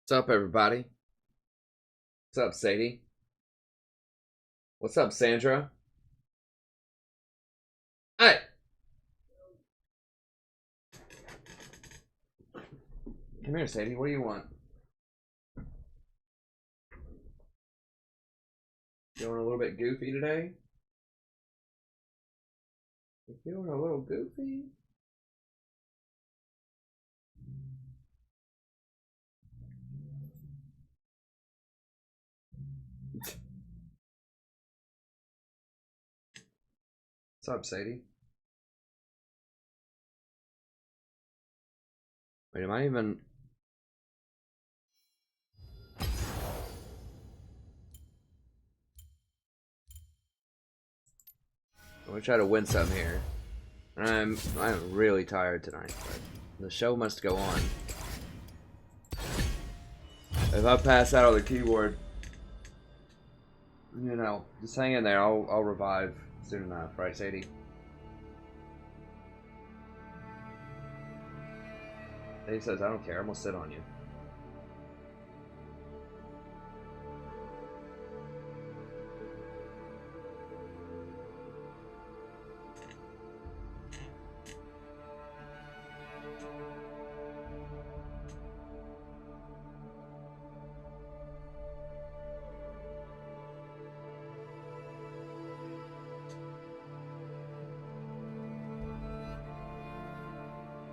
What's up, everybody? What's up, Sadie? What's up, Sandra? Hey! Come here, Sadie. What do you want? Feeling a little bit goofy today? You feeling a little goofy? What's up, Sadie? Wait, am I even... I'm gonna try to win some here. I'm really tired tonight, but the show must go on. If I pass out on the keyboard, you know, just hang in there. I'll revive soon enough, right, Sadie? Sadie says, I don't care. I'm gonna sit on you.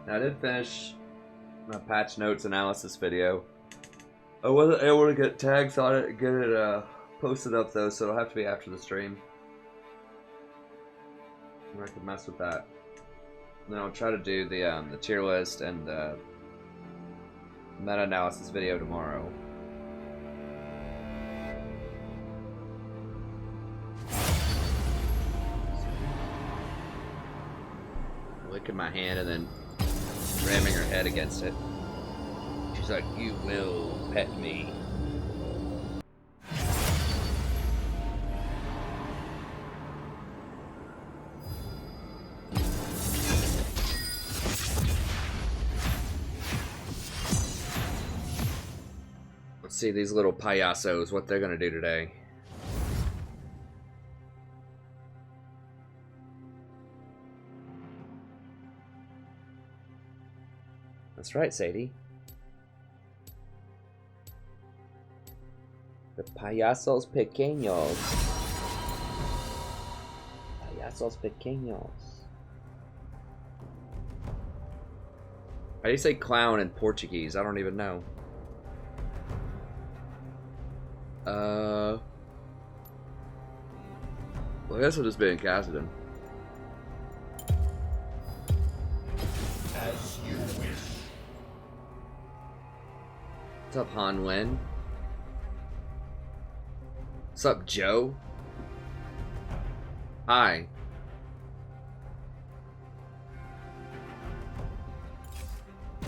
I did finish my patch notes analysis video. I wasn't able to get tags on it and get it posted up though, so it'll have to be after the stream. I can mess with that. And then I'll try to do the tier list and the meta-analysis video tomorrow. Licking my hand and then ramming her head against it. She's like, you will pet me. Let's see these little payasos, what they're gonna do today. That's right, Sadie. The payasos pequeños. Payasos pequeños. How do you say clown in Portuguese? I don't even know. Well, I guess I'll just be in Cassidon. As you wish. What's up, Han Wen? What's up, Joe? Hi.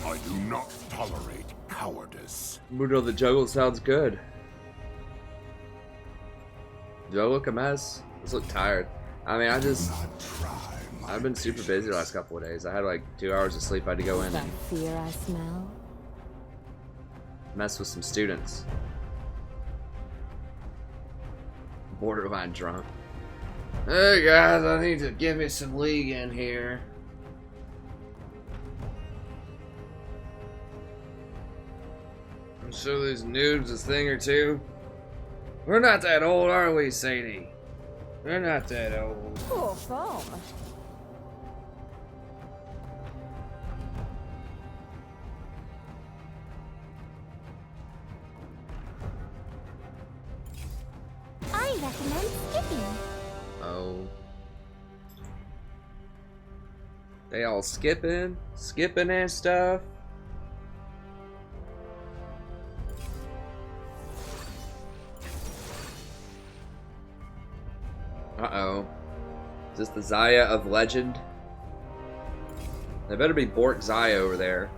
I do not tolerate cowardice. Mudo the Juggle sounds good. Do I look a mess? I just look tired. I mean, I've been super busy the last couple of days. I had like 2 hours of sleep. I had to go in That and fear I smell. mess with some students. Borderline drunk. Hey guys, I need to give me some league in here. I'm sure these noobs a thing or two. We're not that old, are we, Sadie? We're not that old. Poor foam. I recommend skipping. Oh. They all skipping and stuff. Uh-oh. Is this the Zyra of legend? There better be Bork Zyra over there.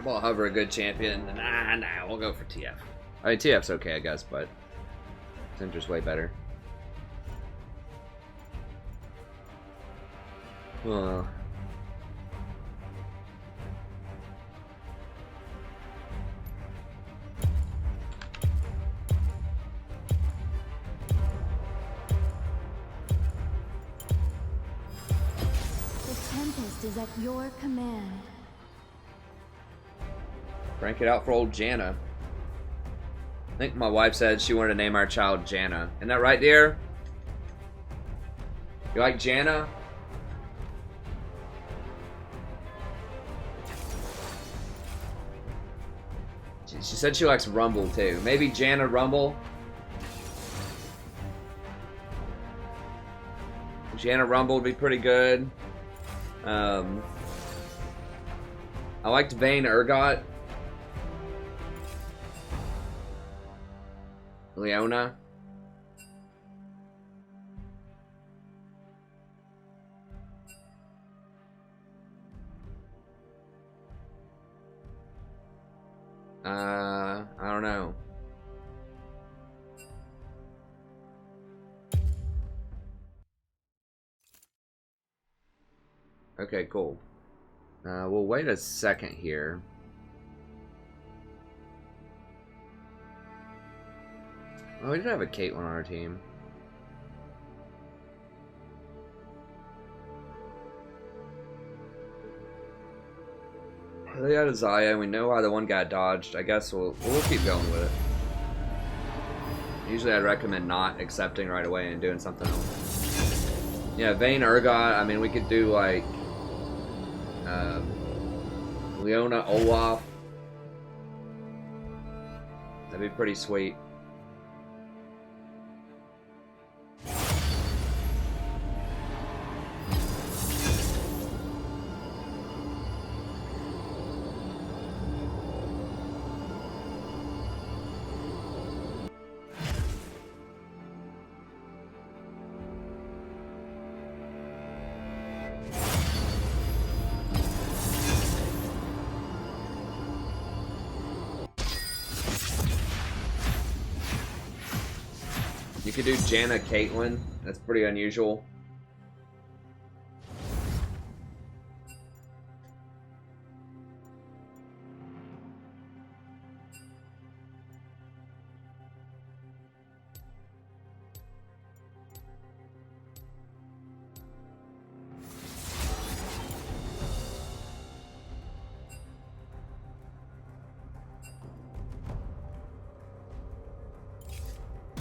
I'll hover a good champion. Nah, we'll go for TF. I mean, TF's okay, I guess, but Syndra's way better. Well. The Tempest is at your command. Crank it out for old Janna. I think my wife said she wanted to name our child Janna. Isn't that right, dear? You like Janna? She said she likes Rumble too. Maybe Janna Rumble. Janna Rumble would be pretty good. I liked Vayne Urgot. Leona. I don't know. Okay, cool. We'll wait a second here. Oh, we did have a Caitlyn on our team. They got a Zyra, and we know why the one got dodged. I guess we'll keep going with it. Usually I'd recommend not accepting right away and doing something else. Yeah, Vayne Urgot, I mean, we could do like Leona Olaf. That'd be pretty sweet. You could do Janna Caitlyn. That's pretty unusual.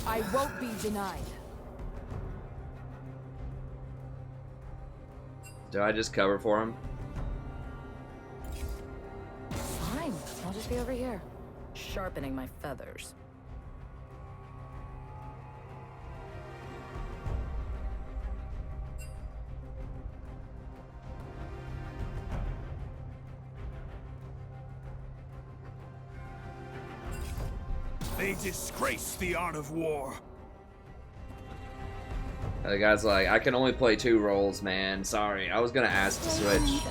I won't be denied. Do I just cover for him? Fine, I'll just be over here, sharpening my feathers. They disgrace the art of war. The guy's like, I can only play 2 roles, man. Sorry, I was gonna ask to switch.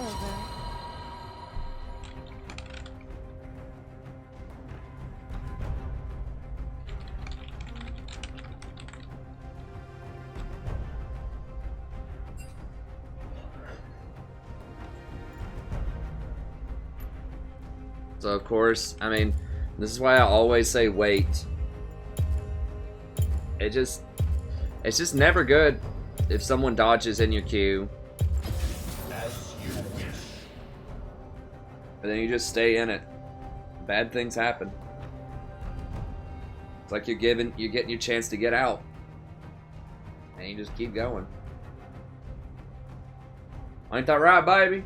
So of course, I mean, this is why I always say wait. It's just never good if someone dodges in your queue. As you wish. And then you just stay in it. Bad things happen. It's like you're getting your chance to get out. And you just keep going. Ain't that right, baby?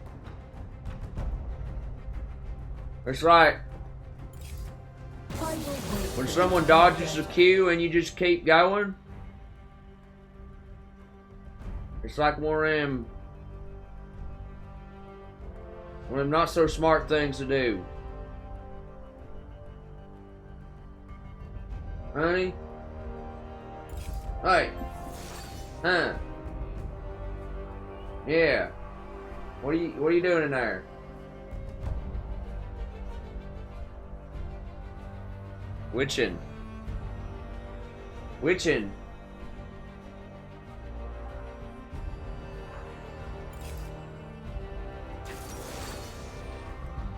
That's right. When someone dodges the queue and you just keep going, it's like one of them not so smart things to do. Honey? Hey. Huh. Yeah. What are you doing in there? Witchin'. Witchin'.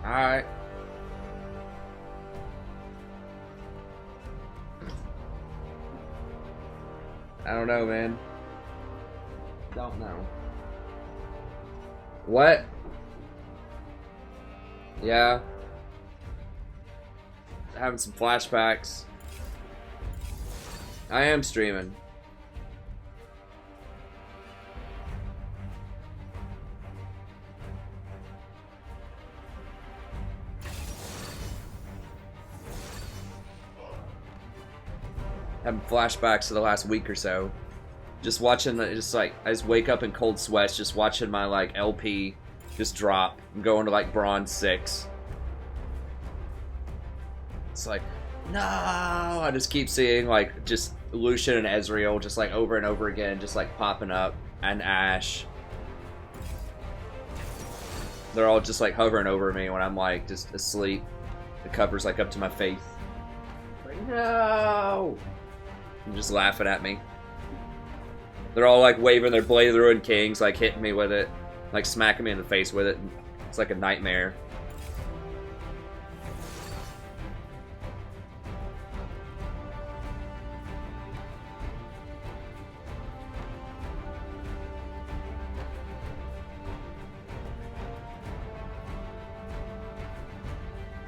Alright. I don't know, man. Don't know. What? Yeah. Having some flashbacks. I am streaming. Having flashbacks to the last week or so. Just watching, just like, I just wake up in cold sweats just watching my, like, LP just drop and go into, like, bronze 6. It's like, no! I just keep seeing, like, just Lucian and Ezreal just, like, over and over again, just, like, popping up. And Ashe. They're all just, like, hovering over me when I'm, like, just asleep. The cover's, like, up to my face. Like, no! And just laughing at me. They're all like waving their Blade of the Ruined Kings, like hitting me with it, like smacking me in the face with it. It's like a nightmare.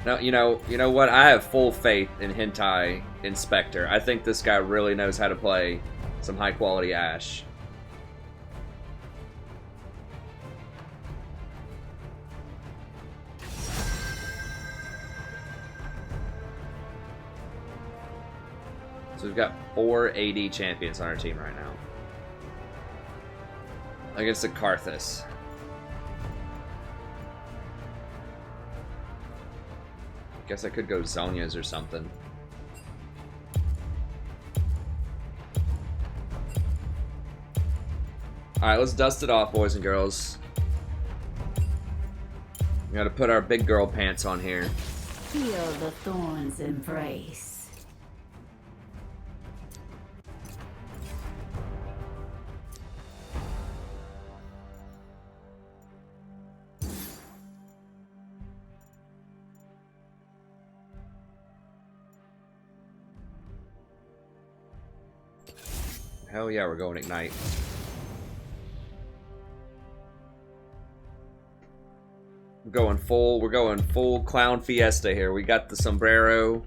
Now, you know what? I have full faith in Hentai Inspector. I think this guy really knows how to play some high quality Ashe. So we've got 4 AD champions on our team right now. Against the Karthus. Guess I could go Zhonya's or something. Alright, let's dust it off, boys and girls. We gotta put our big girl pants on here. Feel the thorns embrace. Hell yeah, we're going Ignite. We're going full clown fiesta here. We got the sombrero.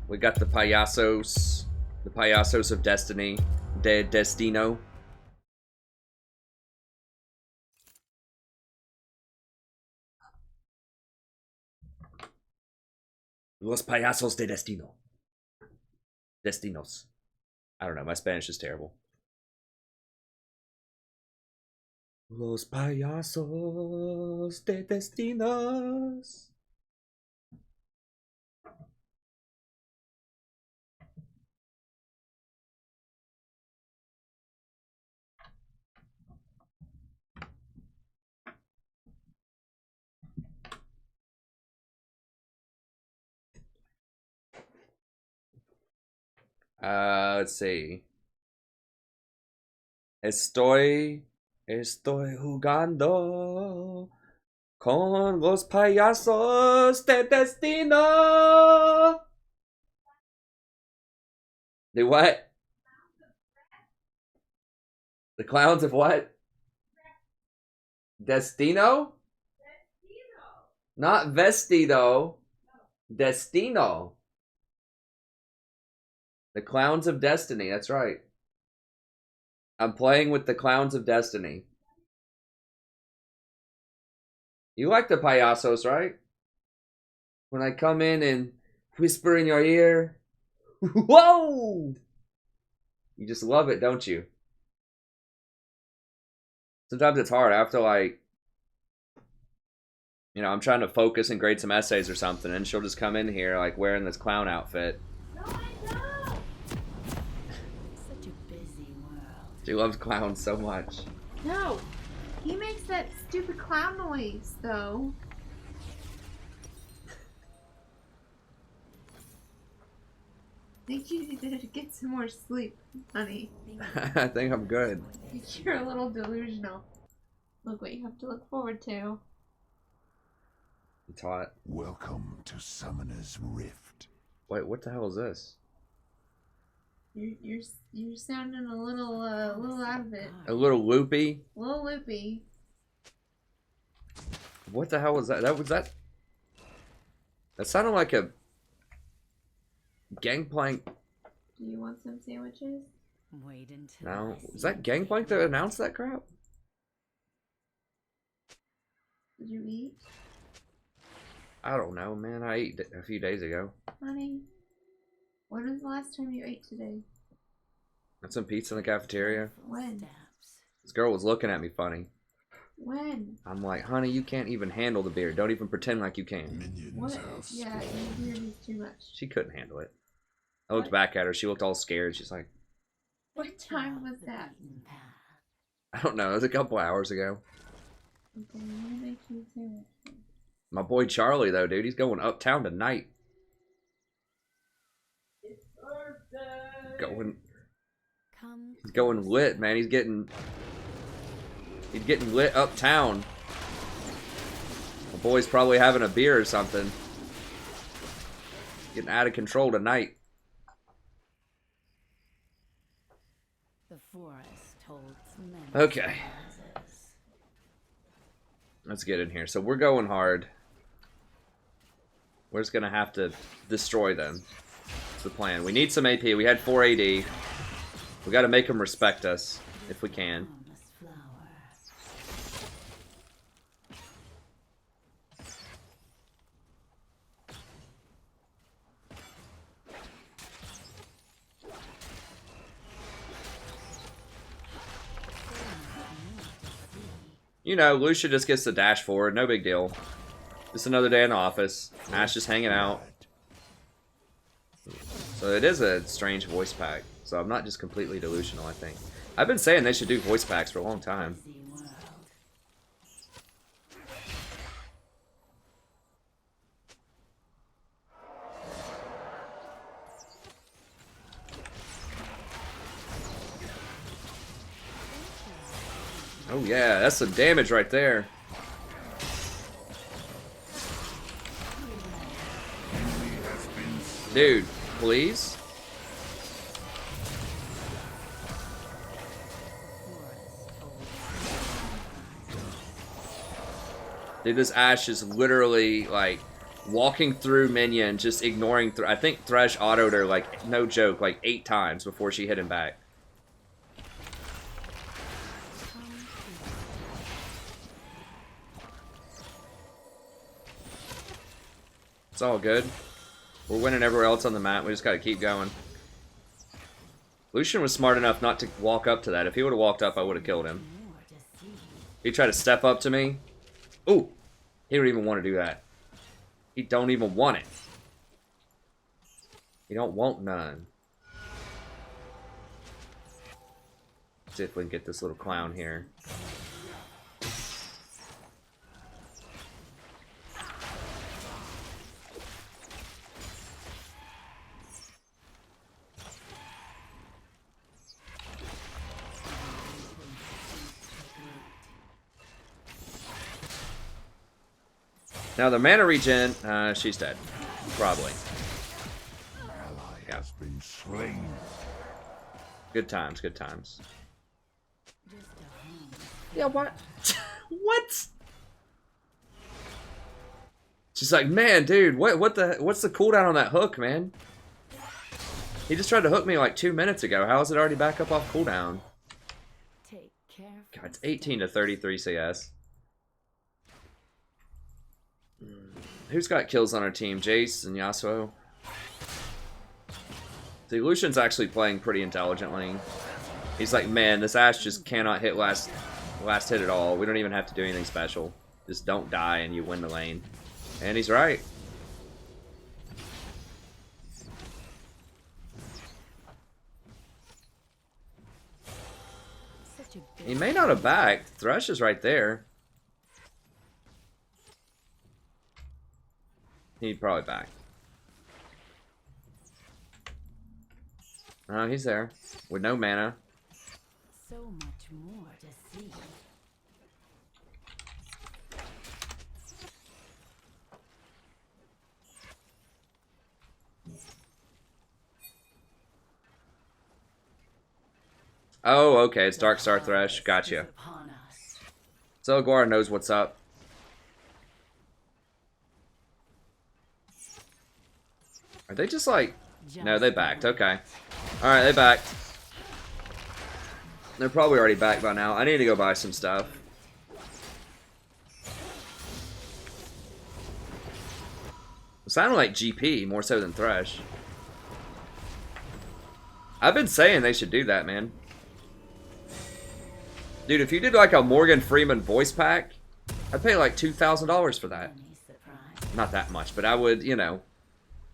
We got the payasos. The payasos of destiny. De Destino. Los payasos de destino. Destinos. I don't know, my Spanish is terrible. Los payasos de destinos. Let's see. Estoy jugando con los payasos de destino. The what? The clowns of what? Destino? Not vestido. Destino. The Clowns of Destiny, that's right. I'm playing with the Clowns of Destiny. You like the payasos, right? When I come in and whisper in your ear. Whoa! You just love it, don't you? Sometimes it's hard. I have to, like, you know, I'm trying to focus and grade some essays or something, and she'll just come in here, like, wearing this clown outfit. She loves clowns so much. No, he makes that stupid clown noise, though. think you need to get some more sleep, honey. I think I'm good. You're a little delusional. Look what you have to look forward to. You taught. Welcome to Summoner's Rift. Wait, what the hell is this? You're sounding a little out of it. A little loopy? A little loopy. What the hell was that? That sounded like a gangplank. Do you want some sandwiches? Wait until No. Is that gangplank that announced that crap? Did you eat? I don't know, man. I ate a few days ago. Honey, when was the last time you ate today? Had some pizza in the cafeteria. When? This girl was looking at me funny. When? I'm like, honey, you can't even handle the beer. Don't even pretend like you can. Minions What? have Yeah, spawned. your beard is too much. She couldn't handle it. I looked back at her. She looked all scared. She's like, What time was that? I don't know. It was a couple hours ago. Okay, I'm gonna make you a sandwich. My boy Charlie, though, dude, he's going uptown tonight. He's going lit, man. He's getting lit uptown. My boy's probably having a beer or something. Getting out of control tonight. The forest holds many Okay. surprises. Let's get in here. So we're going hard. We're just gonna have to destroy them. That's the plan. We need some AP. We had 4 AD. We gotta make them respect us if we can. Harmless flower. You know, Lucia just gets to dash forward. No big deal. Just another day in the office. Ash just hanging out. So it is a strange voice pack. So I'm not just completely delusional, I think. I've been saying they should do voice packs for a long time. Busy world. Oh yeah, that's some damage right there. Dude, please? Dude, this Ashe is literally, like, walking through minion, just ignoring... I think Thresh autoed her, like, no joke, like 8 times before she hit him back. It's all good. We're winning everywhere else on the map. We just gotta keep going. Lucian was smart enough not to walk up to that. If he would have walked up, I would have killed him. More to see. He tried to step up to me. Ooh! He don't even want to do that. He don't even want it. He don't want none. Let's see if we can get this little clown here. Now the mana regen, she's dead. Probably. Ally Yeah. has been slain. Good times, good times. Just a home. Yeah, what? What? She's like, man, dude, what's the cooldown on that hook, man? He just tried to hook me like 2 minutes ago. How is it already back up off cooldown? Take care. God, it's 18 to 33 CS. Who's got kills on our team? Jace and Yasuo. The Lucian's actually playing pretty intelligently. He's like, man, this Ashe just cannot hit last hit at all. We don't even have to do anything special. Just don't die and you win the lane. And he's right. Such a He may not have backed. Thresh is right there. He'd probably back. Oh, he's there. With no mana. So much more to see. Oh, okay. It's Dark Star Thresh. Gotcha. Upon us. So Aguara knows what's up. Are they just like... No, they backed. Okay. Alright, they backed. They're probably already back by now. I need to go buy some stuff. It sounded like GP more so than Thresh. I've been saying they should do that, man. Dude, if you did like a Morgan Freeman voice pack, I'd pay like $2,000 for that. Not that much, but I would, you know.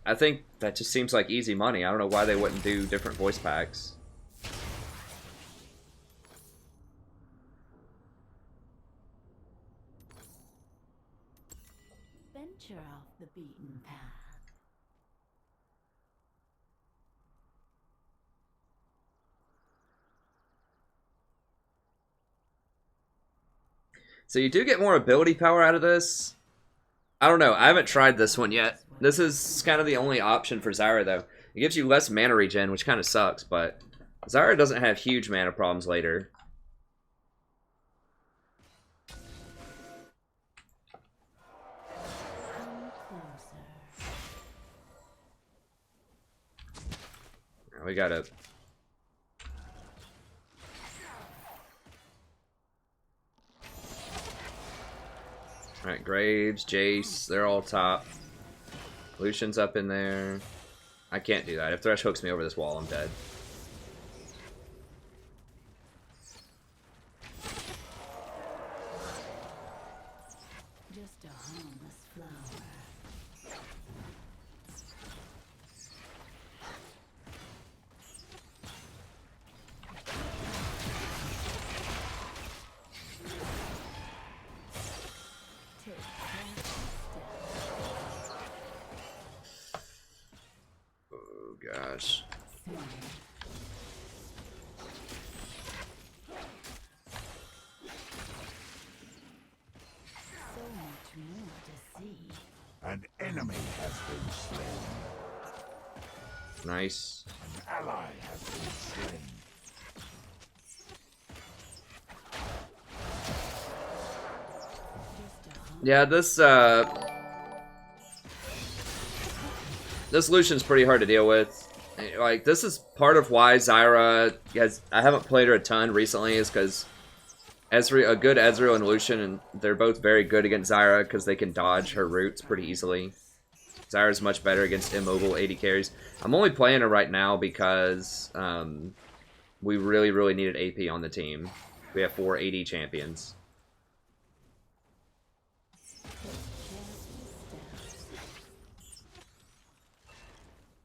I think that just seems like easy money. I don't know why they wouldn't do different voice packs. Venture off the beaten path. So you do get more ability power out of this. I don't know. I haven't tried this one yet. This is kind of the only option for Zyra, though. It gives you less mana regen, which kind of sucks, but Zyra doesn't have huge mana problems later. Come closer. We gotta... Alright, Graves, Jace, they're all top. Lucian's up in there. I can't do that. If Thresh hooks me over this wall, I'm dead. Just a harmless flower. Take careful steps. Oh, gosh. So much more to see. An enemy has been slain. Nice. An ally has been slain. Yeah, this Lucian's pretty hard to deal with. Like, this is part of why Zyra has... I haven't played her a ton recently, is because a good Ezreal and Lucian, and they're both very good against Zyra because they can dodge her roots pretty easily. Zyra's much better against immobile AD carries. I'm only playing her right now because we really, really needed AP on the team. We have 4 AD champions.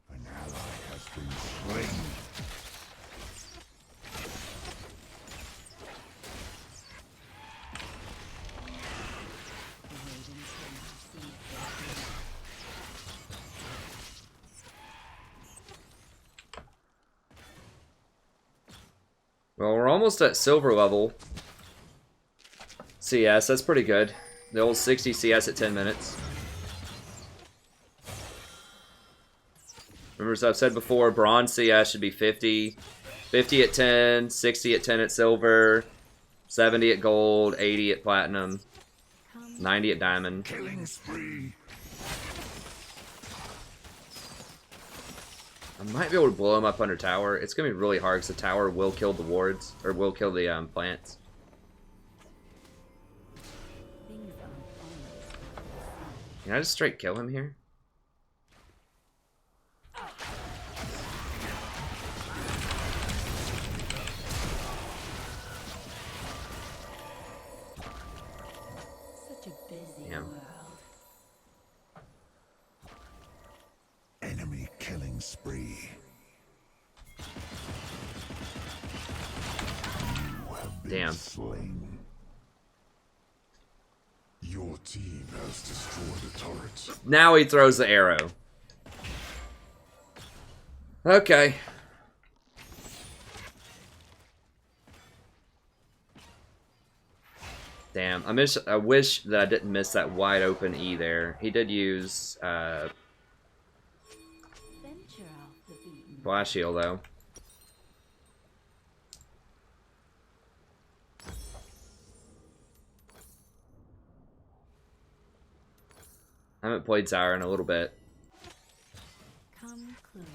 An ally has been slain. Well, we're almost at silver level. CS, that's pretty good. The old 60 CS at 10 minutes. Remember, as I've said before, bronze CS should be 50. 50 at 10, 60 at 10 at silver, 70 at gold, 80 at platinum, 90 at diamond. Killing spree. I might be able to blow him up under tower. It's going to be really hard because the tower will kill the wards, or will kill the plants. Can I just straight kill him here? Such a busy Yeah. world. Enemy killing spree. You have been Damn. slain. Your team has destroyed a turret. Now he throws the arrow. Okay. Damn, I wish that I didn't miss that wide open E there. He did use Venture off the beaten. Blast Shield though. I haven't played Zyra in a little bit. Come closer.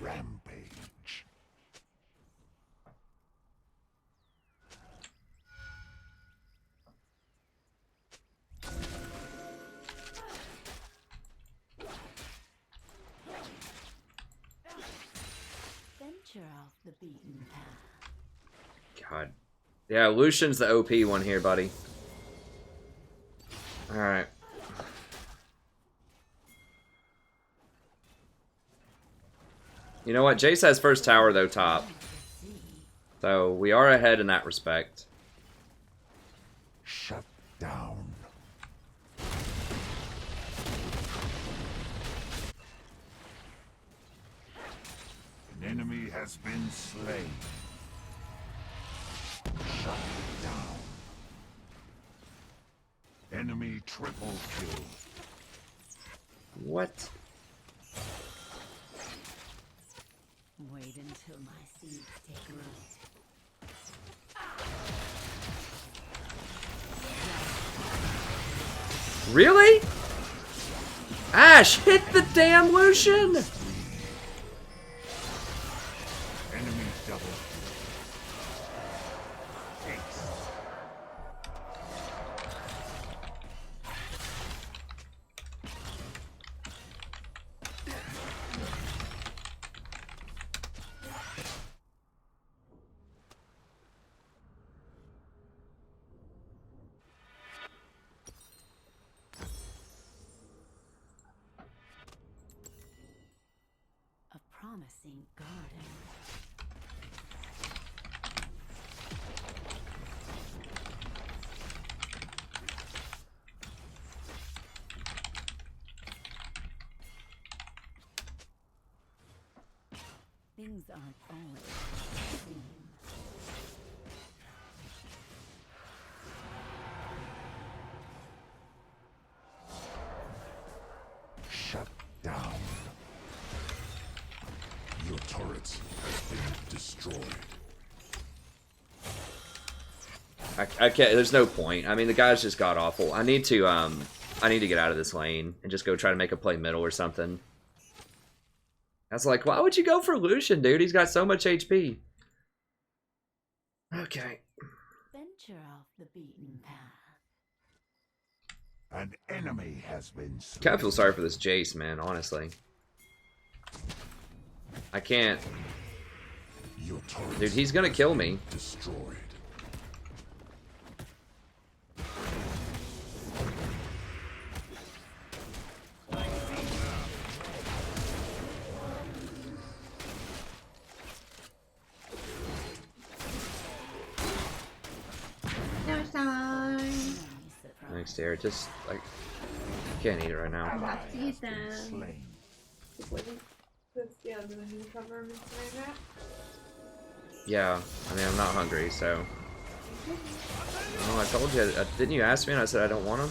Rampage. Venture off the beaten path. God. Yeah, Lucian's the OP one here, buddy. Alright. You know what? Jace has first tower, though, top. So, we are ahead in that respect. Shut down. An enemy has been slain. Shut down. Enemy triple kill. What? Wait until my seeds take root. Really? Ash, hit the damn Lucian! Enemy double kill. Ace. A promising garden. Things aren't always the same. Shut down. Your turret has been destroyed. I can't, there's no point. I mean, the guy's just god awful. I need to get out of this lane and just go try to make a play middle or something. I was like, why would you go for Lucian, dude? He's got so much HP. Okay. Venture off the beaten path. An enemy has been slain. Kind of feel sorry for this Jace, man, honestly. I can't. Your turret Dude, he's gonna kill me. destroyed. No sign. Thanks, dear. Just, like, I can't eat it right now. Have to eat Been them. slain. Yeah, I mean, I'm not hungry, so. Oh, I told you. Didn't you ask me and I said I don't want them?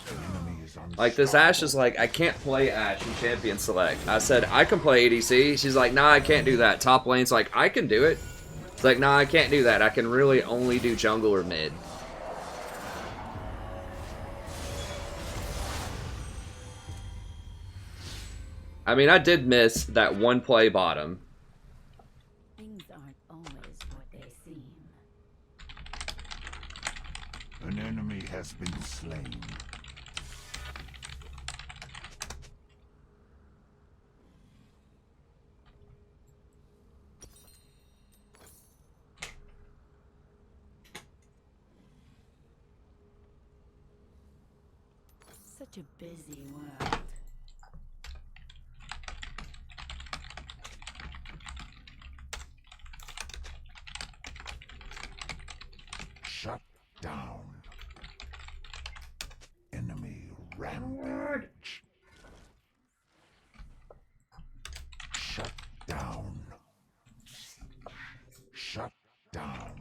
Enemy is Like, this Ashe is like, I can't play Ashe in Champion Select. I said, I can play ADC. She's like, nah, I can't do that. Top lane's like, I can do it. It's like, nah, I can't do that. I can really only do jungle or mid. I mean, I did miss that one play bottom. Things aren't always what they seem. has been slain. Such a busy world. Shut down. Enemy rampage. Shut down. Shut down.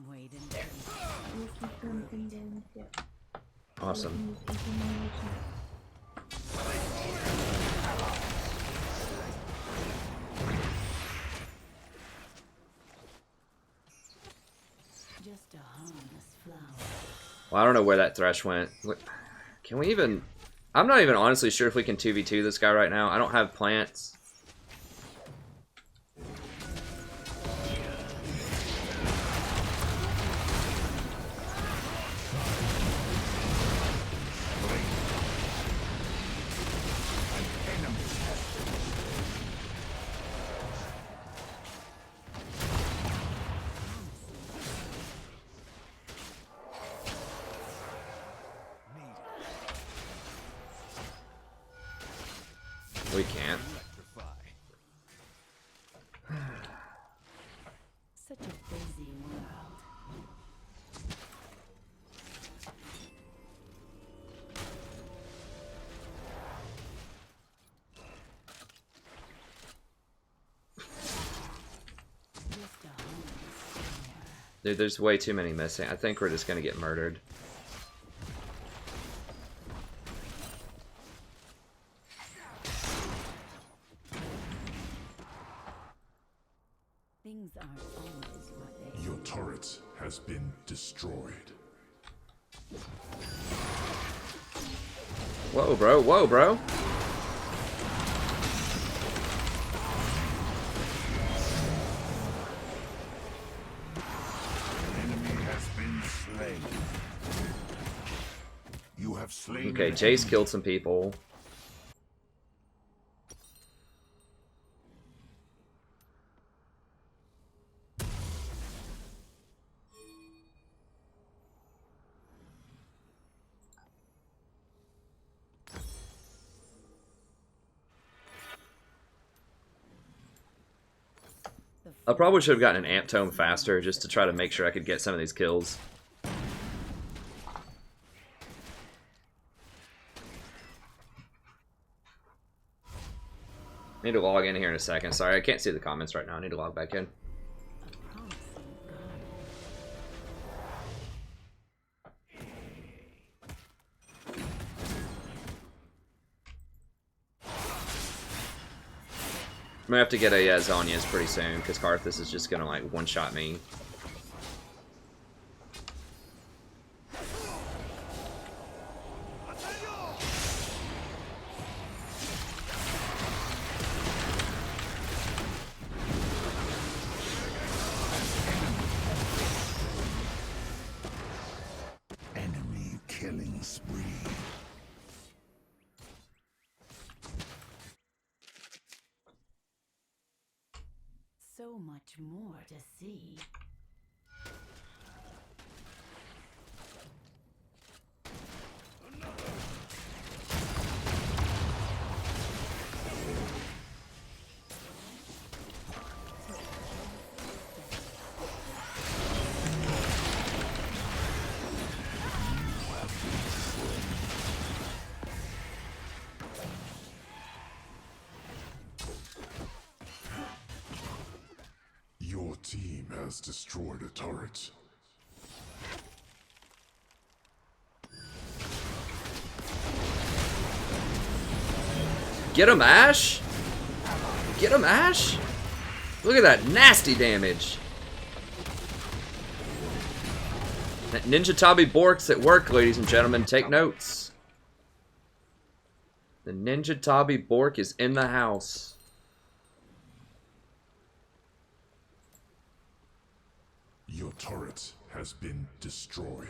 Wait until Awesome. just a harmless flower. Well, I don't know where that thresh went. Can we even... I'm not even honestly sure if we can 2v2 this guy right now. I don't have plants. We can't. Such a busy world. Just a harmless flower. Dude, there's way too many missing. I think we're just gonna get murdered. Things aren't always what they Your turret has been destroyed. Whoa, bro. Whoa, bro. Enemy has been slain. You have slain. Okay, Jace killed some people. I probably should have gotten an amp tome faster just to try to make sure I could get some of these kills. Need to log in here in a second. Sorry, I can't see the comments right now. I need to log back in. a promising garden. I'm gonna have to get a Zhonya's pretty soon because Karthus is just gonna like one-shot me. Enemy killing spree. So much more to see. Your team has destroyed a turret. Get him, Ash! Get him, Ash! Look at that nasty damage! That Ninja Tabi Bork's at work, ladies and gentlemen. Take notes. The Ninja Tabi Bork is in the house. turret has been destroyed.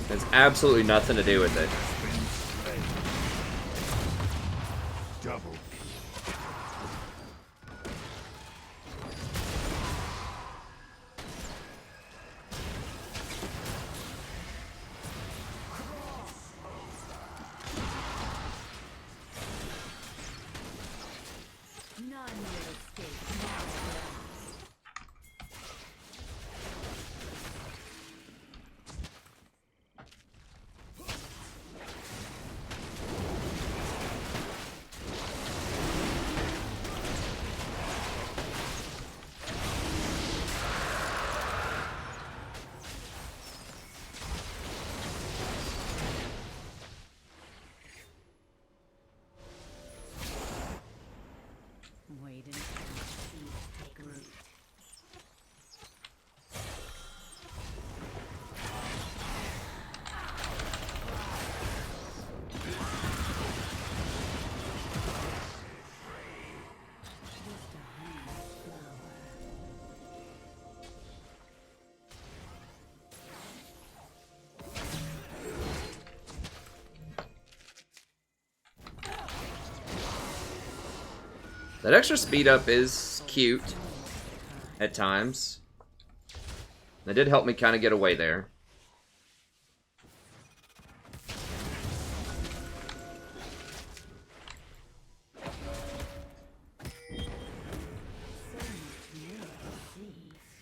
Has absolutely nothing to do with it. Double. None will escape my grasp. Wait until the seeds take root. Just a honey flower. That extra speed up is cute at times. That did help me kind of get away there.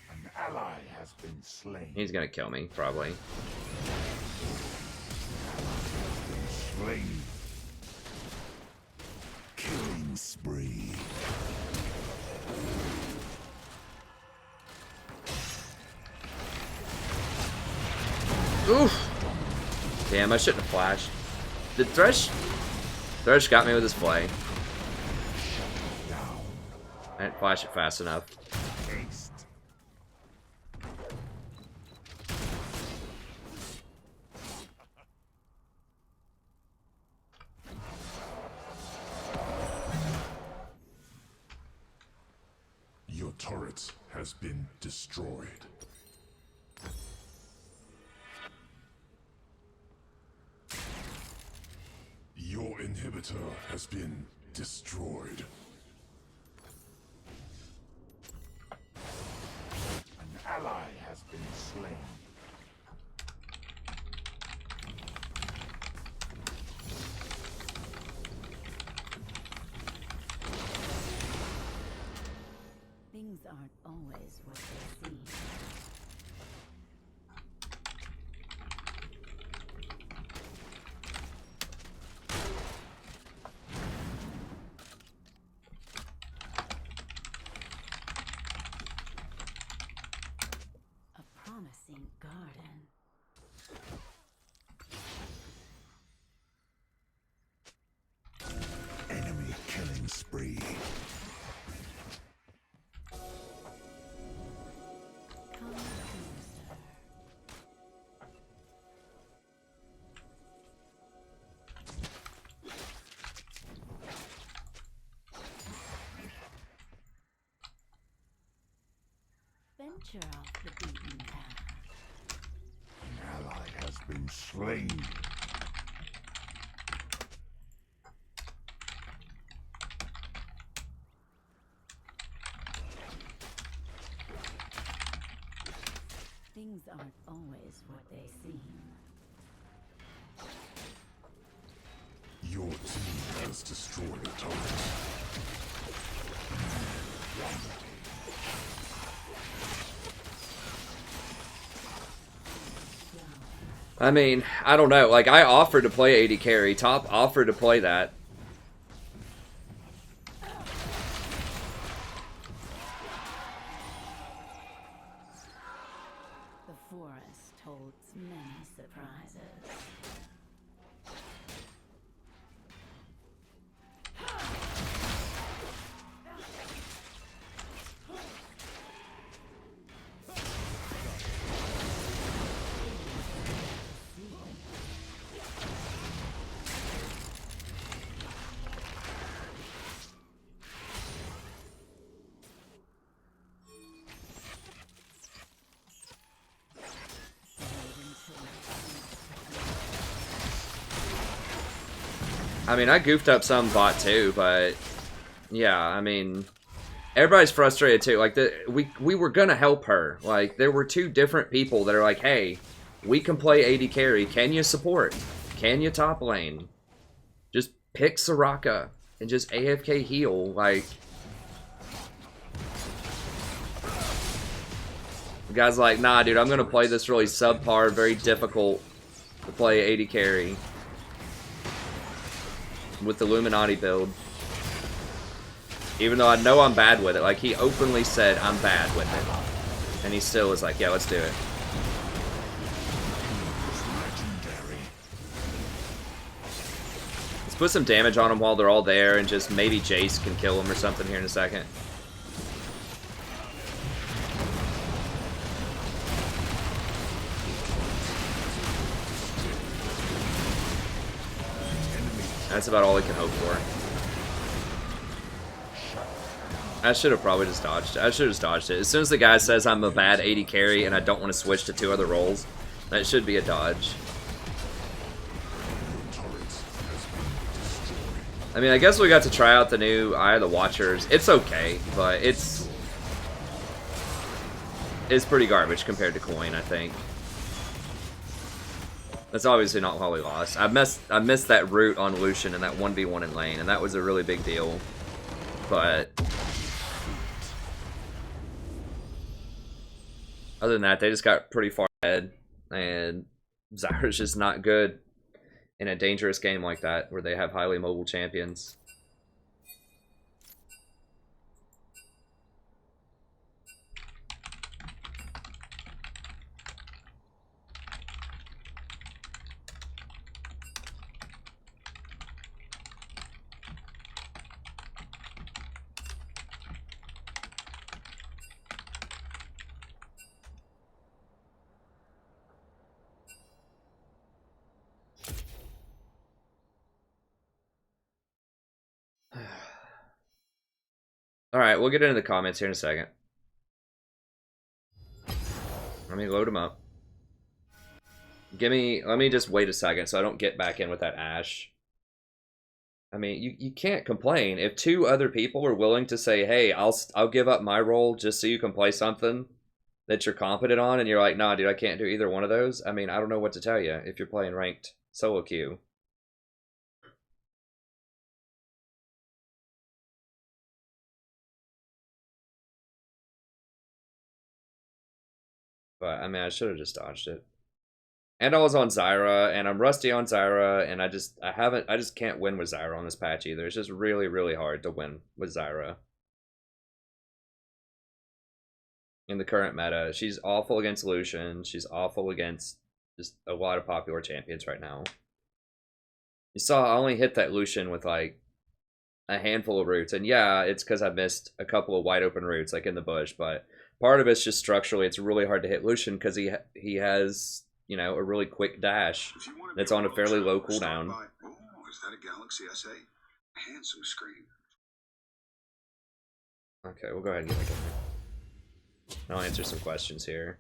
An ally has been slain. He's gonna kill me, probably. Slain. Killing spree. Oof! Damn, I shouldn't have flashed. Did Thresh got me with his play. I didn't flash it fast enough. Haste. Your turret has been destroyed. Your inhibitor has been destroyed. An ally has been slain. Things aren't always what they seem. A promising garden. Enemy killing spree. Come closer. Venture off the beaten path. An ally has been slain. Things aren't always what they seem. Your team has destroyed a turret. I mean, I don't know. Like, I offered to play AD carry. Top offered to play that. The forest holds many surprises. I mean, I goofed up some bot too, but yeah, I mean, everybody's frustrated too. Like, we were gonna help her. Like, there were two different people that are like, hey, we can play AD carry. Can you support? Can you top lane? Just pick Soraka and just AFK heal. Like, the guy's like, nah, dude, I'm gonna play this really subpar, very difficult to play AD carry with the Illuminati build. Even though I know I'm bad with it. Like, he openly said I'm bad with it. And he still was like, yeah, let's do it. Let's put some damage on them while they're all there, and just maybe Jace can kill them or something here in a second. That's about all we can hope for. I should have probably just dodged it. I should have just dodged it. As soon as the guy says I'm a bad AD carry and I don't want to switch to 2 other roles, that should be a dodge. I mean, I guess we got to try out the new Eye of the Watchers. It's okay, but it's pretty garbage compared to Coin, I think. That's obviously not why we lost. I missed that route on Lucian and that 1v1 in lane, and that was a really big deal. But other than that, they just got pretty far ahead, and Zyra's just not good in a dangerous game like that where they have highly mobile champions. Alright, we'll get into the comments here in a second. Let me load them up. Let me just wait a second so I don't get back in with that Ashe. I mean, you can't complain. If 2 other people are willing to say, hey, I'll give up my role just so you can play something that you're competent on, and you're like, nah, dude, I can't do either one of those. I mean, I don't know what to tell you if you're playing ranked solo queue. But, I mean, I should have just dodged it. And I was on Zyra, and I'm rusty on Zyra, and I just can't win with Zyra on this patch either. It's just really, really hard to win with Zyra. In the current meta. She's awful against Lucian. She's awful against just a lot of popular champions right now. You saw I only hit that Lucian with like a handful of roots. And yeah, it's because I missed a couple of wide open roots like in the bush, but part of it's just structurally it's really hard to hit Lucian because he has, you know, a really quick dash that's on a fairly low cooldown. Oh, is that a Galaxy SA? Handsome screen. Okay, we'll go ahead and get back in there. I'll answer some questions here.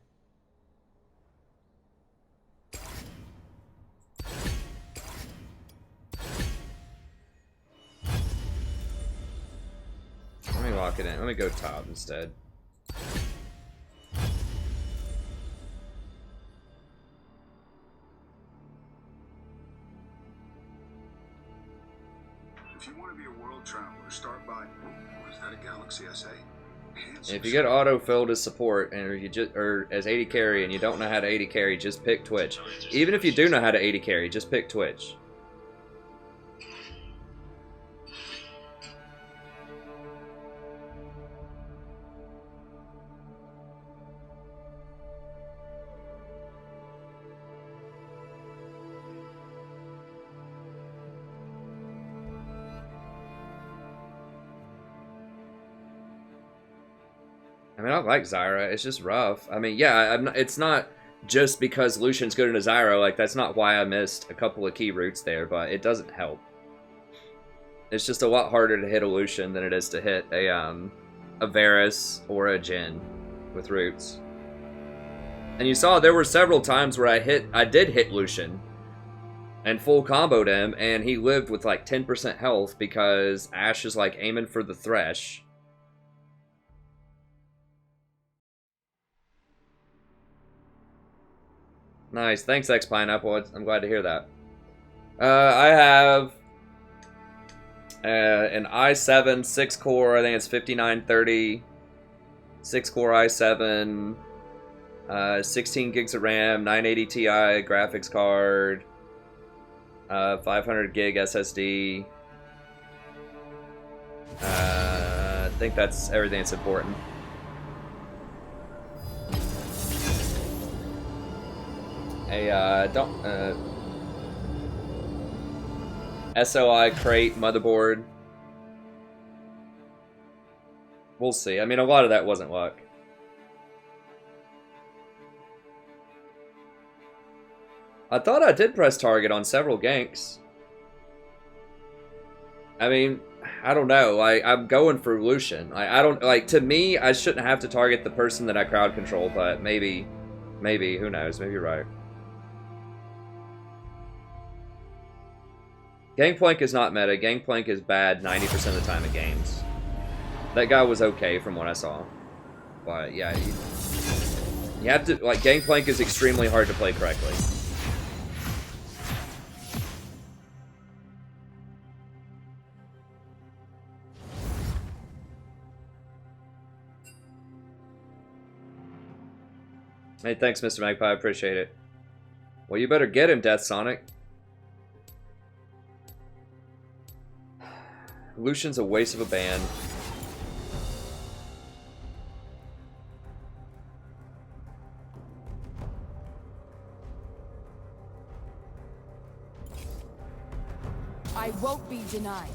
Let me lock it in. Let me go top instead. If you want to be a world traveler, start by. Oh, is that a Galaxy SA? If you get auto-filled as support or as AD carry and you don't know how to AD carry, just pick Twitch. Even if you do know how to AD carry, just pick Twitch. I mean, I like Zyra. It's just rough. I mean, yeah, it's not just because Lucian's good in a Zyra. Like, that's not why I missed a couple of key roots there, but it doesn't help. It's just a lot harder to hit a Lucian than it is to hit a Varus or a Jhin with roots. And you saw there were several times where I did hit Lucian and full comboed him, and he lived with like 10% health because Ashe is like aiming for the Thresh. Nice. Thanks, X Pineapple. I'm glad to hear that. I have an i7 6 core. I think it's 5930. 6 core i7. 16 gigs of RAM. 980 Ti graphics card. 500 gig SSD. I think that's everything that's important. SOI crate motherboard. We'll see. I mean, a lot of that wasn't luck. I thought I did press target on several ganks. I mean, I don't know. I'm going for Lucian. I don't like. To me, I shouldn't have to target the person that I crowd control, but maybe, who knows? Maybe you're right. Gangplank is not meta. Gangplank is bad 90% of the time in games. That guy was okay from what I saw. But yeah, you have to, like, Gangplank is extremely hard to play correctly. Hey, thanks, Mr. Magpie. I appreciate it. Well, you better get him, Death Sonic. Lucian's a waste of a ban. I won't be denied.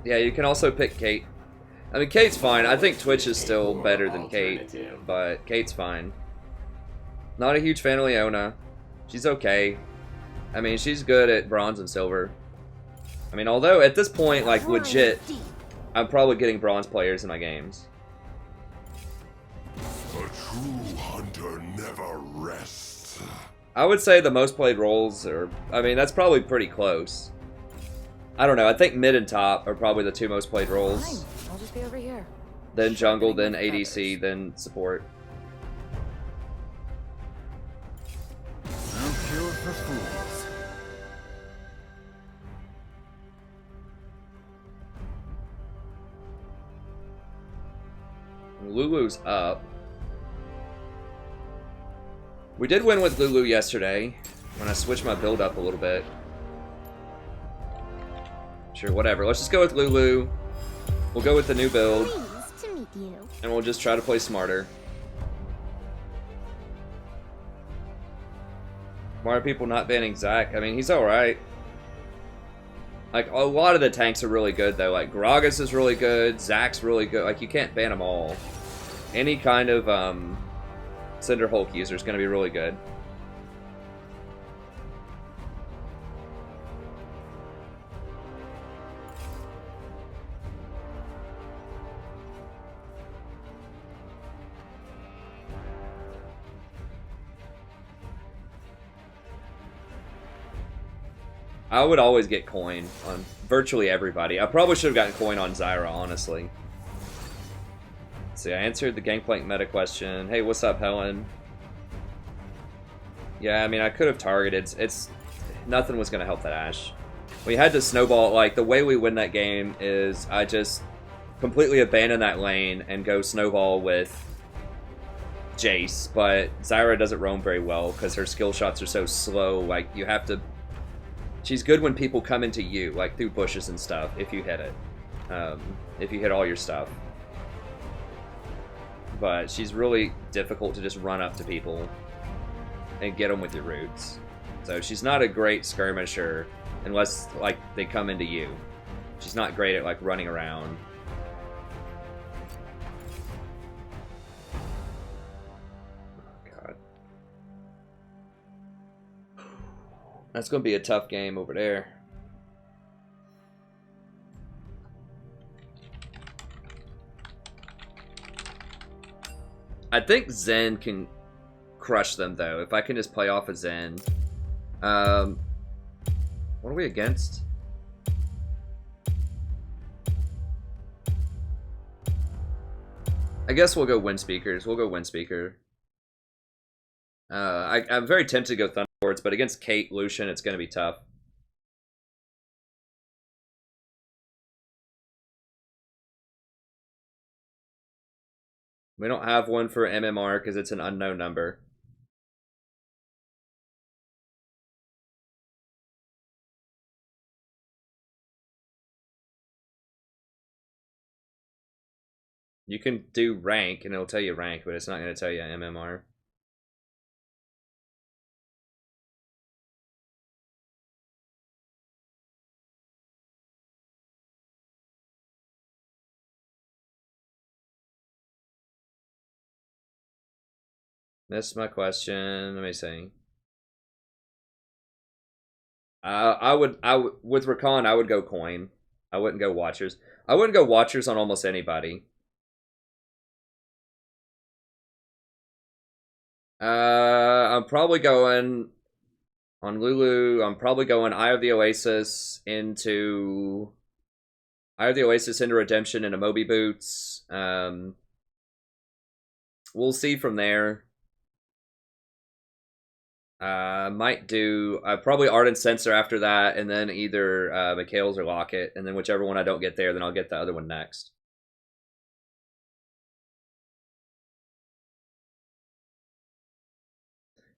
Yeah, you can also pick Kate. I mean, Kate's fine. I think Twitch is still better than Kate, but Kate's fine. Not a huge fan of Leona. She's okay. I mean, she's good at bronze and silver. I mean, although at this point, like, legit, I'm probably getting bronze players in my games. A true hunter never rests. I would say the most played roles are... I mean, that's probably pretty close. I don't know. I think mid and top are probably the two most played roles. Fine. I'll just be over here. Then jungle, then ADC, then support. No cure for fools. Lulu's up. We did win with Lulu yesterday when I switched my build up a little bit. Sure, whatever. Let's just go with Lulu. We'll go with the new build. Pleased to meet you. And we'll just try to play smarter. Why are people not banning Zac? I mean, he's alright. Like, a lot of the tanks are really good, though. Like, Gragas is really good. Zac's really good. Like, you can't ban them all. Any kind of, Cinder Hulk user is going to be really good. I would always get coin on virtually everybody. I probably should have gotten coin on Zyra, honestly. Let's see, I answered the Gangplank meta question. Hey, what's up, Helen? Yeah, I mean, I could have targeted. Nothing was going to help that Ashe. We had to snowball. Like, the way we win that game is I just completely abandon that lane and go snowball with Jace. But Zyra doesn't roam very well because her skill shots are so slow. Like, you have to... She's good when people come into you, like through bushes and stuff, if you hit it. If you hit all your stuff. But she's really difficult to just run up to people and get them with your roots. So she's not a great skirmisher unless, like, they come into you. She's not great at, like, running around. That's going to be a tough game over there. I think Zen can crush them, though. If I can just play off a Zen. What are we against? I guess we'll go Wind Speakers. We'll go Wind Speaker. I'm very tempted to go Thunderboards, but against Kate, Lucian, it's going to be tough. We don't have one for MMR because it's an unknown number. You can do rank, and it'll tell you rank, but it's not going to tell you MMR. Missed my question. Let me see. I would with Rakan, I would go coin. I wouldn't go Watchers. I wouldn't go Watchers on almost anybody. I'm probably going on Lulu. I'm probably going Eye of the Oasis into Redemption into Moby Boots. We'll see from there. Might do probably Ardent Censor after that, and then either Mikhail's or Locket, and then whichever one I don't get there, then I'll get the other one next.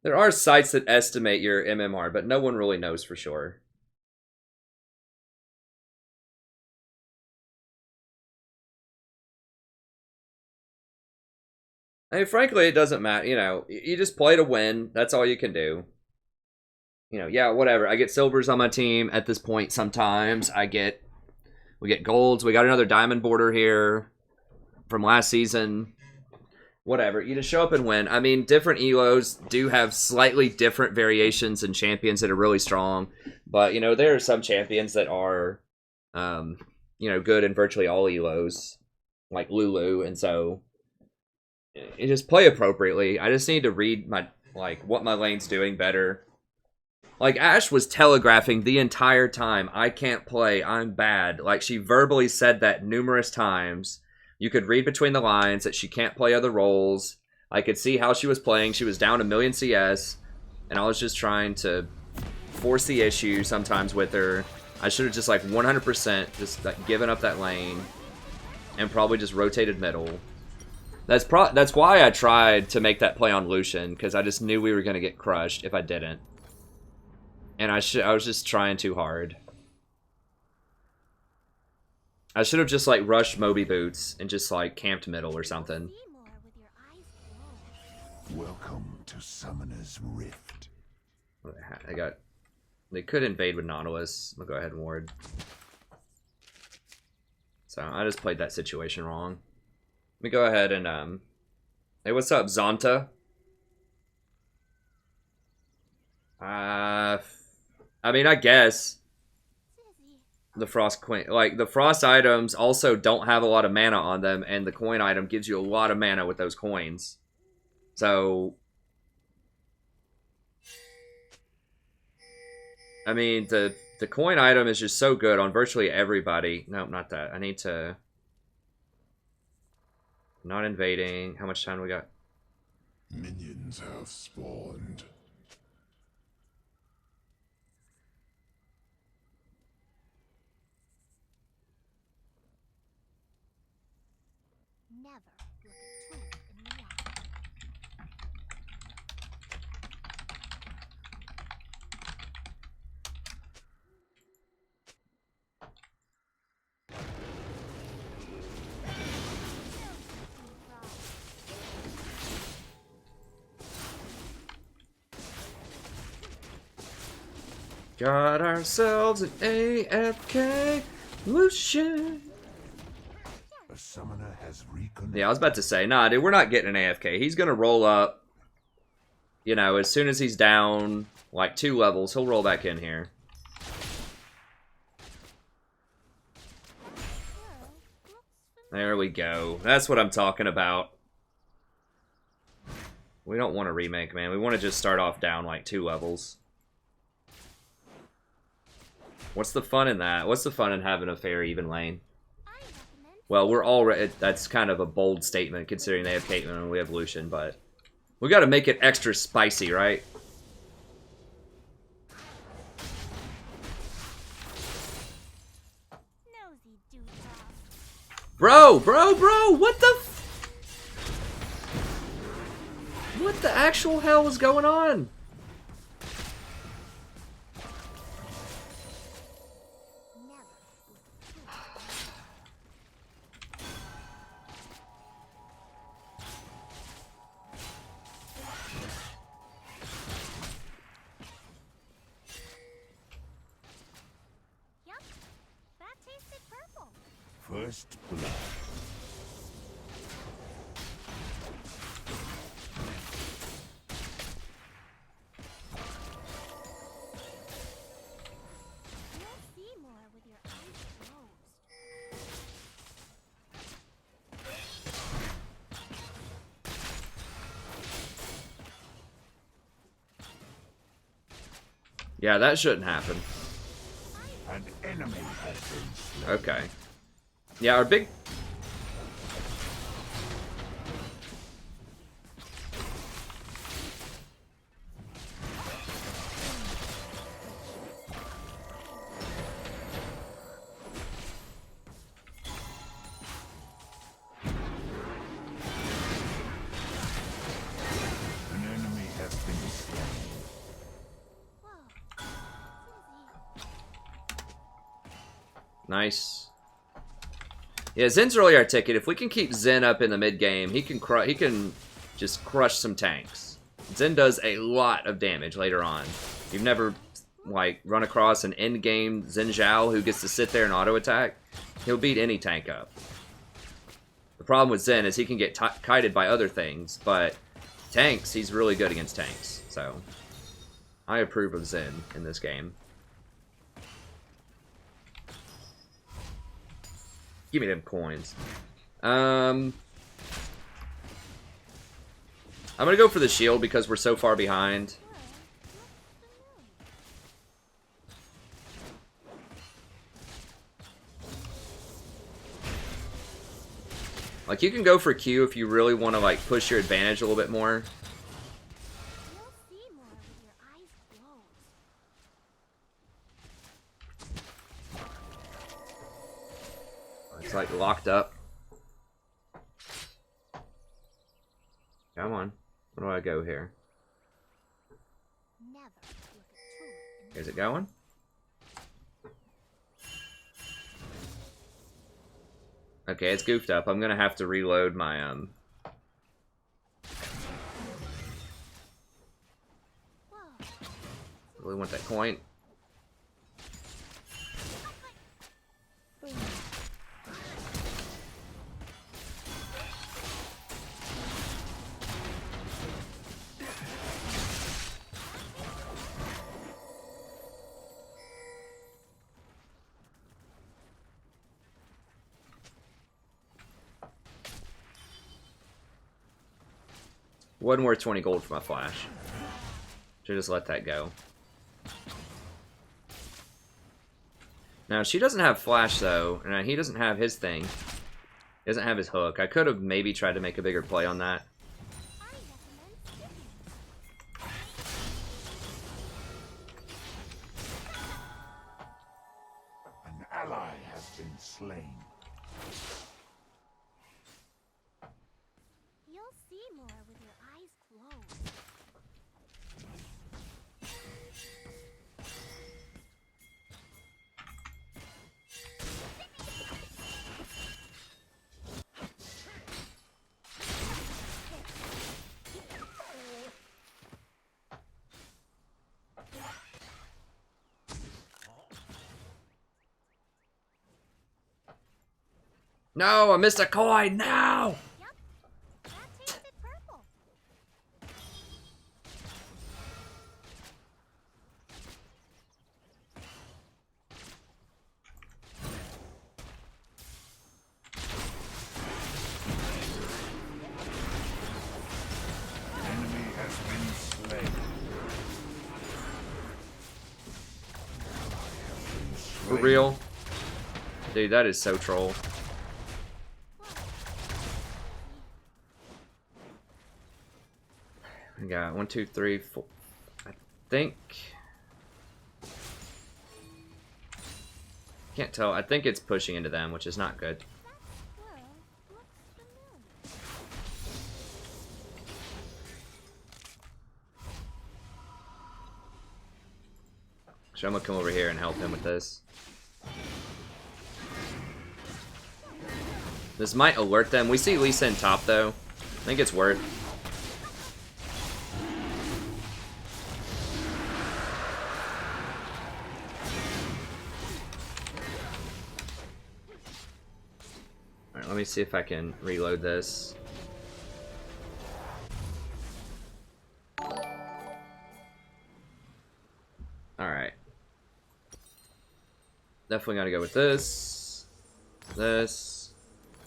There are sites that estimate your MMR, but no one really knows for sure. I mean, frankly, it doesn't matter. You know, you just play to win. That's all you can do. You know, yeah, whatever. I get silvers on my team at this point sometimes. We get golds. We got another diamond border here from last season. Whatever. You just show up and win. I mean, different ELOs do have slightly different variations and champions that are really strong. But, you know, there are some champions that are, you know, good in virtually all ELOs, like Lulu. And so you just play appropriately. I just need to read my, like, what my lane's doing better. Like, Ashe was telegraphing the entire time, I can't play, I'm bad. Like, she verbally said that numerous times. You could read between the lines that she can't play other roles. I could see how she was playing. She was down 1,000,000 CS, and I was just trying to force the issue sometimes with her. I should have just, like, 100% just like, given up that lane and probably just rotated middle. That's why I tried to make that play on Lucian, because I just knew we were going to get crushed if I didn't. And I was just trying too hard. I should have just, like, rushed Moby Boots and just, like, camped middle or something. Welcome to Summoner's Rift. They could invade with Nautilus. I'll go ahead and ward. So, I just played that situation wrong. Let me go ahead and, hey, what's up, Zonta? I mean, I guess the Frost Coin, like, the Frost items also don't have a lot of mana on them, and the coin item gives you a lot of mana with those coins. So, I mean, the coin item is just so good on virtually everybody. No, not that. I need to... Not invading. How much time do we got? Minions have spawned. Never look a tool in the eye. Got ourselves an AFK Lucian. A summoner has reconnected. Yeah, I was about to say, nah, dude, we're not getting an AFK. He's gonna roll up. You know, as soon as he's down, like, 2 levels, he'll roll back in here. There we go. That's what I'm talking about. We don't want a remake, man. We want to just start off down like 2 levels. What's the fun in that? What's the fun in having a fair, even lane? Well, we're already... That's kind of a bold statement, considering they have Caitlyn and we have Lucian, but... We gotta make it extra spicy, right? Bro, what the... What the actual hell is going on? First blood. Yeah, that shouldn't happen. An enemy has been slain. Okay. Yeah, our big... An enemy has been slain. Nice. Yeah, Zen's really articulate. If we can keep Zen up in the mid game, he can just crush some tanks. Zen does a lot of damage later on. You've never like run across an end game Zen Zhao who gets to sit there and auto attack. He'll beat any tank up. The problem with Zen is he can get kited by other things, but tanks, he's really good against tanks. So I approve of Zen in this game. Give me them coins. I'm gonna go for the shield because we're so far behind. Like, you can go for Q if you really want to, like, push your advantage a little bit more. It's like locked up. Come on. Where do I go here? Is it going? Okay, it's goofed up. I'm gonna have to reload my really want that coin. Wasn't worth 20 gold for my flash. Should just let that go. Now, she doesn't have flash, though. And he doesn't have his thing. He doesn't have his hook. I could have maybe tried to make a bigger play on that. An ally has been slain. You'll see more with your eyes closed. No, I missed a coin! No! Yep, that tasted purple. An enemy For real? Dude, that is so troll. We got 1, 2, 3, 4. I think. Can't tell. I think it's pushing into them, which is not good. So I'm gonna come over here and help him with this. This might alert them. We see Lisa in top though. I think it's worth. Alright, let me see if I can reload this. Alright. Definitely gotta go with this. This.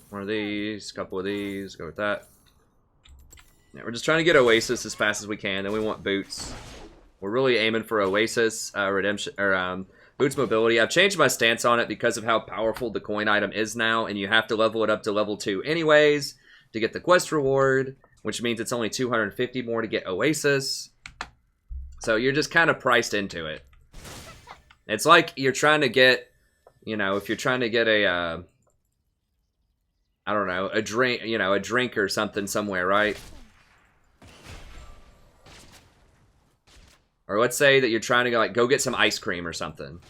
One of these. A couple of these. Go with that. Yeah, we're just trying to get Oasis as fast as we can. Then we want boots. We're really aiming for Oasis, redemption, or boots mobility. I've changed my stance on it because of how powerful the coin item is now, and you have to level it up to level 2 anyways to get the quest reward, which means it's only 250 more to get Oasis. So you're just kind of priced into it. It's like you're trying to get, you know, if you're trying to get a, I don't know, a drink, you know, a drink or something somewhere, right? Or let's say that you're trying to go get some ice cream or something.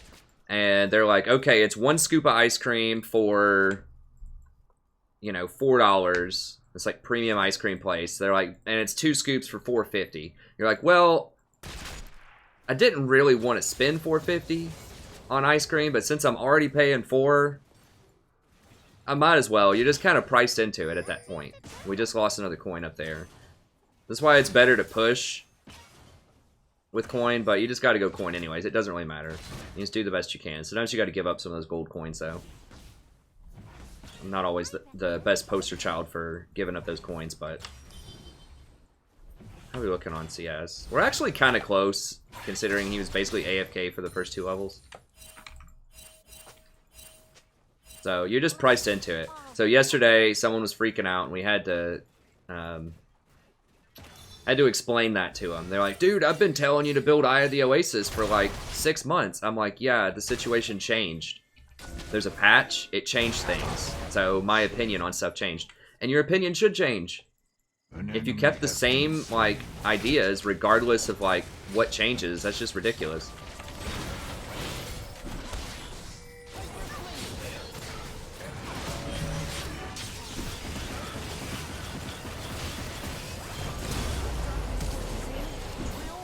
And they're like, okay, it's 1 scoop of ice cream for, you know, $4. It's like premium ice cream place. They're like, and it's 2 scoops for $4.50. You're like, well, I didn't really want to spend $4.50 on ice cream, but since I'm already paying $4, I might as well. You're just kind of priced into it at that point. We just lost another coin up there. That's why it's better to push with coin, but you just got to go coin anyways. It doesn't really matter. You just do the best you can. Sometimes you got to give up some of those gold coins, though. I'm not always the best poster child for giving up those coins, but... How are we looking on CS? We're actually kind of close, considering he was basically AFK for the first 2 levels. So, you're just priced into it. So, yesterday, someone was freaking out, and we had to explain that to him. They're like, dude, I've been telling you to build Eye of the Oasis for like 6 months. I'm like, yeah, the situation changed. There's a patch, it changed things. So my opinion on stuff changed. And your opinion should change. If you kept the same, like, ideas, regardless of, like, what changes, that's just ridiculous.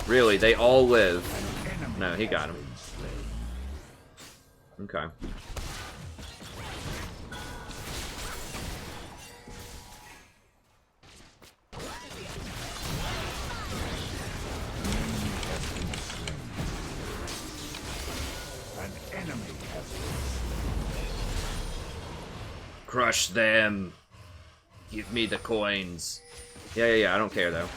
Really, they all live. No, he got him. Okay. Crush them. Give me the coins. Yeah, I don't care though.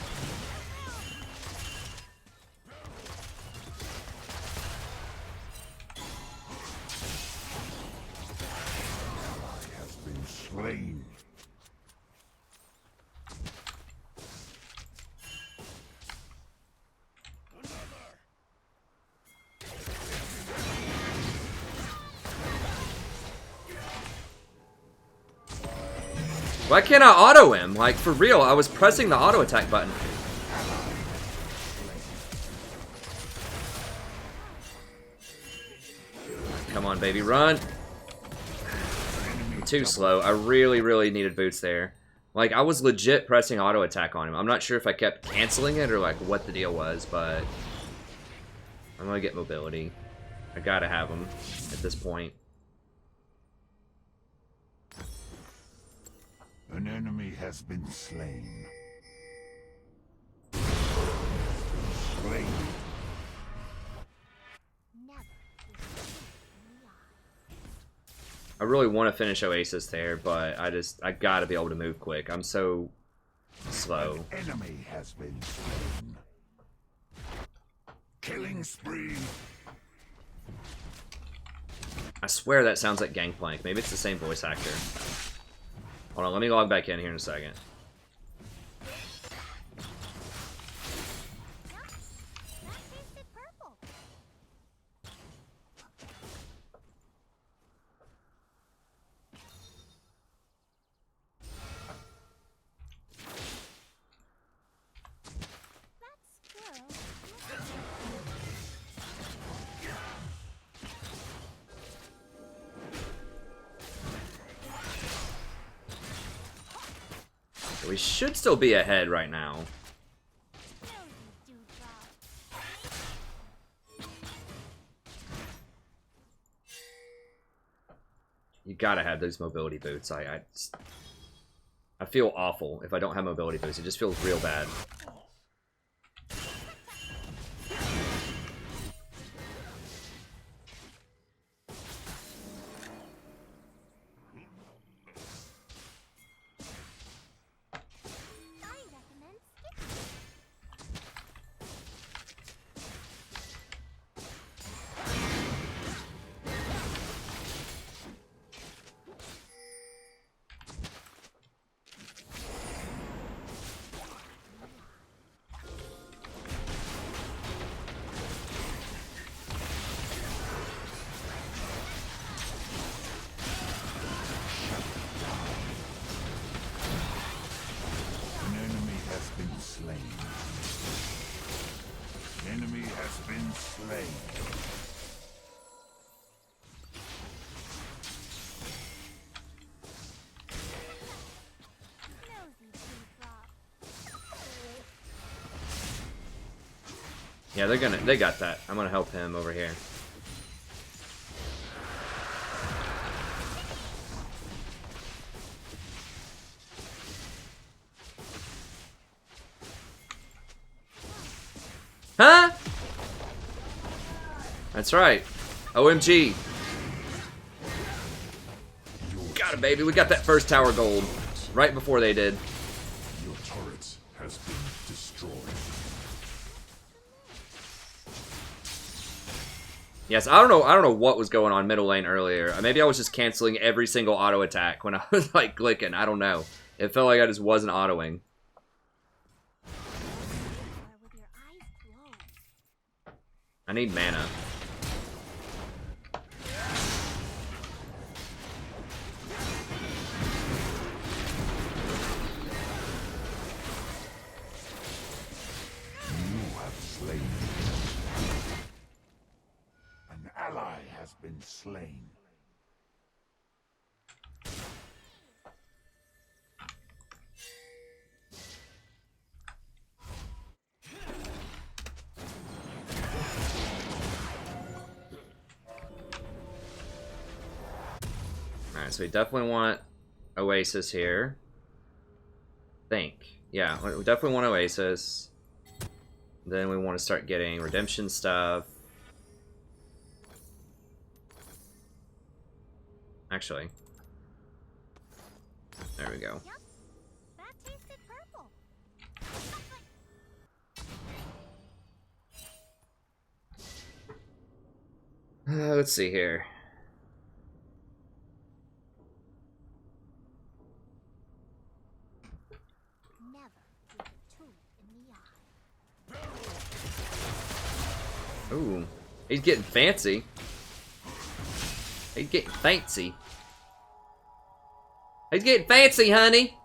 Slain. Why can't I auto him? Like, for real, I was pressing the auto attack button. Come on, baby, run. I'm too slow. I really needed boots there. Like, I was legit pressing auto attack on him. I'm not sure if I kept canceling it or, like, what the deal was, but I'm gonna get mobility. I gotta have him at this point. An enemy has been slain. Slain. I really want to finish Oasis there, but I gotta be able to move quick. I'm so slow. An enemy has been slain. Killing spree. I swear that sounds like Gangplank. Maybe it's the same voice actor. Hold on, let me log back in here in a second. We should still be ahead right now. You gotta have those mobility boots. I feel awful if I don't have mobility boots. It just feels real bad. Yeah, they got that. I'm gonna help him over here. Huh? That's right. OMG. Got it, baby. We got that first tower gold right before they did. Your turret has been destroyed. Yes, I don't know what was going on middle lane earlier. Maybe I was just canceling every single auto attack when I was like clicking. I don't know. It felt like I just wasn't autoing. I need mana. You have slain. An ally has been slain. Alright, so we definitely want Oasis here. Yeah, we definitely want Oasis. Then we want to start getting redemption stuff. Actually. There we go. Let's see here. Ooh, he's getting fancy. He's getting fancy. He's getting fancy, honey.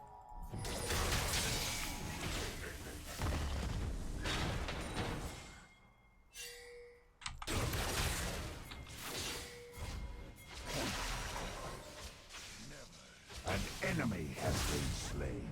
An enemy has been slain.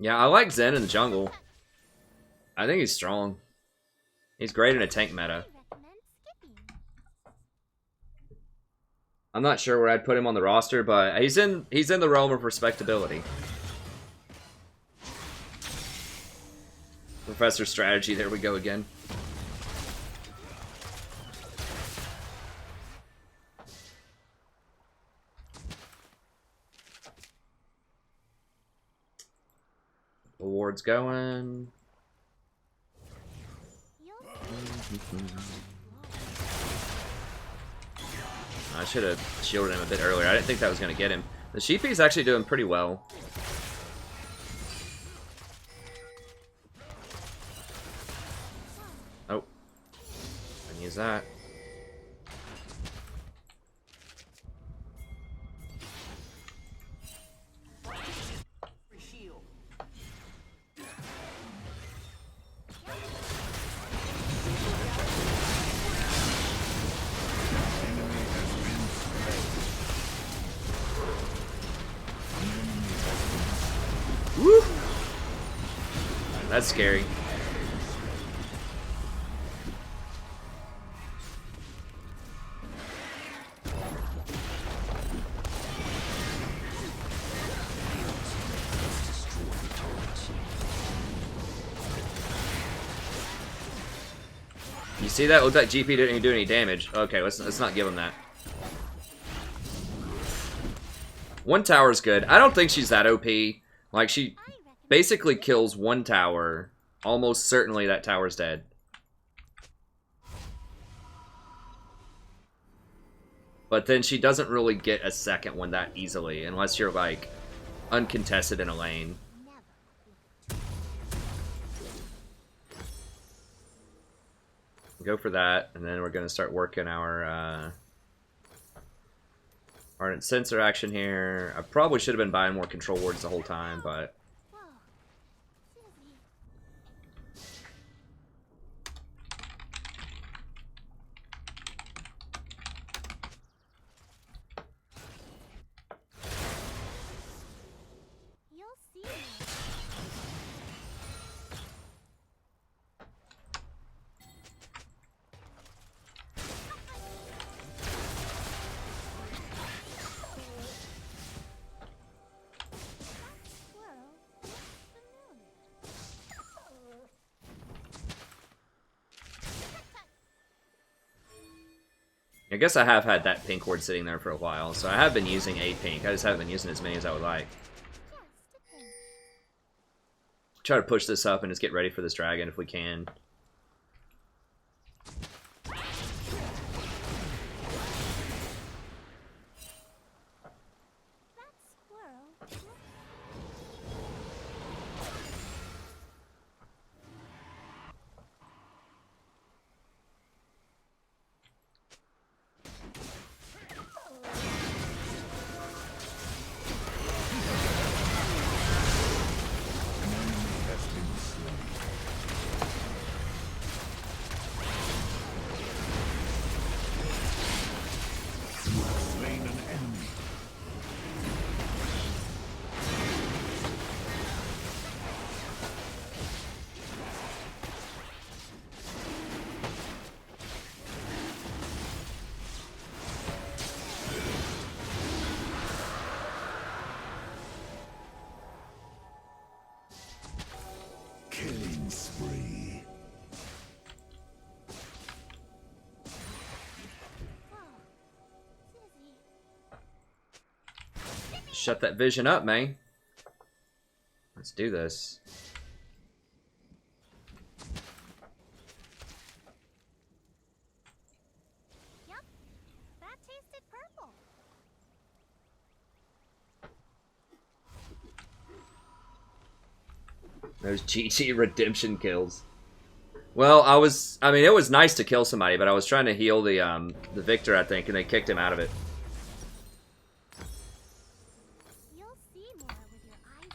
Yeah, I like Zen in the jungle. I think he's strong. He's great in a tank meta. I'm not sure where I'd put him on the roster, but he's in the realm of respectability. Professor strategy, there we go again. Award's going. I should have shielded him a bit earlier. I didn't think that was going to get him. The Sheepy's actually doing pretty well. Oh. I can use that. Woo! That's scary. You see that? It looked like GP didn't even do any damage. Okay, let's not give him that. One tower's good. I don't think she's that OP. Like, she basically kills one tower. Almost certainly that tower's dead. But then she doesn't really get a second one that easily, unless you're, like, uncontested in a lane. Go for that, and then we're going to start working our Ardent Sensor action here. I probably should have been buying more control wards the whole time, but... I guess I have had that pink ward sitting there for a while, so I have been using a pink. I just haven't been using as many as I would like. Try to push this up and just get ready for this dragon if we can. Killing spree. Shut that vision up, man. Let's do this. Yep, that tasted purple. Those GG redemption kills. Well, I mean, it was nice to kill somebody, but I was trying to heal the Victor, I think, and they kicked him out of it. You'll see more with your eyes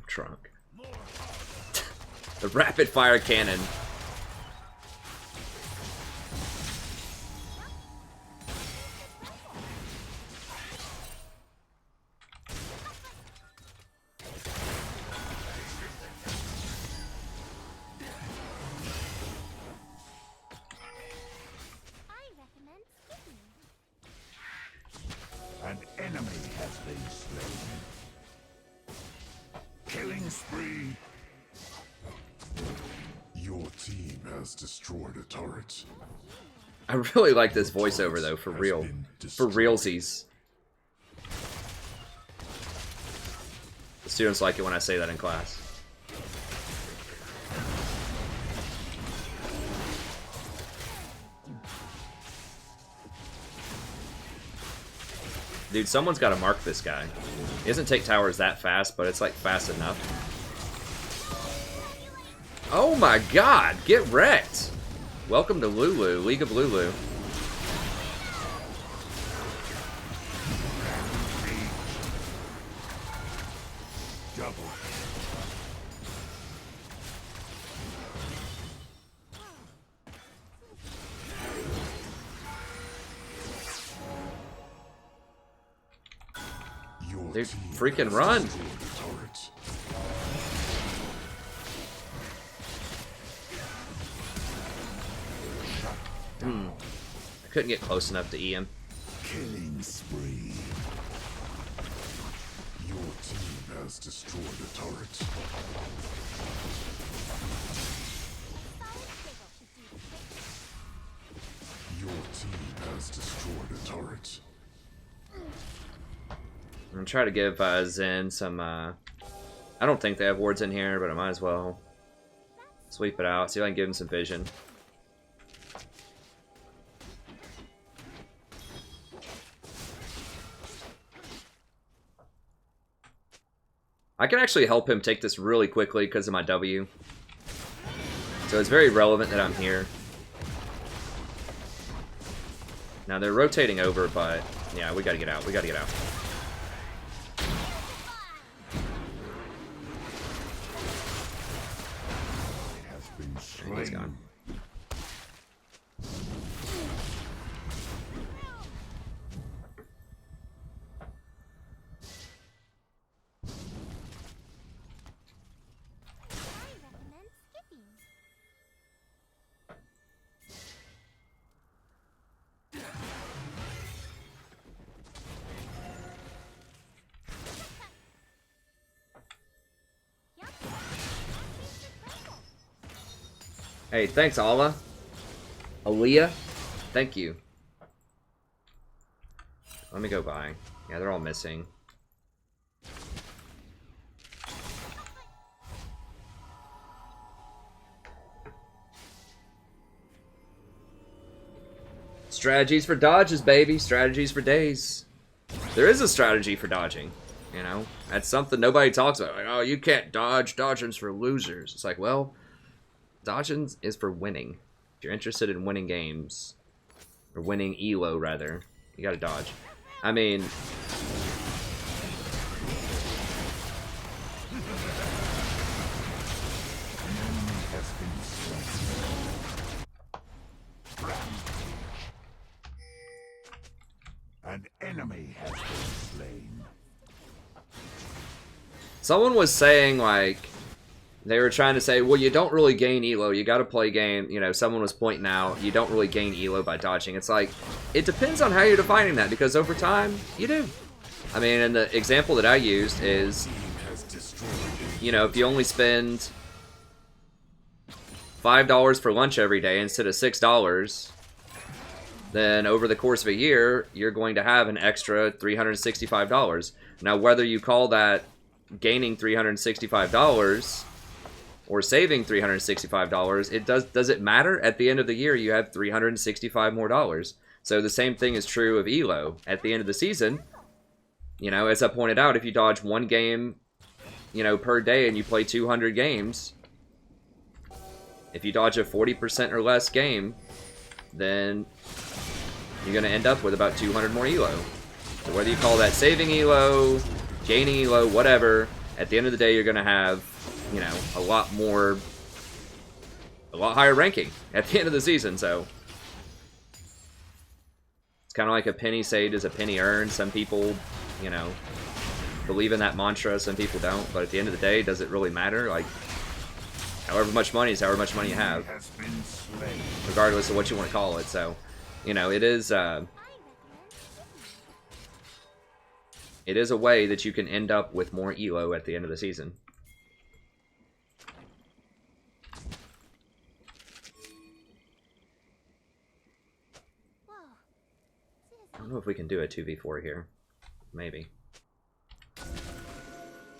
Trunk. The rapid fire cannon. has destroyed a turret. I really like this voiceover though, for real. For realsies. The students like it when I say that in class. Dude, someone's got to mark this guy. He doesn't take towers that fast, but it's like fast enough. Oh my god, get wrecked! Welcome to Lulu, League of Lulu. Double. Dude, freaking run! I couldn't get close enough to E him. Killing spree. Your team has destroyed a turret. Your team has destroyed a turret. I'm gonna try to give Zen some, I don't think they have wards in here, but I might as well sweep it out, see if I can give him some vision. I can actually help him take this really quickly because of my W. So it's very relevant that I'm here. Now they're rotating over, but yeah, we gotta get out. We gotta get out. He's gone. Hey, thanks, Allah. Aaliyah. Thank you. Let me go by. Yeah, they're all missing. Strategies for dodges, baby. Strategies for days. There is a strategy for dodging. You know, that's something nobody talks about. Like, oh, you can't dodge. Dodging's for losers. It's like, well, dodging is for winning. If you're interested in winning games, or winning ELO rather, you gotta dodge. I mean, An enemy has been slain. someone was saying, like, they were trying to say, well, you don't really gain ELO. You got to play game. You know, someone was pointing out, you don't really gain ELO by dodging. It's like, it depends on how you're defining that, because over time, you do. I mean, and the example that I used is, you know, if you only spend $5 for lunch every day instead of $6, then over the course of a year, you're going to have an extra $365. Now, whether you call that gaining $365 or saving $365, it does it matter? At the end of the year, you have $365 more dollars. So the same thing is true of ELO. At the end of the season, you know, as I pointed out, if you dodge one game, you know, per day and you play 200 games, if you dodge a 40% or less game, then you're going to end up with about 200 more ELO. So whether you call that saving ELO, gaining ELO, whatever, at the end of the day, you're going to have, you know, a lot higher ranking at the end of the season. So it's kind of like a penny saved is a penny earned. Some people, you know, believe in that mantra, some people don't. But at the end of the day, does it really matter? Like, however much money is however much money you have, regardless of what you want to call it. So, you know, it is a way that you can end up with more ELO at the end of the season. don't know if we can do a 2v4 here. Maybe.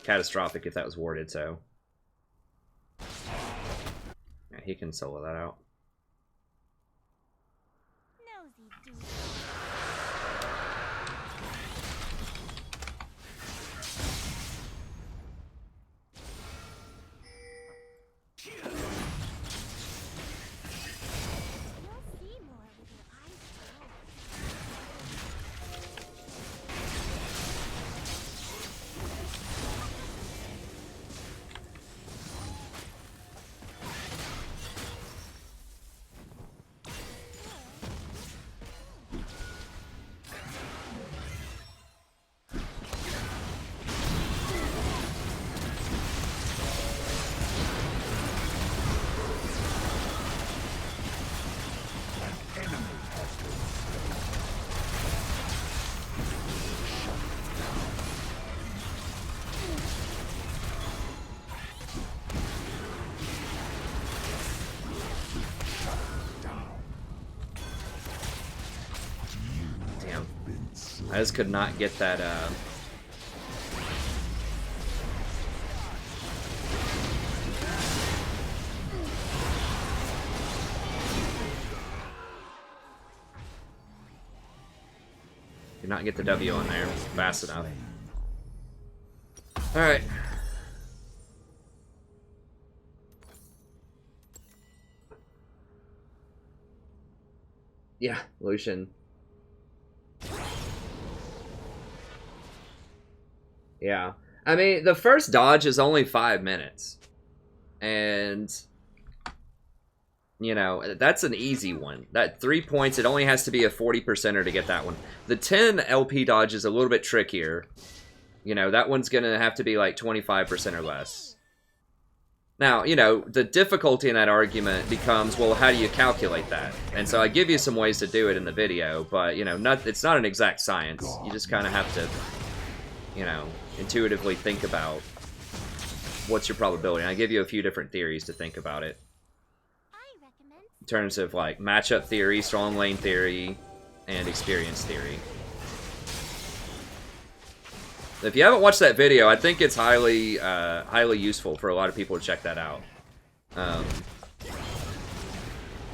Catastrophic if that was warded, so. Yeah, he can solo that out. Nosy dude. You'll see more with your eyes Damn. I just could not get that, Did not get the W on there fast enough. Alright. Yeah, Lucian. Yeah. I mean, the first dodge is only 5 minutes. And, you know, that's an easy one. That 3 points, it only has to be a 40%er to get that one. The 10 LP dodge is a little bit trickier. You know, that one's going to have to be like 25% or less. Now, you know, the difficulty in that argument becomes, well, how do you calculate that? And so I give you some ways to do it in the video, but, you know, it's not an exact science. You just kind of have to, you know, intuitively think about what's your probability. And I give you a few different theories to think about it. In terms of, like, matchup theory, strong lane theory, and experience theory. If you haven't watched that video, I think it's highly useful for a lot of people to check that out.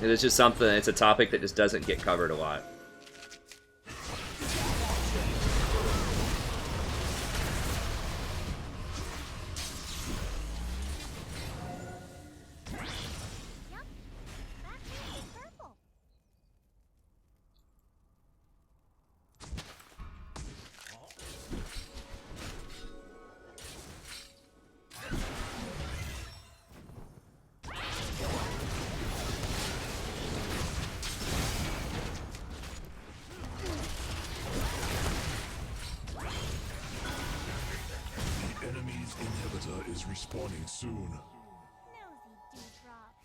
It is just something, it's a topic that just doesn't get covered a lot. Is respawning soon. nosy dewdrop.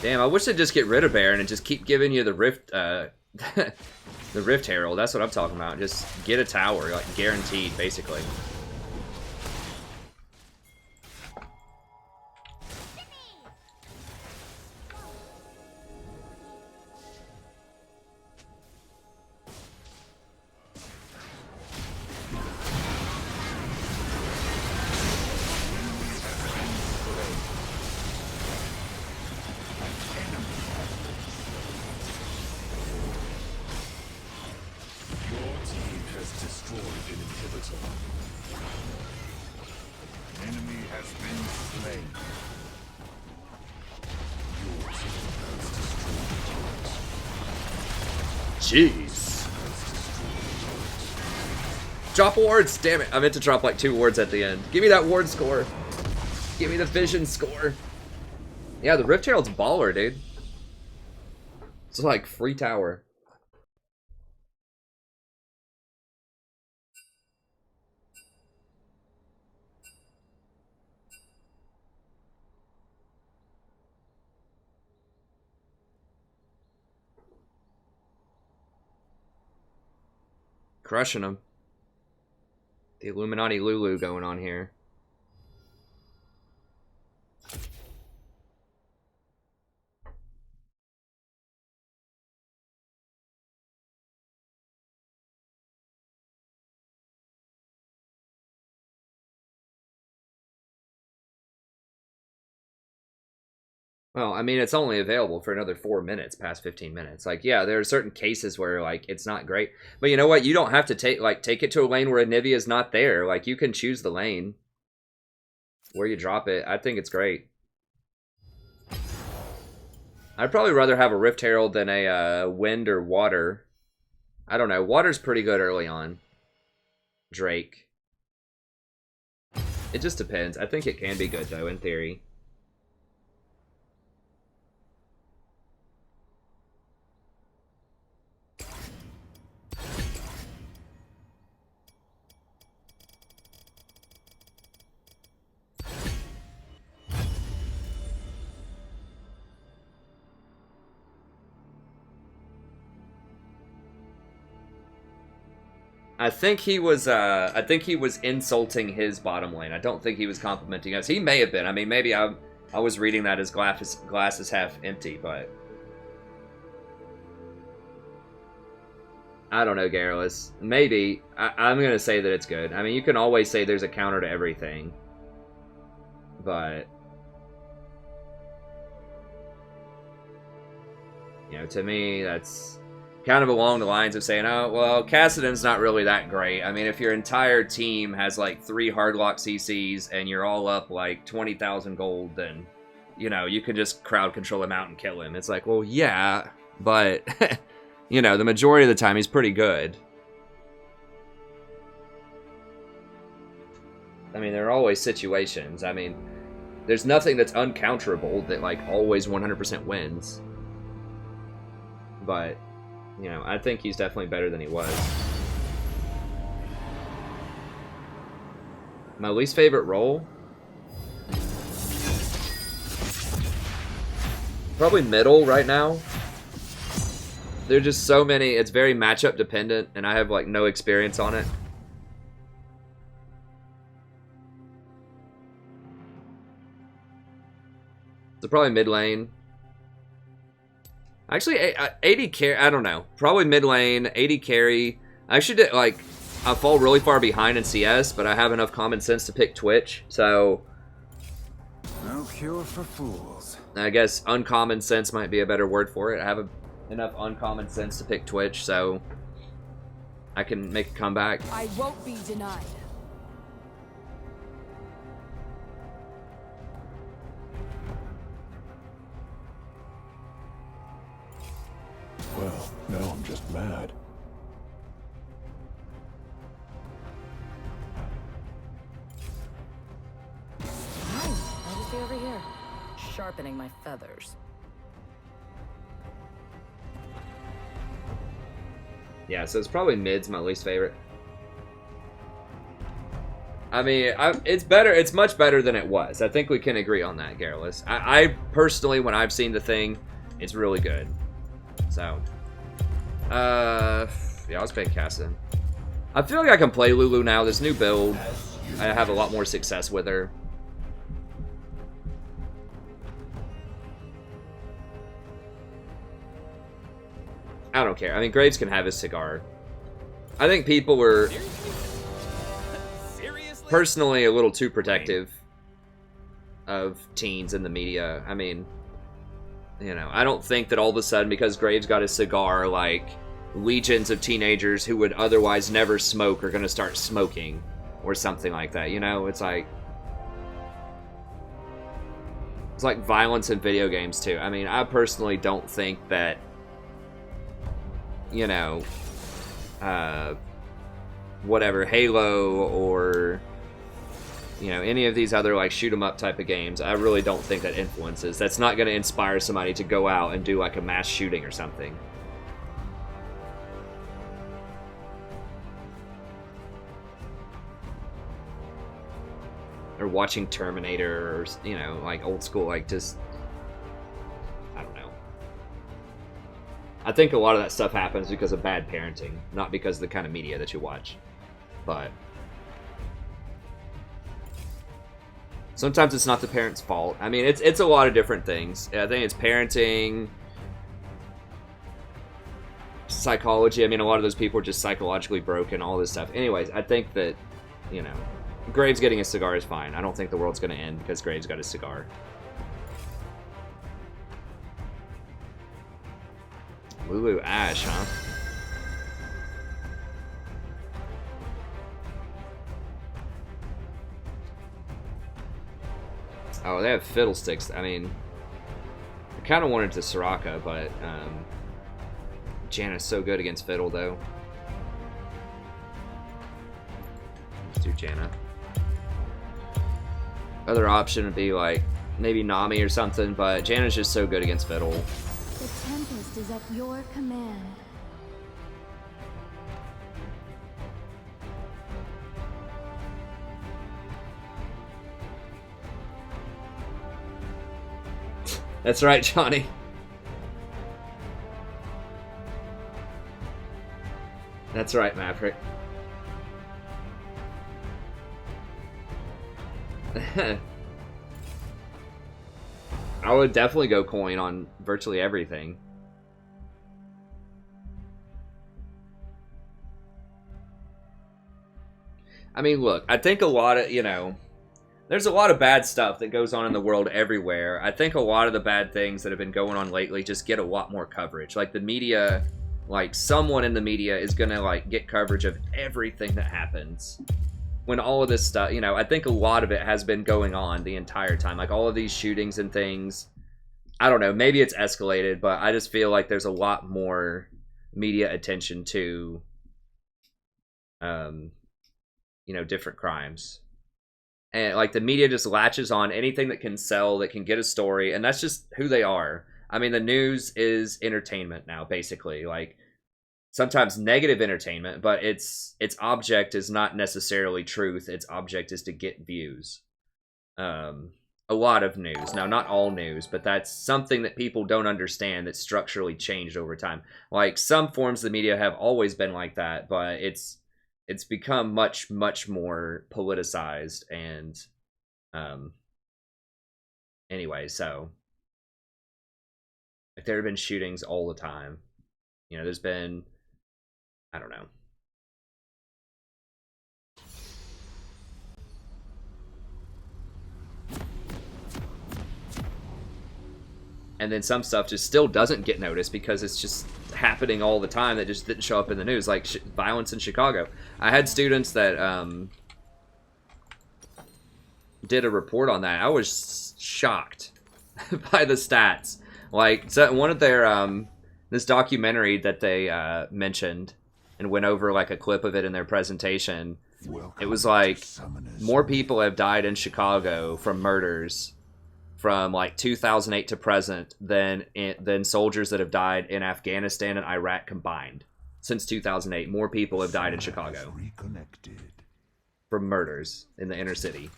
Damn, I wish they'd just get rid of Baron and just keep giving you the Rift, the Rift Herald. That's what I'm talking about. Just get a tower, like guaranteed, basically. Jeez. Drop wards! Damn it, I meant to drop like 2 wards at the end. Give me that ward score. Give me the vision score. Yeah, the Rift Herald's baller, dude. It's like free tower. Crushing them. The Illuminati Lulu going on here. Well, I mean, it's only available for another 4 minutes, past 15 minutes. Like, yeah, there are certain cases where, like, it's not great. But you know what? You don't have to take it to a lane where Anivia is not there. Like, you can choose the lane where you drop it. I think it's great. I'd probably rather have a Rift Herald than a Wind or Water. I don't know. Water's pretty good early on. Drake. It just depends. I think it can be good, though, in theory. I think he was insulting his bottom lane. I don't think he was complimenting us. He may have been. I mean, maybe I was reading that as glass is half empty, but I don't know, Garrulous. Maybe. I'm going to say that it's good. I mean, you can always say there's a counter to everything, but you know, to me, that's kind of along the lines of saying, oh, well, Kassadin's not really that great. I mean, if your entire team has, like, 3 hardlock CCs and you're all up, like, 20,000 gold, then, you know, you can just crowd control him out and kill him. It's like, well, yeah, but, you know, the majority of the time he's pretty good. I mean, there are always situations. I mean, there's nothing that's uncounterable that, like, always 100% wins. But you know, I think he's definitely better than he was. My least favorite role? Probably middle right now. There are just so many, it's very matchup dependent, and I have like no experience on it. So probably mid lane. Actually, 80 carry, I don't know. Probably mid lane, 80 carry. I should, like, I fall really far behind in CS, but I have enough common sense to pick Twitch, so No cure for fools. I guess uncommon sense might be a better word for it. I have enough uncommon sense to pick Twitch, so I can make a comeback. I won't be denied. Well, now I'm just mad. Fine, I'll just be over here, sharpening my feathers. Yeah, so it's probably mid's my least favorite. I mean, it's better. It's much better than it was. I think we can agree on that, Garrulous. I personally, when I've seen the thing, it's really good. So, yeah, I was playing Kassadin. I feel like I can play Lulu now. This new build, I have a lot more success with her. I don't care. I mean, Graves can have his cigar. I think people were personally a little too protective of teens in the media. I mean, you know, I don't think that all of a sudden, because Graves got a cigar, like, legions of teenagers who would otherwise never smoke are going to start smoking or something like that, you know? It's like violence in video games, too. I mean, I personally don't think that, you know, whatever, Halo or, you know, any of these other, like, shoot-'em-up type of games, I really don't think that influences. That's not going to inspire somebody to go out and do, like, a mass shooting or something. Or watching Terminator or, you know, like, old school, like, just, I don't know. I think a lot of that stuff happens because of bad parenting, not because of the kind of media that you watch. But Sometimes it's not the parent's fault. I mean, it's a lot of different things. I think it's parenting, psychology. I mean, a lot of those people are just psychologically broken, all this stuff. Anyways, I think that, you know, Graves getting a cigar is fine. I don't think the world's going to end because Graves got a cigar. Lulu Ash, huh? Oh, they have Fiddlesticks. I mean, I kind of wanted to Soraka, but Janna's so good against Fiddle, though. Let's do Janna. Other option would be like maybe Nami or something, but Janna's just so good against Fiddle. The Tempest is at your command. That's right, Johnny. That's right, Maverick. I would definitely go coin on virtually everything. I mean, look, I think a lot of, you know, there's a lot of bad stuff that goes on in the world everywhere. I think a lot of the bad things that have been going on lately just get a lot more coverage. Like the media, like someone in the media is gonna like get coverage of everything that happens. When all of this stuff, you know, I think a lot of it has been going on the entire time. Like all of these shootings and things. I don't know, maybe it's escalated, but I just feel like there's a lot more media attention to, you know, different crimes. And like the media just latches on anything that can sell, that can get a story, and that's just who they are. I mean, the news is entertainment now, basically. Like sometimes negative entertainment, but its object is not necessarily truth. Its object is to get views. A lot of news. Now, not all news, but that's something that people don't understand that's structurally changed over time. Like some forms of the media have always been like that, but it's become much, much more politicized. And anyway, so like there have been shootings all the time. You know, there's been, I don't know. And then some stuff just still doesn't get noticed because it's just happening all the time that just didn't show up in the news, like violence in Chicago. I had students that did a report on that. I was shocked by the stats. Like, so one of their this documentary that they mentioned and went over like a clip of it in their presentation. It was like more people have died in Chicago from murders from like 2008 to present than soldiers that have died in Afghanistan and Iraq combined. Since 2008, more people have died in Chicago from murders in the inner city,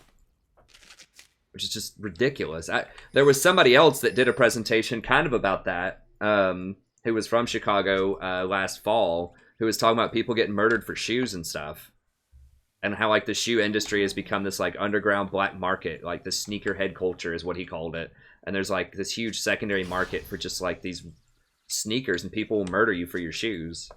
which is just ridiculous. There was somebody else that did a presentation kind of about that, who was from Chicago last fall, who was talking about people getting murdered for shoes and stuff. And how, like, the shoe industry has become this, like, underground black market. Like, the sneakerhead culture is what he called it. And there's, like, this huge secondary market for just, like, these sneakers. And people will murder you for your shoes.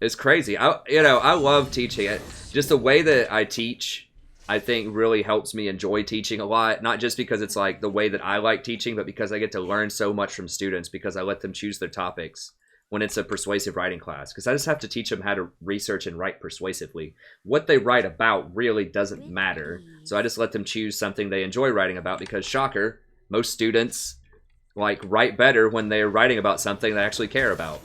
It's crazy. I love teaching it. Just the way that I teach, I think, really helps me enjoy teaching a lot. Not just because it's, like, the way that I like teaching, but because I get to learn so much from students. Because I let them choose their topics when it's a persuasive writing class, because I just have to teach them how to research and write persuasively. What they write about really doesn't matter, so I just let them choose something they enjoy writing about, because shocker, most students like write better when they're writing about something they actually care about.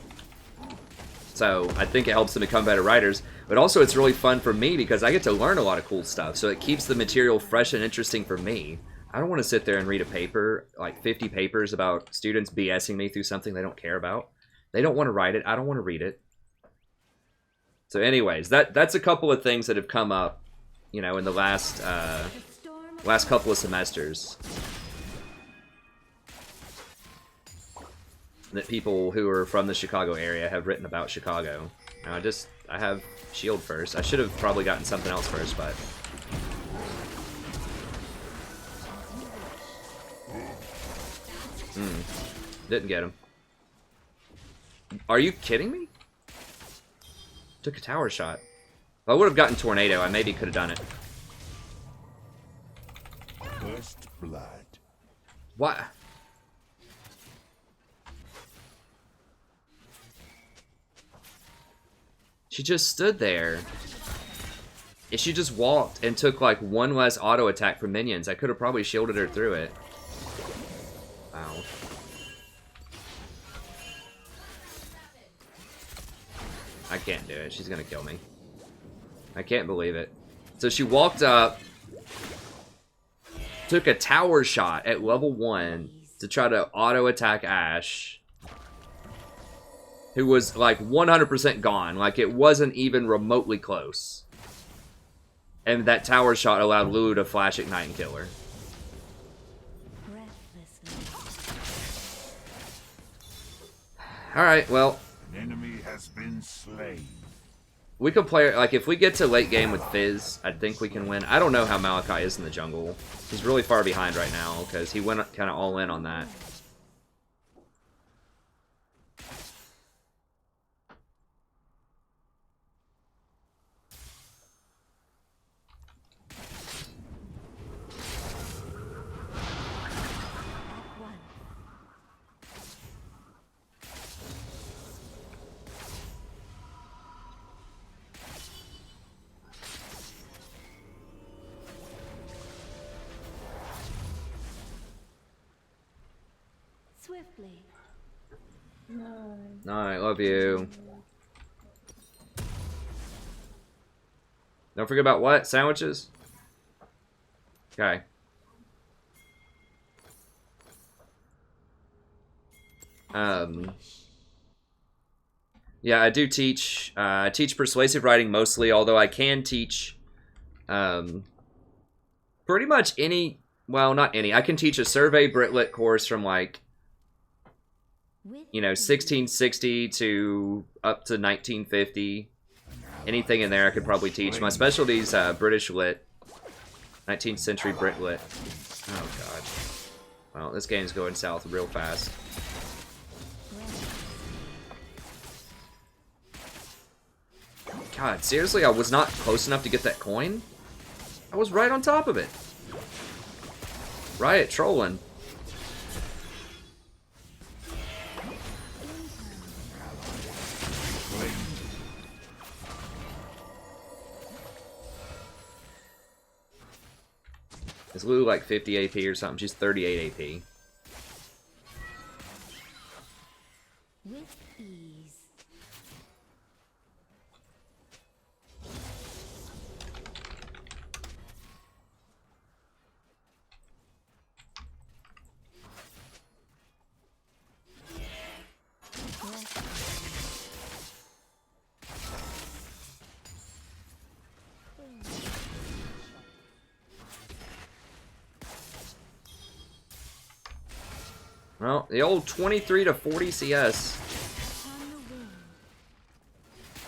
So I think it helps them become better writers, but also it's really fun for me because I get to learn a lot of cool stuff, so it keeps the material fresh and interesting for me. I don't want to sit there and read a paper, like 50 papers about students BSing me through something they don't care about. They don't want to write it. I don't want to read it. So anyways, that's a couple of things that have come up, you know, in the last couple of semesters. That people who are from the Chicago area have written about Chicago. I have Shield first. I should have probably gotten something else first, but Didn't get him. Are you kidding me? Took a tower shot. If I would have gotten tornado, I maybe could have done it. First blood. What? She just stood there. If she just walked and took like one less auto attack from minions, I could have probably shielded her through it. Wow. I can't do it. She's gonna kill me. I can't believe it. So she walked up, took a tower shot at level 1 to try to auto attack Ashe, who was like 100% gone. Like it wasn't even remotely close. And that tower shot allowed Lulu to flash ignite and kill her. Alright, well. An enemy has been slain. We could play, like, if we get to late game with Fizz, I think we can win. I don't know how Malachi is in the jungle. He's really far behind right now, because he went kind of all in on that. Swiftly. Alright, love you. Don't forget about what? Sandwiches? Okay. Yeah, I do teach. I teach persuasive writing mostly, although I can teach pretty much any, well, not any. I can teach a survey Britlit course from like, you know, 1660 to up to 1950. Anything in there I could probably teach. My specialty is British Lit. 19th century Brit Lit. Oh, God. Well, this game's going south real fast. God, seriously? I was not close enough to get that coin? I was right on top of it. Riot trolling. Is Lulu like 50 AP or something? She's 38 AP. With ease. Well, the old 23 to 40 CS.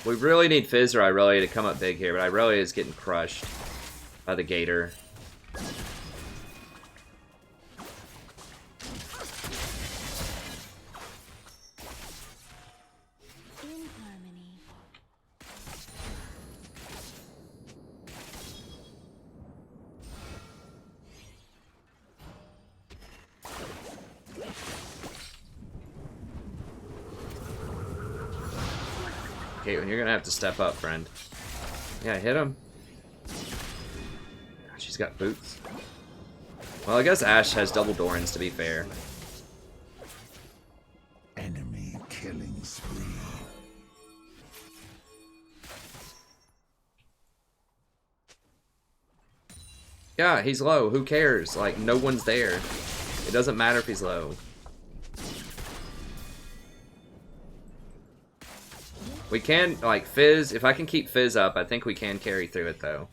We really need Fizz or Irelia to come up big here, but Irelia is getting crushed by the Gator. In harmony. Caitlyn, you're gonna have to step up, friend. Yeah, hit him. She's got boots. Well, I guess Ashe has double Dorans, to be fair. Enemy killing spree. Yeah, he's low. Who cares? Like, no one's there. It doesn't matter if he's low. We can, like, Fizz, if I can keep Fizz up, I think we can carry through it, though.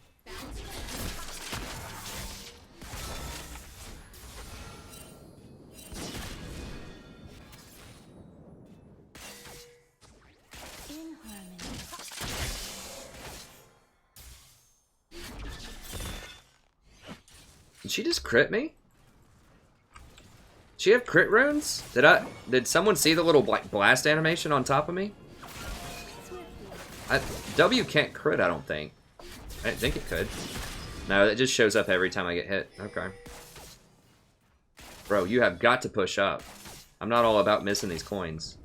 In harmony. Did she just crit me? she have crit runes? Did someone see the little like blast animation on top of me? W can't crit, I don't think. I didn't think it could. No, it just shows up every time I get hit. Okay. Bro, you have got to push up. I'm not all about missing these coins.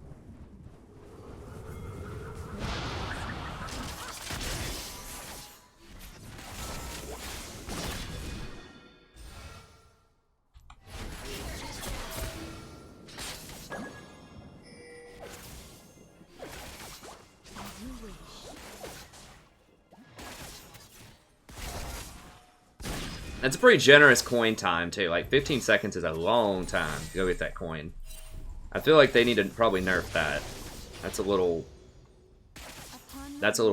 It's a pretty generous coin time, too. Like, 15 seconds is a long time to go get that coin. I feel like they need to probably nerf that. That's a little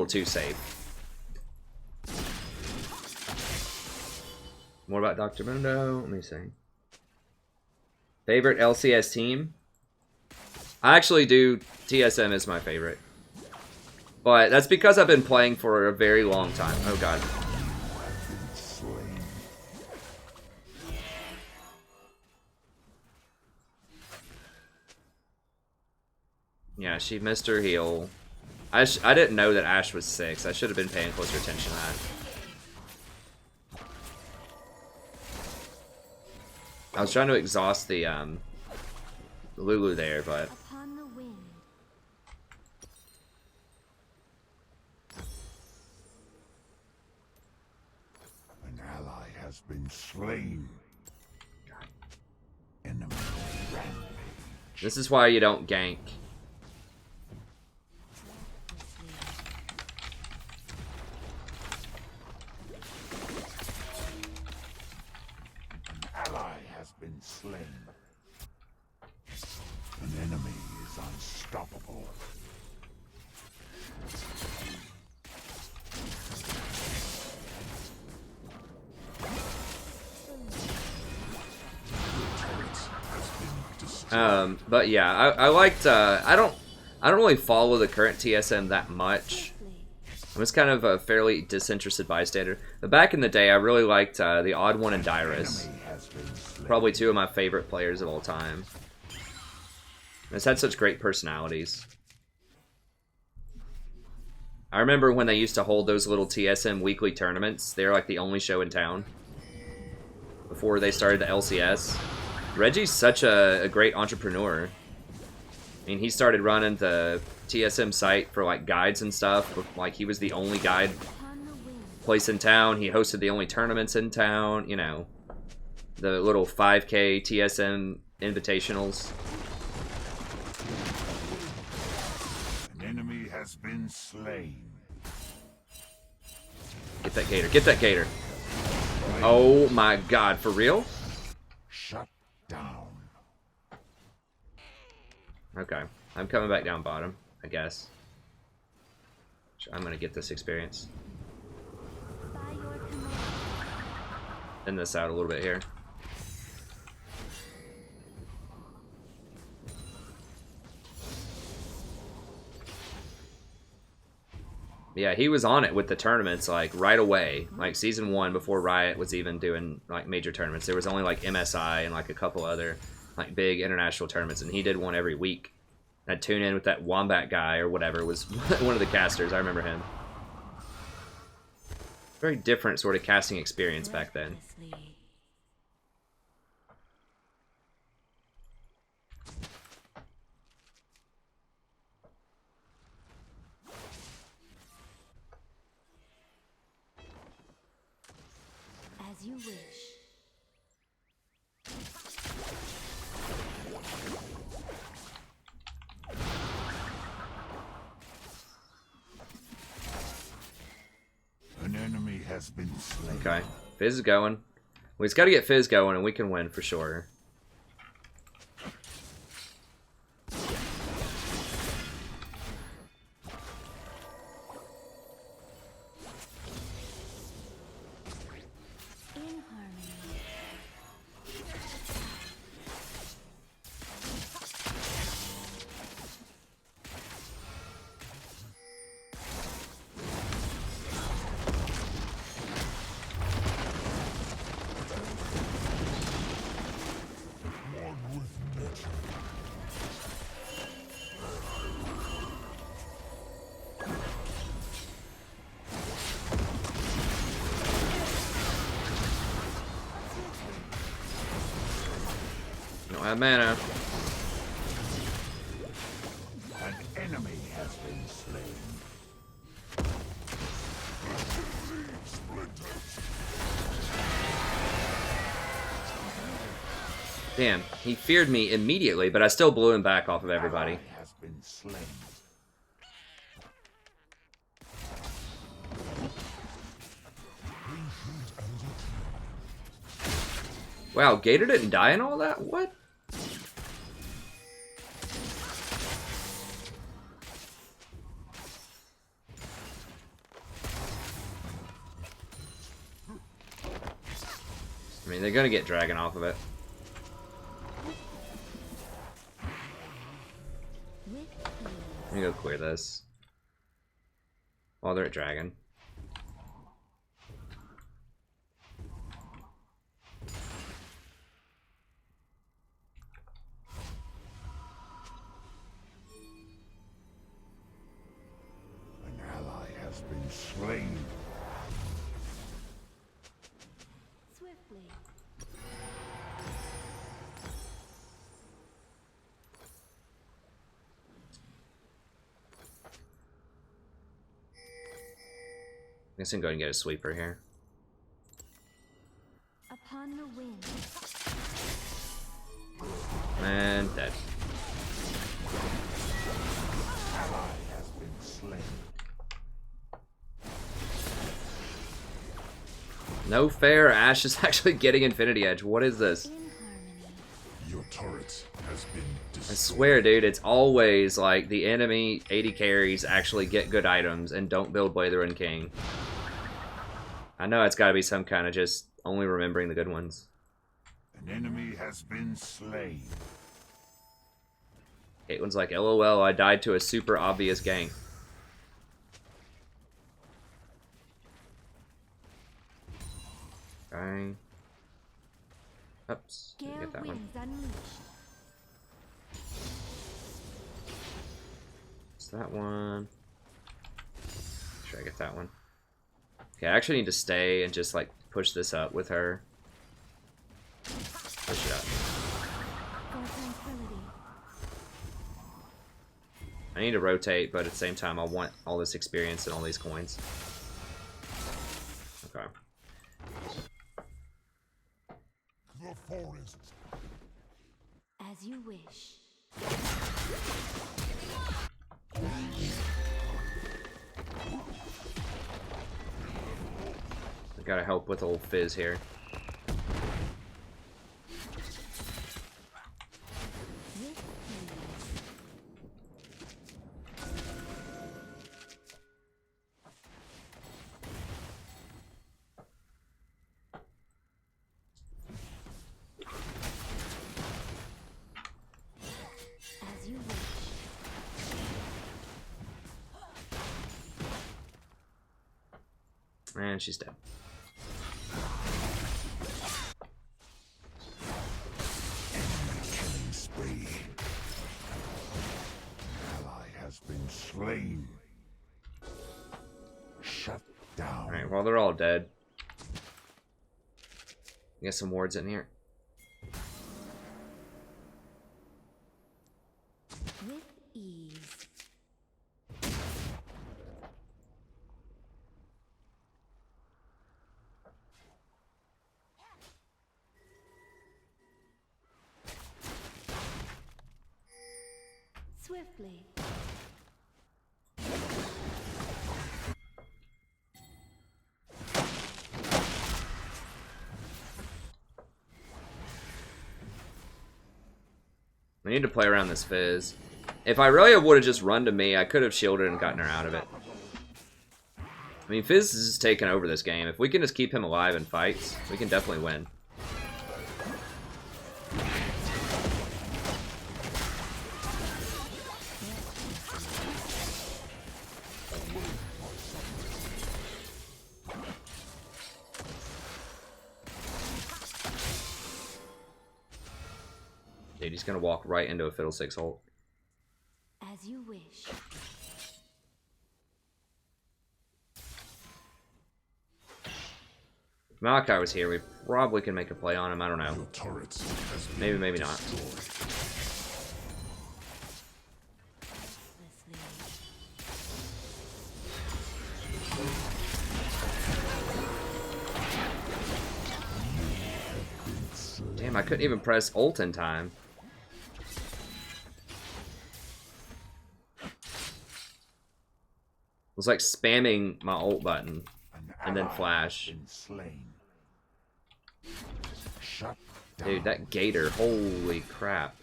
too safe. More about Dr. Mundo. Let me see. Favorite LCS team? I actually do. TSM is my favorite. But that's because I've been playing for a very long time. Oh, God. Yeah, she missed her heal. I didn't know that Ashe was 6. I should have been paying closer attention to that. I was trying to exhaust the Lulu there, but Upon the wind. An ally has been slain. Enemy rampage. this is why you don't gank. Been slain. An enemy is unstoppable. But yeah, I liked. I don't really follow the current TSM that much. I'm just kind of a fairly disinterested bystander. But back in the day, I really liked the Odd One and Dyrus. Probably two of my favorite players of all time. It's had such great personalities. I remember when they used to hold those little TSM weekly tournaments. They were like the only show in town before they started the LCS. Reggie's such a great entrepreneur. I mean, he started running the TSM site for like guides and stuff. Like, he was the only guide place in town. He hosted the only tournaments in town, you know. The little 5K TSM invitationals. An enemy has been slain. Get that gator. Get that gator. Oh my god, for real? Shut down. Okay. I'm coming back down bottom, I guess. I'm gonna get this experience. By your command. Thin this out a little bit here. Yeah, he was on it with the tournaments, like, right away. Like, Season 1, before Riot was even doing, like, major tournaments. There was only, like, MSI and, like, a couple other, like, big international tournaments, and he did one every week. I'd tune in with that Wombat guy, or whatever, was one of the casters. I remember him. Very different sort of casting experience back then. As you wish. An enemy has been slain. Okay. Fizz is going. We just got to get Fizz going, and we can win for sure. In harmony. have mana. An enemy has been slain. Damn, he feared me immediately, but I still blew him back off of everybody. Ally has been slain. Wow, Gator didn't die in all that? What? I mean, they're gonna get Dragon off of it. Let me go clear this. While they're at Dragon. An ally has been slain. Swiftly. I guess I'm going to get a sweeper here. Upon the wind. And dead. Ally has been slain. No fair, Ash is actually getting Infinity Edge. What is this? In harmony. Your turret has been I destroyed. swear, dude, it's always like the enemy 80 carries actually get good items and don't build Blatherin King. I know it's gotta be some kind of just only remembering the good ones. An enemy has been slain. Caitlin's like, LOL, I died to a super obvious gank. Okay. Oops, didn't Gale get that one. winds unleashed. It's that one. Make sure I get that one. Okay, I actually need to stay and just like push this up with her. Push it up. For tranquility. I need to rotate, but at the same time, I want all this experience and all these coins. Okay. The forest. As you wish. I gotta help with old Fizz here. With ease. As you wish. And she's dead. Killing spree. Ally has been slain. Shut down. Alright, well, they're all dead. Get some wards in here. With ease. Swiftly. I need to play around this Fizz. If Irelia would have just run to me, I could have shielded and gotten her out of it. I mean, Fizz is just taking over this game. If we can just keep him alive in fights, we can definitely win. Dude, he's gonna walk right into a Fiddlesticks hole. As you wish. Malachi was here. We probably can make a play on him. I don't know. Your turrets has been Maybe, maybe not. destroyed. Damn, I couldn't even press ult in time. It was like spamming my ult button and then flash. Dude, that gator, holy crap.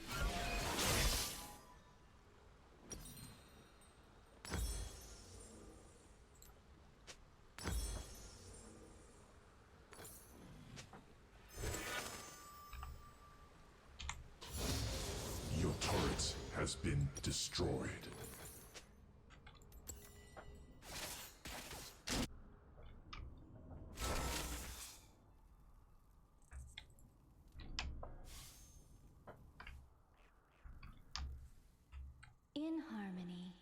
Your turret has been destroyed. In harmony.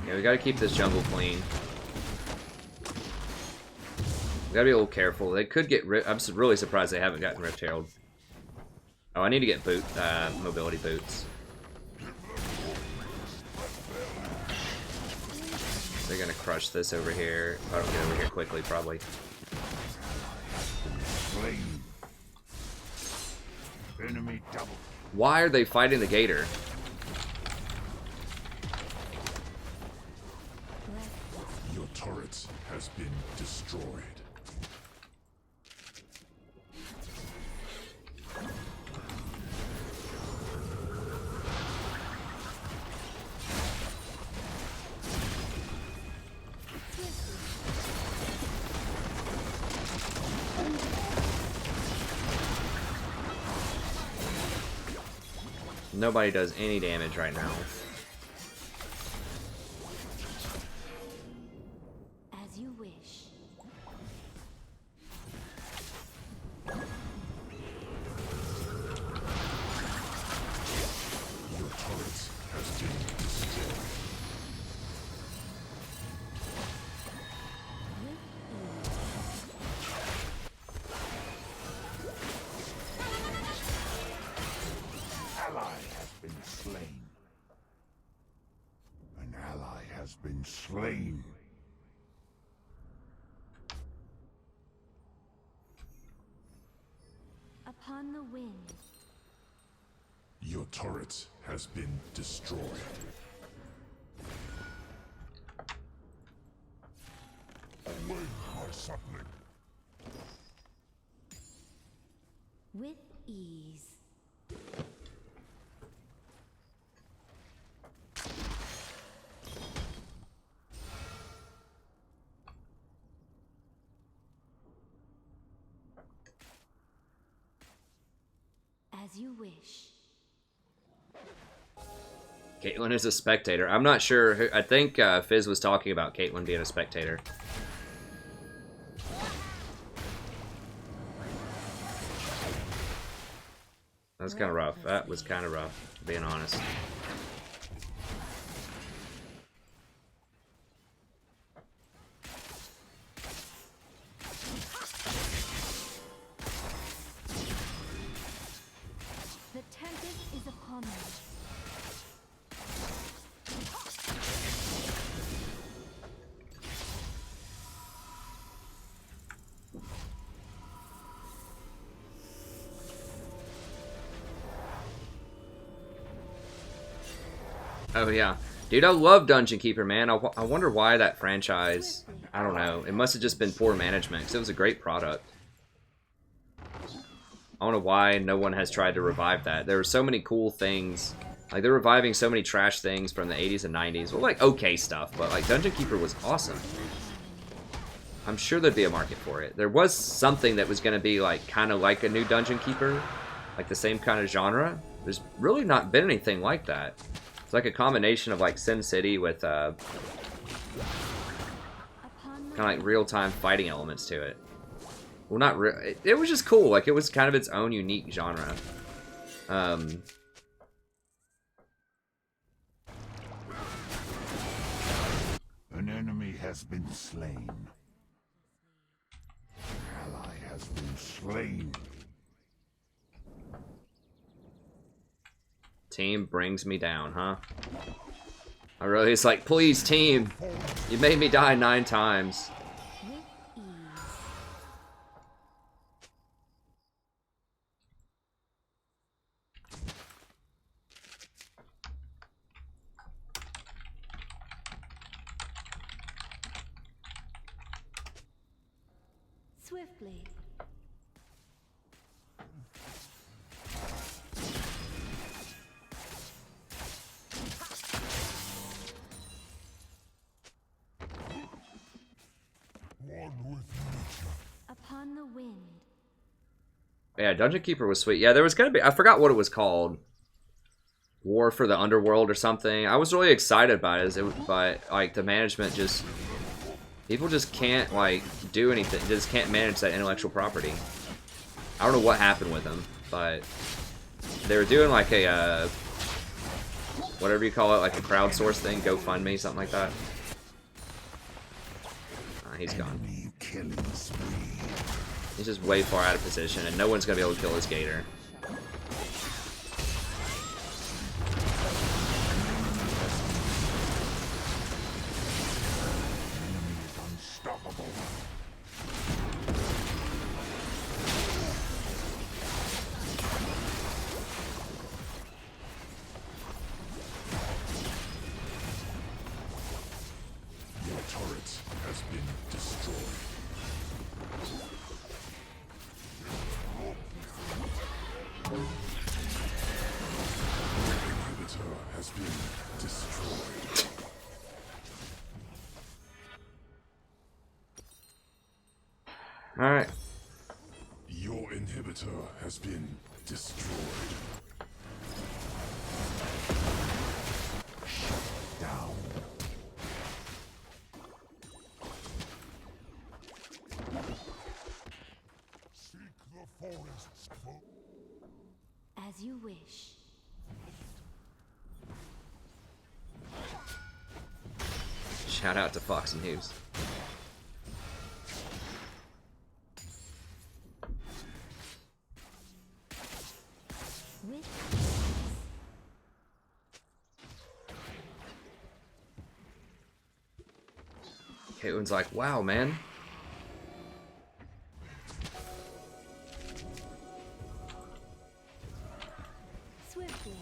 Yeah, we gotta keep this jungle clean. We gotta be a little careful. They could get I'm really surprised they haven't gotten Rift Herald. Oh, I need to get mobility boots. They're gonna crush this over here. If I don't get over here quickly, probably. Enemy double. Why are they fighting the gator? Your turret has been destroyed. Nobody does any damage right now. As you wish. Your turret has been destroyed. Ally has been slain. An ally has been slain. Upon the wind. Your turret has been destroyed. Away, my suckling. With ease. As you wish. Caitlyn is a spectator. I'm not sure. I think Fizz was talking about Caitlyn being a spectator. That was kind of rough. That was kind of rough, being honest. The tempest is upon me. Oh yeah, dude, I love Dungeon Keeper, man. I wonder why that franchise. I don't know. It must have just been poor management, because it was a great product. I don't know why no one has tried to revive that. There were so many cool things. Like, they're reviving so many trash things from the 80s and 90s. Well, like, okay stuff, but, like, Dungeon Keeper was awesome. I'm sure there'd be a market for it. There was something that was going to be like kind of like a new Dungeon Keeper, like the same kind of genre. There's really not been anything like that. It's like a combination of like Sin City with kind of like real-time fighting elements to it. Well, not real. It was just cool. Like it was kind of its own unique genre. An enemy has been slain. An ally has been slain. Team brings me down, huh? I really, it's like, please, team. You made me die 9 times. Swiftly. Upon the wind. Yeah, Dungeon Keeper was sweet. Yeah, there was gonna be, I forgot what it was called. War for the Underworld or something. I was really excited about it, but like the management just, people just can't like do anything. Just can't manage that intellectual property. I don't know what happened with them, but they were doing like a whatever you call it, like a crowdsource thing, GoFundMe, something like that. He's gone. He's just way far out of position, and no one's gonna be able to kill his gator. Alright. Your inhibitor has been destroyed. Shut down. Seek the forests. As you wish. Shout out to Fox and Hughes. Caitlin's like, wow, man. Swiftly.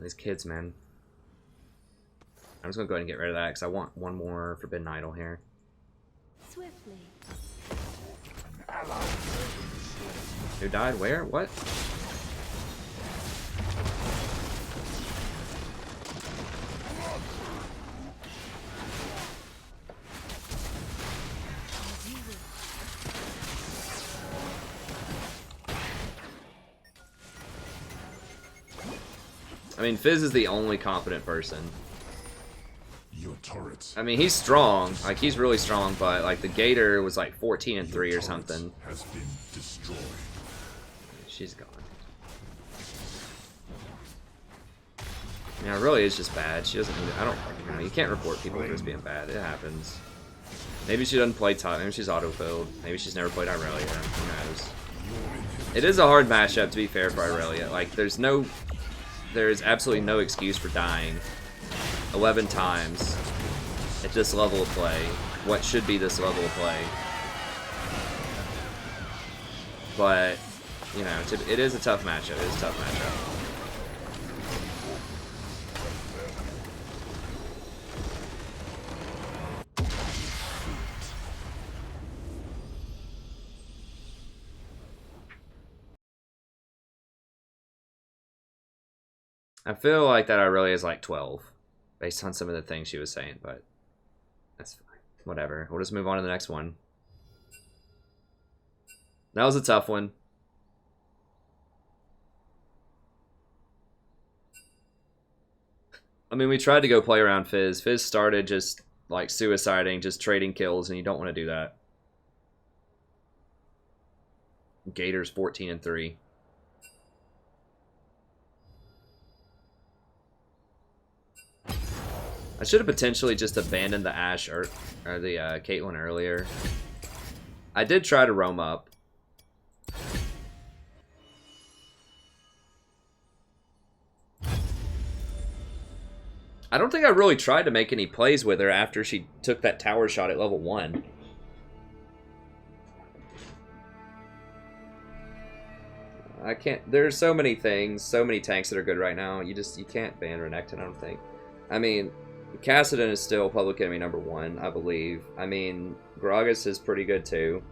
These kids, man. I'm just gonna go ahead and get rid of that because I want one more Forbidden Idol here. Swiftly. Who died? Where? What? I mean, Fizz is the only competent person. Your turret. I mean, he's strong. Like, he's really strong, but, like, the Gator was, like, 14-3 or something. Has been destroyed. She's gone. Yeah, it really is just bad. She doesn't need it. I don't, you know, you can't report people for just being bad. It happens. Maybe she doesn't play top. Maybe she's auto-filled. Maybe she's never played Irelia. Who knows? It is a hard matchup, to be fair, for Irelia. Like, there's absolutely no excuse for dying 11 times at this level of play. What should be this level of play. But you know, it is a tough matchup. It is a tough matchup. I feel like that Aurelia is like 12, based on some of the things she was saying, but that's fine. Whatever. We'll just move on to the next one. That was a tough one. I mean, we tried to go play around Fizz. Fizz started just like suiciding, just trading kills, and you don't want to do that. Gator's 14-3. I should have potentially just abandoned the Ashe or the Caitlyn earlier. I did try to roam up. I don't think I really tried to make any plays with her after she took that tower shot at level 1. I can't. There's so many things, so many tanks that are good right now. You can't ban Renekton, I don't think. I mean, Kassadin is still public enemy number 1, I believe. I mean, Gragas is pretty good too.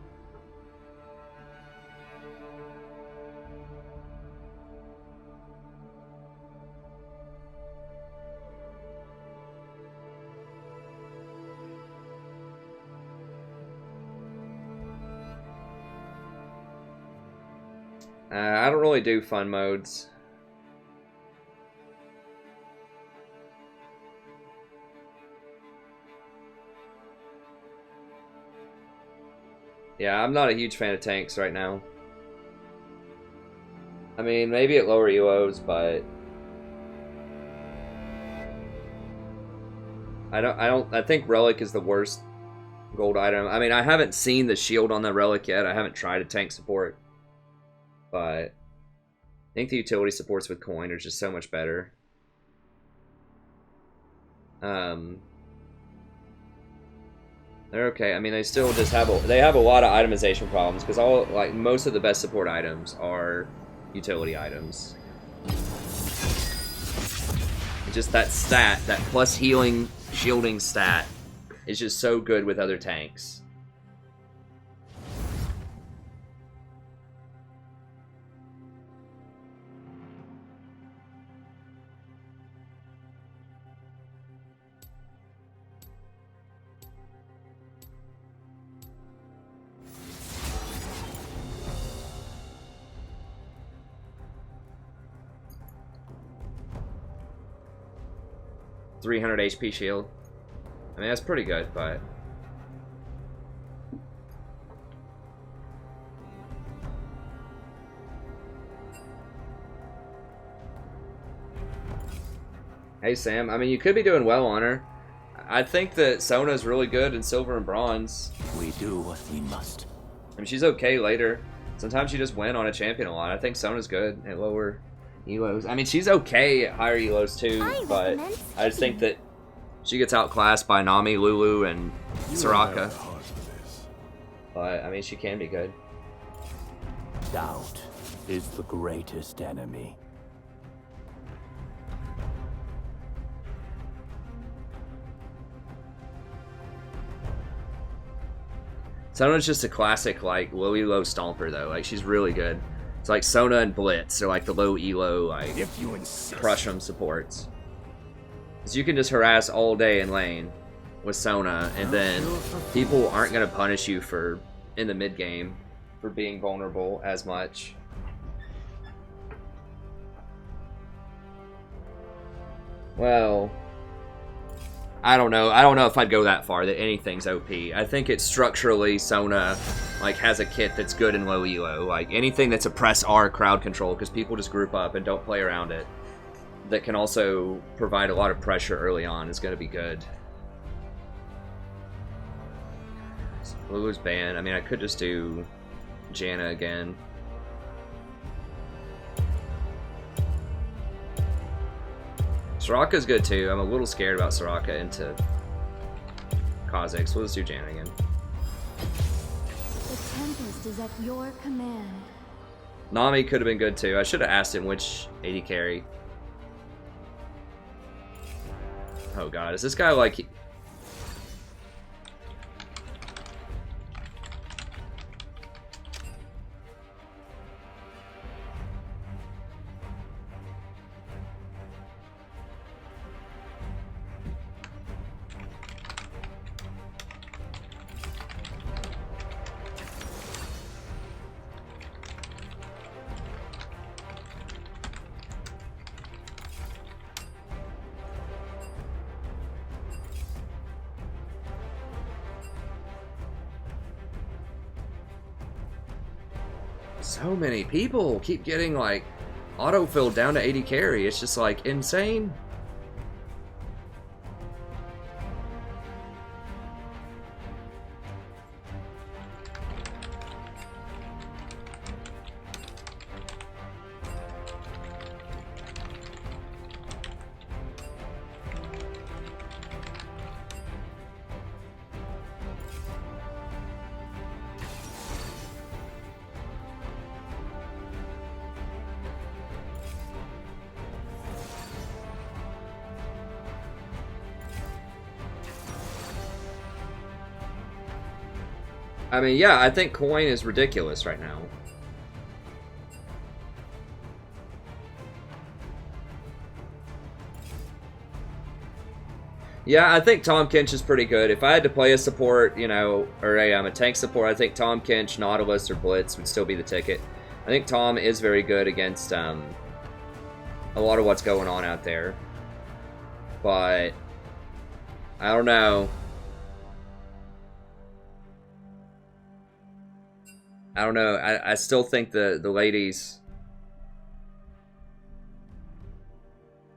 I don't really do fun modes. Yeah, I'm not a huge fan of tanks right now. I mean, maybe at lower ELOs, but I think Relic is the worst gold item. I mean, I haven't seen the shield on the Relic yet. I haven't tried a tank support. But I think the utility supports with coin are just so much better. They're okay. I mean, they still just have a lot of itemization problems because most of the best support items are utility items. Just that stat, that plus healing, shielding stat, is just so good with other tanks. .300 HP shield. I mean, that's pretty good, but hey Sam, I mean, you could be doing well on her. I think that Sona's really good in silver and bronze. We do what we must. I mean, she's okay later. Sometimes you just win on a champion a lot. I think Sona's good at lower ELOs. I mean, she's okay at higher ELOs too, but I just think that she gets outclassed by Nami, Lulu, and Soraka. But, I mean, she can be good. Doubt is the greatest enemy. Sona's just a classic, like, low elo stomper, though. Like, she's really good. It's like Sona and Blitz are like the low elo, like, crush 'em supports. Because you can just harass all day in lane with Sona, and then people aren't going to punish you for, in the mid game, for being vulnerable as much. Well, I don't know. I don't know if I'd go that far, that anything's OP. I think it's structurally Sona, like, has a kit that's good in low elo. Like, anything that's a press R crowd control, because people just group up and don't play around it, that can also provide a lot of pressure early on is going to be good. Lulu's banned. I mean, I could just do Janna again. Soraka's good too. I'm a little scared about Soraka into Kha'Zix, so let's do Janna again. The Tempest is at your command. Nami could have been good too. I should have asked him which AD carry. Oh god, is this guy like... So many people keep getting like auto-filled down to 80 carry. It's just like insane. I mean, yeah, I think coin is ridiculous right now. Yeah, I think Tahm Kench is pretty good. If I had to play a support, you know, or a tank support, I think Tahm Kench, Nautilus, or Blitz would still be the ticket. I think Tahm is very good against a lot of what's going on out there. But I don't know. I don't know. I still think the ladies,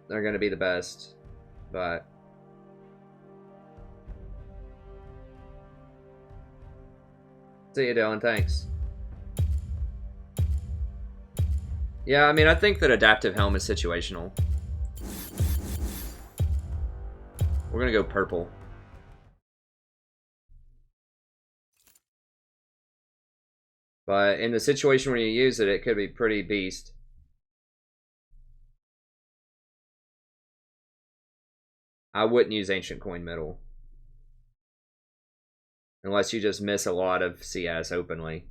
they're going to be the best. But see you, Dylan. Thanks. Yeah, I mean, I think that Adaptive Helm is situational. We're going to go purple. But in the situation where you use it, it could be pretty beast. I wouldn't use Ancient Coin Middle. Unless you just miss a lot of CS openly.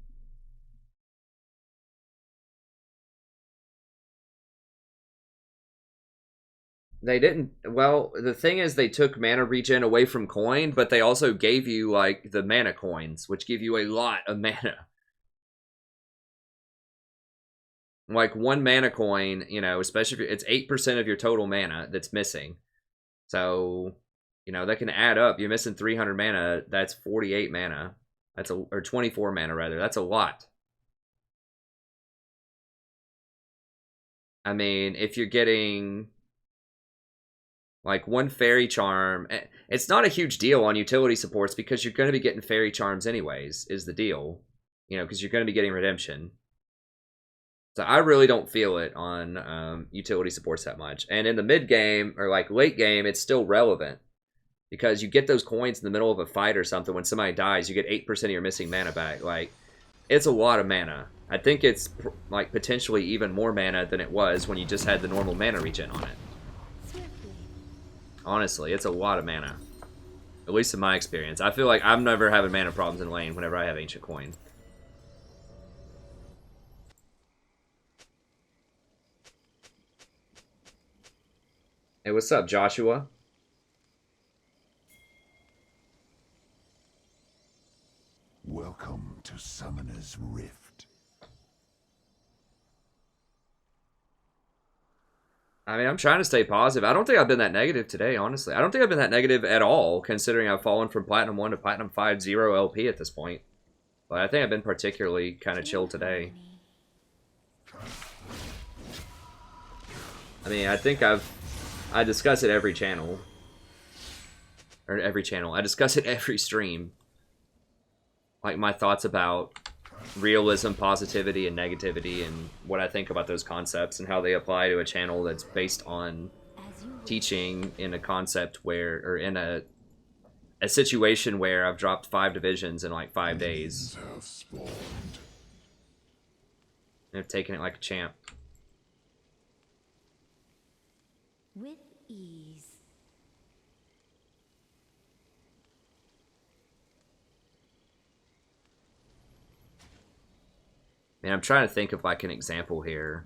They didn't... Well, the thing is they took mana regen away from coin, but they also gave you, like, the mana coins, which give you a lot of mana. Like, one mana coin, you know, especially if it's 8% of your total mana that's missing. So, you know, that can add up. You're missing 300 mana, that's 48 mana. That's or 24 mana, rather. That's a lot. I mean, if you're getting... like, one Fairy Charm... It's not a huge deal on utility supports because you're going to be getting Fairy Charms anyways, is the deal. You know, because you're going to be getting Redemption. So I really don't feel it on utility supports that much. And in the mid game, or like late game, it's still relevant. Because you get those coins in the middle of a fight or something. When somebody dies, you get 8% of your missing mana back. Like, it's a lot of mana. I think it's like potentially even more mana than it was when you just had the normal mana regen on it. Honestly, it's a lot of mana. At least in my experience. I feel like I'm never having mana problems in lane whenever I have Ancient Coin. Hey, what's up, Joshua? Welcome to Summoner's Rift. I mean, I'm trying to stay positive. I don't think I've been that negative today, honestly. I don't think I've been that negative at all, considering I've fallen from Platinum 1 to Platinum 5, 0 LP at this point. But I think I've been particularly kind of chill today. I mean, I think I discuss it every channel. Or every channel. I discuss it every stream. Like, my thoughts about realism, positivity, and negativity, and what I think about those concepts, and how they apply to a channel that's based on teaching in a concept where, or in a situation where I've dropped 5 divisions in like 5 days. I've taken it like a champ. With ease. Man, I'm trying to think of like an example here.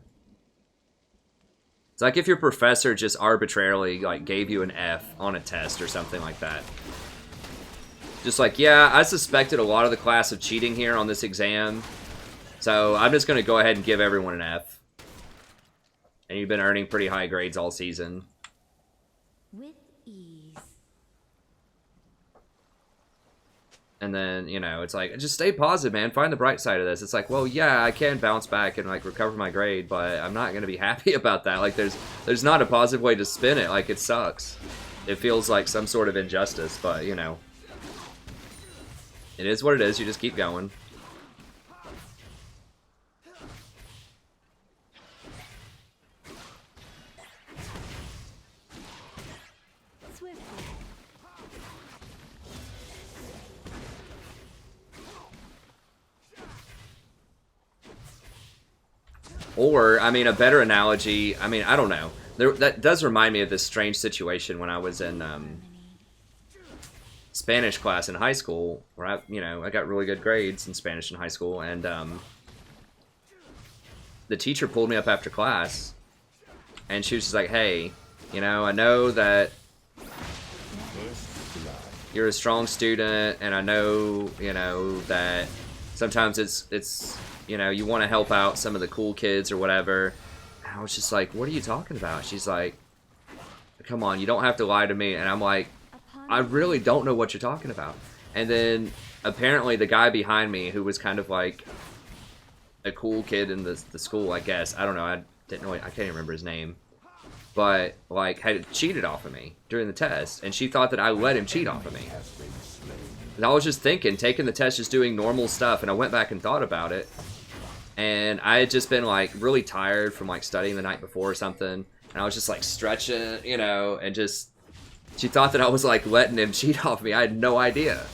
It's like if your professor just arbitrarily like gave you an F on a test or something like that. Just like, yeah, I suspected a lot of the class of cheating here on this exam, so I'm just going to go ahead and give everyone an F. And you've been earning pretty high grades all season. With ease. And then, you know, it's like, just stay positive, man. Find the bright side of this. It's like, well, yeah, I can bounce back and, like, recover my grade, but I'm not going to be happy about that. Like, there's not a positive way to spin it. Like, it sucks. It feels like some sort of injustice, but, you know. It is what it is. You just keep going. Or, I mean, a better analogy, I mean, I don't know. That does remind me of this strange situation when I was in Spanish class in high school, where I got really good grades in Spanish in high school, and the teacher pulled me up after class, and she was just like, hey, you know, I know that you're a strong student, and I know, you know, that sometimes it's you know, you want to help out some of the cool kids or whatever. And I was just like, what are you talking about? She's like, come on, you don't have to lie to me. And I'm like, I really don't know what you're talking about. And then apparently the guy behind me, who was kind of like a cool kid in the school, I guess. I don't know. I can't even remember his name. But, like, had cheated off of me during the test. And she thought that I let him cheat off of me. And I was just thinking, taking the test, just doing normal stuff. And I went back and thought about it. And I had just been, like, really tired from, like, studying the night before or something. And I was just, like, stretching, you know, and just... She thought that I was, like, letting him cheat off me. I had no idea.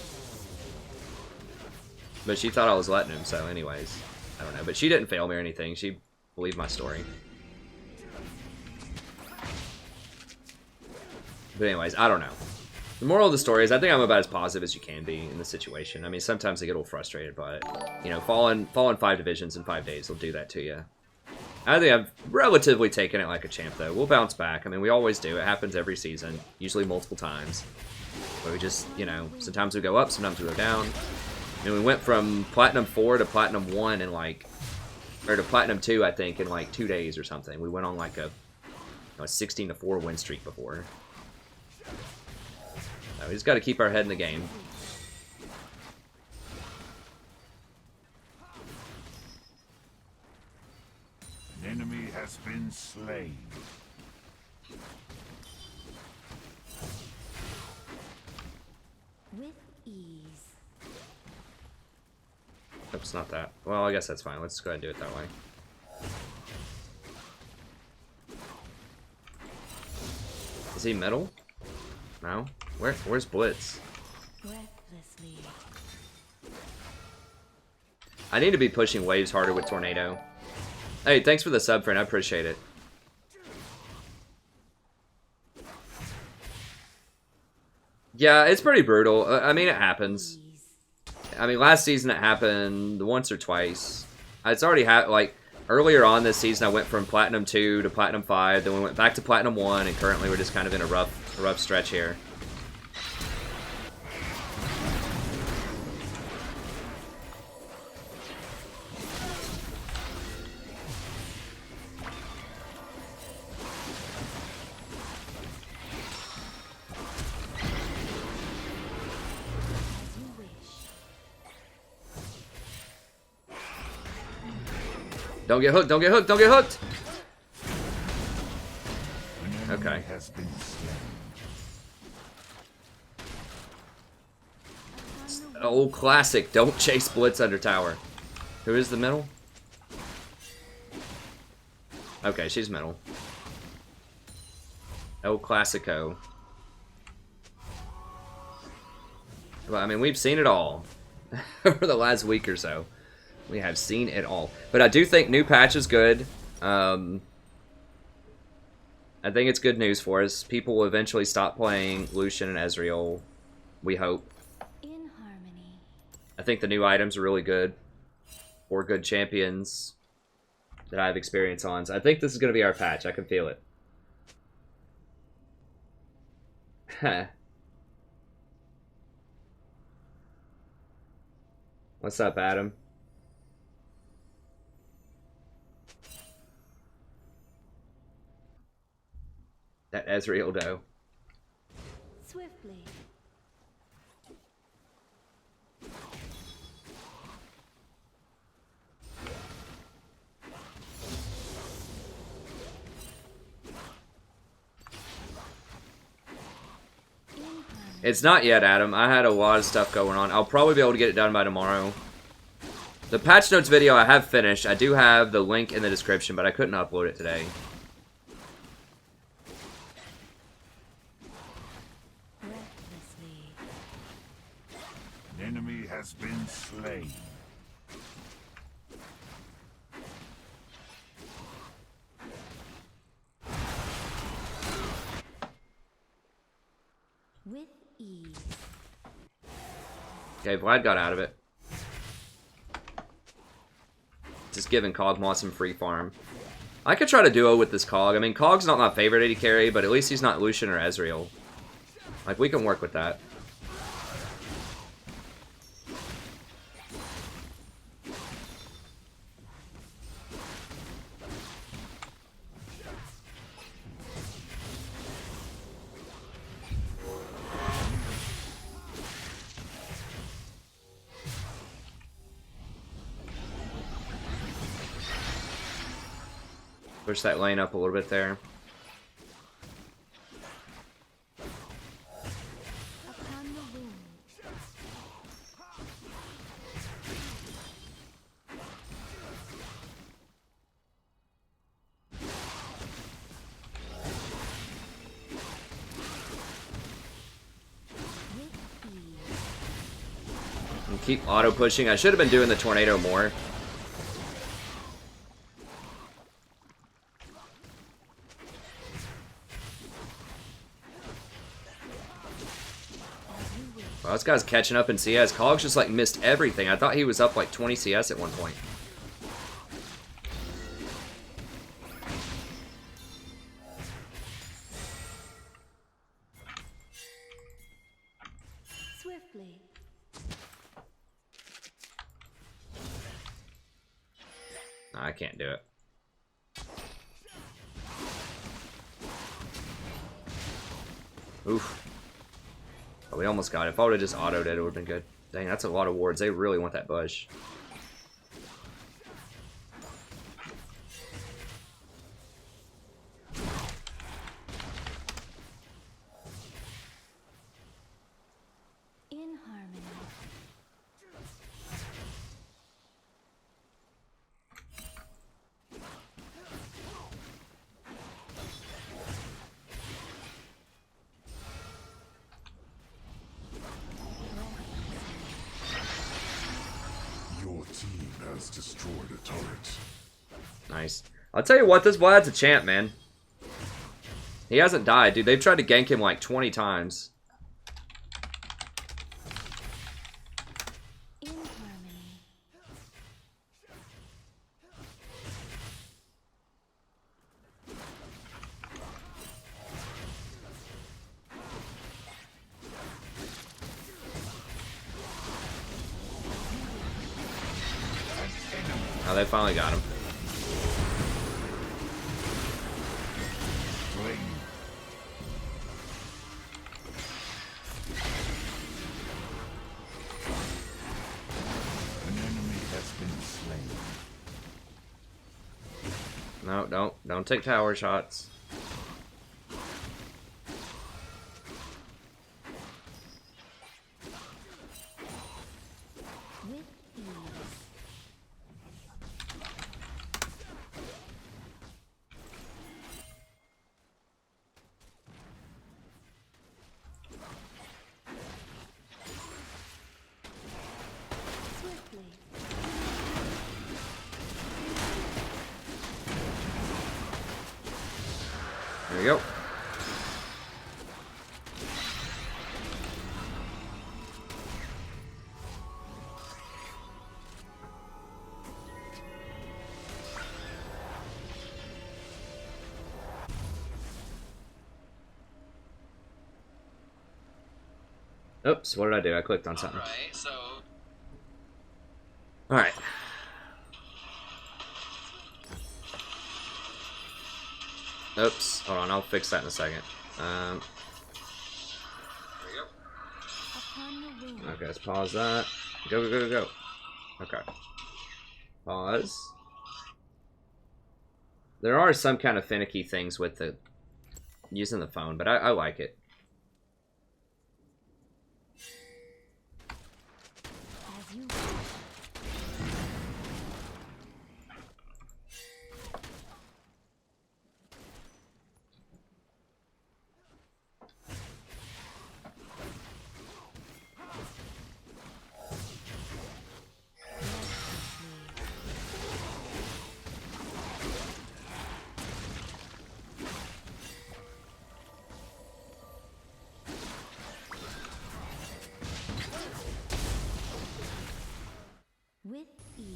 But she thought I was letting him, so anyways. I don't know. But she didn't fail me or anything. She believed my story. But anyways, I don't know. The moral of the story is I think I'm about as positive as you can be in the situation. I mean, sometimes I get a little frustrated, but, you know, falling 5 divisions in 5 days will do that to you. I think I've relatively taken it like a champ, though. We'll bounce back. I mean, we always do. It happens every season, usually multiple times. But we just, you know, sometimes we go up, sometimes we go down. I mean, we went from Platinum 4 to Platinum 1 in, like, or to Platinum 2, I think, in, like, 2 days or something. We went on, like, a 16-4 win streak before. So we just got to keep our head in the game. An enemy has been slain. With ease. Nope, it's not that. Well, I guess that's fine. Let's go ahead and do it that way. Is he middle? No? Where's Blitz? Breathlessly. I need to be pushing waves harder with Tornado. Hey, thanks for the sub, friend. I appreciate it. Yeah, it's pretty brutal. I mean, it happens. I mean, last season it happened once or twice. It's already happened, like, earlier on this season I went from Platinum 2 to Platinum 5, then we went back to Platinum 1, and currently we're just kind of in a rough stretch here. Don't get hooked, don't get hooked, don't get hooked! Okay. Old classic, don't chase Blitz under tower. Who is the middle? Okay, she's middle. El Classico. Well, I mean, we've seen it all over the last week or so. We have seen it all. But I do think new patch is good. I think it's good news for us. People will eventually stop playing Lucian and Ezreal. We hope. In harmony. I think the new items are really good. 4 good champions that I have experience on. So I think this is going to be our patch. I can feel it. What's up, Adam? That Ezreal dough. Swiftly. It's not yet, Adam. I had a lot of stuff going on. I'll probably be able to get it done by tomorrow. The patch notes video I have finished. I do have the link in the description, but I couldn't upload it today. Recklessly. An enemy has been slain. With ease. Okay, Vlad got out of it. Just giving Kog'Maw some free farm. I could try to duo with this Cog. I mean, Cog's not my favorite AD carry, but at least he's not Lucian or Ezreal. Like, we can work with that. Push that lane up a little bit there. Upon the wind. With ease. And keep auto pushing. I should have been doing the tornado more. Wow, this guy's catching up in CS. Cog's just like missed everything. I thought he was up like 20 CS at one point. Swiftly. Nah, I can't do it. Oof. Oh, we almost got it. If I would have just autoed it, it would have been good. Dang, that's a lot of wards. They really want that bush. In harmony. Your team has destroyed a turret. Nice. I'll tell you what, this Vlad's a champ, man. He hasn't died, dude. They've tried to gank him like 20 times. In harmony. Oh, they finally got him. Slain. An enemy has been slain. No, don't take tower shots. With ease. Swiftly. we go. Oops, what did I do? I clicked on something. Alright, so... Alright. Oops, hold on, I'll fix that in a second. There you go. Upon the wing. Okay, let's pause that. Go, go, go, go, go. Okay. Pause. There are some kind of finicky things with the using the phone, but I like it. As you with ease.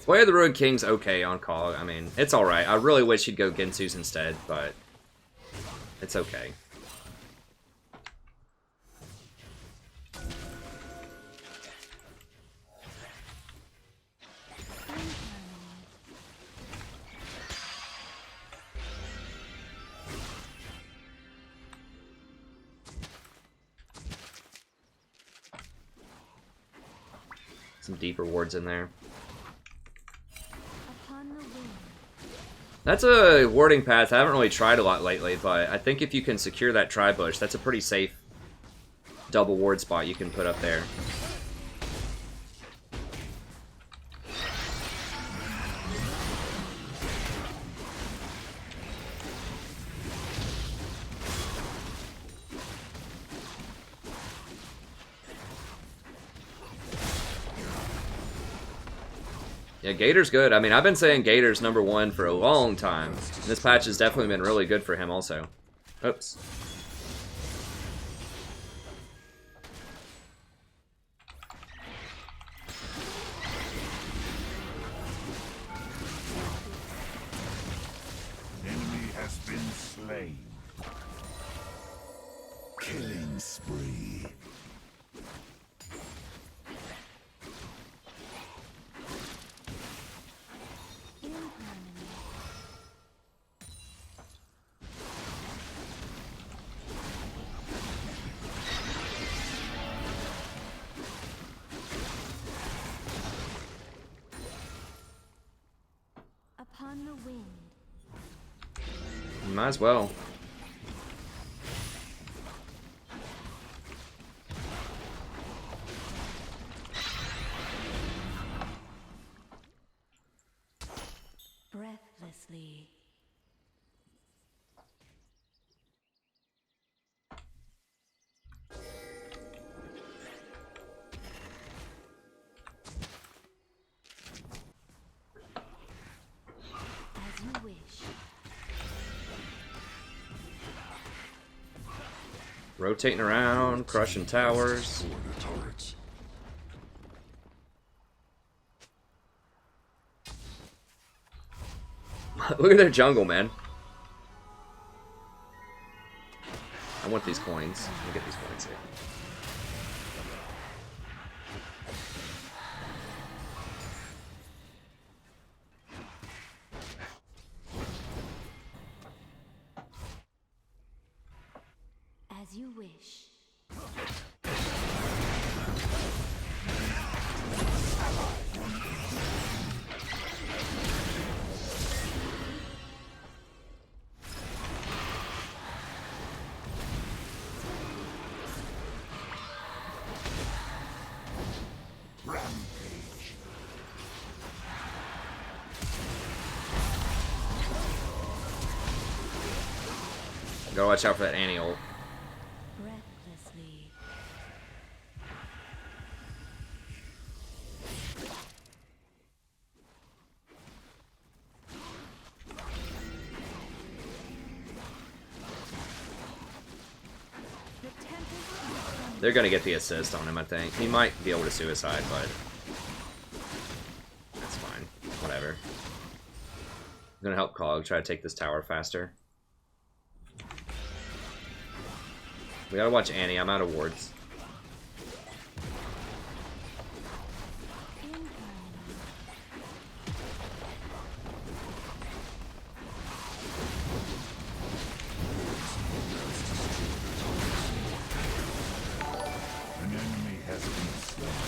Way of the Ruined King's okay on call. I mean, it's alright. I really wish he'd go Gensu's instead, but it's okay. Some deep rewards in there. Upon the wing. That's a warding path I haven't really tried a lot lately, but I think if you can secure that tri-bush, that's a pretty safe double ward spot you can put up there. Yeah, Gator's good. I mean, I've been saying Gator's #1 for a long time. This patch has definitely been really good for him also. Oops. Enemy has been slain. Killing spree. In harmony. Upon the wind. Might as well. Breathlessly. As you wish. Rotating around, crushing towers. Look at their jungle, man. I want these coins. Let me get these coins here. As you wish. Rampage. Gotta watch out for that Annie ult. Breathlessly. They're gonna get the assist on him, I think. He might be able to suicide, but that's fine. Whatever. I'm gonna help Cog try to take this tower faster. We gotta watch Annie. I'm out of wards. An enemy has been slain.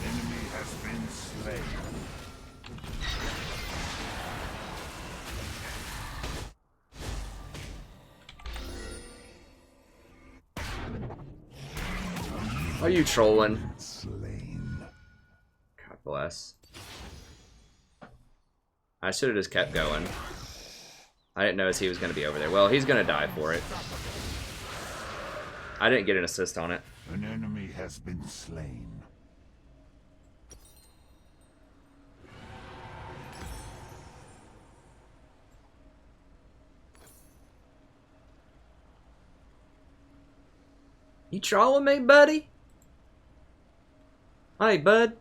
Enemy has been slain. Are you trolling? Slain. God bless. I should have just kept going. I didn't notice he was going to be over there. Well, he's going to die for it. I didn't get an assist on it. An enemy has been slain. You trolling me, buddy? Hey, bud.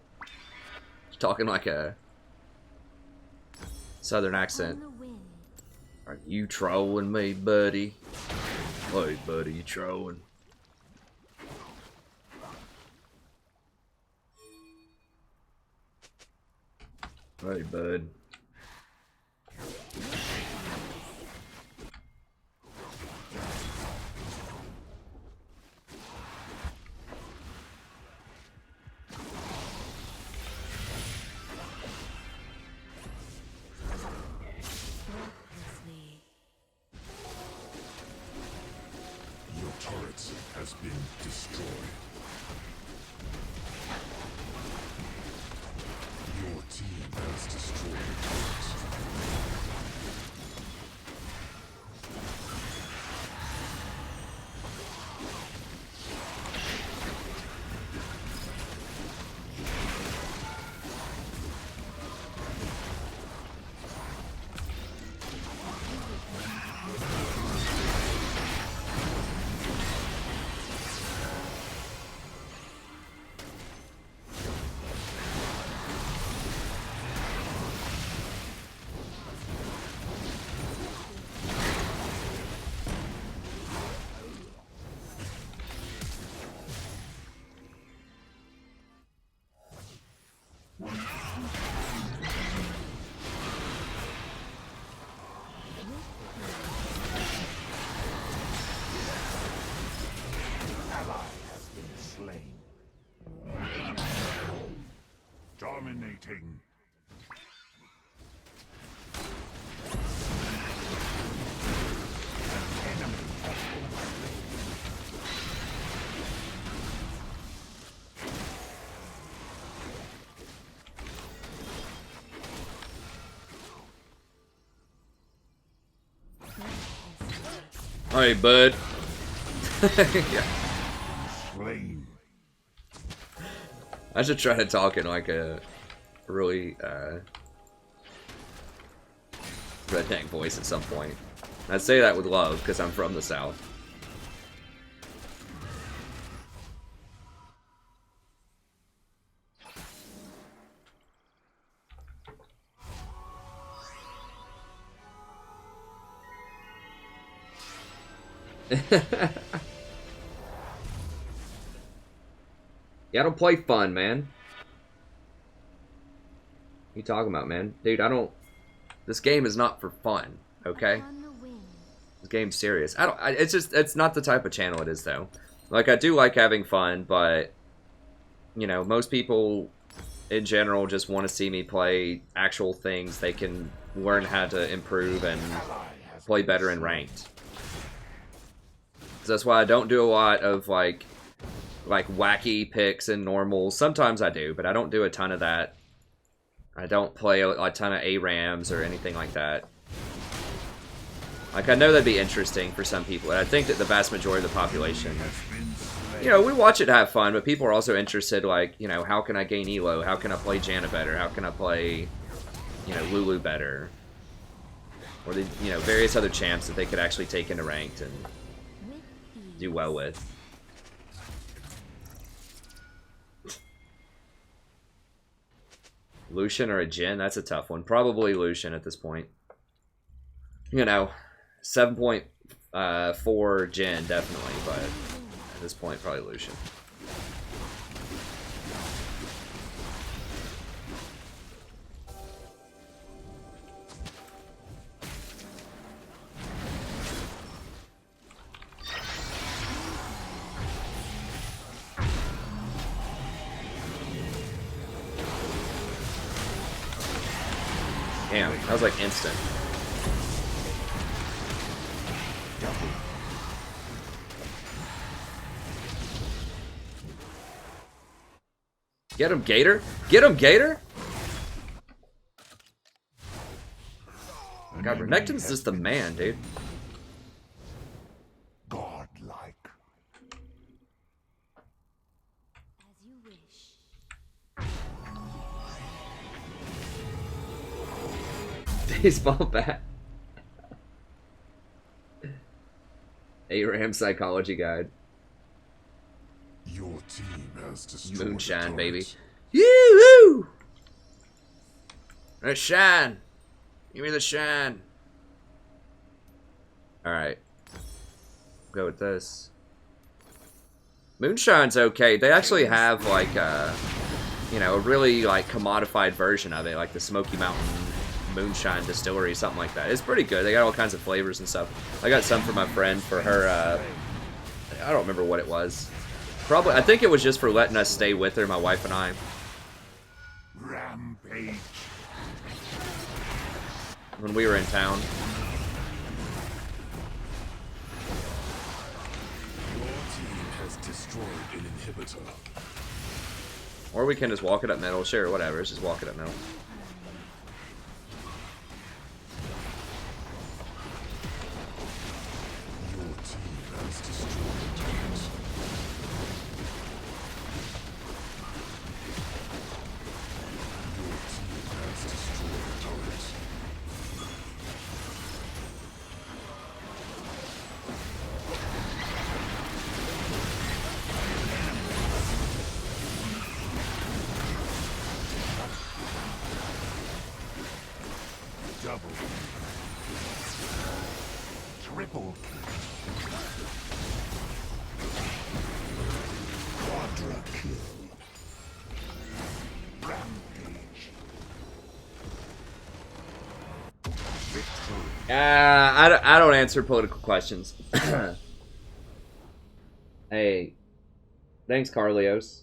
He's talking like a southern accent. On the wind. Are you trolling me, buddy? Hey, buddy, you trolling? Hey, bud. Breathlessly. Your turret has been destroyed. Your team has destroyed a turret. Dominating. An enemy has been slain. Hey, bud. Yeah. Slain. I should try to talk in like a really redneck voice at some point. I say that with love because I'm from the South. Yeah, I don't play fun, man. What are you talking about, man? Dude, I don't... This game is not for fun, okay? On the wind. This game's serious. It's just... It's not the type of channel it is, though. Like, I do like having fun, but... You know, most people, in general, just want to see me play actual things they can learn how to improve and play better in ranked. So that's why I don't do a lot of like wacky picks and normals. Sometimes I do, but I don't do a ton of that. I don't play a ton of ARAMs or anything like that. Like, I know that'd be interesting for some people, and I think that the vast majority of the population, you know, we watch it to have fun, but people are also interested, like, you know, how can I gain Elo? How can I play Janna better? How can I play, you know, Lulu better? Or, the, you know, various other champs that they could actually take into ranked and do well with. Lucian or a Jhin? That's a tough one. Probably Lucian at this point. You know, 7.4 Jhin, definitely, but at this point, probably Lucian. Damn, that was like instant. Get him, Gator! Get him, Gator! God, Renekton's just the man, dude. Godlike. As you wish. Baseball bat. ARAM psychology guide. Your team has destroyed Moonshine, the baby. turret. Yoo-hoo! Let's shine. Give me the shine. Alright. Go with this. Moonshine's okay. They actually have, like, you know, a really, like, commodified version of it. Like the Smoky Mountain Moonshine Distillery, something like that. It's pretty good. They got all kinds of flavors and stuff. I got some for my friend for her, I don't remember what it was. Probably, I think it was just for letting us stay with her, my wife and I. Rampage. When we were in town. Your team has destroyed an inhibitor. Or we can just walk it up middle. Sure, whatever. Let's just walk it up middle. Your team has destroyed a turret. Your team has destroyed a turret. Double. Triple kill. Quadra kill. Rampage. Victory. I don't answer political questions. Hey. Thanks, Carlios.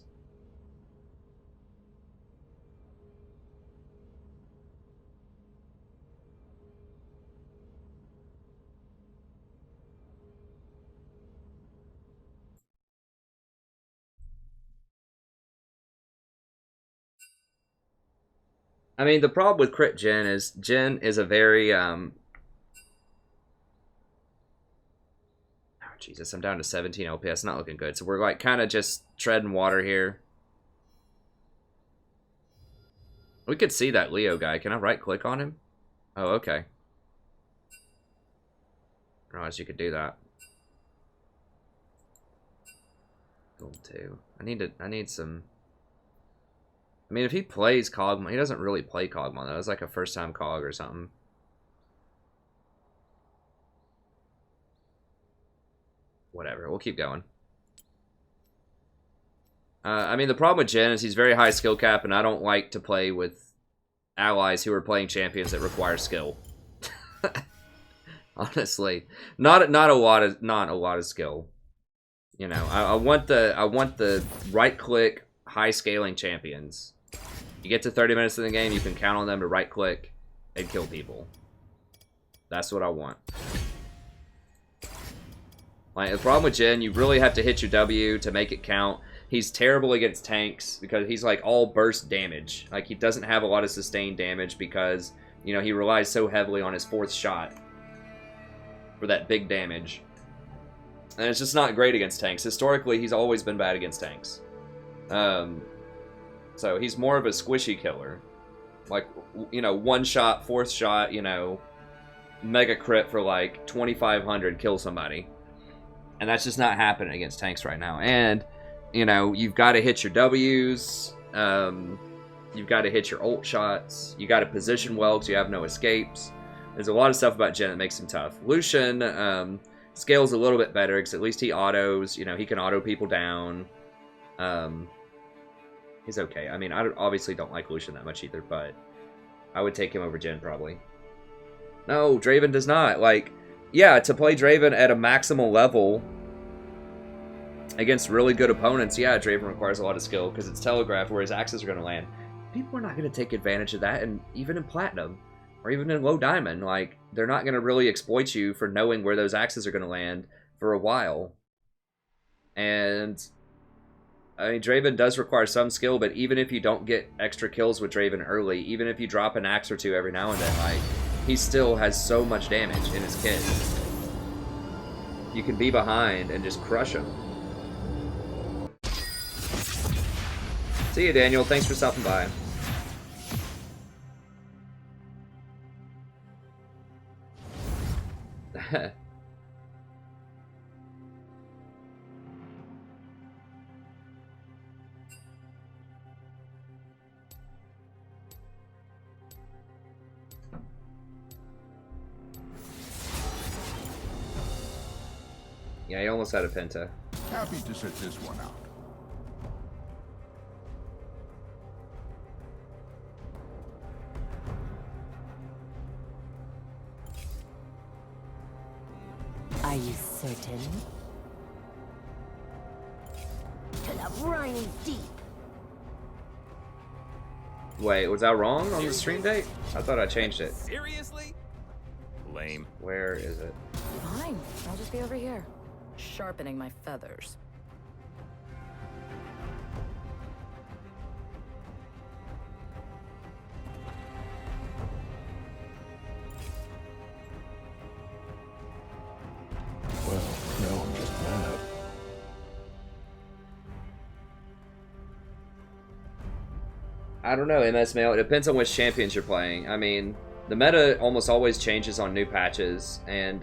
I mean, the problem with crit Jhin is a very oh Jesus, I'm down to 17 LPS, not looking good. So we're like kind of just treading water here. We could see that Leo guy. Can I right click on him? Oh, okay. I didn't realize you could do that. Gold 2. I need some. I mean, if he plays Cogmon, he doesn't really play Cogmon, though. It's like a first-time Cog or something. Whatever, we'll keep going. I mean, the problem with Jhin is he's very high skill cap, and I don't like to play with allies who are playing champions that require skill. Honestly, not a lot of skill. You know, I want the right-click, high-scaling champions. You get to 30 minutes in the game, you can count on them to right-click and kill people. That's what I want. Like, the problem with Jin, you really have to hit your W to make it count. He's terrible against tanks because he's like all burst damage. Like, he doesn't have a lot of sustained damage because, you know, he relies so heavily on his 4th shot for that big damage. And it's just not great against tanks. Historically, he's always been bad against tanks. So he's more of a squishy killer. Like, you know, 1 shot, 4th shot, you know, mega crit for like 2,500, kill somebody. And that's just not happening against tanks right now. And, you know, you've got to hit your W's. You've got to hit your ult shots. You got to position well because you have no escapes. There's a lot of stuff about Jin that makes him tough. Lucian scales a little bit better because at least he autos. You know, he can auto people down. He's okay. I mean, I obviously don't like Lucian that much either, but I would take him over Jin probably. No, Draven does not. Like, yeah, to play Draven at a maximal level against really good opponents, yeah, Draven requires a lot of skill because it's telegraphed where his axes are going to land. People are not going to take advantage of that, and even in Platinum or even in Low Diamond, like, they're not going to really exploit you for knowing where those axes are going to land for a while. And I mean, Draven does require some skill, but even if you don't get extra kills with Draven early, even if you drop an axe or two every now and then, like, he still has so much damage in his kit. You can be behind and just crush him. See you, Daniel. Thanks for stopping by. Yeah, he almost had a penta. Happy to sit this one out. Are you certain? To the briny deep. Wait, was that wrong on the stream date? I thought I changed it. Seriously? Lame. Where is it? Fine, I'll just be over here, sharpening my feathers. Well, now I'm just mad. I don't know, MS Mail. It depends on which champions you're playing. I mean, the meta almost always changes on new patches, and,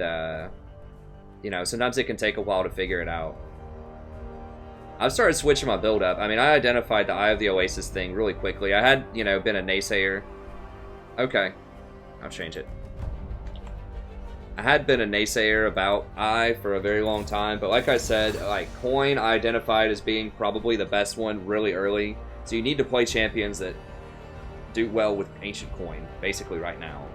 you know, sometimes it can take a while to figure it out. I've started switching my build up. I mean, I identified the Eye of the Oasis thing really quickly. I had, you know, been a naysayer. Okay, I'll change it. I had been a naysayer about Eye for a very long time, but like I said, like, Coin I identified as being probably the best one really early. So you need to play champions that do well with Ancient Coin, basically right now.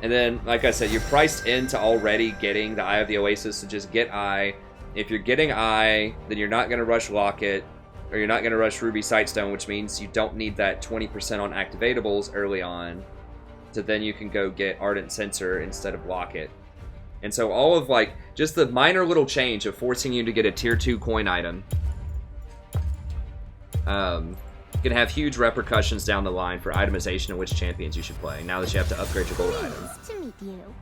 And then, like I said, you're priced into already getting the Eye of the Oasis, so just get Eye. If you're getting Eye, then you're not going to rush Locket, or you're not going to rush Ruby Sightstone, which means you don't need that 20% on activatables early on. So then you can go get Ardent Censer instead of Locket. And so all of, like, just the minor little change of forcing you to get a tier 2 coin item can have huge repercussions down the line for itemization of which champions you should play, now that you have to upgrade your gold item. To meet you.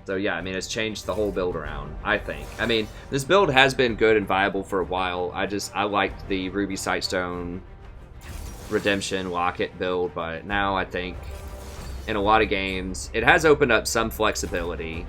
So yeah, I mean, it's changed the whole build around, I think. I mean, this build has been good and viable for a while. I liked the Ruby Sightstone Redemption Locket build, but now I think in a lot of games, it has opened up some flexibility.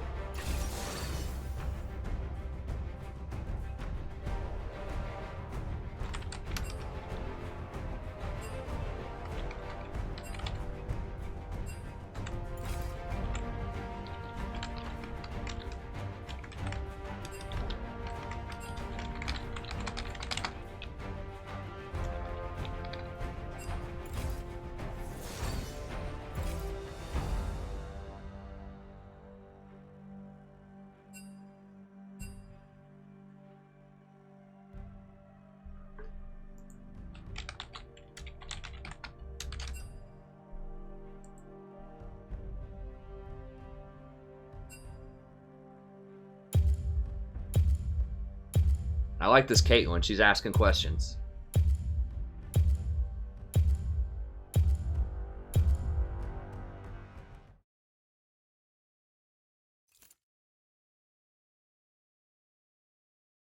I like this Caitlin. She's asking questions.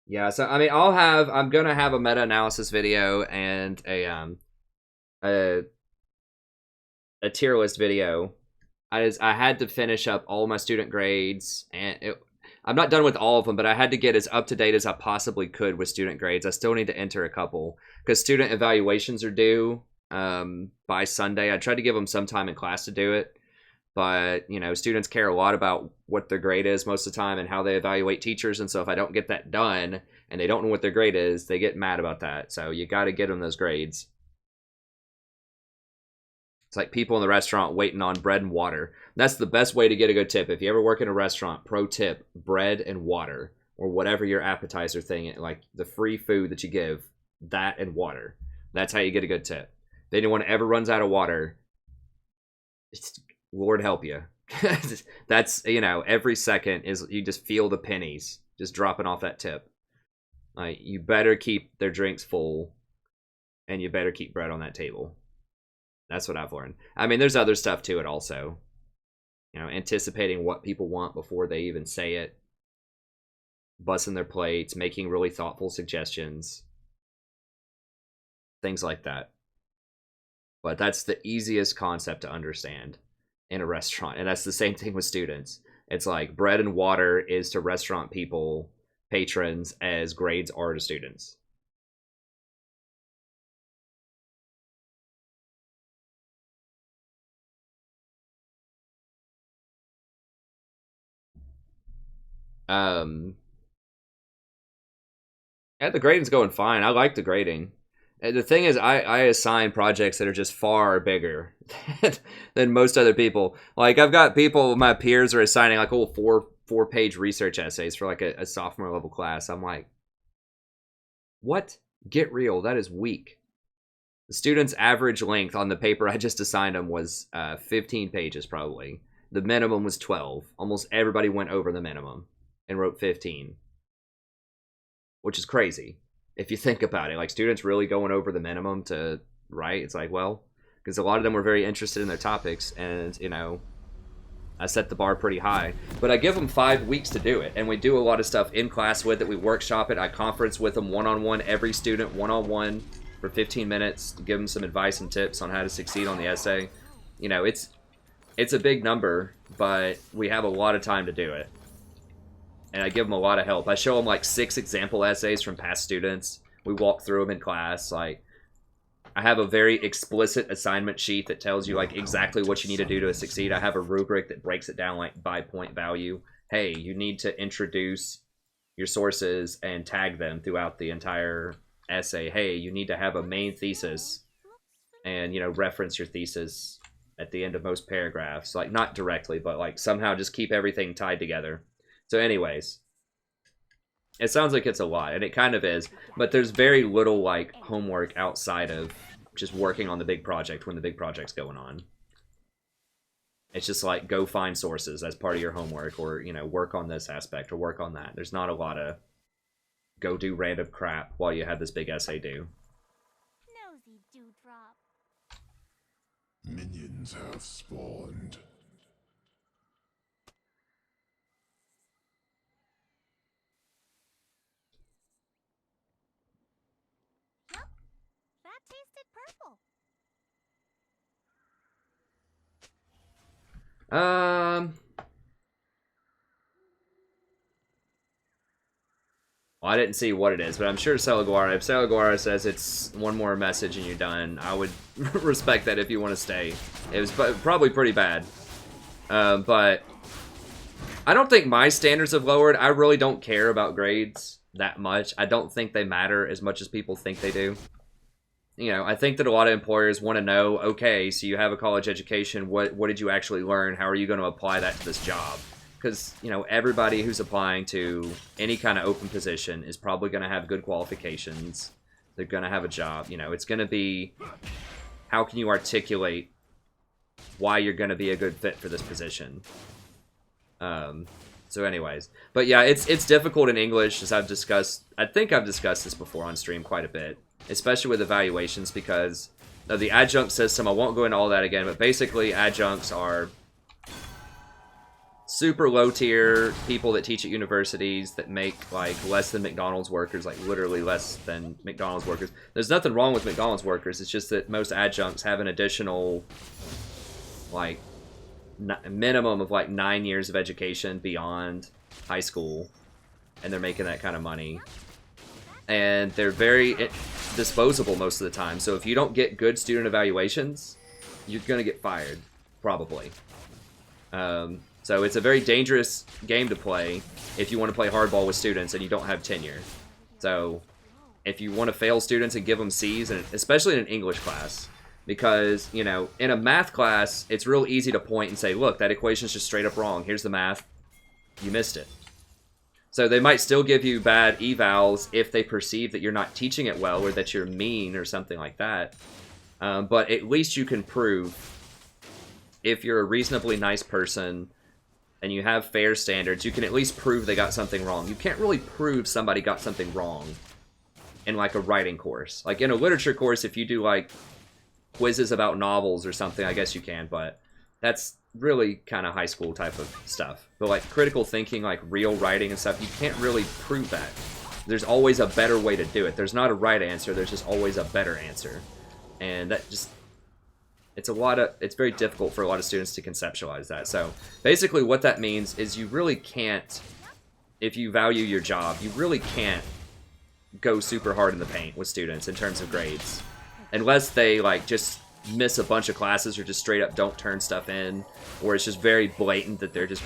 Yeah, so I mean, I'm gonna have a meta-analysis video and a tier list video. I had to finish up all my student grades, and I'm not done with all of them, but I had to get as up to date as I possibly could with student grades. I still need to enter a couple because student evaluations are due by Sunday. I tried to give them some time in class to do it, but you know, students care a lot about what their grade is most of the time and how they evaluate teachers, and so if I don't get that done and they don't know what their grade is, they get mad about that. So you got to get them those grades. It's like people in the restaurant waiting on bread and water. That's the best way to get a good tip. If you ever work in a restaurant, pro tip, bread and water, or whatever your appetizer thing, like the free food that you give, that and water. That's how you get a good tip. If anyone ever runs out of water, Lord help you. That's, you know, every second is, you just feel the pennies just dropping off that tip. Like, you better keep their drinks full, and you better keep bread on that table. That's what I've learned. I mean, there's other stuff to it also. You know, anticipating what people want before they even say it. Bussing their plates, making really thoughtful suggestions. Things like that. But that's the easiest concept to understand in a restaurant. And that's the same thing with students. It's like bread and water is to restaurant people, patrons, as grades are to students. Yeah, the grading's going fine. I like the grading. And the thing is, I assign projects that are just far bigger than most other people. Like, I've got people, my peers are assigning like four-page research essays for like a sophomore level class. I'm like, what? Get real. That is weak. The student's average length on the paper I just assigned them was 15 pages probably. The minimum was 12. Almost everybody went over the minimum and wrote 15. Which is crazy. If you think about it, like, students really going over the minimum to write, it's like, well, because a lot of them were very interested in their topics, and, you know, I set the bar pretty high. But I give them 5 weeks to do it, and we do a lot of stuff in class with it. We workshop it. I conference with them one-on-one, every student one-on-one for 15 minutes to give them some advice and tips on how to succeed on the essay. You know, it's a big number, but we have a lot of time to do it. And I give them a lot of help. I show them like 6 example essays from past students. We walk through them in class. Like, I have a very explicit assignment sheet that tells you like exactly what you need to do to succeed. I have a rubric that breaks it down like by point value. Hey, you need to introduce your sources and tag them throughout the entire essay. Hey, you need to have a main thesis and, you know, reference your thesis at the end of most paragraphs. Like, not directly, but like somehow just keep everything tied together. So anyways, it sounds like it's a lot, and it kind of is, but there's very little, like, homework outside of just working on the big project when the big project's going on. It's just like, go find sources as part of your homework, or, you know, work on this aspect, or work on that. There's not a lot of go do random crap while you have this big essay due. Nosy dewdrop. Minions have spawned. That tasted purple. Well, I didn't see what it is, but I'm sure Celaguara. If Celaguara says it's one more message and you're done, I would respect that if you want to stay. It was probably pretty bad. But I don't think my standards have lowered. I really don't care about grades that much. I don't think they matter as much as people think they do. You know, I think that a lot of employers want to know, okay, so you have a college education, what did you actually learn? How are you going to apply that to this job? Because, you know, everybody who's applying to any kind of open position is probably going to have good qualifications. They're going to have a job. You know, it's going to be, how can you articulate why you're going to be a good fit for this position? So anyways, but yeah, it's difficult in English, as I've discussed. I think I've discussed this before on stream quite a bit, especially with evaluations, because of the adjunct system. I won't go into all that again, but basically adjuncts are super low tier people that teach at universities that make like less than McDonald's workers, like literally less than McDonald's workers. There's nothing wrong with McDonald's workers. It's just that most adjuncts have an additional like minimum of like 9 years of education beyond high school, and they're making that kind of money, and they're very disposable most of the time. So if you don't get good student evaluations, you're gonna get fired probably. So it's a very dangerous game to play if you want to play hardball with students and you don't have tenure. So if you want to fail students and give them C's, and especially in an English class, because, you know, in a math class, it's real easy to point and say, look, that equation's just straight up wrong. Here's the math. You missed it. So they might still give you bad evals if they perceive that you're not teaching it well or that you're mean or something like that. But at least you can prove, if you're a reasonably nice person and you have fair standards, you can at least prove they got something wrong. You can't really prove somebody got something wrong in like a writing course. Like in a literature course, if you do like quizzes about novels or something, I guess you can, but that's really kind of high school type of stuff. But like critical thinking, like real writing and stuff, you can't really prove that. There's always a better way to do it. There's not a right answer, there's just always a better answer. And that just, it's very difficult for a lot of students to conceptualize that. So basically what that means is you really can't, if you value your job, you really can't go super hard in the paint with students in terms of grades. Unless they like just miss a bunch of classes or just straight up don't turn stuff in, or it's just very blatant that they're just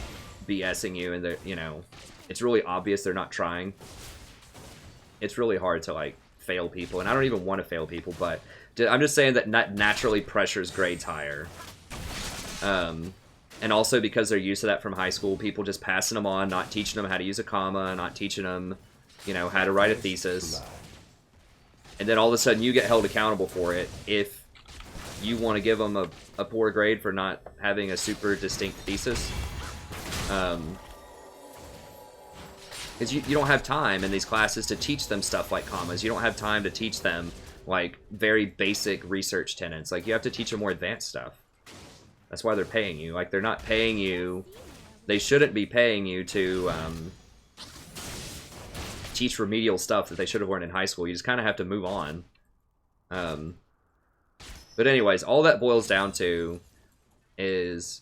BSing you and they're, you know, it's really obvious they're not trying. It's really hard to like fail people, and I don't even want to fail people, but I'm just saying that naturally pressures grades higher. And also because they're used to that from high school, people just passing them on, not teaching them how to use a comma, not teaching them, you know, how to write a thesis. And then all of a sudden you get held accountable for it if you want to give them a poor grade for not having a super distinct thesis. Because you don't have time in these classes to teach them stuff like commas. You don't have time to teach them like very basic research tenets. Like you have to teach them more advanced stuff. That's why they're paying you. Like they're not paying you, they shouldn't be paying you to teach remedial stuff that they should have learned in high school. You just kind of have to move on. But anyways, all that boils down to is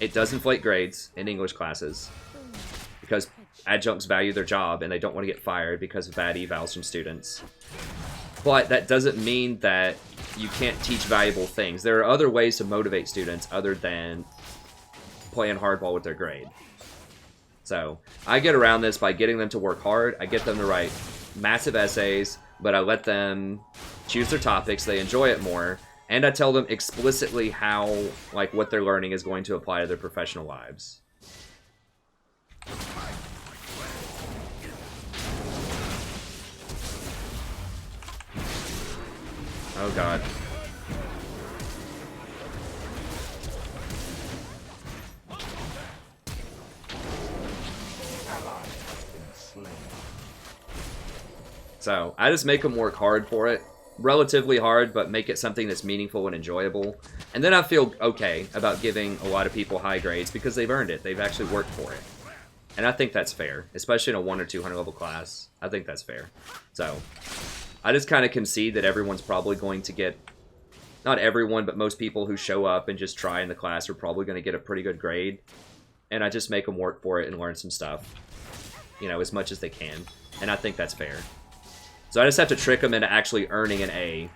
it does inflate grades in English classes because adjuncts value their job and they don't want to get fired because of bad evals from students. But that doesn't mean that you can't teach valuable things. There are other ways to motivate students other than playing hardball with their grade. So I get around this by getting them to work hard. I get them to write massive essays, but I let them choose their topics. They enjoy it more. And I tell them explicitly how, like, what they're learning is going to apply to their professional lives. Oh god. So, I just make them work hard for it. Relatively hard, but make it something that's meaningful and enjoyable. And then I feel okay about giving a lot of people high grades because they've earned it. They've actually worked for it. And I think that's fair, especially in a 100 or 200 level class. I think that's fair. So, I just kind of concede that everyone's probably going to get, not everyone, but most people who show up and just try in the class are probably going to get a pretty good grade. And I just make them work for it and learn some stuff, you know, as much as they can. And I think that's fair. So I just have to trick them into actually earning an A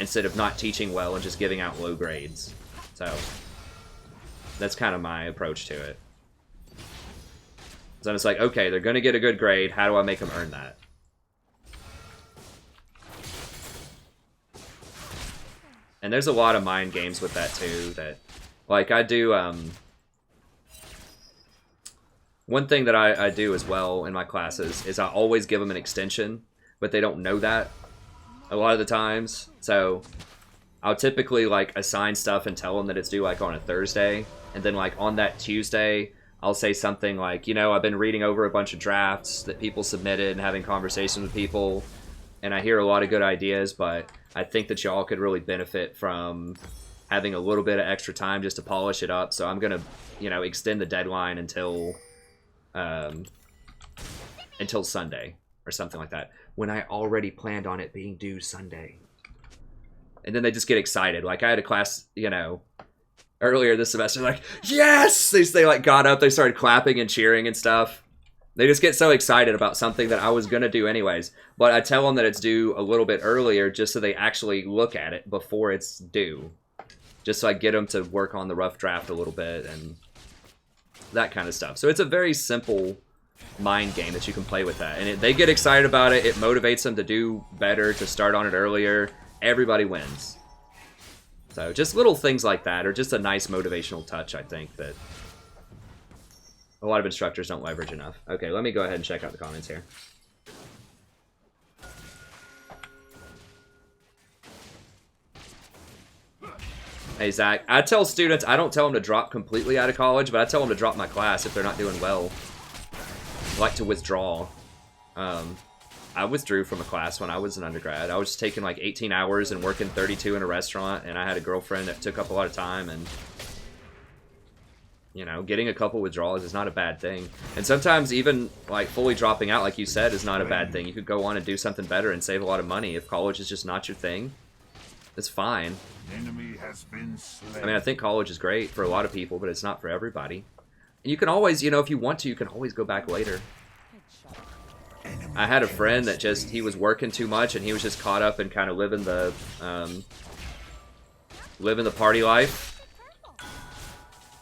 instead of not teaching well and just giving out low grades. So that's kind of my approach to it. So I'm just like, okay, they're going to get a good grade. How do I make them earn that? And there's a lot of mind games with that too. That, like, I do. One thing that I do as well in my classes is I always give them an extension, but they don't know that a lot of the times. So I'll typically like assign stuff and tell them that it's due like on a Thursday, and then like on that Tuesday I'll say something like, you know, I've been reading over a bunch of drafts that people submitted and having conversations with people, and I hear a lot of good ideas, but I think that y'all could really benefit from having a little bit of extra time just to polish it up. So I'm gonna, you know, extend the deadline until Sunday or something like that, when I already planned on it being due Sunday. And then they just get excited. Like, I had a class, you know, earlier this semester, like, yes! They like got up, they started clapping and cheering and stuff. They just get so excited about something that I was gonna do anyways. But I tell them that it's due a little bit earlier just so they actually look at it before it's due. Just so I get them to work on the rough draft a little bit and that kind of stuff. So it's a very simple mind game that you can play with that. And they get excited about it. It motivates them to do better, to start on it earlier. Everybody wins. So just little things like that are just a nice motivational touch, I think, that a lot of instructors don't leverage enough. Okay, let me go ahead and check out the comments here. Hey, Zach, I tell students, I don't tell them to drop completely out of college, but I tell them to drop my class if they're not doing well. I like to withdraw. I withdrew from a class when I was an undergrad. I was taking like 18 hours and working 32 in a restaurant, and I had a girlfriend that took up a lot of time, and you know, getting a couple withdrawals is not a bad thing. And sometimes even like fully dropping out, like you said, is not a bad thing. You could go on and do something better and save a lot of money. If college is just not your thing, it's fine. Enemy has been slain. I mean, I think college is great for a lot of people, but it's not for everybody. And you can always, you know, if you want to, you can always go back later. I had a friend that just, he was working too much and he was just caught up in kind of living the party life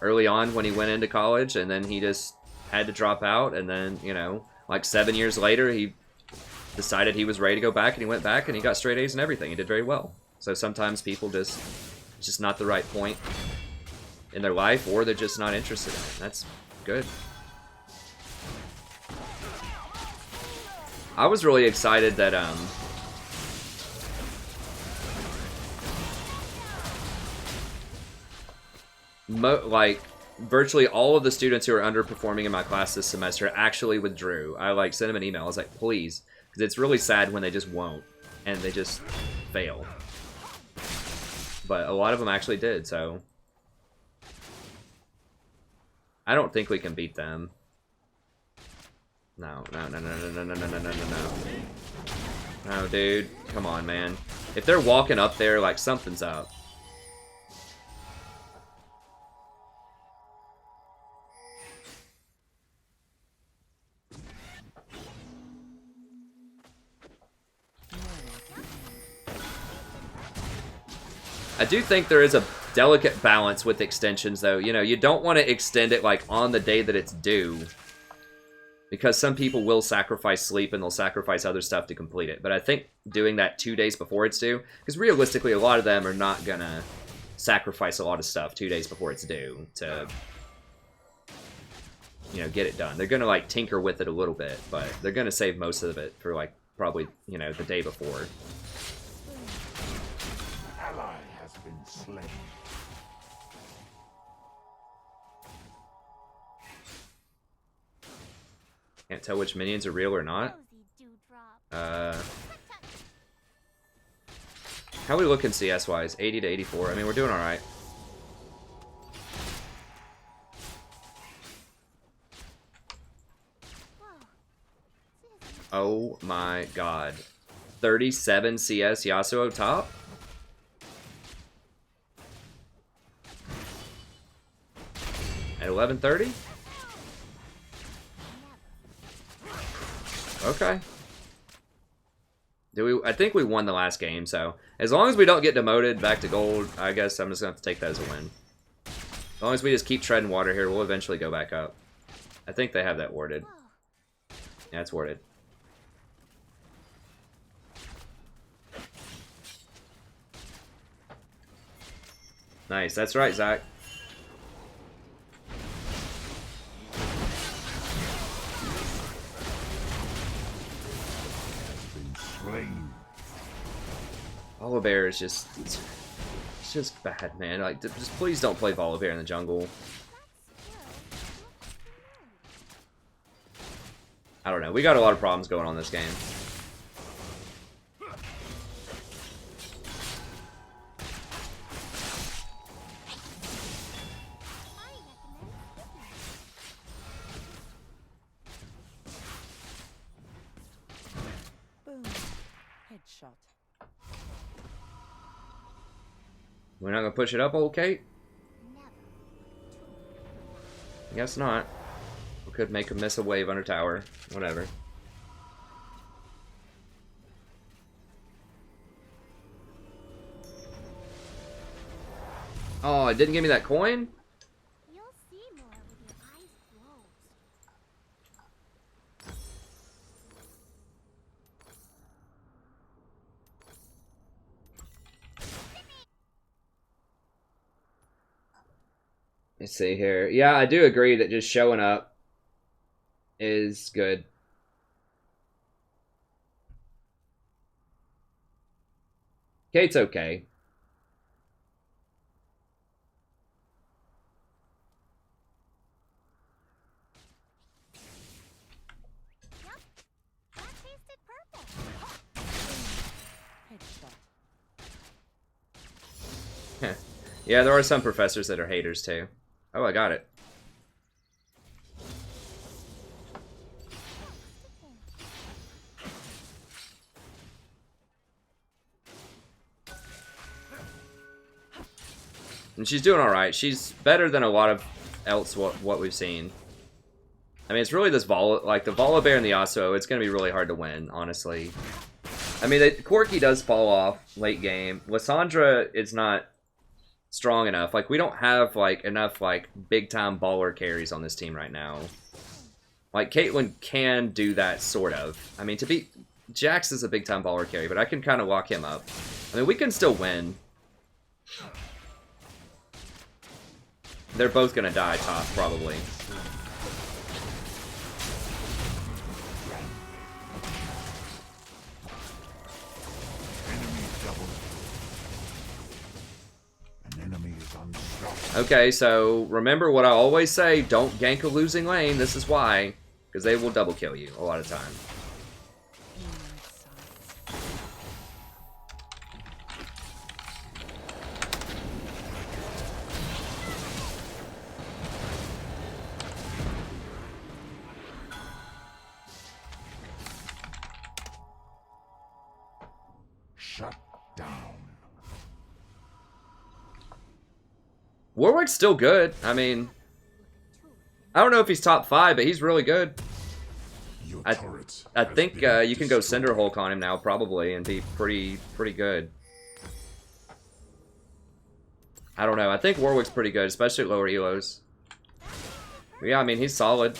early on when he went into college, and then he just had to drop out, and then, you know, like 7 years later, he decided he was ready to go back, and he went back and he got straight A's and everything. He did very well. So sometimes people just, it's just not the right point in their life, or they're just not interested in it. That's good. I was really excited that like virtually all of the students who are underperforming in my class this semester actually withdrew. I like sent them an email. I was like, please, because it's really sad when they just won't and they just fail. But a lot of them actually did, so I don't think we can beat them. No. No, dude. Come on, man. If they're walking up there, like, something's up. I do think there is a delicate balance with extensions, though. You know, you don't want to extend it, like, on the day that it's due, because some people will sacrifice sleep and they'll sacrifice other stuff to complete it. But I think doing that 2 days before it's due, because realistically a lot of them are not gonna sacrifice a lot of stuff 2 days before it's due to, you know, get it done. They're gonna like tinker with it a little bit, but they're gonna save most of it for like probably, you know, the day before. Ally has been slain. Can't tell which minions are real or not. How are we looking CS-wise? 80 to 84. I mean, we're doing alright. Oh my god. 37 CS Yasuo top? At 11:30? Okay. I think we won the last game, so as long as we don't get demoted back to gold, I guess I'm just gonna have to take that as a win. As long as we just keep treading water here, we'll eventually go back up. I think they have that warded. Yeah, it's warded. Nice, that's right, Zach. Volibear is just, it's just bad, man. Like, just please don't play Volibear in the jungle. I don't know. We got a lot of problems going on this game. Boom. Headshot. We're not gonna push it up, old Kate? Guess not. We could make him miss a wave under tower. Whatever. Oh, it didn't give me that coin? You'll see more with your eyes closed. Let's see here. Yeah, I do agree that just showing up is good. Kate's okay. That tasted perfect. Headshot. Yeah, there are some professors that are haters too. Oh, I got it. And she's doing alright. She's better than a lot of else what we've seen. I mean, it's really this like the Volibear and the Yasuo, it's going to be really hard to win, honestly. I mean, Corki does fall off late game. Lissandra is not strong enough. Like, we don't have, like, enough, like, big-time baller carries on this team right now. Like, Caitlyn can do that, sort of. I mean, to beat... Jax is a big-time baller carry, but I can kind of lock him up. I mean, we can still win. They're both gonna die top, probably. Okay, so remember what I always say, don't gank a losing lane. This is why. Because they will double kill you a lot of time. Shut down. Warwick's still good. I mean, I don't know if he's top 5, but he's really good. I think you can go Cinder Hulk on him now, probably, and be pretty good. I don't know. I think Warwick's pretty good, especially at lower elos. But yeah, I mean, he's solid.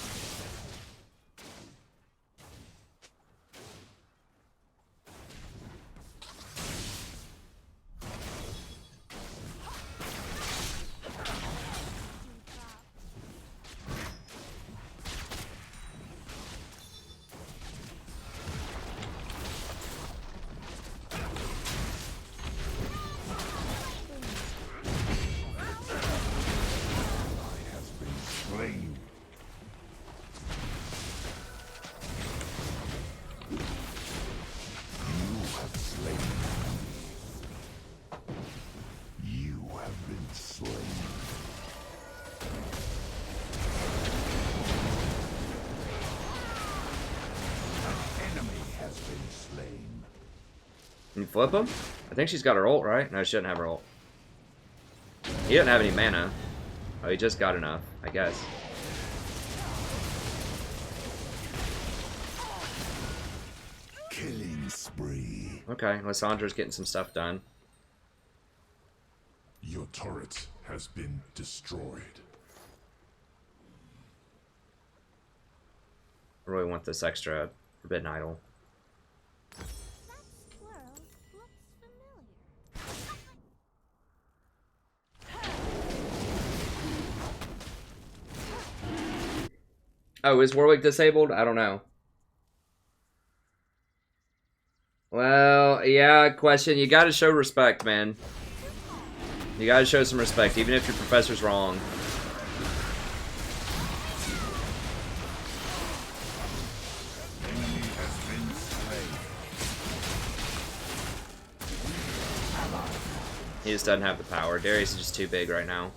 Can you flip him? I think she's got her ult, right? No, she doesn't have her ult. He doesn't have any mana. Oh, he just got enough, I guess. Killing spree. Okay, Lissandra's getting some stuff done. Your turret has been destroyed. I really want this extra Forbidden Idol. Oh, is Warwick disabled? I don't know. Well, yeah, question. You gotta show respect, man. You gotta show some respect, even if your professor's wrong. He just doesn't have the power. Darius is just too big right now.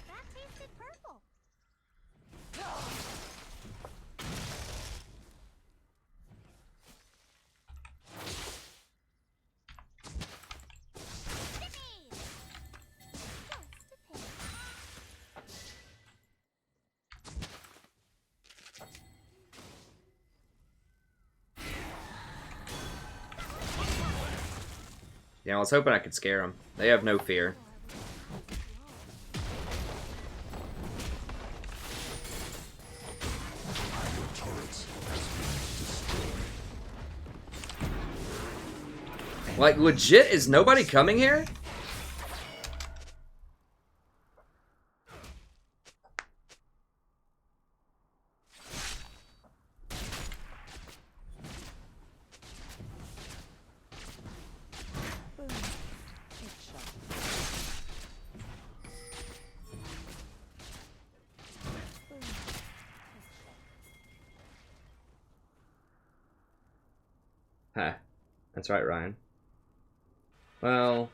That tasted purple. Yippee! Just a pinch. Yeah, I was hoping I could scare them. They have no fear. Your turret has been destroyed. Like, legit, is nobody coming here? Huh. That's right, Ryan. Well,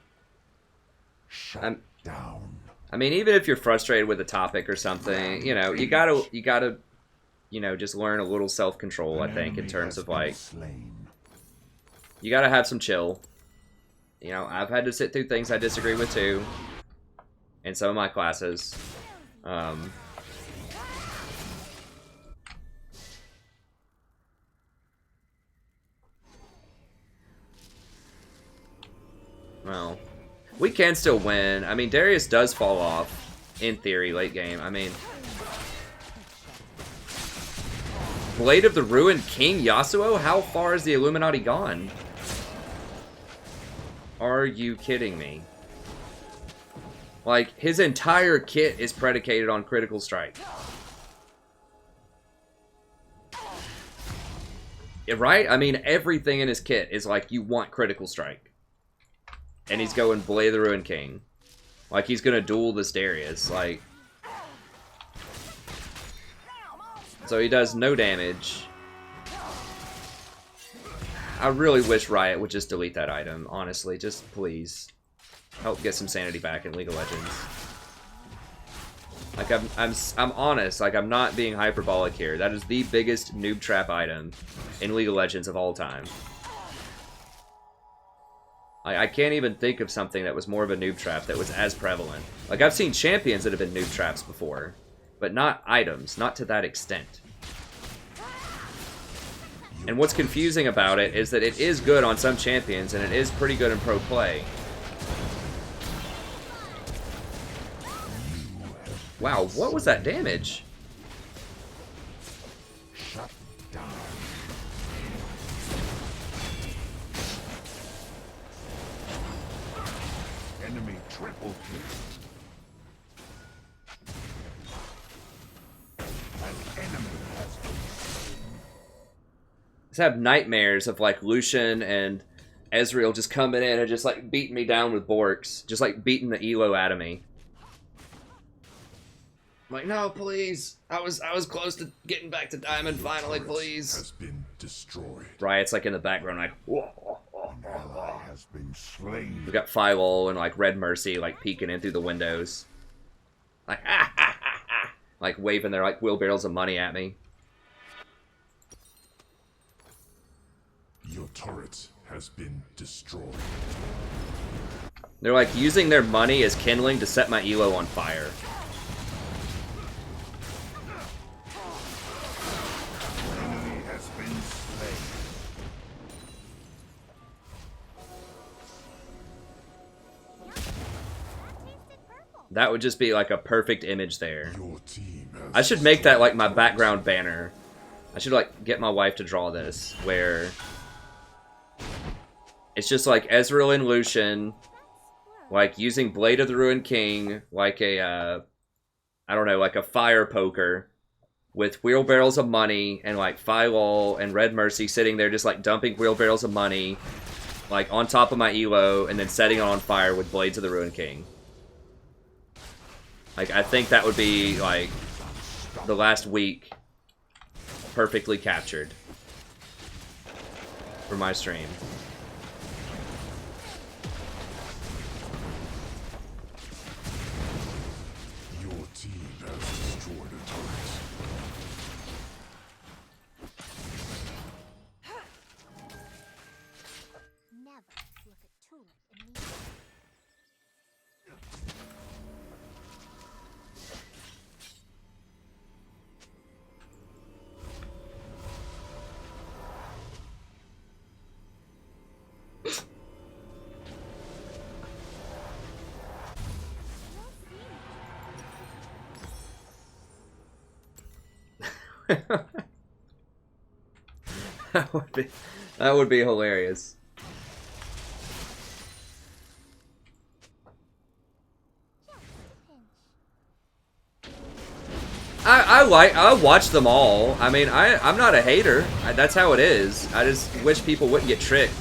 Shut down. I mean, even if you're frustrated with a topic or something, you know, you gotta, you know, just learn a little self-control, I think, in terms of, like, you gotta have some chill. You know, I've had to sit through things I disagree with, too, in some of my classes. Well, we can still win. I mean, Darius does fall off, in theory, late game. I mean, Blade of the Ruined King Yasuo? How far is the Illuminati gone? Are you kidding me? Like, his entire kit is predicated on Critical Strike. Yeah, right? I mean, everything in his kit is like, you want Critical Strike. And he's going Blade of the Ruined King. Like, he's gonna duel this Darius. Like, so he does no damage. I really wish Riot would just delete that item, honestly. Just please. Help get some sanity back in League of Legends. Like, I'm honest. Like, I'm not being hyperbolic here. That is the biggest noob trap item in League of Legends of all time. I can't even think of something that was more of a noob trap that was as prevalent. Like, I've seen champions that have been noob traps before, but not items, not to that extent. And what's confusing about it is that it is good on some champions, and it is pretty good in pro play. Wow, what was that damage? Shut down. Enemy triple kill. An enemy has been slain. I just have nightmares of, like, Lucian and Ezreal just coming in and just, like, beating me down with Borks. Just, like, beating the elo out of me. I'm like, no, please. I was close to getting back to Diamond finally, please. Has been destroyed. Riot's, like, in the background, like, whoa. An ally has been slain. We got Philol and, like, Red Mercy, like, peeking in through the windows. Like, ah, ha, ha, ha. Like, waving their, like, wheelbarrows of money at me. Your turret has been destroyed. They're, like, using their money as kindling to set my elo on fire. Enemy has been slain. That would just be, like, a perfect image there. Your team has I should make that, like, my background banner. I should, like, get my wife to draw this, where it's just, like, Ezreal and Lucian, like, using Blade of the Ruined King, like a, I don't know, like a fire poker, with wheelbarrows of money and like Phylol and Red Mercy sitting there just like dumping wheelbarrows of money like on top of my Elo and then setting it on fire with Blades of the Ruined King. Like, I think that would be like the last week perfectly captured for my stream. Your team has destroyed a turret. Never look at Tulip immediately. That would be hilarious. I watch them all. I mean, I'm not a hater. That's how it is. I just wish people wouldn't get tricked.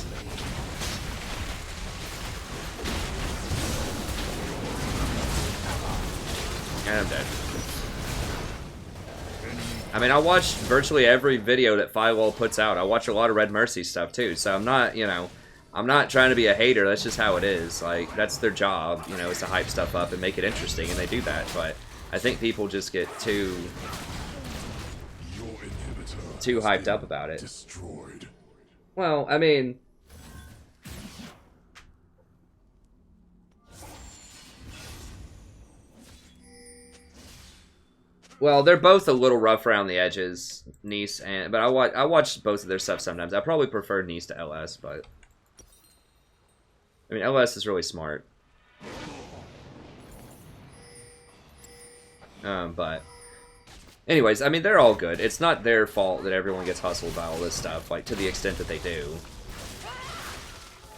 And I'm dead. I mean, I watch virtually every video that Phylol puts out. I watch a lot of Red Mercy stuff too, so I'm not, you know, I'm not trying to be a hater. That's just how it is. Like, that's their job, you know, is to hype stuff up and make it interesting, and they do that. But I think people just get too hyped up about it. Destroyed. Well, I mean, well, they're both a little rough around the edges, Nice and but I watch both of their stuff sometimes. I probably prefer Nice to LS, but I mean LS is really smart. But anyways, I mean they're all good. It's not their fault that everyone gets hustled by all this stuff, like to the extent that they do.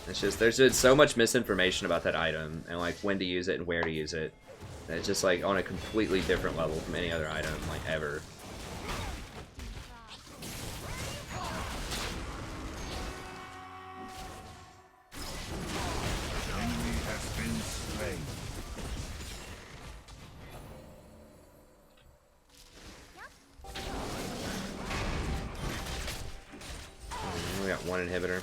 It's just there's just so much misinformation about that item and like when to use it and where to use it. It's just like on a completely different level from any other item, like ever. Enemy has been slain. We got one inhibitor.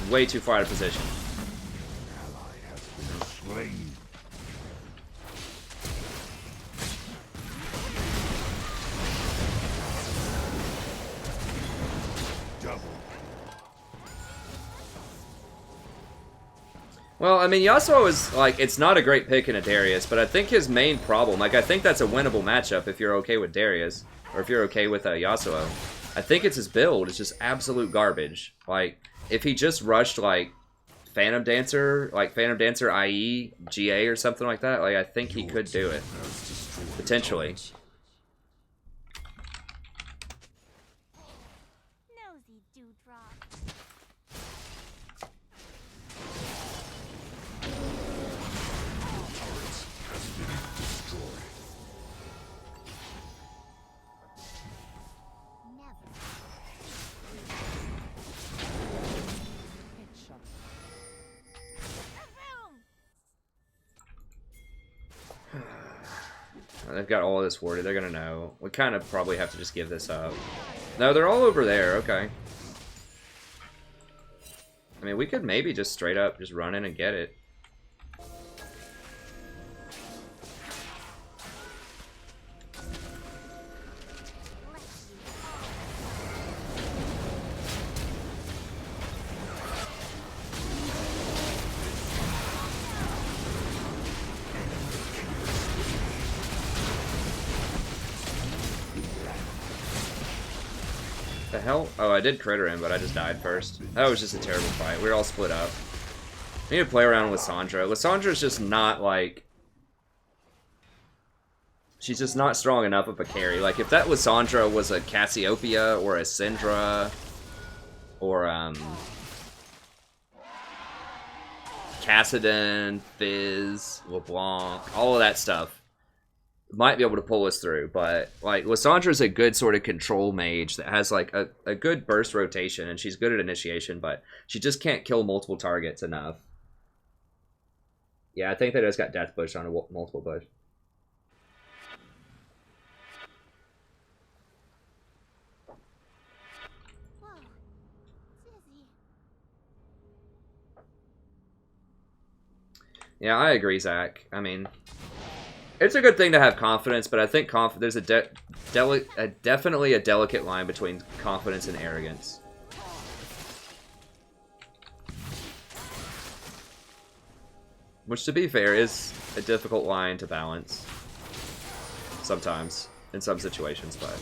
Way too far out of position. Ally has been slain. Double. Well, I mean, Yasuo is, like, it's not a great pick in a Darius, but I think his main problem, like, I think that's a winnable matchup if you're okay with Darius, or if you're okay with Yasuo. I think it's his build. It's just absolute garbage. Like, if he just rushed, like, Phantom Dancer IE, GA or something like that, like, I think he could do it. Potentially. Nosy dewdrop. They've got all of this warded. They're gonna know. We kind of probably have to just give this up. No, they're all over there. Okay. I mean, we could maybe just straight up just run in and get it. The hell? Oh, I did critter him, but I just died first. That was just a terrible fight. We were all split up. I need to play around with Lissandra. Lissandra's just not, like... She's just not strong enough of a carry. Like, if that Lissandra was a Cassiopeia or a Syndra or, Cassidon, Fizz, LeBlanc, all of that stuff might be able to pull us through, but like Lissandra's a good sort of control mage that has like a good burst rotation, and she's good at initiation, but she just can't kill multiple targets enough. Yeah, I think they just got death push on a multiple push. Whoa. Dizzy. Yeah, I agree, Zach. I mean, it's a good thing to have confidence, but I think there's definitely a delicate line between confidence and arrogance. Which, to be fair, is a difficult line to balance. Sometimes. In some situations, but...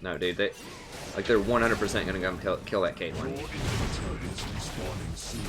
No, dude, they're 100% gonna come kill that Caitlyn. Your inhibitor is respawning soon.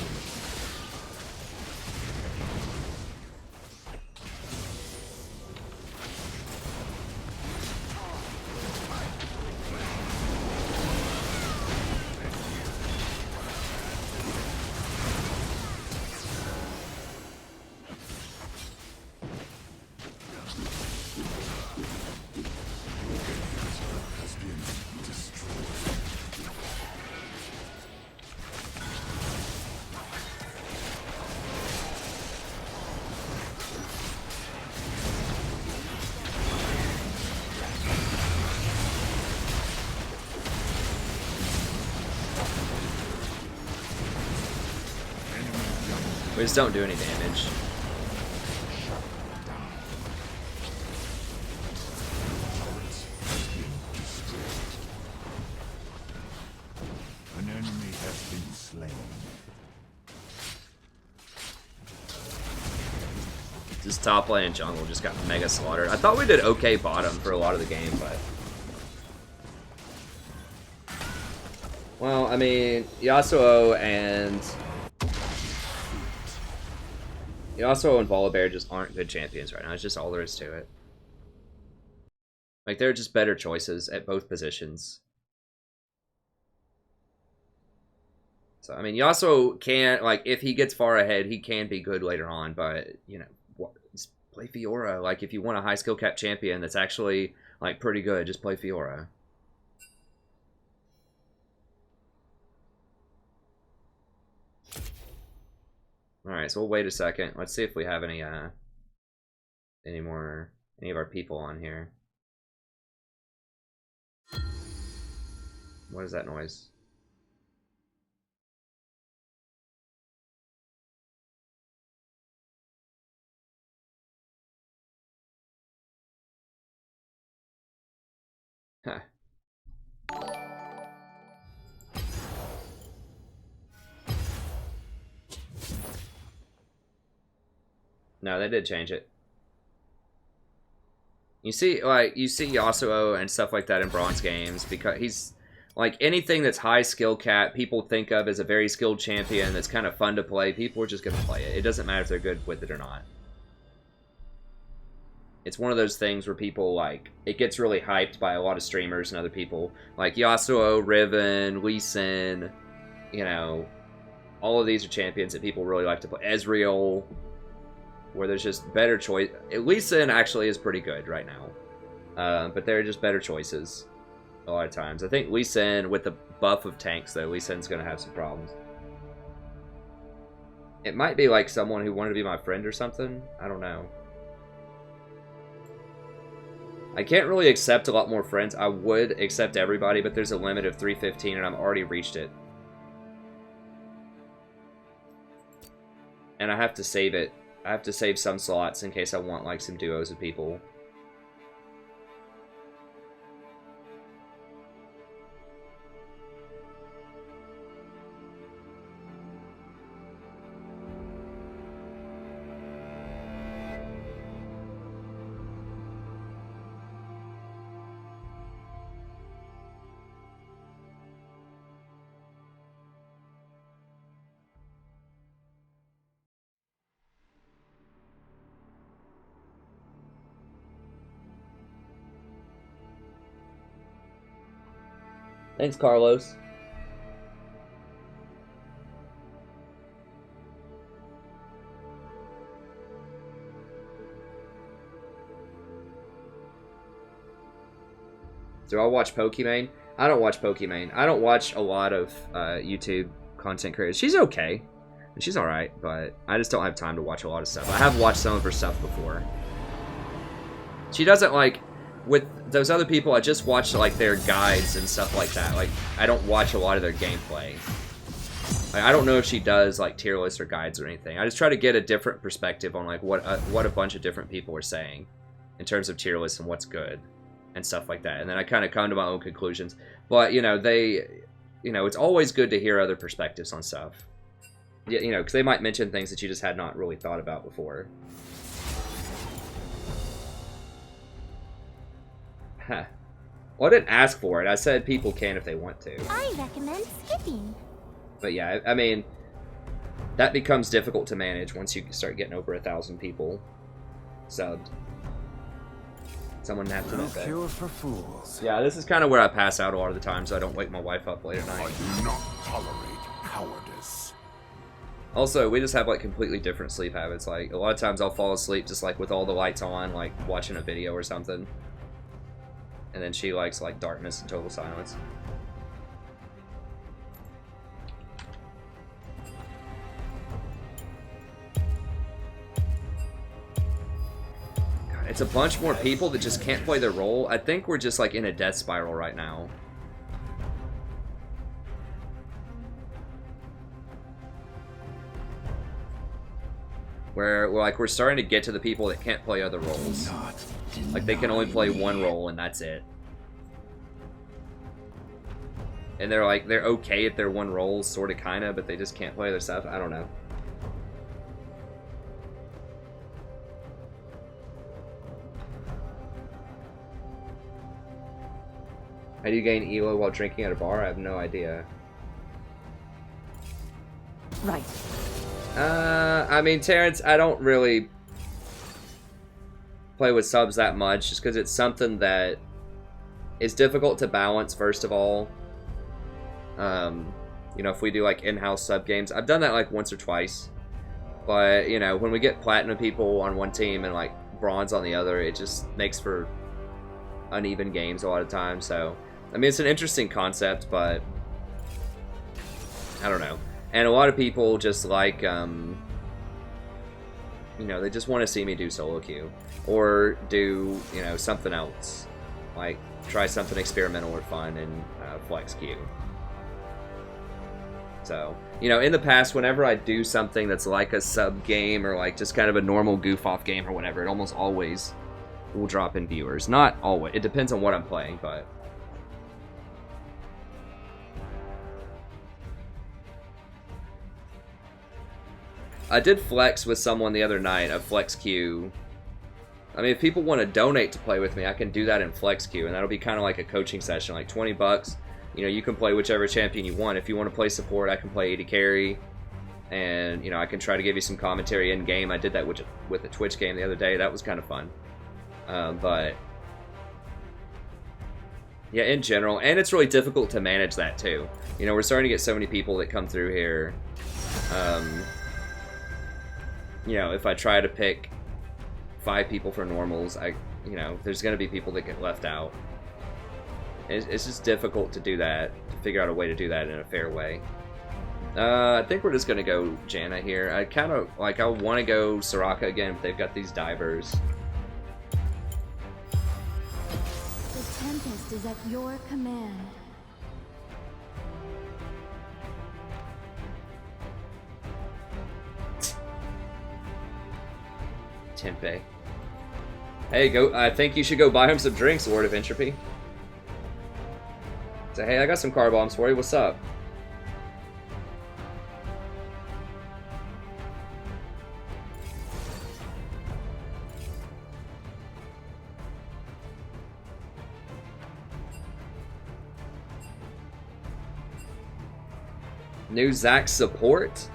We just don't do any damage. An enemy has been slain. Just top lane and jungle just got mega slaughtered. I thought we did okay bottom for a lot of the game, but... Well, I mean, Yasuo and Volibear just aren't good champions right now. It's just all there is to it. Like, they're just better choices at both positions. So, I mean, Yasuo can, like, if he gets far ahead, he can be good later on, but, you know, just play Fiora. Like, if you want a high skill cap champion that's actually, like, pretty good, just play Fiora. Alright, so we'll wait a second. Let's see if we have any of our people on here. What is that noise? Huh. No, they did change it. You see Yasuo and stuff like that in bronze games because he's like anything that's high skill cap, people think of as a very skilled champion that's kind of fun to play. People are just gonna play it. It doesn't matter if they're good with it or not. It's one of those things where people like it gets really hyped by a lot of streamers and other people. Like Yasuo, Riven, Lee Sin, you know, all of these are champions that people really like to play. Ezreal, where there's just better choice. Lee Sin actually is pretty good right now, but there are just better choices a lot of times. I think Lee Sin, with the buff of tanks, though, Lee Sin's going to have some problems. It might be like someone who wanted to be my friend or something. I don't know. I can't really accept a lot more friends. I would accept everybody, but there's a limit of 315, and I've already reached it. And I have to save it. I have to save some slots in case I want like some duos of people. Thanks, Carlos. Do I watch Pokimane? I don't watch Pokimane. I don't watch a lot of YouTube content creators. She's okay. She's alright, but I just don't have time to watch a lot of stuff. I have watched some of her stuff before. She doesn't like... With those other people, I just watch like their guides and stuff like that. Like, I don't watch a lot of their gameplay. Like, I don't know if she does like tier lists or guides or anything. I just try to get a different perspective on like what a bunch of different people are saying in terms of tier lists and what's good and stuff like that. And then I kind of come to my own conclusions. But, you know, it's always good to hear other perspectives on stuff. Yeah, you know, because they might mention things that you just had not really thought about before. Huh. Well, I didn't ask for it. I said people can if they want to. I recommend skipping. But yeah, I mean, that becomes difficult to manage once you start getting over 1,000 people subbed. Someone napped in No that bed. cure for fools. Yeah, this is kind of where I pass out a lot of the time, so I don't wake my wife up late at I night. do not tolerate cowardice. Also, we just have like completely different sleep habits. Like, a lot of times I'll fall asleep just like with all the lights on, like watching a video or something. And then she likes like darkness and total silence. God, it's a bunch more people that just can't play their role. I think we're just like in a death spiral right now. Where we're starting to get to the people that can't play other roles. Like, they can only play one role and that's it. And they're like, they're okay at their one role, sorta kinda, but they just can't play other stuff. I don't know. How do you gain ELO while drinking at a bar? I have no idea. Right. I mean, Terrence, I don't really play with subs that much, just because it's something that is difficult to balance, first of all. You know, if we do, like, in-house sub games, I've done that, like, once or twice. But, you know, when we get platinum people on one team and, like, bronze on the other, it just makes for uneven games a lot of times, so... I mean, it's an interesting concept, but... I don't know. And a lot of people just like, you know, they just want to see me do solo queue. Or do, you know, something else. Like, try something experimental or fun in flex queue. So, you know, in the past, whenever I do something that's like a sub game or like just kind of a normal goof-off game or whatever, it almost always will drop in viewers. Not always. It depends on what I'm playing, but... I did flex with someone the other night, a flex queue. I mean, if people want to donate to play with me, I can do that in flex queue, and that'll be kind of like a coaching session, like 20 bucks. You know, you can play whichever champion you want. If you want to play support, I can play AD carry, and, you know, I can try to give you some commentary in-game. I did that with a Twitch game the other day. That was kind of fun. But, yeah, in general, and it's really difficult to manage that, too. You know, we're starting to get so many people that come through here. You know, if I try to pick 5 people for normals, you know, there's going to be people that get left out. It's just difficult to do that, to figure out a way to do that in a fair way. I think we're just going to go Janna here. I kind of, like, I want to go Soraka again, but they've got these divers. The Tempest is at your command. Tempe. Hey, go! I think you should go buy him some drinks, Lord of Entropy. Say, hey, I got some car bombs for you. What's up? New Zac support?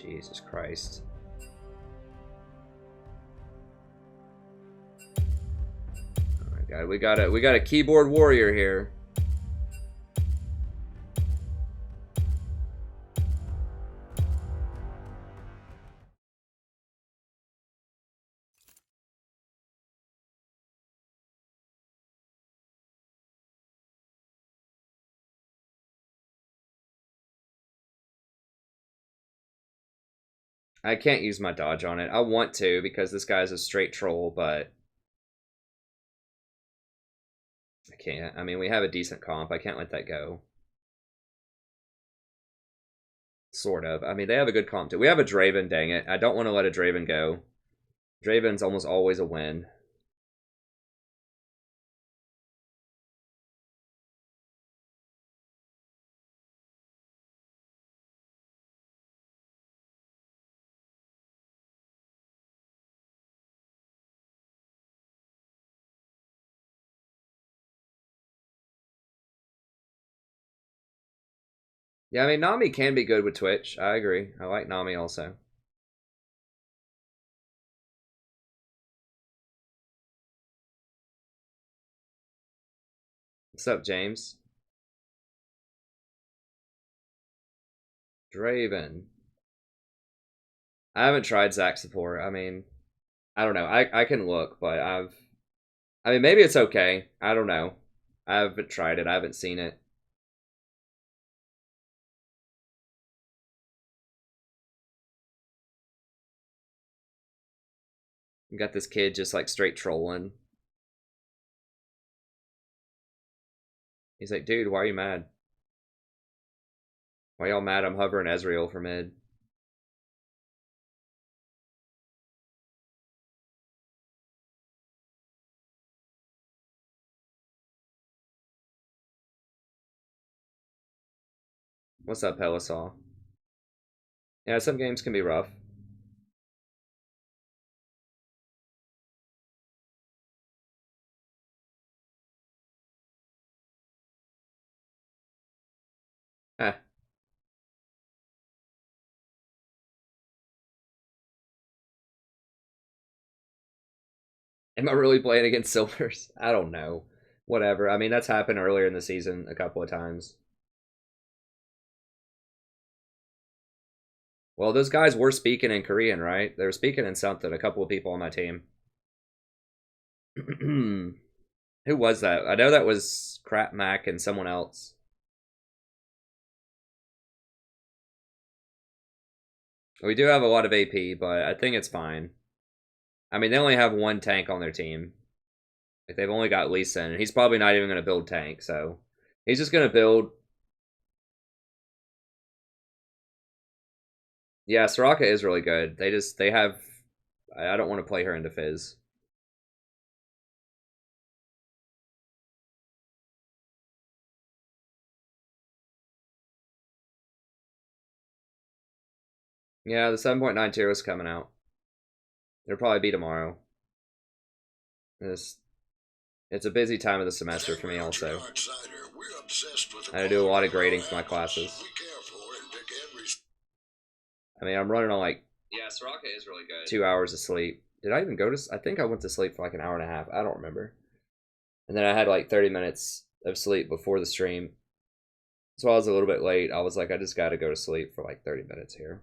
Jesus Christ. Oh my God, we got a keyboard warrior here. I can't use my dodge on it. I want to because this guy's a straight troll, but I can't. I mean, we have a decent comp. I can't let that go. Sort of. I mean, they have a good comp too. We have a Draven, dang it. I don't want to let a Draven go. Draven's almost always a win. Yeah, I mean, Nami can be good with Twitch. I agree. I like Nami also. What's up, James? Draven. I haven't tried Zac support. I mean, I don't know. I can look, but I mean, maybe it's okay. I don't know. I haven't tried it. I haven't seen it. You got this kid just like straight trolling. He's like, dude, why are you mad? Why y'all mad I'm hovering Ezreal for mid? What's up, Pelisol? Yeah, some games can be rough. Eh. Am I really playing against Silvers? I don't know. Whatever. I mean, that's happened earlier in the season a couple of times. Well, those guys were speaking in Korean, right? They were speaking in something, a couple of people on my team. Who was that? I know that was Crap Mac and someone else. We do have a lot of AP, but I think it's fine. I mean, they only have one tank on their team. Like, they've only got Lee Sin, and he's probably not even going to build tank, so he's just going to build. Yeah, Soraka is really good. They have. I don't want to play her into Fizz. Yeah, the 7.9 tier is coming out. It'll probably be tomorrow. It's a busy time of the semester for me also. I had to do a lot of grading for my classes. I mean, I'm running on like, yeah, Soraka is really good. 2 hours of sleep. Did I even go to? I think I went to sleep for like an hour and a half. I don't remember. And then I had like 30 minutes of sleep before the stream. So I was a little bit late. I was like, I just got to go to sleep for like 30 minutes here.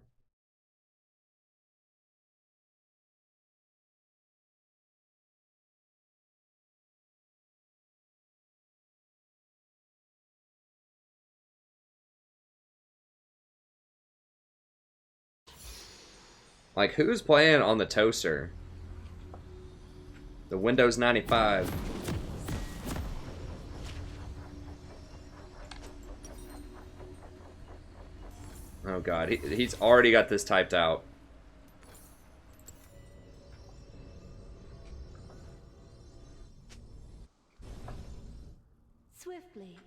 Like, who's playing on the toaster? The Windows 95. Oh god, he's already got this typed out. Swiftly.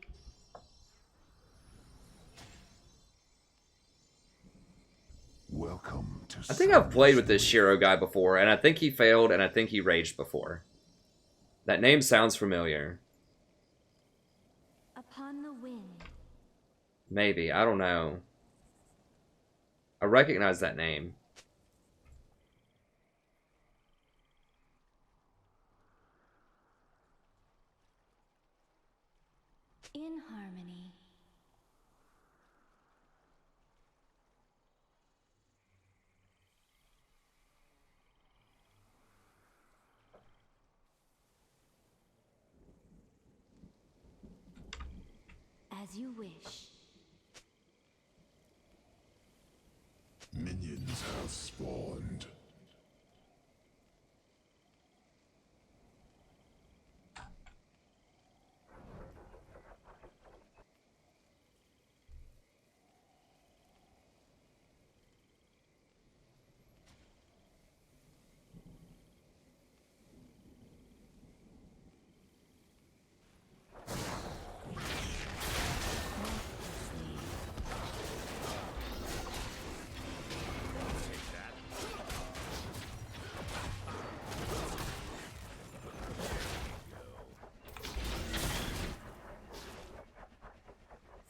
Welcome to I think I've played with this Shiro guy before, and I think he failed, and I think he raged before. That name sounds familiar. Upon the wind. Maybe, I don't know. I recognize that name. In harmony. As you wish. Minions have spawned.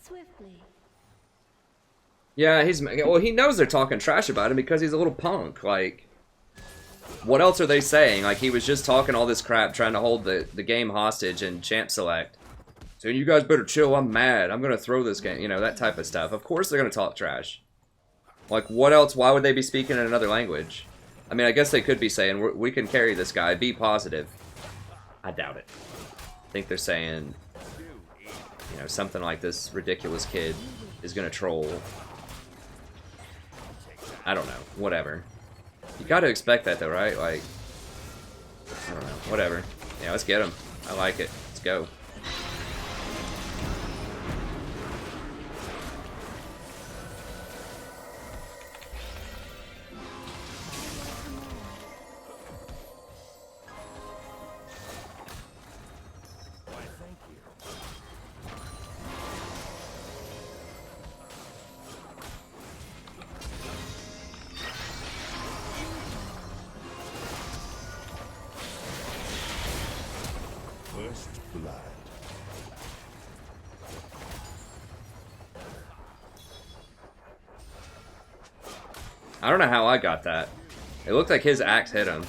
Swiftly. Yeah, well, he knows they're talking trash about him because he's a little punk. Like, what else are they saying? Like, he was just talking all this crap, trying to hold the game hostage and champ select. So you guys better chill, I'm mad. I'm gonna throw this game, you know, that type of stuff. Of course they're gonna talk trash. Like, what else? Why would they be speaking in another language? I mean, I guess they could be saying, we can carry this guy, be positive. I doubt it. I think they're saying, you know, something like this ridiculous kid is gonna troll. I don't know. Whatever. You gotta expect that though, right? Like, I don't know. Whatever. Yeah, let's get him. I like it. Let's go. First blood. I don't know how I got that. It looked like his axe hit him.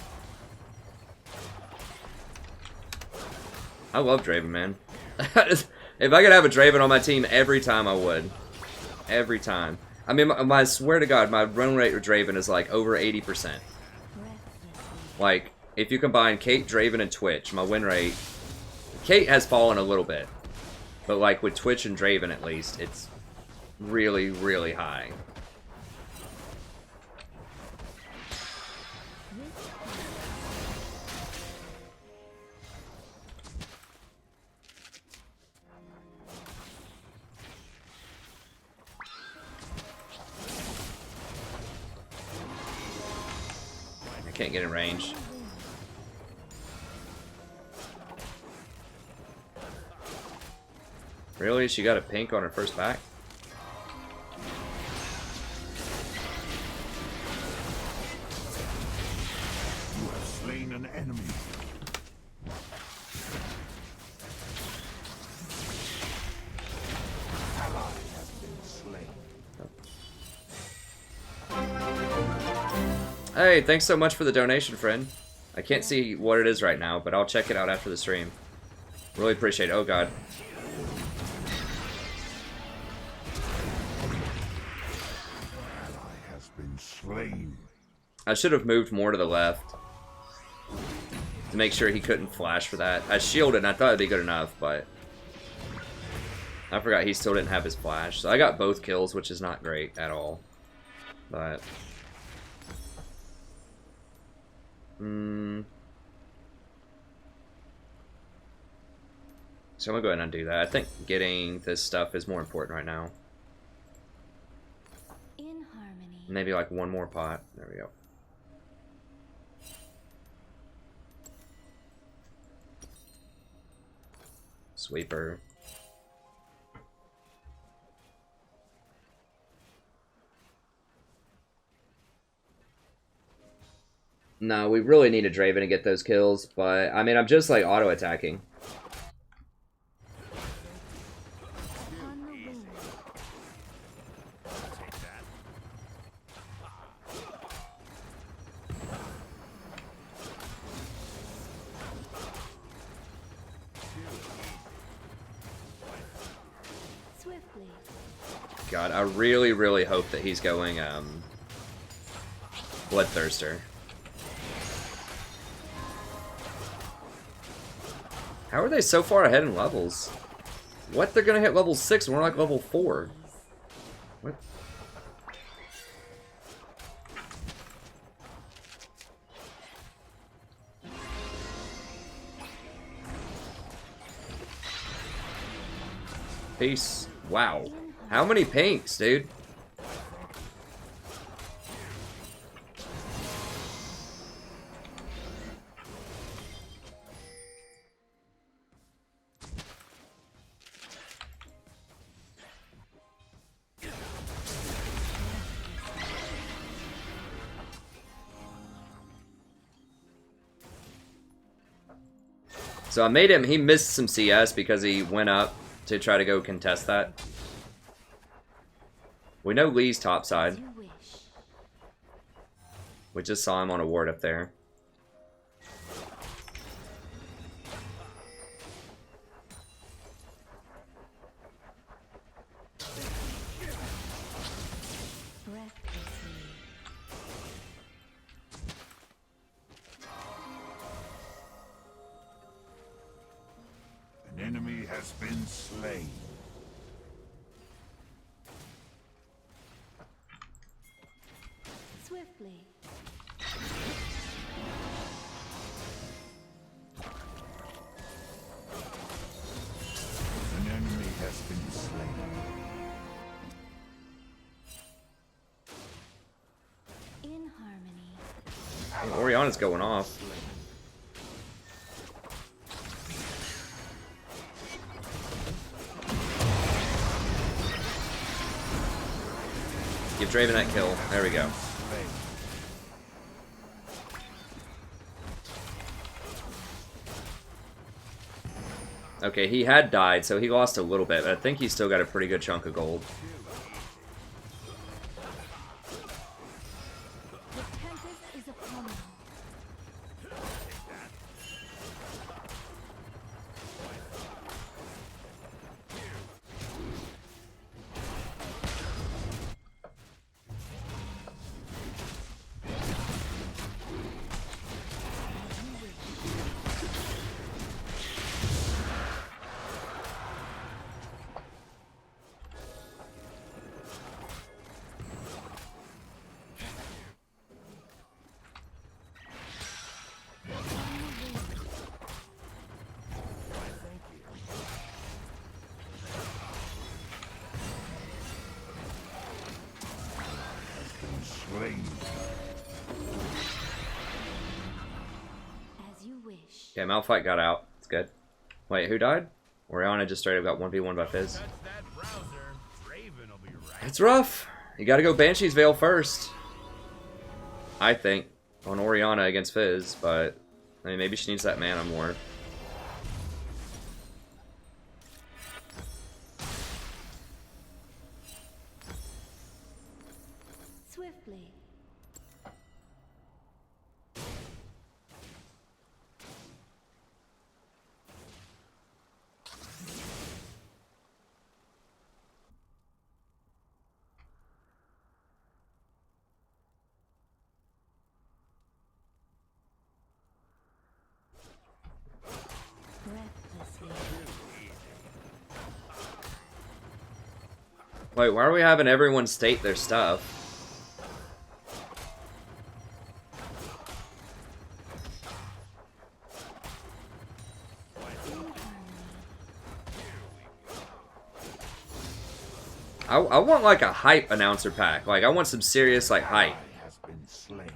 I love Draven, man. If I could have a Draven on my team every time, I would. Every time. I mean, I swear to God, my run rate with Draven is like over 80%. Like, if you combine Kate, Draven, and Twitch, my win rate... Kate has fallen a little bit. But like with Twitch and Draven at least, it's really, really high. I can't get in range. Really? She got a pink on her first back? You have slain an enemy. Ally has been slain. Hey, thanks so much for the donation, friend. I can't see what it is right now, but I'll check it out after the stream. Really appreciate it. Oh, God. Ally has been slain. I should have moved more to the left to make sure he couldn't flash for that. I shielded and I thought it'd be good enough, but I forgot he still didn't have his flash. So I got both kills, which is not great at all. But so I'm gonna go ahead and undo that. I think getting this stuff is more important right now. In harmony. Maybe like one more pot. There we go. Sweeper. No, we really need a Draven to get those kills, but I mean, I'm just like auto attacking. On the wing. God, I really, really hope that he's going, Bloodthirster. How are they so far ahead in levels? What? They're gonna hit level 6 and we're like level 4. What? Peace. Wow. How many pinks, dude? So I made him, he missed some CS because he went up to try to go contest that. We know Lee's topside. We just saw him on a ward up there. An enemy has been slain. Swiftly. An enemy has been slain. In harmony. And Oriana's going off. Give Draven that kill. There we go. Okay, he had died, so he lost a little bit, but I think he's still got a pretty good chunk of gold. The tempest is upon you. Slain. As you wish. Okay, Malphite got out. It's good. Wait, who died? Oriana just straight up got 1v1 by Fizz. It's rough. You gotta go Banshee's Veil first. I think. On Oriana against Fizz, but I mean, maybe she needs that mana more. Swiftly. Breathlessly. Wait, why are we having everyone state their stuff? I want like a hype announcer pack. Like I want some serious like hype. Has been slain.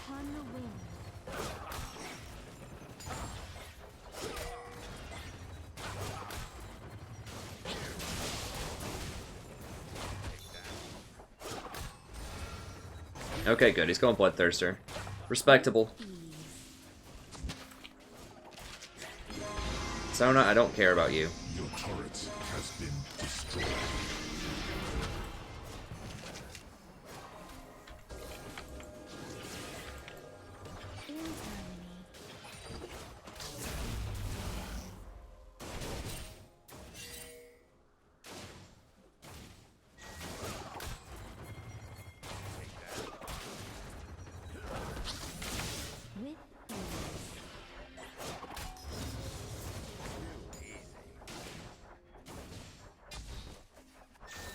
Upon the wind. Okay, good. He's going Bloodthirster. Respectable. Sona, I don't care about you. Your turret has been destroyed. In harmony.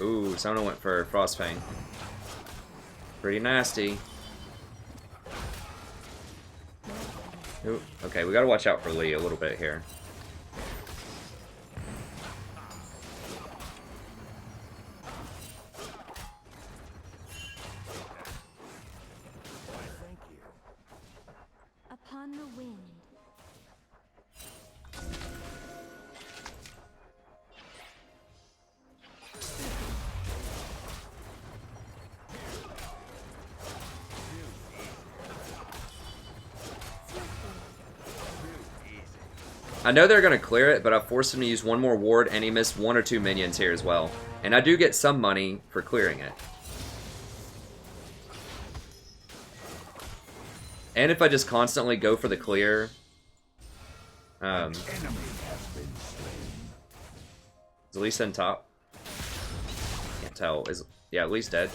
Ooh, someone went for Frostfang. Pretty nasty. Ooh, okay, we gotta watch out for Lee a little bit here. Upon the wind. I know they're gonna clear it, but I forced him to use one more ward, and he missed 1 or 2 minions here as well. And I do get some money for clearing it. And if I just constantly go for the clear, is Lisa in top? Can't tell. Is yeah, Lee's dead.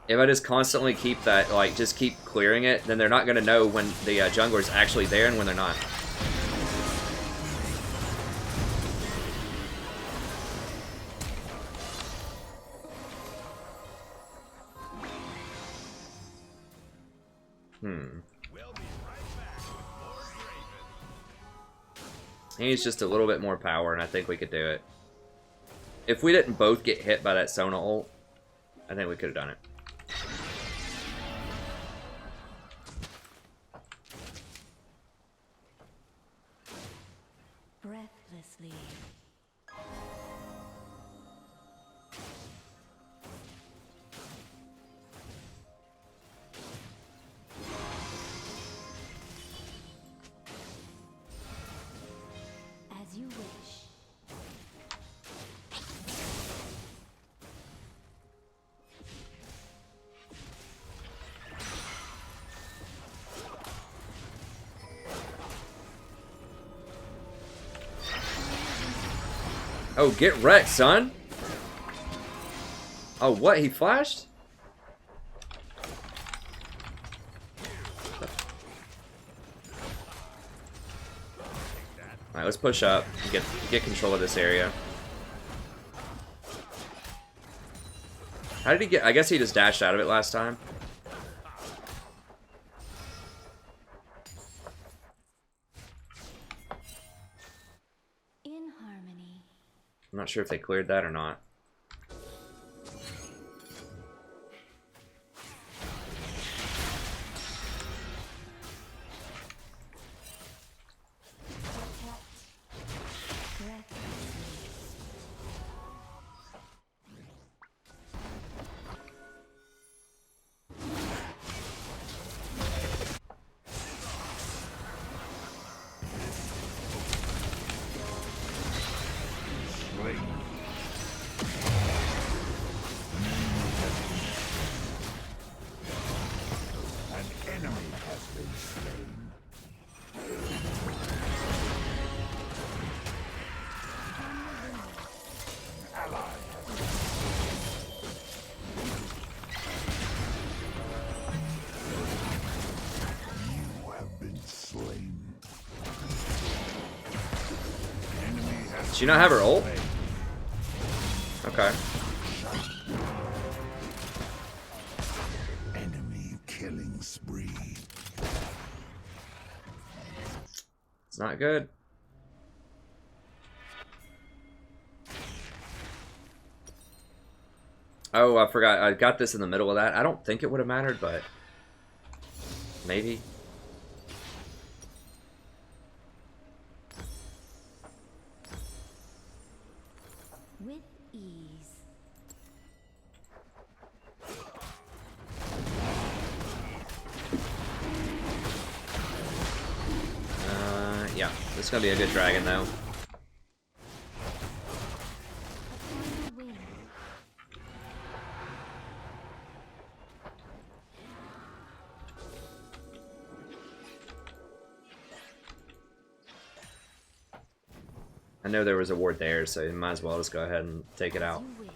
If I just constantly keep that, like, just keep clearing it, then they're not going to know when the jungler's actually there and when they're not. He needs just a little bit more power, and I think we could do it. If we didn't both get hit by that Sona ult, I think we could have done it. Breathlessly. As you wish. Oh, get wrecked, son! Oh, what? He flashed? Alright, let's push up and get control of this area. How did he get... I guess he just dashed out of it last time. In harmony. I'm not sure if they cleared that or not. Does she not have her ult? Okay. Enemy killing spree. It's not good. Oh, I forgot. I got this in the middle of that. I don't think it would have mattered, but maybe. With ease. Yeah. This is gonna be a good dragon, though. Upon the wind. I know there was a ward there, so you might as well just go ahead and take it out. You wish.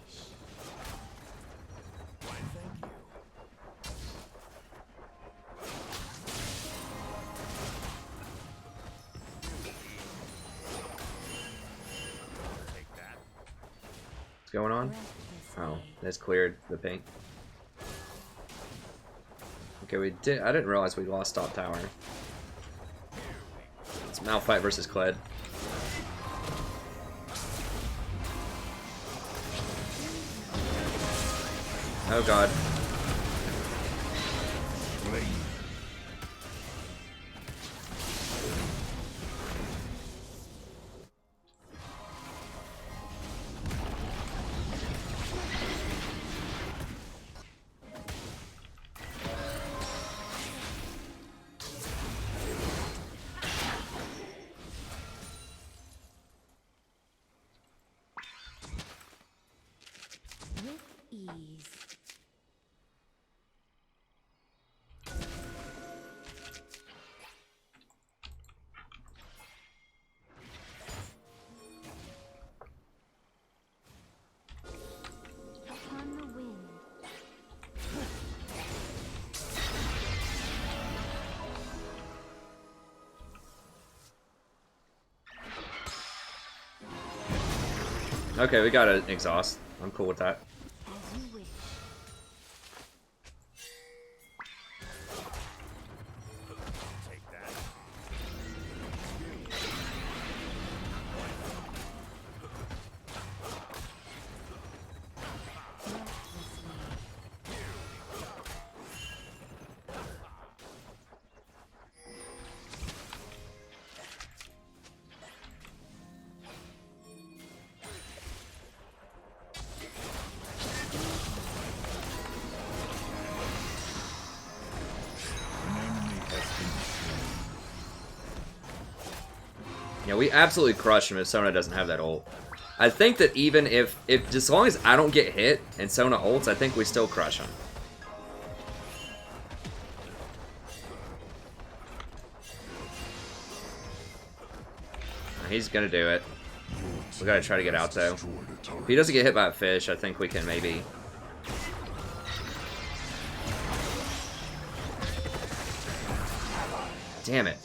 going on? Oh, that's cleared the pink. Okay, we did. I didn't realize we lost top tower. It's Malphite versus Kled. Oh god. With ease. Upon the wind. Okay, we got an exhaust. I'm cool with that. As you wish. Take that. Yeah, we absolutely crush him if Sona doesn't have that ult. I think that even if as long as I don't get hit and Sona ults, I think we still crush him. He's gonna do it. We gotta try to get out though. If he doesn't get hit by a fish, I think we can maybe. Damn it.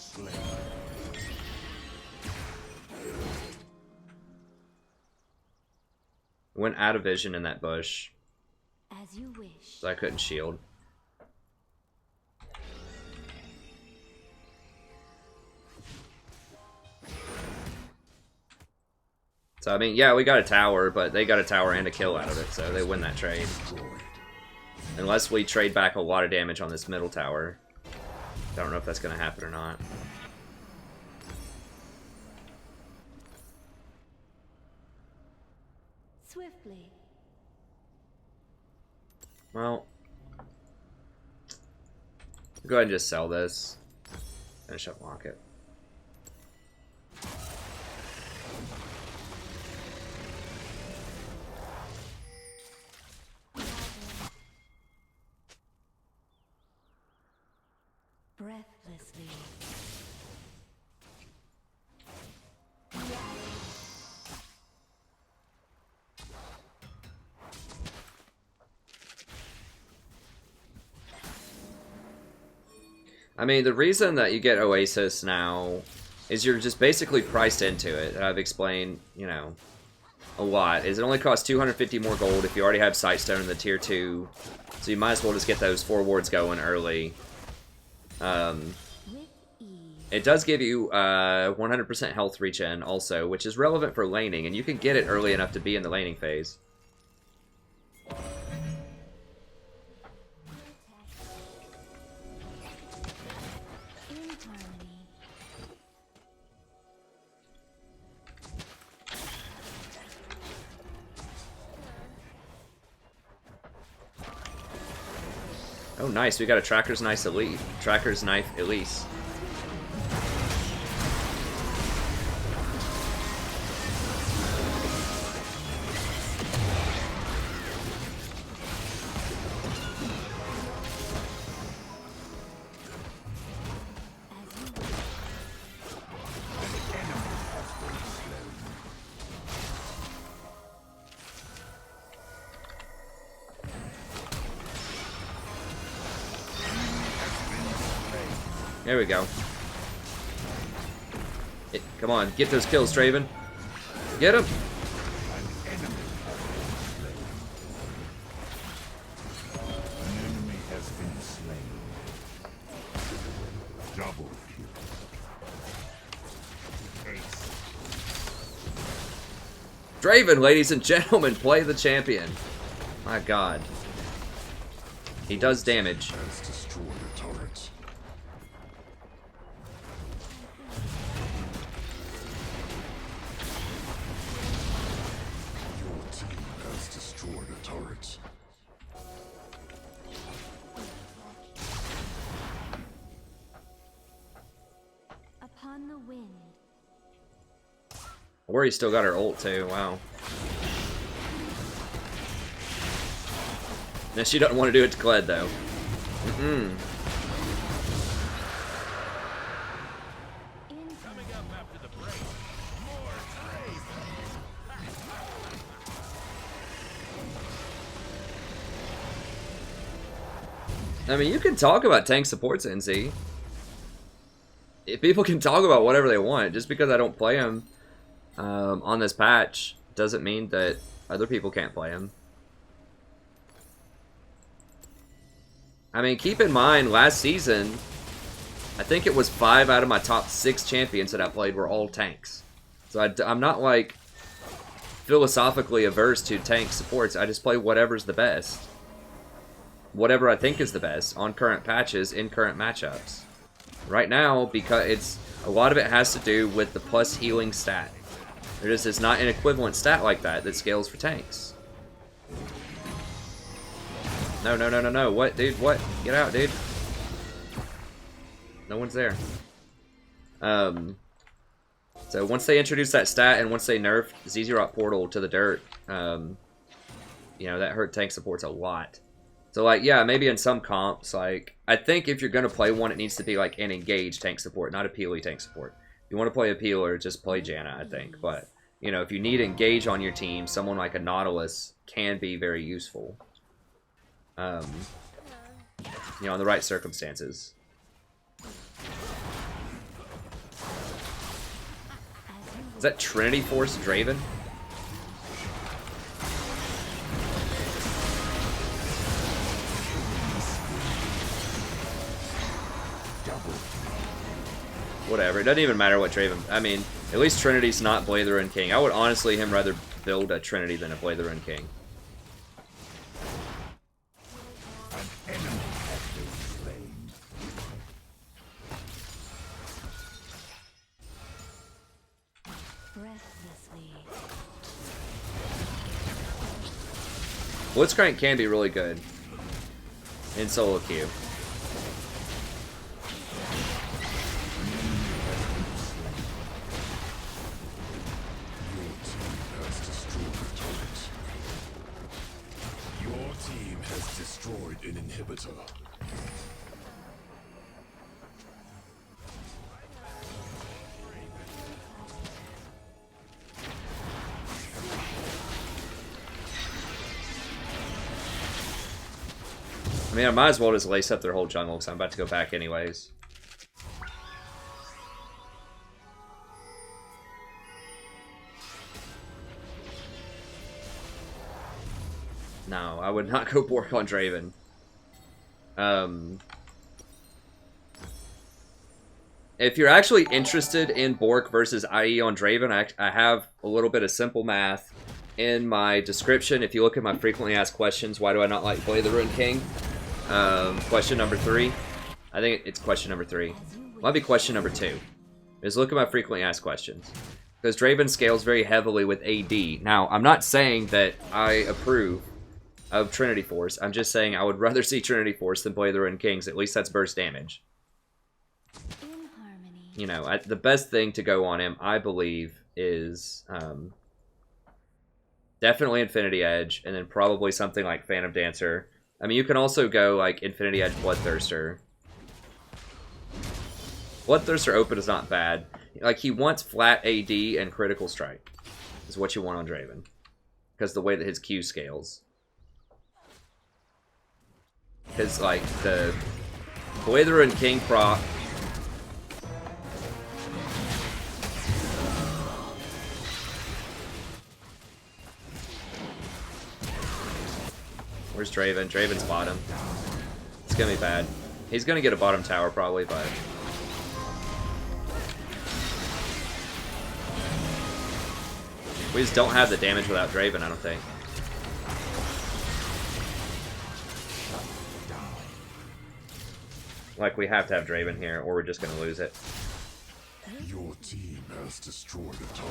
Went out of vision in that bush, As you wish. so I couldn't shield. So, I mean, yeah, we got a tower, but they got a tower and a kill out of it, so they win that trade. Unless we trade back a lot of damage on this middle tower. I don't know if that's going to happen or not. Swiftly. Well, go ahead and just sell this. Finish up Locket. Breathlessly. I mean, the reason that you get Oasis now is you're just basically priced into it. I've explained, you know, a lot. Is it only costs 250 more gold if you already have Sightstone in the tier 2. So you might as well just get those 4 wards going early. It does give you 100% health regen also, which is relevant for laning, and you can get it early enough to be in the laning phase. Oh, nice. We got a Tracker's Knife Elite. Tracker's Knife Elise. There we go. Come on, get those kills, Draven. Get him! Double kill. Draven, ladies and gentlemen, play the champion. My god. He does damage. Has destroyed a turret. Your team has destroyed a turret. Upon the wind. Ori's still got her ult too, wow. Now she doesn't want to do it to Kled though. Coming up after the break. More trade. I mean, you can talk about tank supports, NC. If people can talk about whatever they want. Just because I don't play them on this patch doesn't mean that other people can't play them. I mean, keep in mind, last season, I think it was 5 out of my top 6 champions that I played were all tanks. So I'm not, like, philosophically averse to tank supports. I just play whatever's the best. Whatever I think is the best on current patches in current matchups. Right now, because a lot of it has to do with the plus healing stat. There just is not an equivalent stat like that scales for tanks. No, no, no, no, no. What, dude? What? Get out, dude. No one's there. So once they introduce that stat and once they nerf Zyra Portal to the dirt, you know, that hurt tank supports a lot. So, like, yeah, maybe in some comps, like, I think if you're going to play one, it needs to be, like, an engaged tank support, not a peely tank support. If you want to play a peeler, just play Janna, I think. But, you know, if you need engage on your team, someone like a Nautilus can be very useful. You know, in the right circumstances. Is that Trinity Force Draven? Whatever, it doesn't even matter what Draven. I mean, at least Trinity's not Blade Rune King. I would honestly rather build a Trinity than a Blade Rune King. Blitzcrank can be really good in solo queue. Your team has destroyed an inhibitor. I mean, I might as well just lace up their whole jungle because I'm about to go back anyways. No, I would not go Bork on Draven. If you're actually interested in Bork versus IE on Draven, I have a little bit of simple math in my description. If you look at my frequently asked questions, why do I not like Blade the Rune King? Question number 3. I think it's question number 3. Might be question number 2. Is look at my frequently asked questions. Because Draven scales very heavily with AD. Now, I'm not saying that I approve of Trinity Force. I'm just saying I would rather see Trinity Force than Blade the Rune Kings. At least that's burst damage. You know, the best thing to go on him, I believe, is definitely Infinity Edge, and then probably something like Phantom Dancer. I mean, you can also go, like, Infinity Edge Bloodthirster. Bloodthirster open is not bad. Like, he wants flat AD and Critical Strike. Is what you want on Draven. Because the way that his Q scales. Because, like, the way the Rune King proc... Where's Draven? Draven's bottom. It's gonna be bad. He's gonna get a bottom tower probably, but We just don't have the damage without Draven, I don't think. Like, we have to have Draven here, or we're just gonna lose it. Your team has destroyed a turret.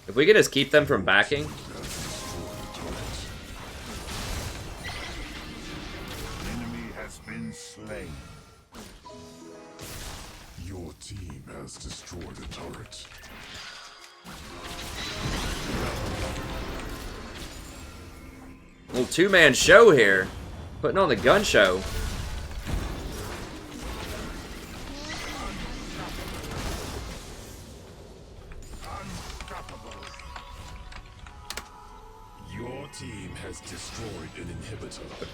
If we could just keep them from backing. Enemy has been slain. Your team has destroyed a turret. Little two-man show here. Putting on the gun show. Your team has destroyed an inhibitor.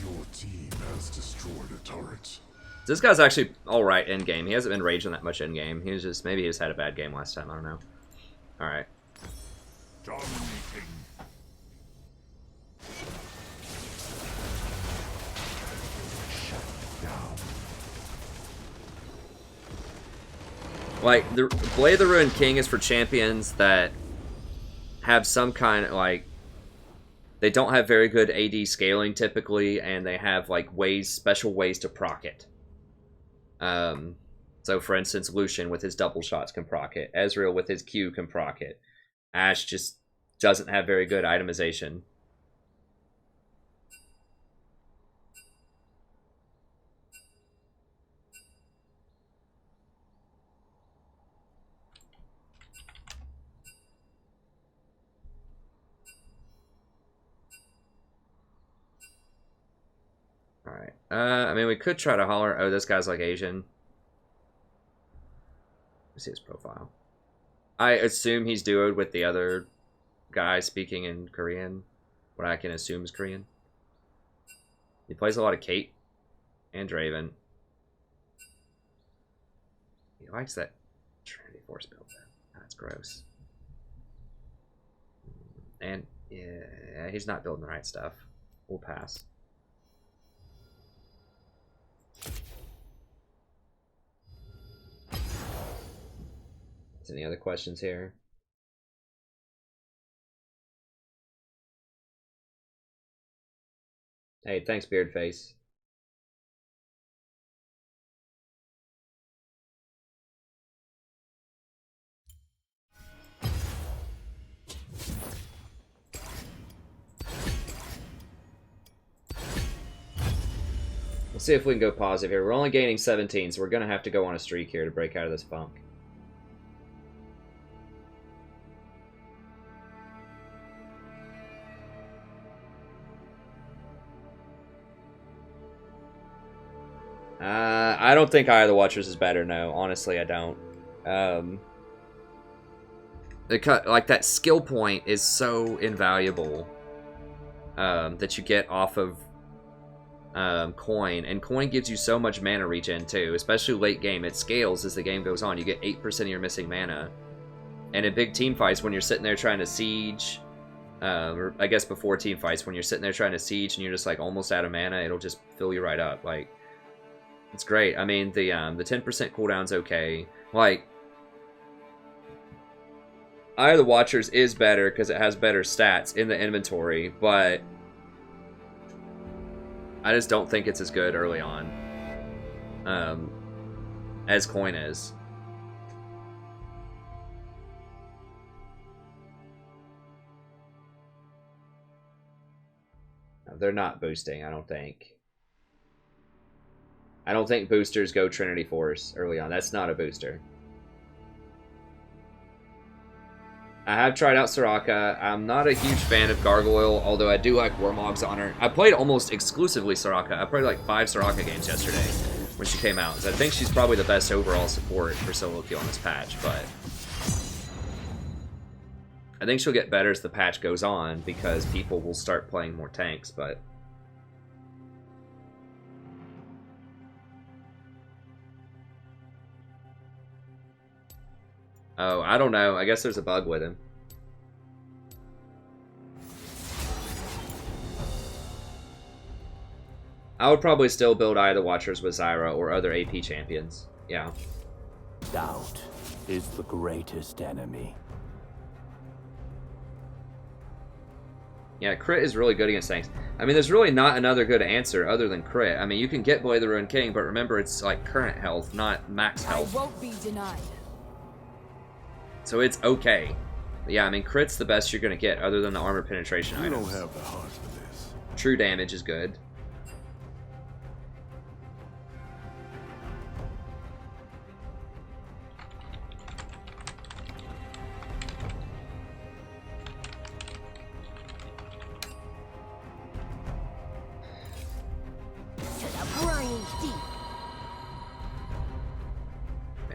Your team has destroyed a turret. This guy's actually alright in game. He hasn't been raging that much in game. He was just, maybe he just had a bad game last time. I don't know. Alright. Dominating. Shut down. Like, the Blade of the Ruined King is for champions that have some kind of, like, they don't have very good AD scaling typically, and they have, like, special ways to proc it. So for instance, Lucian with his double shots can proc it. Ezreal with his Q can proc it. Ashe just doesn't have very good itemization. Alright. I mean, we could try to holler. Oh, this guy's like Asian. Let's see his profile. I assume he's duoed with the other guy speaking in Korean. What I can assume is Korean. He plays a lot of Kate and Draven. He likes that Trinity Force build though. That's gross. And yeah, he's not building the right stuff. We'll pass. Any other questions here? Hey, thanks, Beardface. We'll see if we can go positive here. We're only gaining 17, so we're going to have to go on a streak here to break out of this funk. I don't think Eye of the Watchers is better, no. Honestly, I don't. Like, that skill point is so invaluable that you get off of Coin. And Coin gives you so much mana regen, too. Especially late game. It scales as the game goes on. You get 8% of your missing mana. And in big team fights, when you're sitting there trying to siege... or I guess before team fights, when you're sitting there trying to siege and you're just, like, almost out of mana, it'll just fill you right up. Like... It's great. I mean, the 10% cooldown's okay. Like, Eye of the Watchers is better because it has better stats in the inventory, but I just don't think it's as good early on as Coin is. No, they're not boosting, I don't think. I don't think boosters go Trinity Force early on. That's not a booster. I have tried out Soraka. I'm not a huge fan of Gargoyle, although I do like Warmog's Honor. I played almost exclusively Soraka. I played like 5 Soraka games yesterday when she came out. So I think she's probably the best overall support for solo queue on this patch, but I think she'll get better as the patch goes on because people will start playing more tanks, but Oh, I don't know. I guess there's a bug with him. I would probably still build Eye of the Watchers with Zyra or other AP champions. Yeah. Doubt is the greatest enemy. Yeah, crit is really good against tanks. I mean, there's really not another good answer other than crit. I mean, you can get Blade of the Ruined King, but remember, it's like current health, not max health. I won't be denied. So it's okay. But yeah, I mean, crit's the best you're going to get other than the armor penetration You items. don't have the heart for this. True damage is good.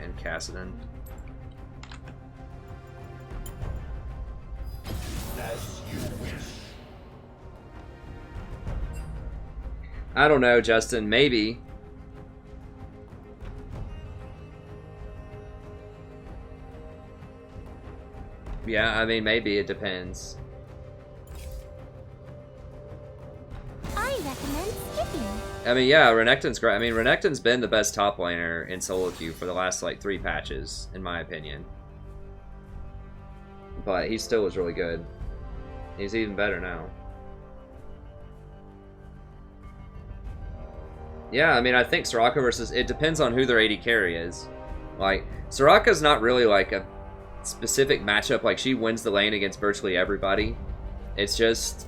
And Cassidon. As you wish. I don't know, Justin. Maybe. Yeah, I mean, maybe. It depends. I recommend skipping. I mean, yeah, Renekton's great. I mean, Renekton's been the best top laner in solo queue for the last, like, 3 patches, in my opinion. But he still was really good. He's even better now. Yeah, I mean, I think Soraka versus... It depends on who their AD carry is. Like, Soraka's not really, like, a specific matchup. Like, she wins the lane against virtually everybody. It's just,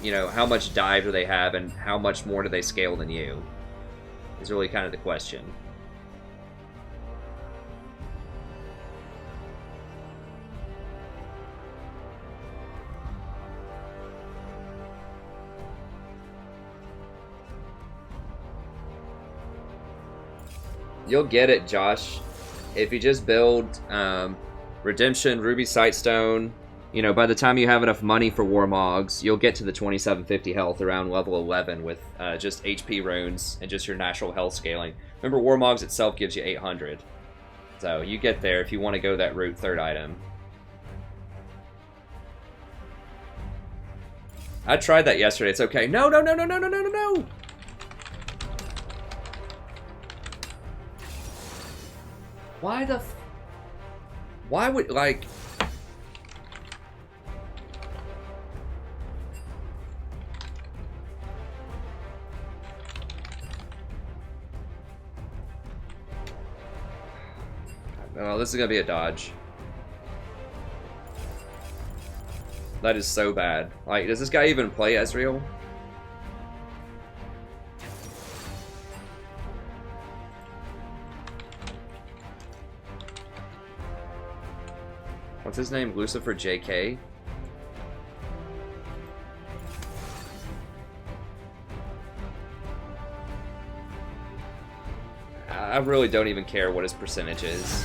you know, how much dive do they have and how much more do they scale than you? Is really kind of the question. You'll get it, Josh. If you just build Redemption, Ruby Sightstone, you know, by the time you have enough money for Warmogs, you'll get to the 2750 health around level 11 with just HP runes and just your natural health scaling. Remember, Warmogs itself gives you 800. So you get there if you want to go that route, third item. I tried that yesterday. It's okay. No, no, no, no, no, no, no, no, no! Why the f... Why would, like... Oh, this is gonna be a dodge. That is so bad. Like, does this guy even play Ezreal? What's his name? Lucifer JK? I really don't even care what his percentage is.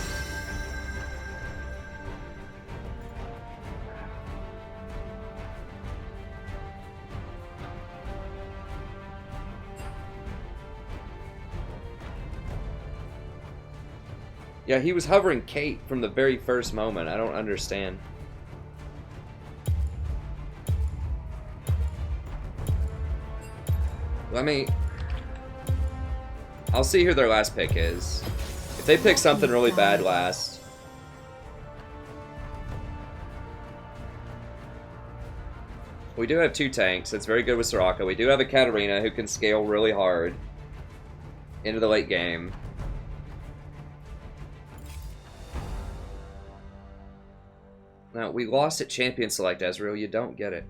Yeah, he was hovering Kate from the very first moment. I don't understand. I'll see who their last pick is. If they pick something really bad last. We do have 2 tanks. That's very good with Soraka. We do have a Katarina who can scale really hard into the late game. Now, we lost at Champion Select, Ezreal. You don't get it.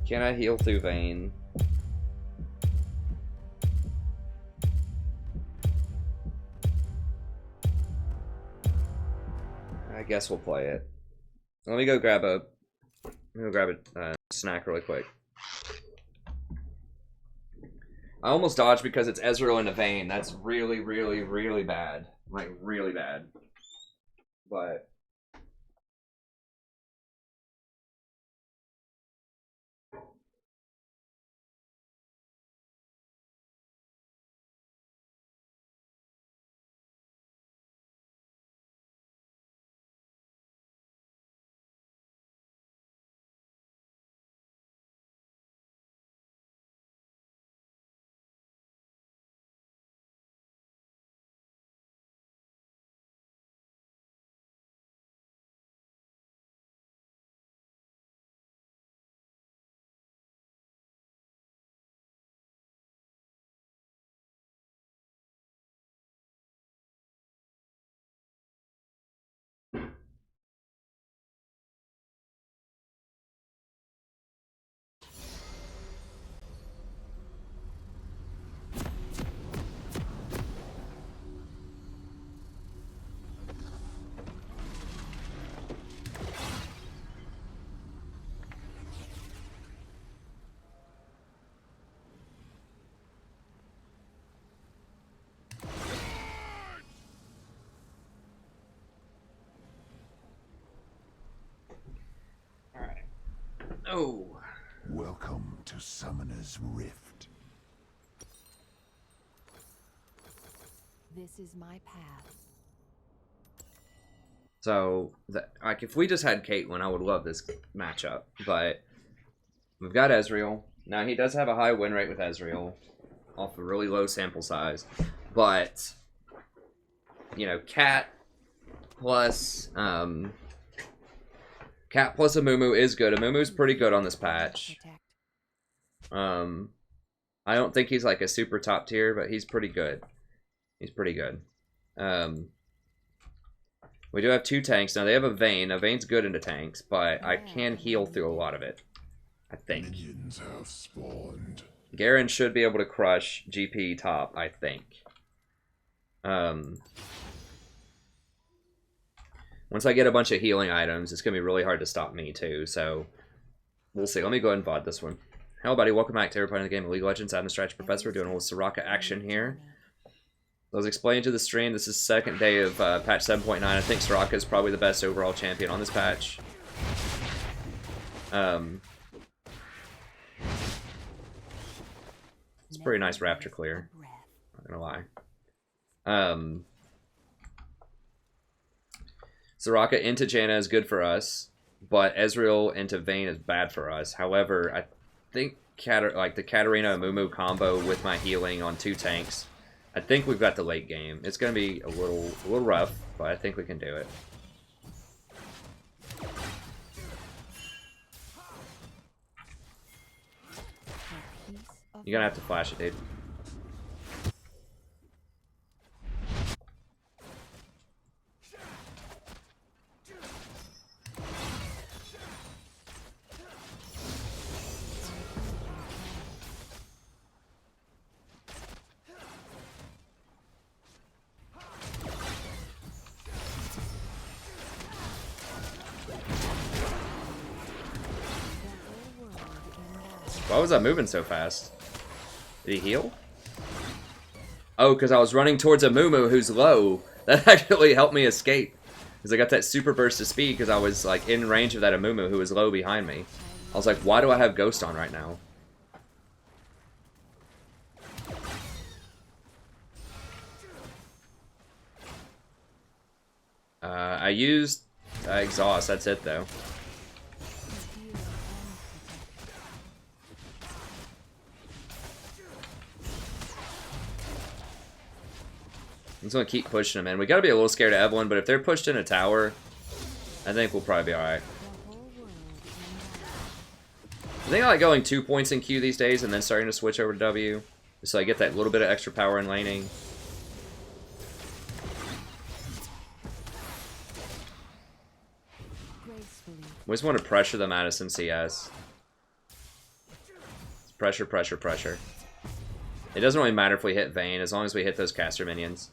Can I heal through Vayne? I guess we'll play it. Let me go grab a snack really quick. I almost dodged because it's Ezreal into Vayne. That's really, really, really bad. Like, really bad. But Oh. Welcome to Summoner's Rift. This is my path. So, like, if we just had Caitlyn, I would love this matchup. But we've got Ezreal. Now, he does have a high win rate with Ezreal off a really low sample size. But, you know, Cat plus a Mumu is good. A Mumu's pretty good on this patch. I don't think he's like a super top tier, but he's pretty good. He's pretty good. We do have 2 tanks. Now, they have a Vayne. Now, Vayne's good into tanks, but I can heal through a lot of it, I think. Minions have spawned. Garen should be able to crush GP top, I think. Once I get a bunch of healing items, it's going to be really hard to stop me, too, so we'll see. Let me go ahead and VOD this one. Hello, buddy. Welcome back to everybody in the game of League of Legends. I'm the Strategy Professor. We're doing a little Soraka action here. I was explaining to the stream, this is the 2nd day of patch 7.9. I think Soraka is probably the best overall champion on this patch. It's a pretty nice Raptor clear. Not gonna lie. Soraka into Janna is good for us, but Ezreal into Vayne is bad for us. However, I think the Katarina and Mumu combo with my healing on 2 tanks, I think we've got the late game. It's going to be a little rough, but I think we can do it. You're going to have to flash it, dude. Why was I moving so fast? Did he heal? Oh, because I was running towards a Mumu who's low. That actually helped me escape. Because I got that super burst of speed because I was like in range of that Amumu who was low behind me. I was like, why do I have Ghost on right now? I used exhaust, that's it though. I'm just gonna keep pushing them in. We gotta be a little scared of Evelyn, but if they're pushed in a tower, I think we'll probably be alright. I think I like going 2 points in Q these days and then starting to switch over to W. Just so I get that little bit of extra power in laning. We just want to pressure them out of some CS. Pressure, pressure, pressure. It doesn't really matter if we hit Vayne, as long as we hit those caster minions.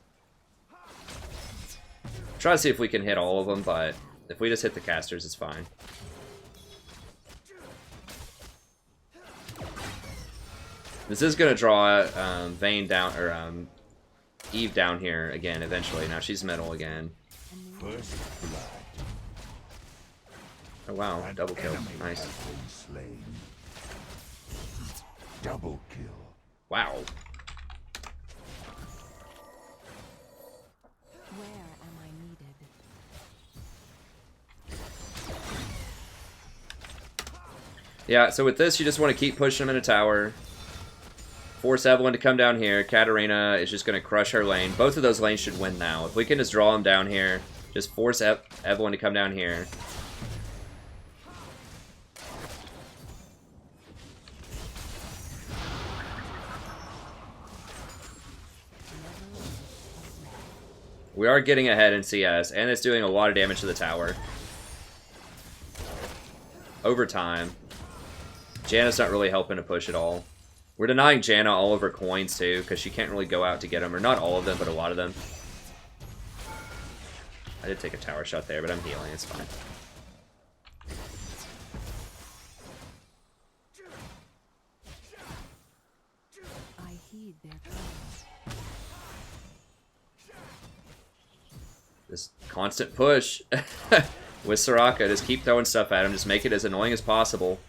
Try to see if we can hit all of them, but if we just hit the casters, it's fine. This is going to draw Vayne down, or Eve down here again eventually. Now she's middle again. Oh wow, double kill. Nice. Double kill. Wow. Where am I needed? Yeah, so with this, you just want to keep pushing them in a tower. Force Evelyn to come down here. Katarina is just going to crush her lane. Both of those lanes should win now. If we can just draw them down here, just force Evelyn to come down here. We are getting ahead in CS, and it's doing a lot of damage to the tower. Over time. Janna's not really helping to push at all. We're denying Janna all of her coins, too, because she can't really go out to get them. Or not all of them, but a lot of them. I did take a tower shot there, but I'm healing. It's fine. I heed their calls. Just constant push with Soraka. Just keep throwing stuff at him. Just make it as annoying as possible.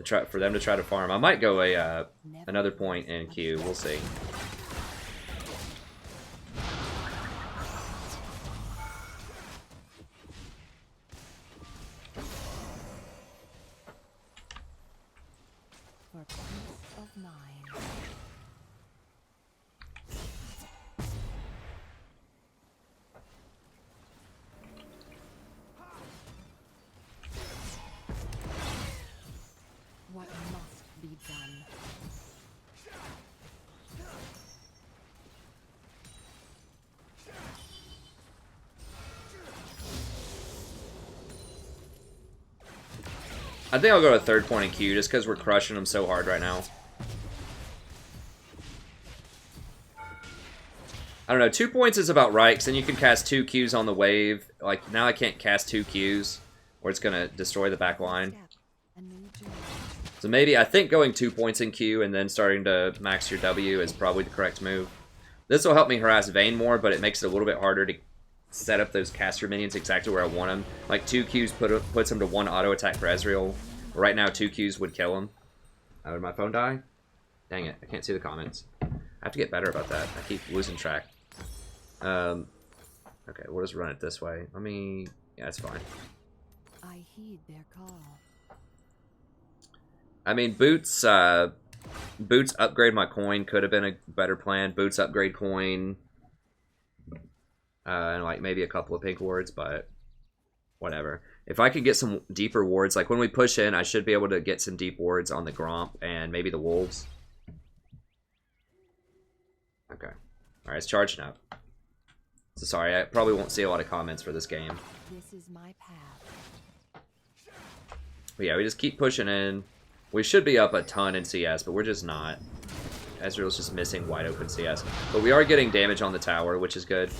for them to try to farm. I might go a another point in Q. We'll see. For peace of mind. What must be done? I think I'll go to third point in Q just because we're crushing them so hard right now. I don't know, 2 points is about right, because then you can cast 2 Qs on the wave. Like, now I can't cast 2 Qs, or it's going to destroy the back line. So maybe, I think going 2 points in Q and then starting to max your W is probably the correct move. This will help me harass Vayne more, but it makes it a little bit harder to set up those caster minions exactly where I want them. Like 2 Qs puts him to 1 auto attack for Ezreal. Right now 2 Qs would kill him. Did my phone die? Dang it, I can't see the comments. I have to get better about that. I keep losing track. Okay, we'll just run it this way. Let me... Yeah, it's fine. I heed their call. I mean, Boots upgrade my coin could have been a better plan. Boots upgrade coin. And like maybe a couple of pink wards, but whatever. If I could get some deeper wards, like when we push in, I should be able to get some deep wards on the Gromp and maybe the Wolves. Okay. Alright, it's charging up. So sorry, I probably won't see a lot of comments for this game. This is my path. But yeah, we just keep pushing in. We should be up a ton in CS, but we're just not. Ezreal's just missing wide open CS. But we are getting damage on the tower, which is good.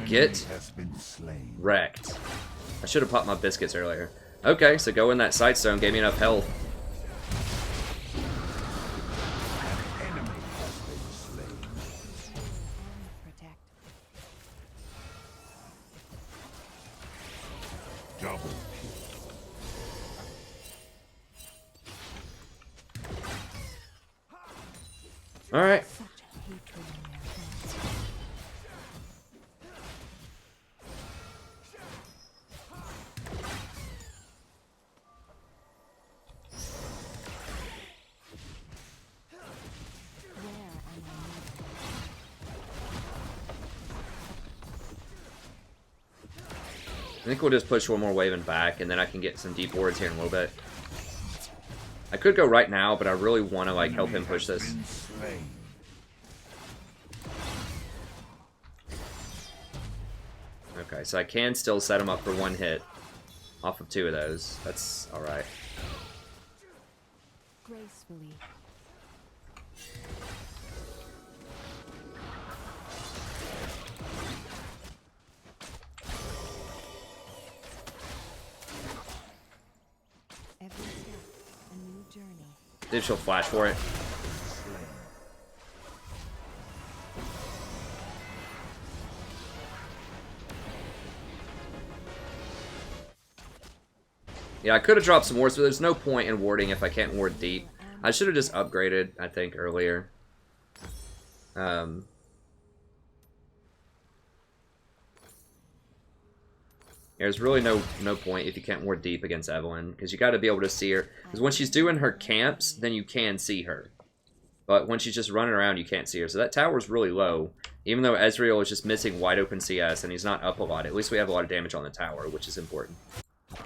Get wrecked. I should have popped my biscuits earlier. Okay, so go in that Sightstone, gave me enough health. Alright. I think we'll just push one more wave and back, and then I can get some deep wards here in a little bit. I could go right now, but I really want to like help him push this. Okay, so I can still set him up for 1 hit off of 2 of those. That's alright. Gracefully. Every step, a new journey. Maybe she'll flash for it. Yeah, I could have dropped some wards, but there's no point in warding if I can't ward deep. I should have just upgraded, I think, earlier. There's really no point if you can't ward deep against Evelynn, because you got to be able to see her. Because when she's doing her camps, then you can see her. But when she's just running around, you can't see her. So that tower's really low. Even though Ezreal is just missing wide open CS and he's not up a lot, at least we have a lot of damage on the tower, which is important.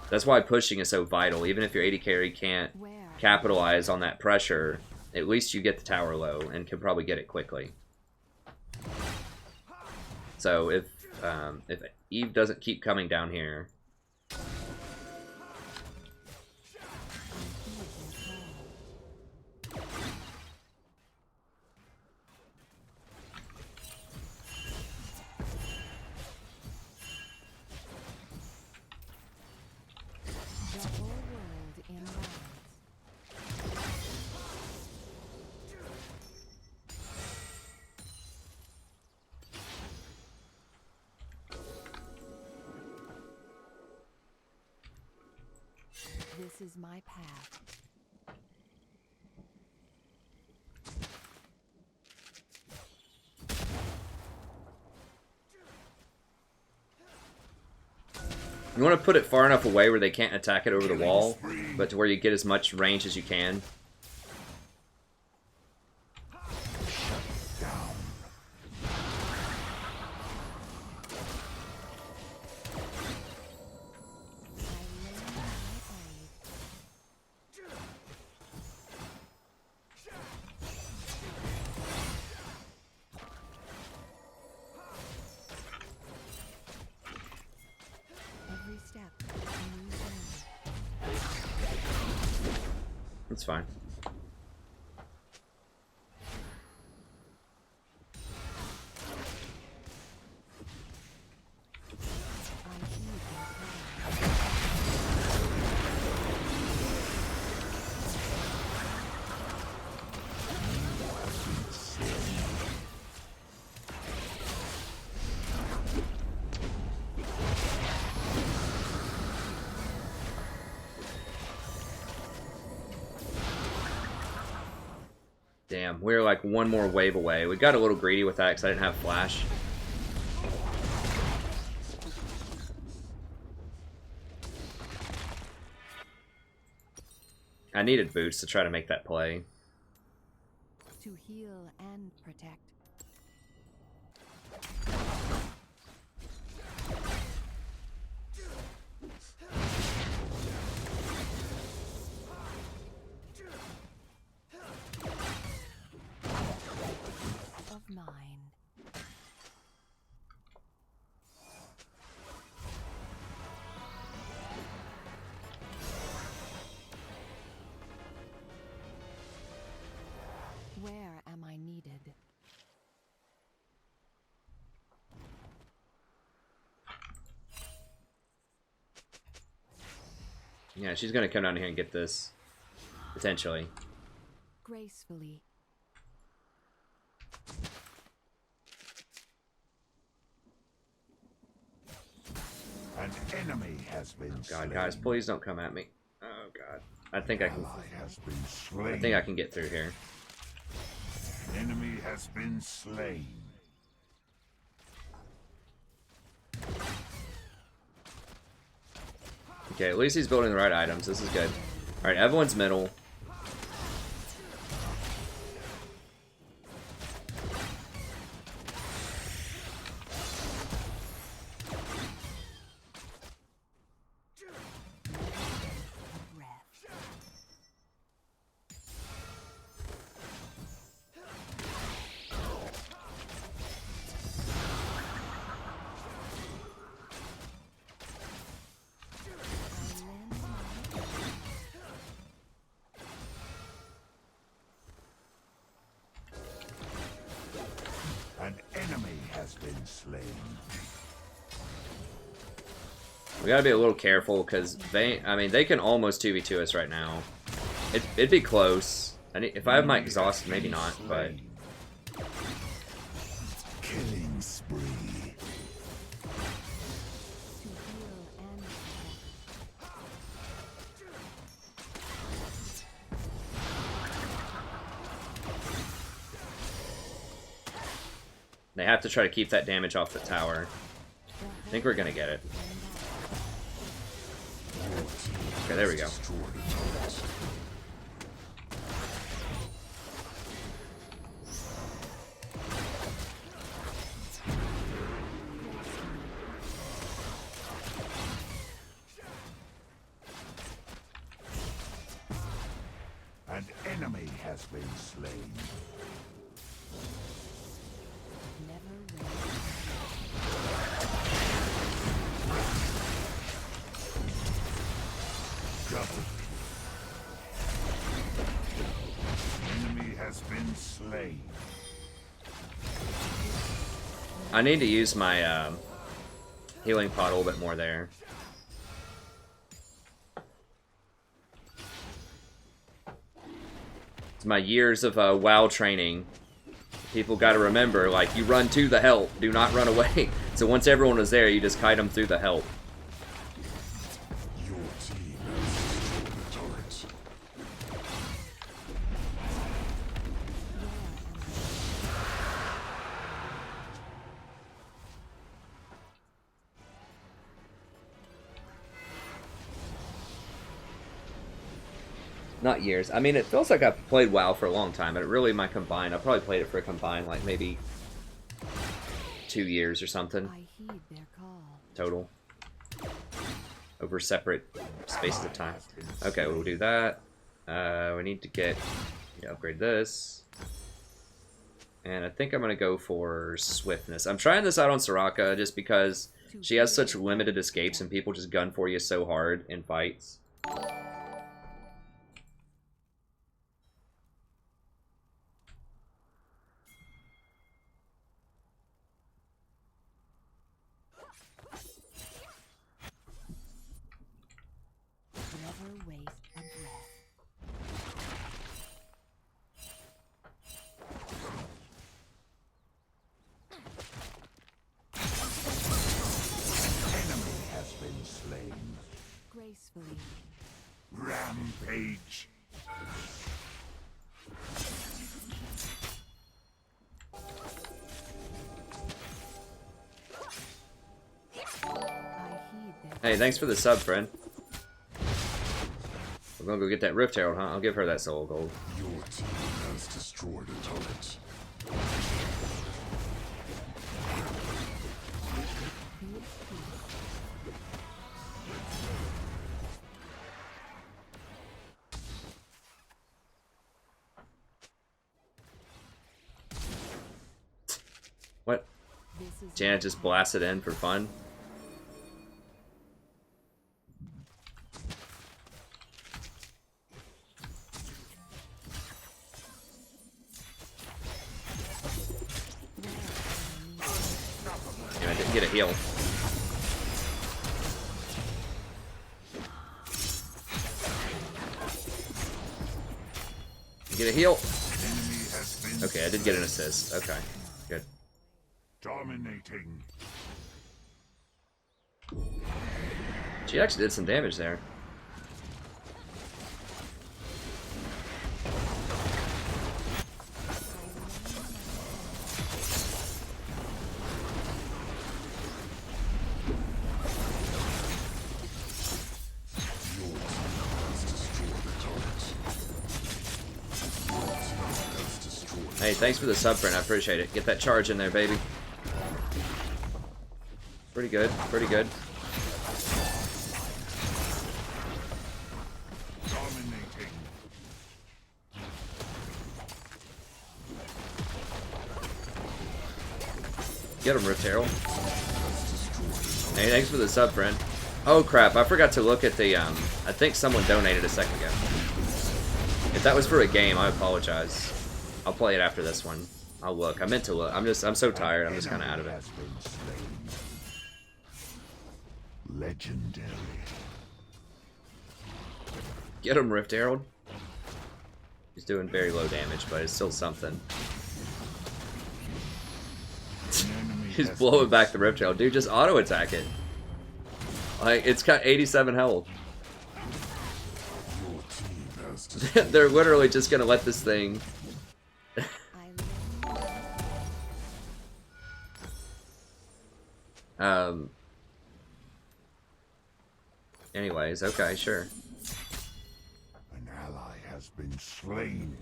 That's why pushing is so vital. Even if your AD carry can't capitalize on that pressure, at least you get the tower low and can probably get it quickly. So if Eve doesn't keep coming down here, This is my path. You want to put it far enough away where they can't attack it over the wall, but to where you get as much range as you can. It's fine. Damn, we were like one more wave away. We got a little greedy with that because I didn't have flash. I needed boots to try to make that play. To heal and protect. Of mine. Where am I needed? Yeah, she's gonna come down here and get this. Potentially. Gracefully. An enemy has been God, guys, please don't come at me. Oh God. I think I can. I think I can get through here. An enemy has been slain. Okay, at least he's building the right items. This is good. Alright, everyone's middle. An enemy has been slain. We gotta be a little careful because I mean, they can almost 2v2 us right now. It'd be close. If I have my exhaust, maybe not, but. Killing spree. They have to try to keep that damage off the tower. I think we're gonna get it. Okay, there we go. An enemy has been slain. Double. Enemy has been slain. I need to use my healing pot a little bit more there. It's my years of WoW training. People got to remember, like, you run to the help, do not run away. So once everyone is there, you just kite them through the help. Your team has destroyed a Not years. I mean, it feels like I've played WoW for a long time, but it really my combined. I probably played it for a combined like maybe 2 years or something I heed their call. total over separate spaces of time. Okay, we'll do that. We need to upgrade this, and I think I'm gonna go for swiftness. I'm trying this out on Soraka just because she has such limited escapes and people just gun for you so hard in fights. Never waste a breath. Enemy has been slain. Gracefully. Rampage. I heed their Hey, thanks for the sub, friend. We're gonna go get that Rift Herald, huh? I'll give her that soul gold. Your team has destroyed a turret. What? This is Janna just blasted in for fun. Yeah, I didn't get a heal. Get a heal. Enemy has been Okay, I did get an assist. Okay, good. dominating. She actually did some damage there. Your team has destroyed a turret. Your team has destroyed. Hey, thanks for the sub, friend. I appreciate it. Get that charge in there, baby. Pretty good. Pretty good. Dominating. Get him, Rift Herald. Hey, thanks for the sub, friend. Oh crap, I forgot to look at the, I think someone donated a second ago. If that was for a game, I apologize. I'll play it after this one. I'll look. I meant to look. I'm so tired, I'm just kinda out of it. Has been slain. Legendary. Get him, Rift Herald. He's doing very low damage, but it's still something. He's blowing back the Rift Herald. Dude, just auto attack it. Like, it's got 87 health. Your team has destroyed. They're literally just gonna let this thing. Anyways, okay, sure. An ally has been slain.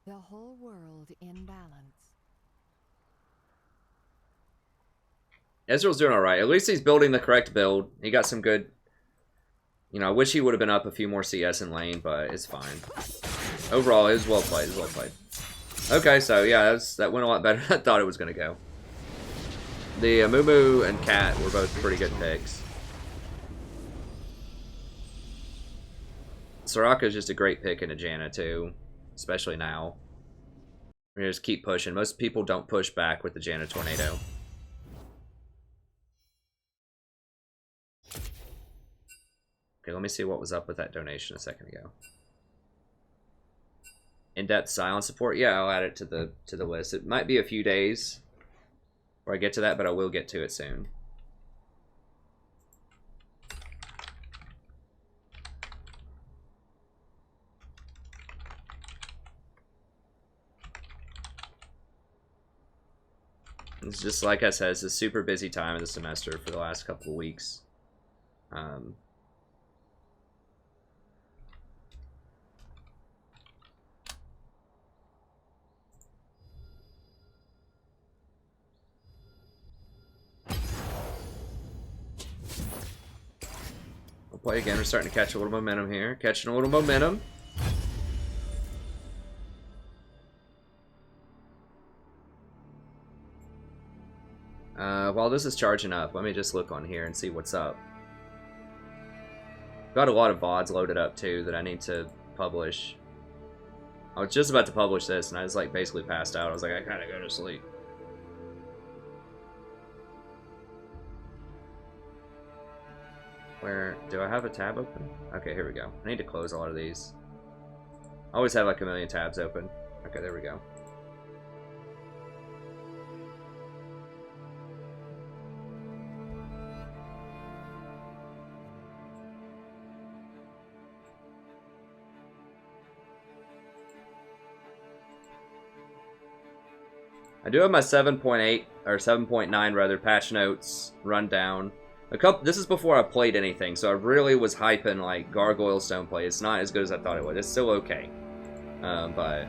the whole world in balance. Ezreal's doing alright. At least he's building the correct build. He got some good... You know, I wish he would have been up a few more CS in lane, but it's fine. Overall, it was well played. It was well played. Okay, so yeah, that went a lot better than I thought it was going to go. The Amumu and Cat were both pretty good picks. Soraka is just a great pick in a Janna too, especially now. We're gonna just keep pushing. Most people don't push back with the Janna Tornado. Okay, let me see what was up with that donation a second ago. In-depth silence support. Yeah, I'll add it to the list. It might be a few days where I get to that, but I will get to it soon. It's just like I said, it's a super busy time of the semester for the last couple of weeks. We'll play again. We're starting to catch a little momentum here. Catching a little momentum. While this is charging up, let me just look on here and see what's up. Got a lot of VODs loaded up too that I need to publish. I was just about to publish this and I was like basically passed out. I was like, I gotta go to sleep. Where do I have a tab open? Okay, here we go. I need to close a lot of these. I always have like a million tabs open. Okay, there we go. I do have my 7.8 or 7.9 rather patch notes rundown. This is before I played anything, so I really was hyping like Gargoyle Stone play. It's not as good as I thought it would. It's still okay, but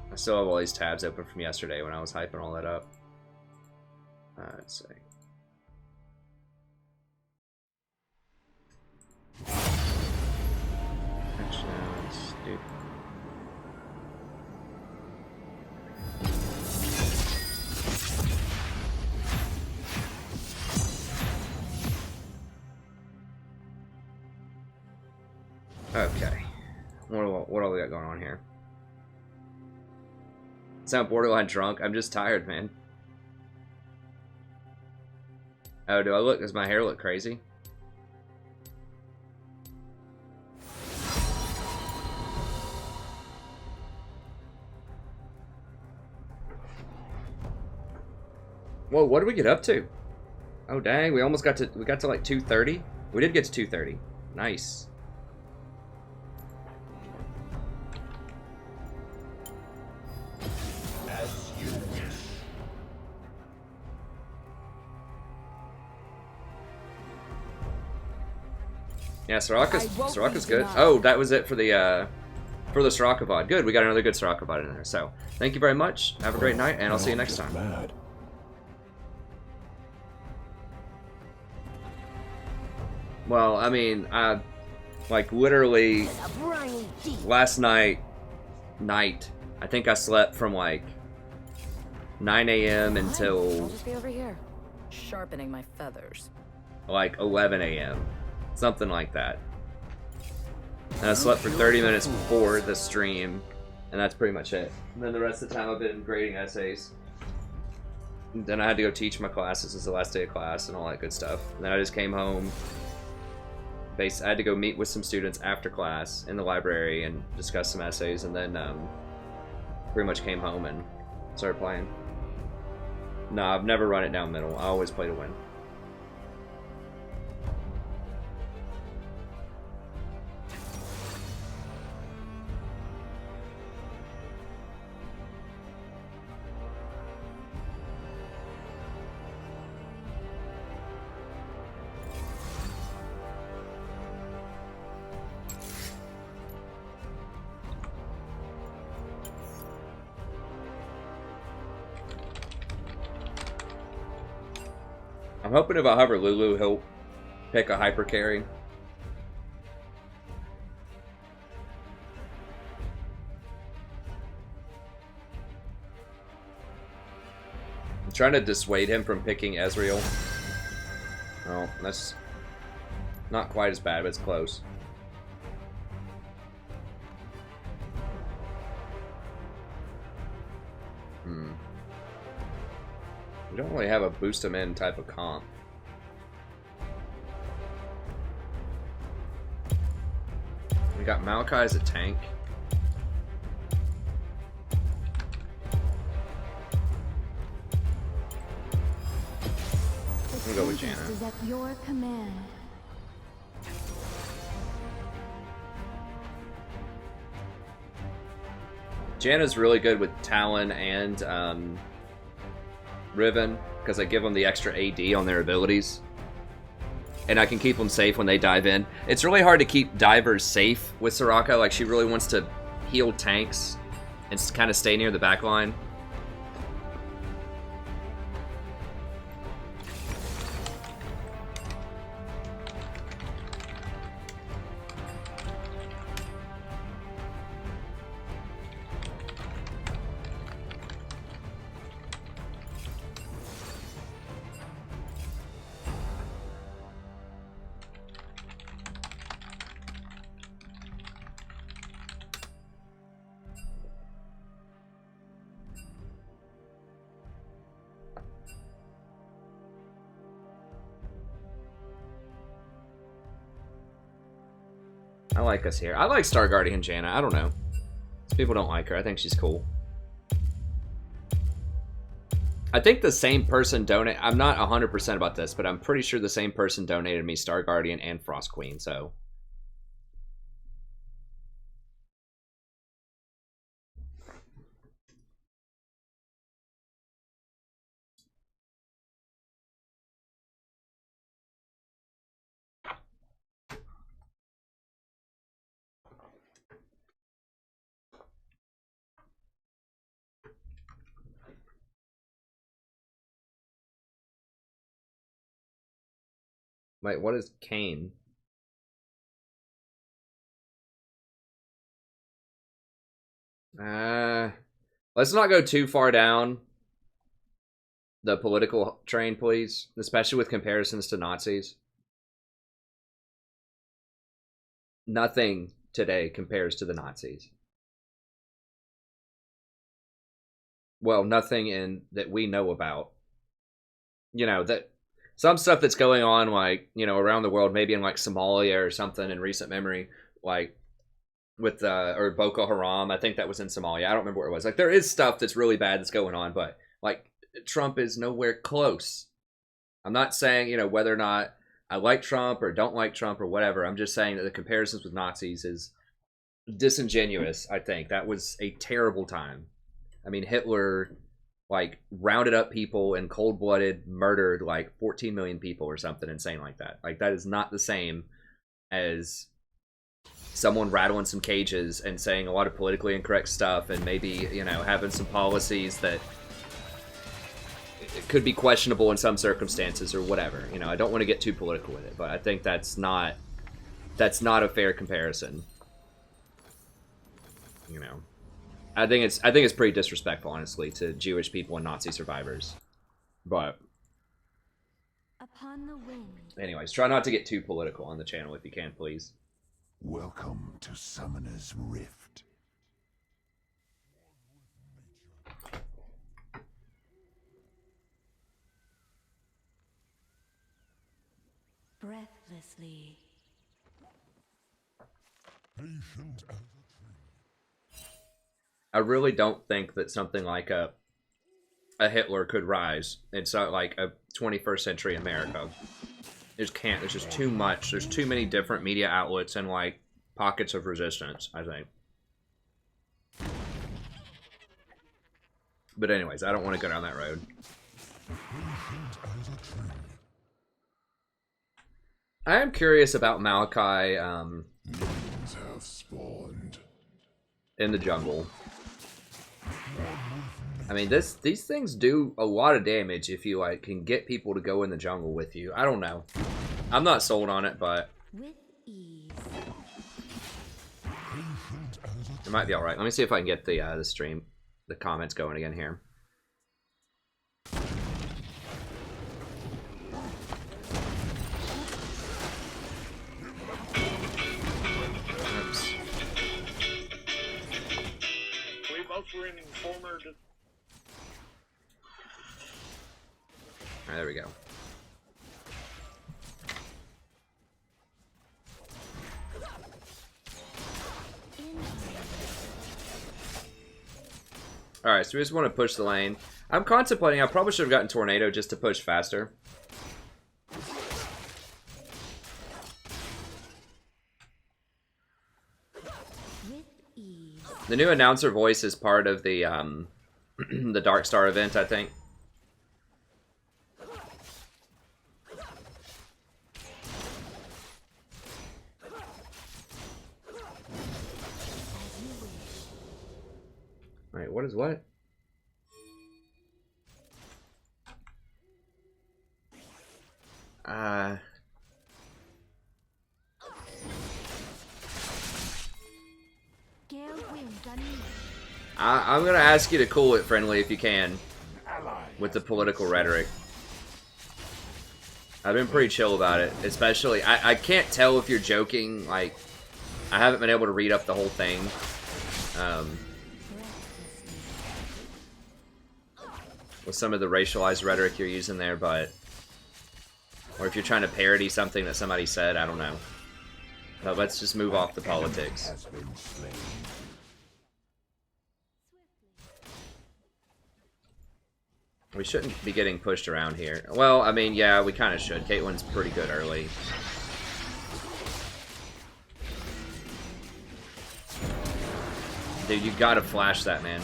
I still have all these tabs open from yesterday when I was hyping all that up. Let's see. Dude. Okay. What all we got going on here? Sound borderline drunk? I'm just tired, man. Oh, does my hair look crazy? Whoa, what did we get up to? Oh dang, we got to like 2:30. We did get to 2:30. Nice. As you wish. Yeah, Soraka's good. Oh, that was it for the Soraka VOD. Good, we got another good Soraka VOD in there. So, thank you very much. Have a great night, and I'll see you next time. Mad. Well, I mean, like literally last night, I think I slept from like 9 a.m. I'll until just be over here, sharpening my feathers. like 11 a.m. Something like that. And I slept for 30 minutes before the stream, and that's pretty much it. And then the rest of the time I've been grading essays. And then I had to go teach my classes. It's the last day of class and all that good stuff. And then I just came home. I had to go meet with some students after class in the library and discuss some essays, and then pretty much came home and started playing. No, I've never run it down middle. I always play to win. I'm hoping if I hover Lulu, he'll pick a hyper carry. I'm trying to dissuade him from picking Ezreal. Oh, that's not quite as bad, but it's close. We don't really have a boost him in type of comp. We got Maokai as a tank. We'll go with Janna. Is at your command. Janna's really good with Talon and Riven because I give them the extra AD on their abilities. And I can keep them safe when they dive in. It's really hard to keep divers safe with Soraka. Like, she really wants to heal tanks and kind of stay near the back line. I like us here. I like Star Guardian Janna. I don't know. Some people don't like her. I think she's cool. I think the same person donate. I'm not 100% about this, but I'm pretty sure the same person donated me Star Guardian and Frost Queen, so. Wait, what is Kane? Let's not go too far down the political train, please. Especially with comparisons to Nazis. Nothing today compares to the Nazis. Well, nothing in that we know about. You know, that some stuff that's going on, like, you know, around the world, maybe in like Somalia or something in recent memory, like with or Boko Haram. I think that was in Somalia. I don't remember where it was. Like, there is stuff that's really bad that's going on, but like Trump is nowhere close. I'm not saying, you know, whether or not I like Trump or don't like Trump or whatever. I'm just saying that the comparisons with Nazis is disingenuous. I think that was a terrible time. I mean, Hitler like rounded up people and cold-blooded murdered like 14 million people or something insane like that. Like, that is not the same as someone rattling some cages and saying a lot of politically incorrect stuff and maybe, you know, having some policies that it could be questionable in some circumstances or whatever. You know, I don't want to get too political with it, but I think that's not a fair comparison. You know, I think it's pretty disrespectful, honestly, to Jewish people and Nazi survivors. But Upon the wind. anyways, try not to get too political on the channel if you can, please. Welcome to Summoner's Rift. Breathlessly. Patient as a tree. I really don't think that something like a Hitler could rise. It's not like a 21st century America. There's just too much. There's too many different media outlets and like pockets of resistance, I think. But anyways, I don't want to go down that road. Patient as a tree. I am curious about Malachi Minions have spawned. in the jungle. I mean, these things do a lot of damage if you like can get people to go in the jungle with you. I don't know. I'm not sold on it, but With ease. Patient as a it might be all right. Let me see if I can get the stream, the comments going again here. Oops. We both were in former. All right, there we go. All right, so we just want to push the lane. I'm contemplating, I probably should have gotten Tornado just to push faster. With ease. The new announcer voice is part of the the Dark Star event, I think. Wait, what is what? I'm gonna ask you to cool it, friendly, if you can, with the political rhetoric. I've been pretty chill about it, especially, I can't tell if you're joking, like, I haven't been able to read up the whole thing. With some of the racialized rhetoric you're using there, but, or if you're trying to parody something that somebody said, I don't know. But let's just move off the politics. We shouldn't be getting pushed around here. Well, I mean, yeah, we kind of should. Caitlyn's pretty good early. Dude, you gotta flash that, man.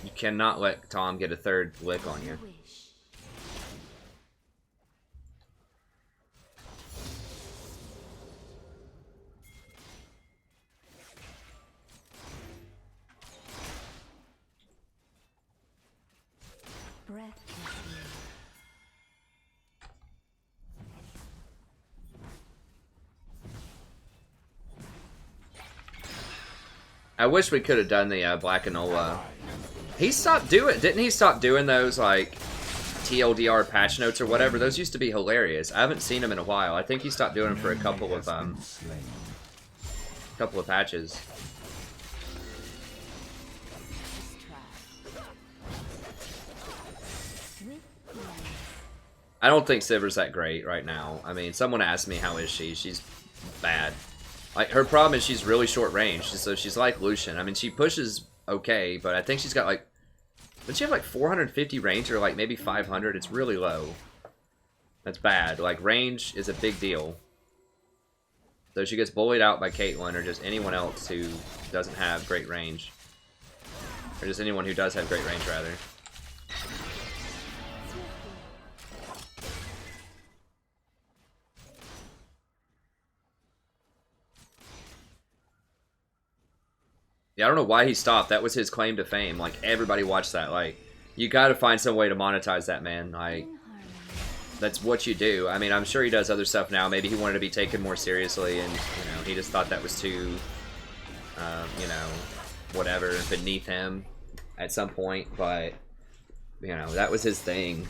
You cannot let Tom get a third lick on you. I wish we could have done the Black Enola. He stopped doing, didn't he stop doing those, like, TLDR patch notes or whatever? Those used to be hilarious. I haven't seen him in a while. I think he stopped doing them for a couple of patches. I don't think Sivir's that great right now. I mean, someone asked me how is she. She's bad. Like, her problem is she's really short range, so she's like Lucian. I mean, she pushes okay, but I think she's got like, does she have like 450 range or like maybe 500? It's really low. That's bad. Like, range is a big deal. So she gets bullied out by Caitlyn or just anyone else who doesn't have great range. Or just anyone who does have great range, rather. Yeah, I don't know why he stopped. That was his claim to fame. Like, everybody watched that. Like, you gotta find some way to monetize that, man. Like, that's what you do. I mean, I'm sure he does other stuff now. Maybe he wanted to be taken more seriously, and, you know, he just thought that was too, you know, whatever, beneath him at some point. But, you know, that was his thing.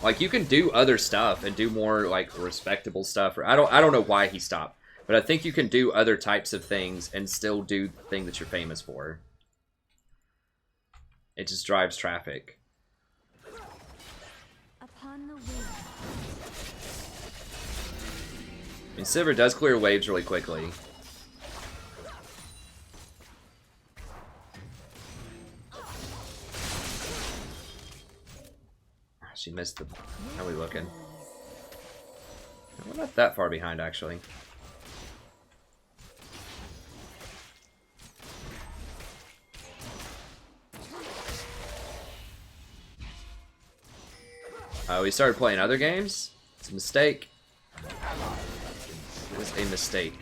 Like, you can do other stuff and do more, like, respectable stuff. I don't know why he stopped. But I think you can do other types of things and still do the thing that you're famous for. It just drives traffic. Upon the wind. I mean, Sivir does clear waves really quickly. She missed the... How are we looking? We're not that far behind, actually. We started playing other games? It's a mistake. It was a mistake.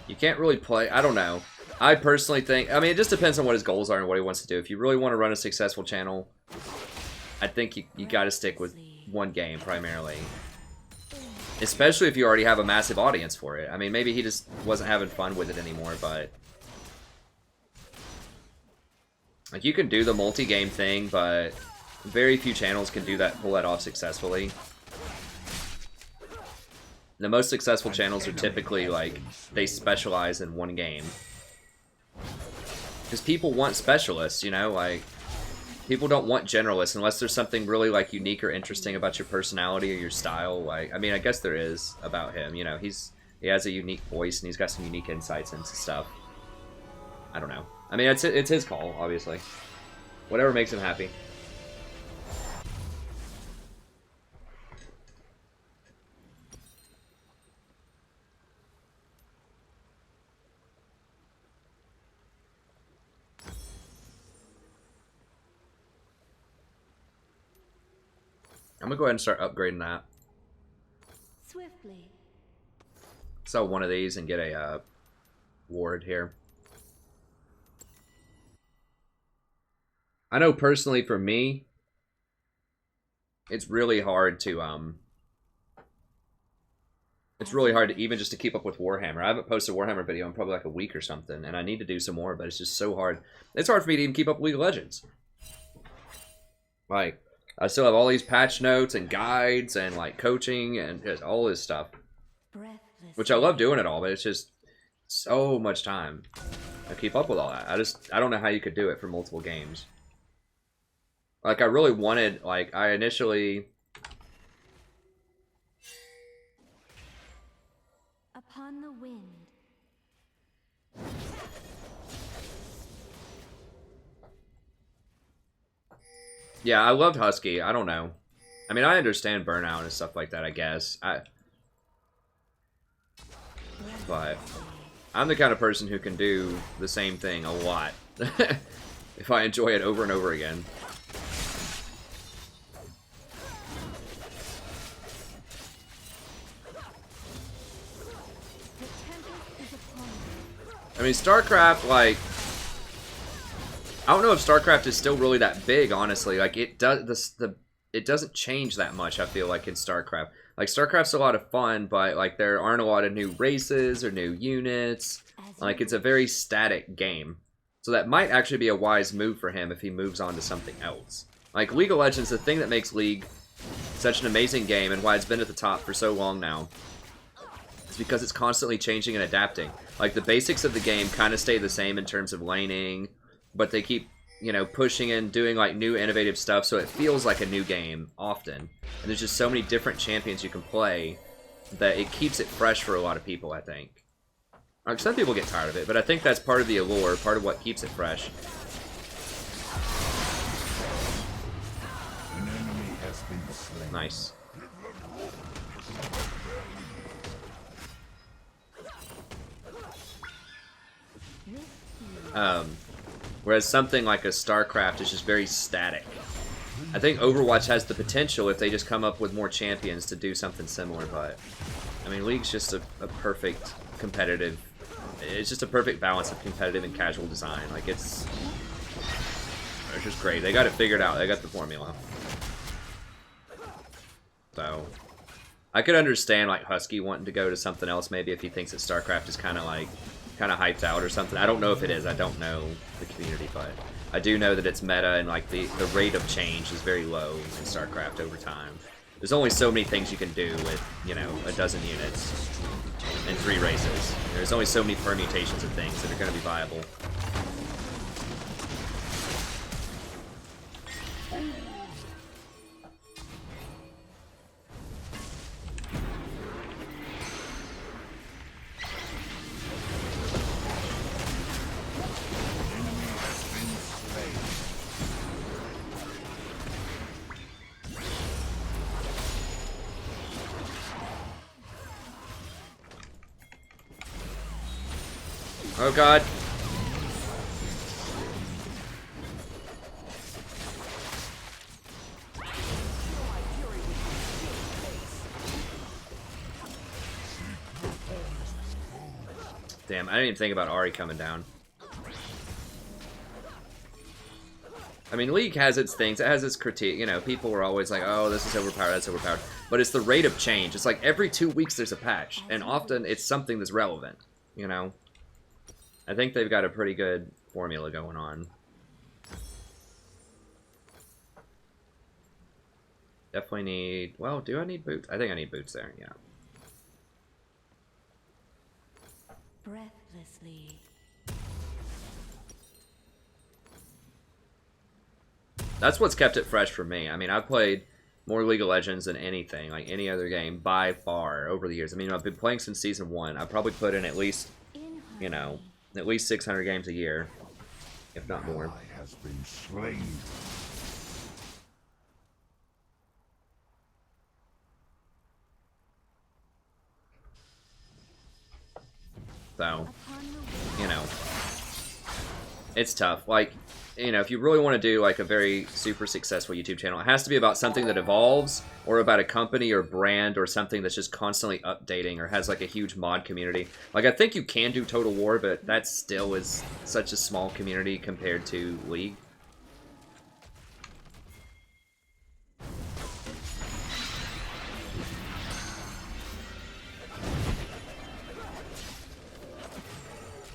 You can't really play... I don't know. I personally think... I mean, it just depends on what his goals are and what he wants to do. If you really want to run a successful channel, I think you gotta stick with one game, primarily. Especially if you already have a massive audience for it. I mean, maybe he just wasn't having fun with it anymore, but... Like, you can do the multi-game thing, but... Very few channels can do that, pull that off successfully. The most successful channels are typically, like, they specialize in one game. Because people want specialists, you know, like, people don't want generalists unless there's something really, like, unique or interesting about your personality or your style. Like, I mean, I guess there is about him, you know, he has a unique voice and he's got some unique insights into stuff. I don't know. I mean, it's his call, obviously. Whatever makes him happy. I'm gonna go ahead and start upgrading that. Swiftly. Sell one of these and get a ward here. I know personally for me, it's really hard to even just to keep up with Warhammer. I haven't posted a Warhammer video in probably like a week or something, and I need to do some more, but it's just so hard. It's hard for me to even keep up with League of Legends. Like, I still have all these patch notes and guides and like coaching and just all this stuff. Which I love doing it all, but it's just so much time to keep up with all that. I don't know how you could do it for multiple games. Like, I really wanted, like, I initially... Upon the wind. Yeah, I loved Husky. I don't know. I mean, I understand burnout and stuff like that, I guess. But I'm the kind of person who can do the same thing a lot. If I enjoy it over and over again. I mean, StarCraft, like... I don't know if StarCraft is still really that big, honestly. Like, it doesn't change that much, I feel like, in StarCraft. Like, StarCraft's a lot of fun, but, like, there aren't a lot of new races or new units. Like, it's a very static game. So that might actually be a wise move for him if he moves on to something else. Like, League of Legends, the thing that makes League such an amazing game and why it's been at the top for so long now is because it's constantly changing and adapting. Like, the basics of the game kind of stay the same in terms of laning, but they keep, you know, pushing and doing, like, new innovative stuff, so it feels like a new game often. And there's just so many different champions you can play that it keeps it fresh for a lot of people, I think. Like, some people get tired of it, but I think that's part of the allure, part of what keeps it fresh. An enemy has been slain. Nice. Whereas something like a StarCraft is just very static. I think Overwatch has the potential, if they just come up with more champions, to do something similar, but... I mean, League's just a perfect competitive... It's just a perfect balance of competitive and casual design. Like, it's just great. They got it figured out. They got the formula. So... I could understand, like, Husky wanting to go to something else, maybe, if he thinks that StarCraft is kind of, like... kind of hyped out or something. I don't know if it is. I don't know the community, but I do know that it's meta and like the rate of change is very low in StarCraft over time. There's only so many things you can do with, you know, a dozen units and 3 races. There's only so many permutations of things that are going to be viable. Oh god. Damn, I didn't even think about Ahri coming down. I mean, League has its things, it has its critique, you know, people were always like, oh, this is overpowered, that's overpowered. But it's the rate of change. It's like every 2 weeks there's a patch, and often it's something that's relevant, you know? I think they've got a pretty good formula going on. Definitely need... Well, do I need boots? I think I need boots there, yeah. Breathlessly. That's what's kept it fresh for me. I mean, I've played more League of Legends than anything, like any other game, by far, over the years. I mean, I've been playing since Season 1. I've probably put in at least, you know, At least 600 games a year, if not more. Ally has been slain. So, you know, it's tough. Like, you know, if you really want to do like a very super successful YouTube channel, it has to be about something that evolves, or about a company or brand or something that's just constantly updating or has like a huge mod community. Like, I think you can do Total War, but that still is such a small community compared to League.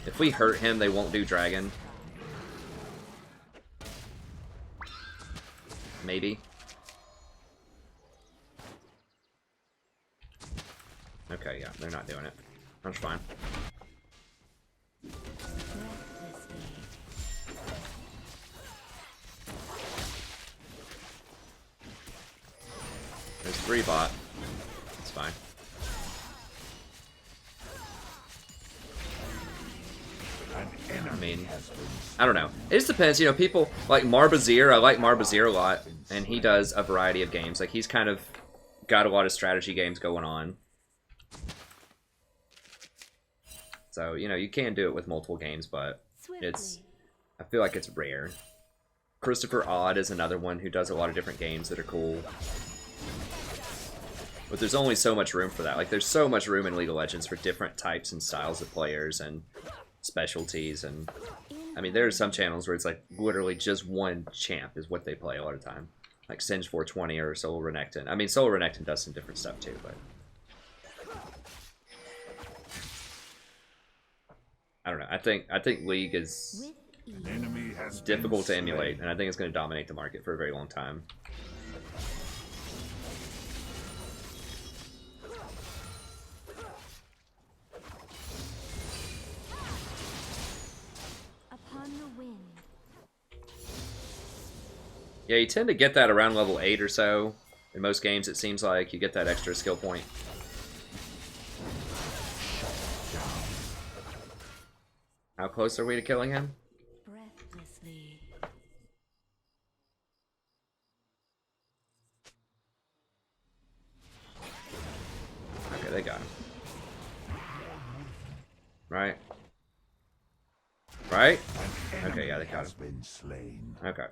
If we hurt him, they won't do Dragon. Maybe. Okay, yeah, they're not doing it. That's fine. There's 3 bot. It's fine. I mean, I don't know. It just depends, you know, people like Marbazir. I like Marbazir a lot, and he does a variety of games. Like, he's kind of got a lot of strategy games going on. So, you know, you can do it with multiple games, but it's, I feel like it's rare. Christopher Odd is another one who does a lot of different games that are cool. But there's only so much room for that. Like, there's so much room in League of Legends for different types and styles of players and specialties, and I mean, there are some channels where it's like literally just one champ is what they play a lot of the time, like Singe 420 or Solo Renekton. I mean, Solo Renekton does some different stuff too, but I don't know. I think League is difficult to emulate, and I think it's going to dominate the market for a very long time. Yeah, you tend to get that around level 8 or so. In most games, it seems like you get that extra skill point. How close are we to killing him? Breathlessly. Okay, they got him. Right? Right? Okay, yeah, they got him. Okay.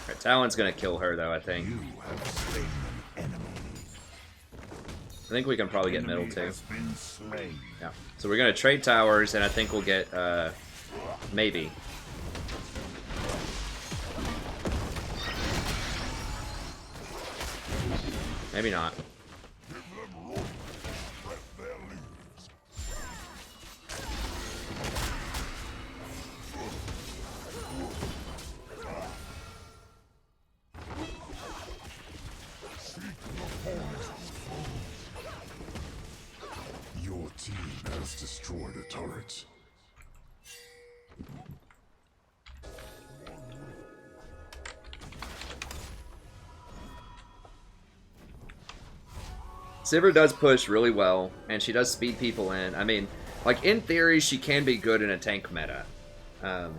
Right, Talon's gonna kill her though, I think. I think we can probably get middle too. Yeah. So we're gonna trade towers, and I think we'll get maybe. Maybe not. Your team has destroyed a turret. Zyra does push really well, and she does speed people in. I mean, like, in theory, she can be good in a tank meta. In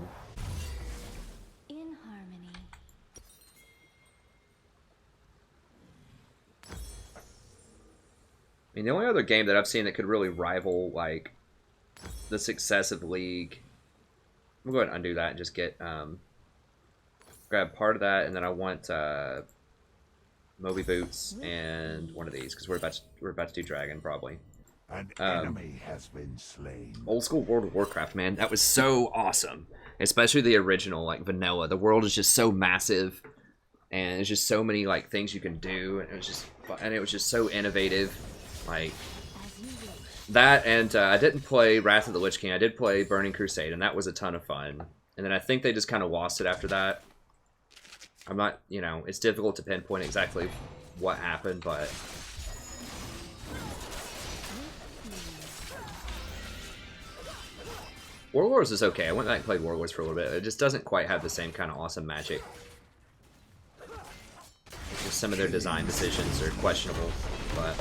harmony. I mean, the only other game that I've seen that could really rival, like, the success of League... I'm going to undo that and just get, grab part of that, and then I want, Moby Boots and one of these, because we're about to do Dragon, probably. An enemy has been slain. Old school World of Warcraft, man, that was so awesome. Especially the original, like vanilla. The world is just so massive, and there's just so many like things you can do, and it was just so innovative, like that. And I didn't play Wrath of the Lich King. I did play Burning Crusade, and that was a ton of fun. And then I think they just kind of lost it after that. I'm not, you know, it's difficult to pinpoint exactly what happened, but. Warlords is okay. I went back and played Warlords for a little bit. It just doesn't quite have the same kind of awesome magic. Just some of their design decisions are questionable, but...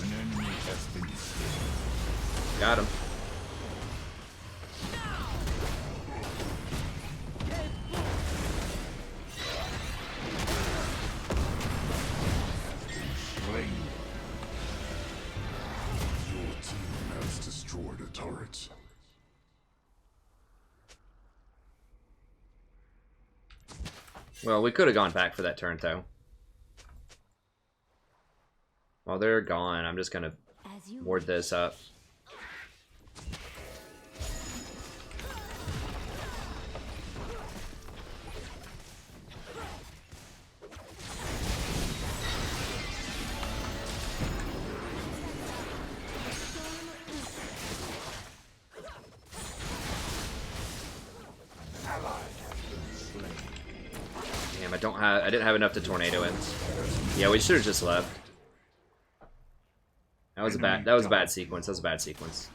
An enemy has been slain. Got him. Well, we could have gone back for that turn, though. While they're gone, I'm just gonna ward this up. I didn't have enough to tornado him. Yeah, we should have just left. That was a bad sequence. That was a bad sequence.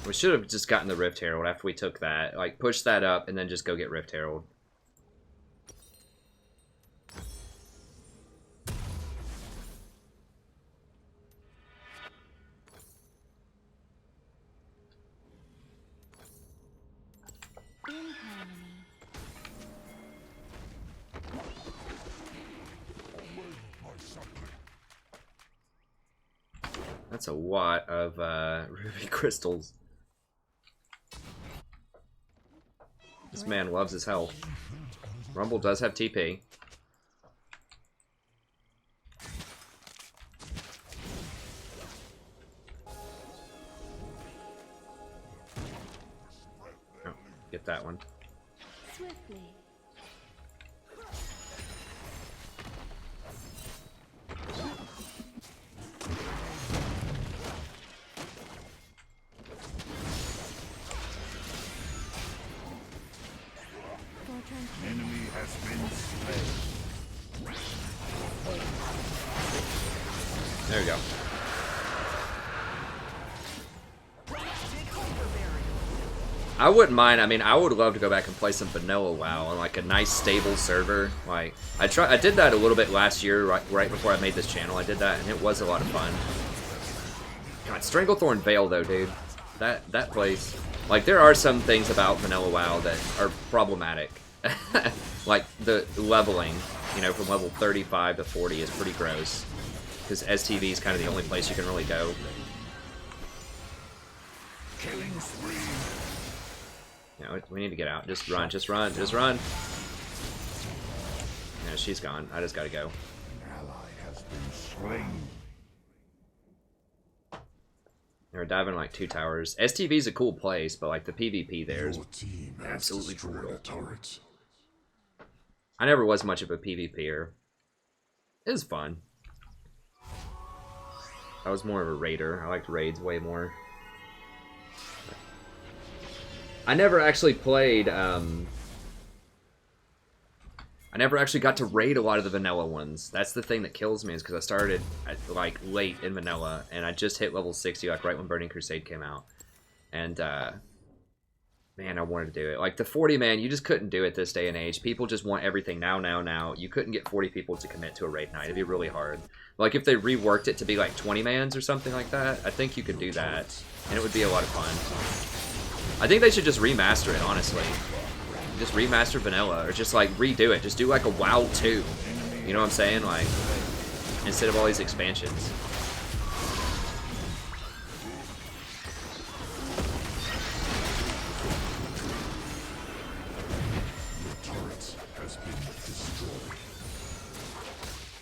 We should have just gotten the Rift Herald after we took that. Like, push that up and then just go get Rift Herald. That's a lot of ruby crystals. This man loves his health. Rumble does have TP. Oh, get that one. Swiftly. Enemy has been slain. There we go. I wouldn't mind. I mean, I would love to go back and play some vanilla WoW on like a nice stable server. Like I did that a little bit last year, right before I made this channel. I did that, and it was a lot of fun. God, Stranglethorn Vale though, dude. That place. Like, there are some things about vanilla WoW that are problematic. Like the leveling, you know, from level 35 to 40 is pretty gross. Because STV is kind of the only place you can really go. Killing spree. You know, we need to get out. Just run, just run, just run. Yeah, she's gone. I just gotta go. An ally has been slain. They're diving like 2 towers. STV is a cool place, but like the PvP there is Your team has absolutely destroyed brutal. a turret. I never was much of a PvPer. It was fun. I was more of a raider. I liked raids way more. I never actually played, I never actually got to raid a lot of the vanilla ones. That's the thing that kills me, is because I started like late in vanilla, and I just hit level 60 like right when Burning Crusade came out. And man, I wanted to do it. Like the 40 man, you just couldn't do it this day and age. People just want everything now. You couldn't get 40 people to commit to a raid night. It'd be really hard. Like if they reworked it to be like 20 mans or something like that, I think you could do that, and it would be a lot of fun. I think they should just remaster it, honestly. just remaster vanilla, or just like redo it. Just do like a WoW 2. You know what I'm saying? Like, instead of all these expansions.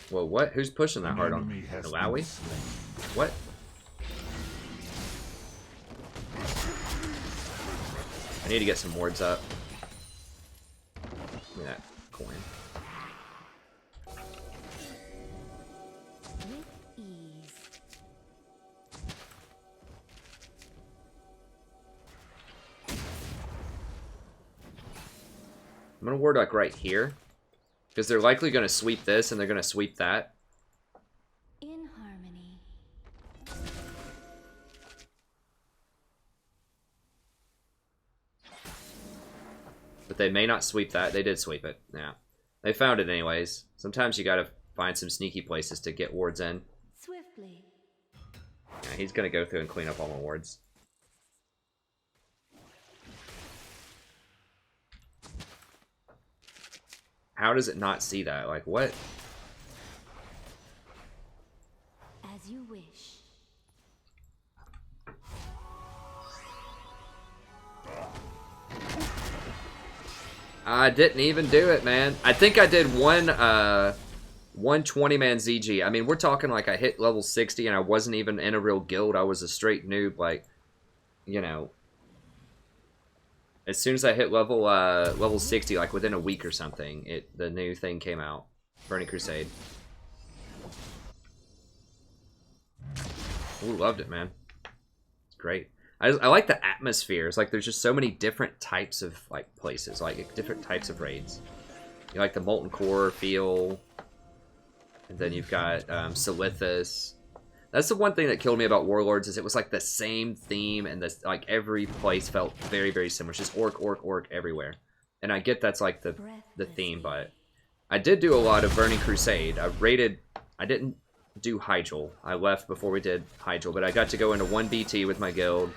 Whoa, what? Who's pushing that hard on Malawi? What? I need to get some wards up. Give me that coin. With ease. I'm gonna ward like right here. Because they're likely gonna sweep this and they're gonna sweep that. In harmony. But they may not sweep that. They did sweep it. Yeah. They found it anyways. Sometimes you gotta find some sneaky places to get wards in. Swiftly. Yeah, he's gonna go through and clean up all my wards. How does it not see that? Like, what? As you wish. I didn't even do it, man. I think I did one 20-man ZG. I mean, we're talking like I hit level 60 and I wasn't even in a real guild. I was a straight noob, like, you know. As soon as I hit level 60, like within a week or something, the new thing came out. Burning Crusade. Ooh, loved it, man. It's great. I like the atmosphere. It's like there's just so many different types of like places, like different types of raids. You like the Molten Core feel, and then you've got Silithus. That's the one thing that killed me about Warlords is it was like the same theme, and this like every place felt very, very similar. It's just orc everywhere. And I get that's like the theme, but I did do a lot of Burning Crusade. I didn't do Hyjal. I left before we did Hyjal, but I got to go into 1BT with my guild.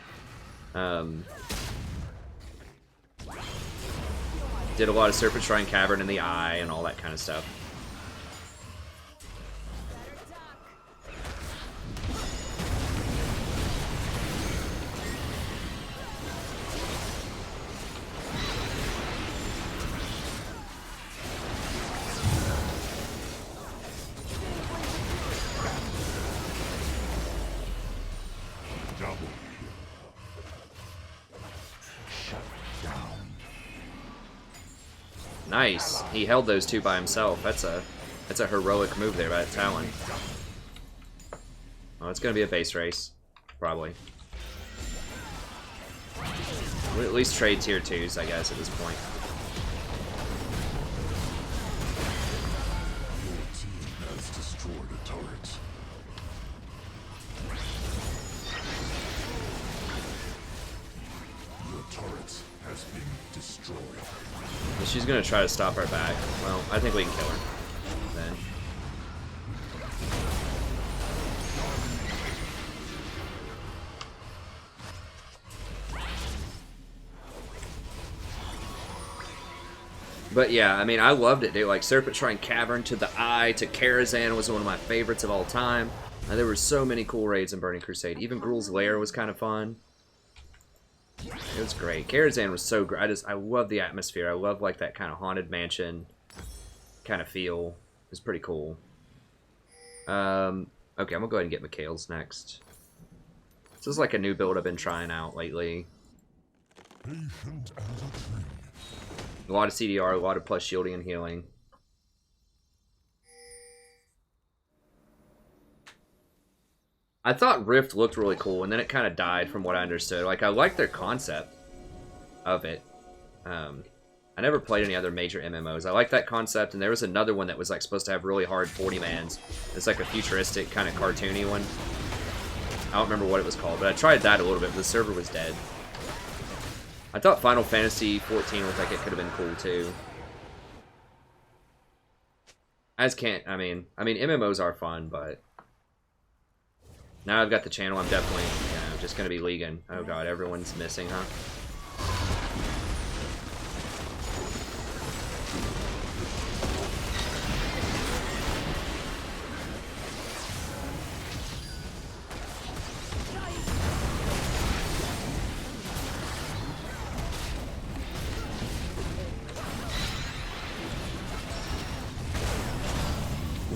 Did a lot of Serpent Shrine Cavern in the Eye and all that kind of stuff. Nice. He held those two by himself. That's a heroic move there by that Talon. Oh, it's gonna be a base race, probably. We'll at least trade tier 2s, I guess, at this point. Your team has destroyed a turret. Your turret has been destroyed. She's gonna try to stop our back. Well, I think we can kill her. Then. But yeah, I mean, I loved it, dude. Like, Serpent Shrine Cavern to the Eye to Karazhan was one of my favorites of all time. And there were so many cool raids in Burning Crusade. Even Gruul's Lair was kind of fun. It was great. Karazhan was so great. I love the atmosphere. I love like that kind of haunted mansion kind of feel. It was pretty cool. Okay, I'm gonna go ahead and get Mikhail's next. This is like a new build I've been trying out lately. Patient as a tree. A lot of CDR, a lot of plus shielding and healing. I thought Rift looked really cool, and then it kind of died from what I understood. Like, I like their concept of it. I never played any other major MMOs. I like that concept, and there was another one that was like supposed to have really hard 40-mans. It's like a futuristic, kind of cartoony one. I don't remember what it was called, but I tried that a little bit, but the server was dead. I thought Final Fantasy 14 looked like it could have been cool, too. I mean, MMOs are fun, but... Now I've got the channel, I'm definitely, you know, just going to be leaguing. Oh god, everyone's missing, huh?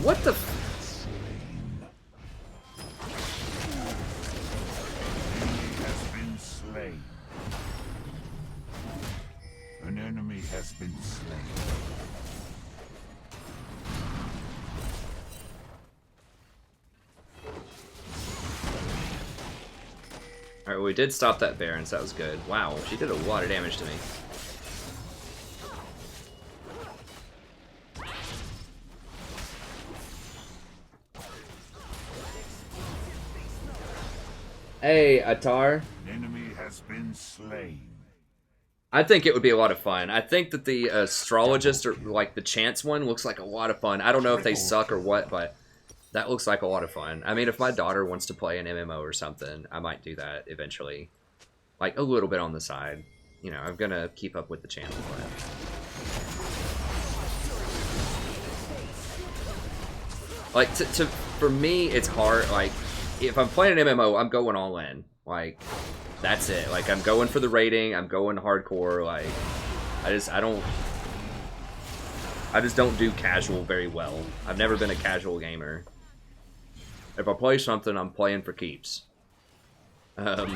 What the? Slain. An enemy has been slain. Alright, well, we did stop that Baron, so that was good. Wow, she did a lot of damage to me. Hey, Atar. Enemy has been slain. I think it would be a lot of fun. I think that the astrologist or like the chance one looks like a lot of fun. I don't know if they suck or what, but that looks like a lot of fun. I mean, if my daughter wants to play an MMO or something, I might do that eventually. Like a little bit on the side. You know, I'm gonna keep up with the channel. But like for me, it's hard. Like if I'm playing an MMO, I'm going all in. Like that's it. Like I'm going for the rating. I'm going hardcore. Like I just don't do casual very well. I've never been a casual gamer. If I play something, I'm playing for keeps. It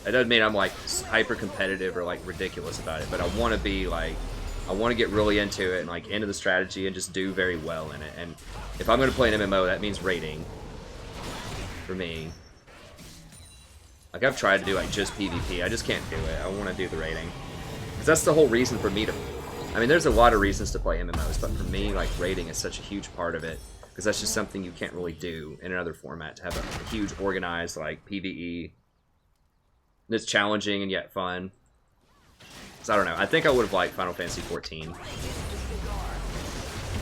doesn't mean I'm like hyper competitive or like ridiculous about it, but I want to be like, I want to get really into it and like into the strategy and just do very well in it. And if I'm going to play an MMO, that means rating for me. Like I've tried to do like just PvP, I just can't do it. I want to do the rating because that's the whole reason for me to. I mean, there's a lot of reasons to play MMOs, but for me, like rating is such a huge part of it because that's just something you can't really do in another format. To have a huge organized like PvE. It's challenging and yet fun. So I don't know. I think I would have liked Final Fantasy 14.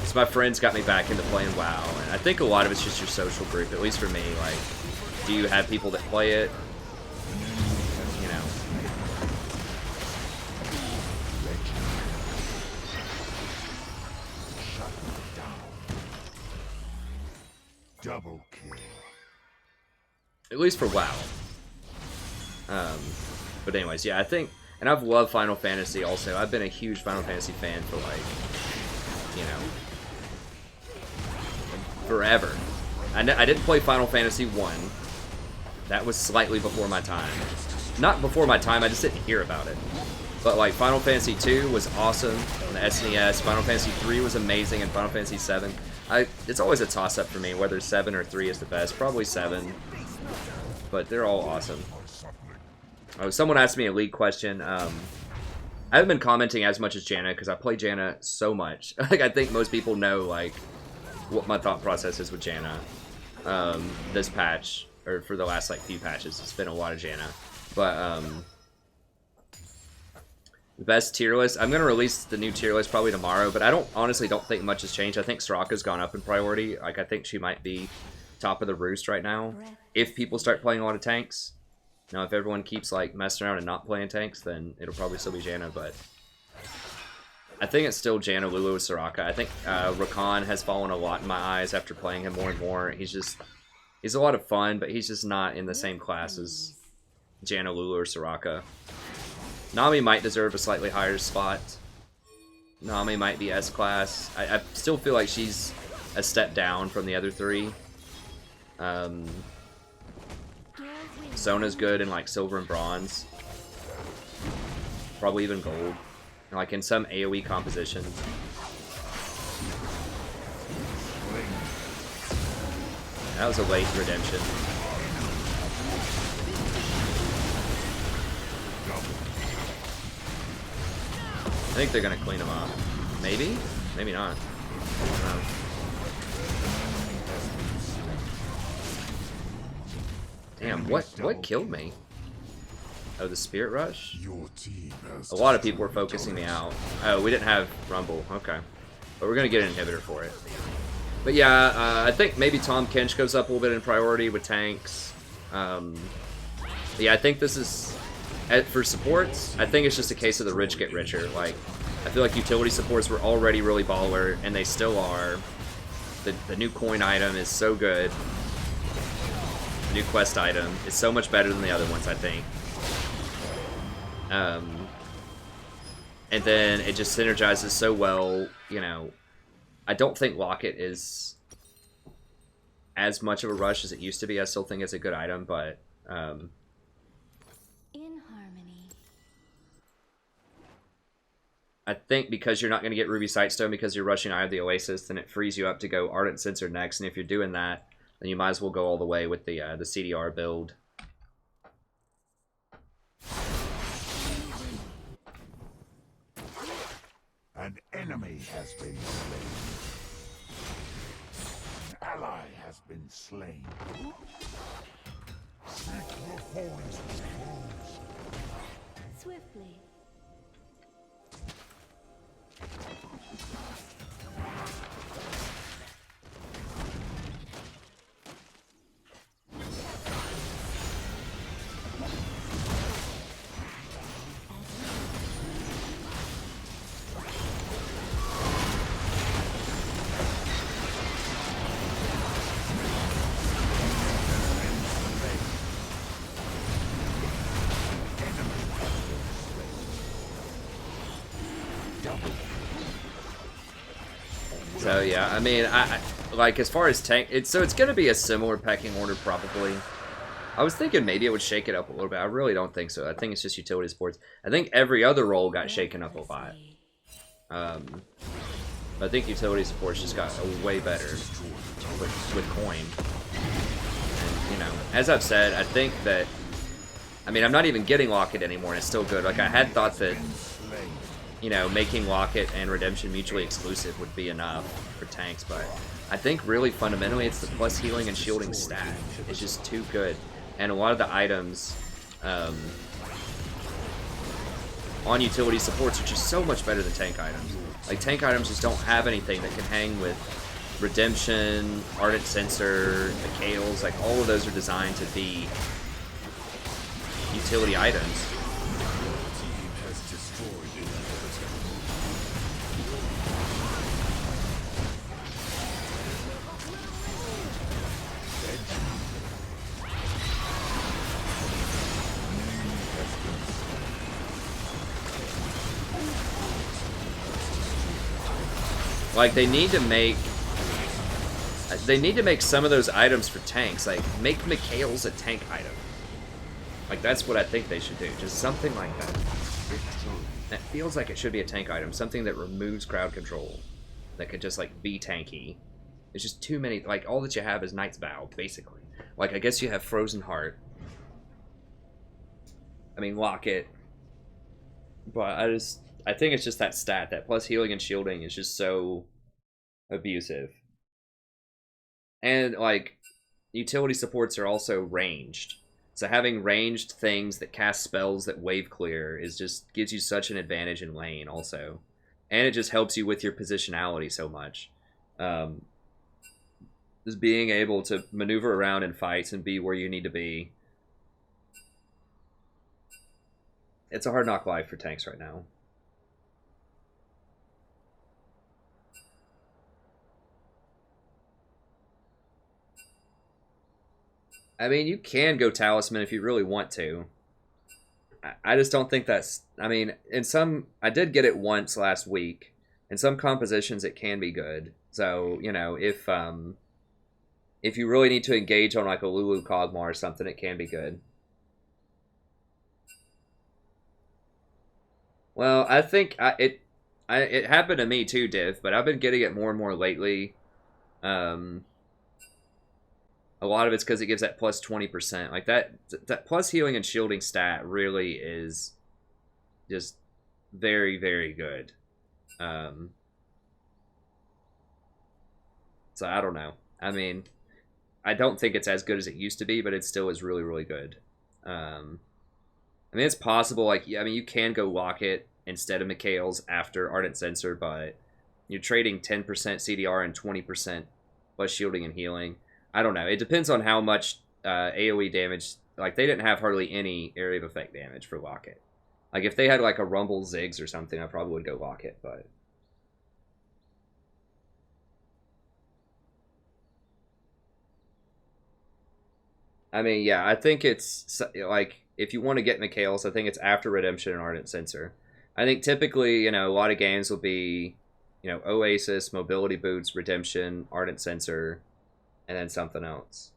So my friends got me back into playing WoW, and I think a lot of it's just your social group. At least for me, like, do you have people that play it? You know. Double kill. At least for WoW. But anyways, yeah, I think, and I've loved Final Fantasy also. I've been a huge Final Fantasy fan for like, you know, forever. I didn't play Final Fantasy 1. That was slightly before my time. Not before my time, I just didn't hear about it. But like Final Fantasy 2 was awesome on the SNES. Final Fantasy 3 was amazing, and Final Fantasy 7. It's always a toss-up for me whether 7 or 3 is the best. Probably 7. But they're all awesome. Oh, someone asked me a league question. I haven't been commenting as much as Janna because I play Janna so much. Like I think most people know like what my thought process is with Janna. This patch or for the last like few patches, it's been a lot of Janna. But the best tier list. I'm gonna release the new tier list probably tomorrow, but I honestly don't think much has changed. I think Soraka's gone up in priority. Like I think she might be top of the roost right now if people start playing a lot of tanks. Now, if everyone keeps like messing around and not playing tanks, then it'll probably still be Janna, but I think it's still Janna, Lulu, and Soraka. I think Rakan has fallen a lot in my eyes after playing him more and more. He's a lot of fun, but he's just not in the same class as Janna, Lulu, or Soraka. Nami might deserve a slightly higher spot. Nami might be S-class. I still feel like she's a step down from the other three. Zona's good in like silver and bronze. Probably even gold. Like in some AoE compositions. That was a late redemption. I think they're gonna clean them up. Maybe? Maybe not. I don't know. Damn, what killed me? Oh, the Spirit Rush? Your team has A lot of people were focusing me out. Oh, we didn't have Rumble. Okay. But we're going to get an inhibitor for it. But yeah, I think maybe Tom Kench goes up a little bit in priority with tanks. Yeah, I think this is... For supports, I think it's just a case of the rich get richer. Like, I feel like utility supports were already really baller, and they still are. The new coin item is so good. The new quest item is so much better than the other ones, I think. And then it just synergizes so well, you know, I don't think Locket is as much of a rush as it used to be. I still think it's a good item, but In harmony. I think because you're not going to get Ruby Sightstone because you're rushing Eye of the Oasis, then it frees you up to go Ardent Censer next. And if you're doing that, then you might as well go all the way with the CDR build. An enemy has been slain. An ally has been slain. Seek the forest close. Swiftly. So yeah, I mean, I like as far as tank, it's gonna be a similar pecking order probably. I was thinking maybe it would shake it up a little bit. I really don't think so. I think it's just utility supports. I think every other role got shaken up a lot. I think utility supports just got way better with coin. And, you know, as I've said, I think that, I mean, I'm not even getting Locket anymore, and it's still good. Like I had thought that, you know, making Locket and Redemption mutually exclusive would be enough for tanks, but I think really fundamentally it's the plus healing and shielding stat. It's just too good. And a lot of the items on utility supports are just so much better than tank items. Like tank items just don't have anything that can hang with Redemption, Ardent Censer, the Kales, like all of those are designed to be utility items. Like they need to make some of those items for tanks. Like make Mikhail's a tank item. Like that's what I think they should do. Just something like that. That feels like it should be a tank item. Something that removes crowd control. That could just like be tanky. There's just too many. Like all that you have is Knight's Vow, basically. Like I guess you have Frozen Heart. I mean Locket. But I think it's just that stat, that plus healing and shielding is just so abusive. And, like, utility supports are also ranged. So having ranged things that cast spells that wave clear is just gives you such an advantage in lane also. And it just helps you with your positionality so much. Just being able to maneuver around in fights and be where you need to be. It's a hard knock life for tanks right now. I mean, you can go Talisman if you really want to. I just don't think that's... I mean, in some... I did get it once last week. In some compositions, it can be good. So, you know, if you really need to engage on, like, a Lulu Kog'Maw or something, it can be good. Well, I think it happened to me too, Div, but I've been getting it more and more lately. A lot of it's because it gives that plus 20%. Like that plus healing and shielding stat really is just very, very good. So I don't know. I mean, I don't think it's as good as it used to be, but it still is really, really good. I mean, it's possible. Like, I mean, you can go Locket instead of Mikhail's after Ardent Censer, but you're trading 10% CDR and 20% plus shielding and healing. I don't know. It depends on how much AoE damage. Like, they didn't have hardly any area of effect damage for Locket. Like, if they had, like, a Rumble Ziggs or something, I probably would go Locket, but... I mean, yeah, I think it's, like, if you want to get Mikhail's, I think it's after Redemption and Ardent Censer. I think typically, you know, a lot of games will be You know, Oasis, Mobility Boots, Redemption, Ardent Sensor, and then something else.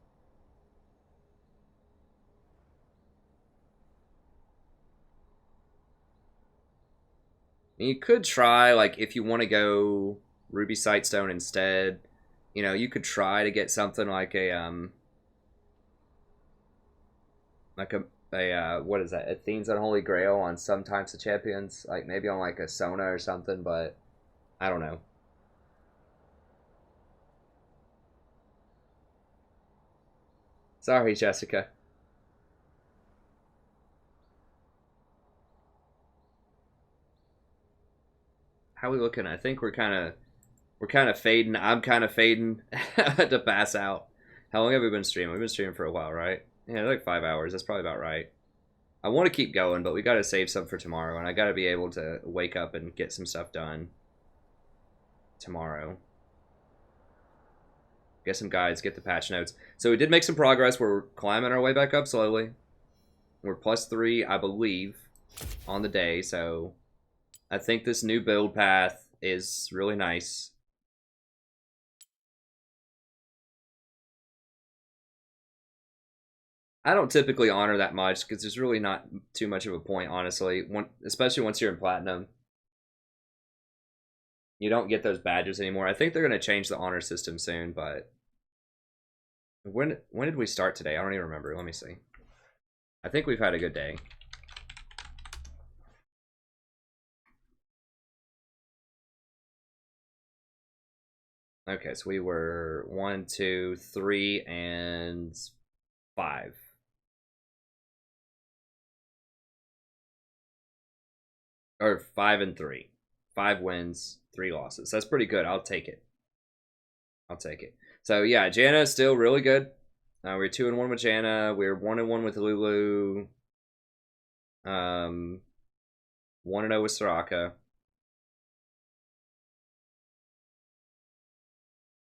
You could try, like, if you want to go Ruby Sightstone instead, you know, you could try to get something like what is that? Athene's Unholy Grail on some types of champions, like maybe on like a Sona or something, but I don't know. Sorry, Jessica. How we looking? I think we're kind of fading. I'm kind of fading to pass out. How long have we been streaming? We've been streaming for a while, right? Yeah, like 5 hours. That's probably about right. I want to keep going, but we got to save some for tomorrow, and I got to be able to wake up and get some stuff done tomorrow. Get some guides, get the patch notes. So we did make some progress. We're climbing our way back up slowly. We're +3, I believe, on the day, so I think this new build path is really nice. I don't typically honor that much because there's really not too much of a point, honestly. Especially once you're in Platinum. You don't get those badges anymore. I think they're going to change the honor system soon, but... When did we start today? I don't even remember. Let me see. I think we've had a good day. Okay, so we were 1, 2, 3, and 5. Or 5 and 3. 5 wins, 3 losses. That's pretty good. I'll take it. I'll take it. So yeah, Janna is still really good. We're 2-1 with Janna. We're 1-1 with Lulu. 1-0 with Soraka.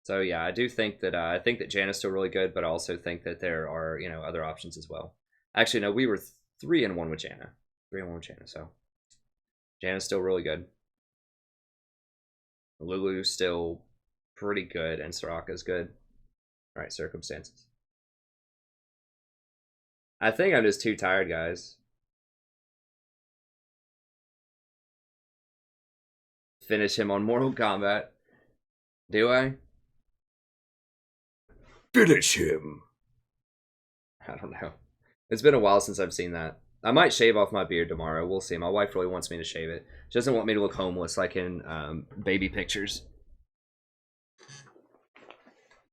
So yeah, I do think that Janna's still really good, but I also think that there are, you know, other options as well. Actually, no, we were 3-1 with Janna. 3-1 with Janna. So Janna's still really good. Lulu's still pretty good, and Soraka's good. All right, circumstances. I think I'm just too tired, guys. Finish him on Mortal Kombat. Do I? Finish him. I don't know. It's been a while since I've seen that. I might shave off my beard tomorrow. We'll see. My wife really wants me to shave it. She doesn't want me to look homeless like in baby pictures.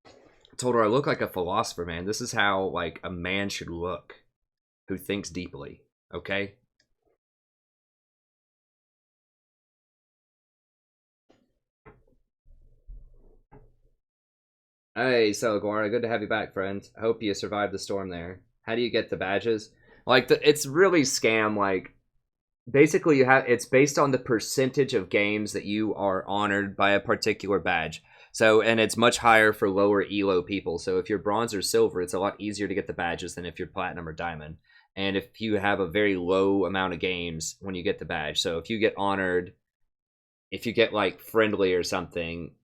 I told her I look like a philosopher, man. This is how, like, a man should look who thinks deeply. Okay? Hey, Celeguara, good to have you back, friend. I hope you survived the storm there. How do you get the badges? Like, it's really scam. Like, basically, it's based on the percentage of games that you are honored by a particular badge. So, and it's much higher for lower elo people. So if you're bronze or silver, it's a lot easier to get the badges than if you're platinum or diamond. And if you have a very low amount of games when you get the badge. So if you get honored, if you get like friendly or something,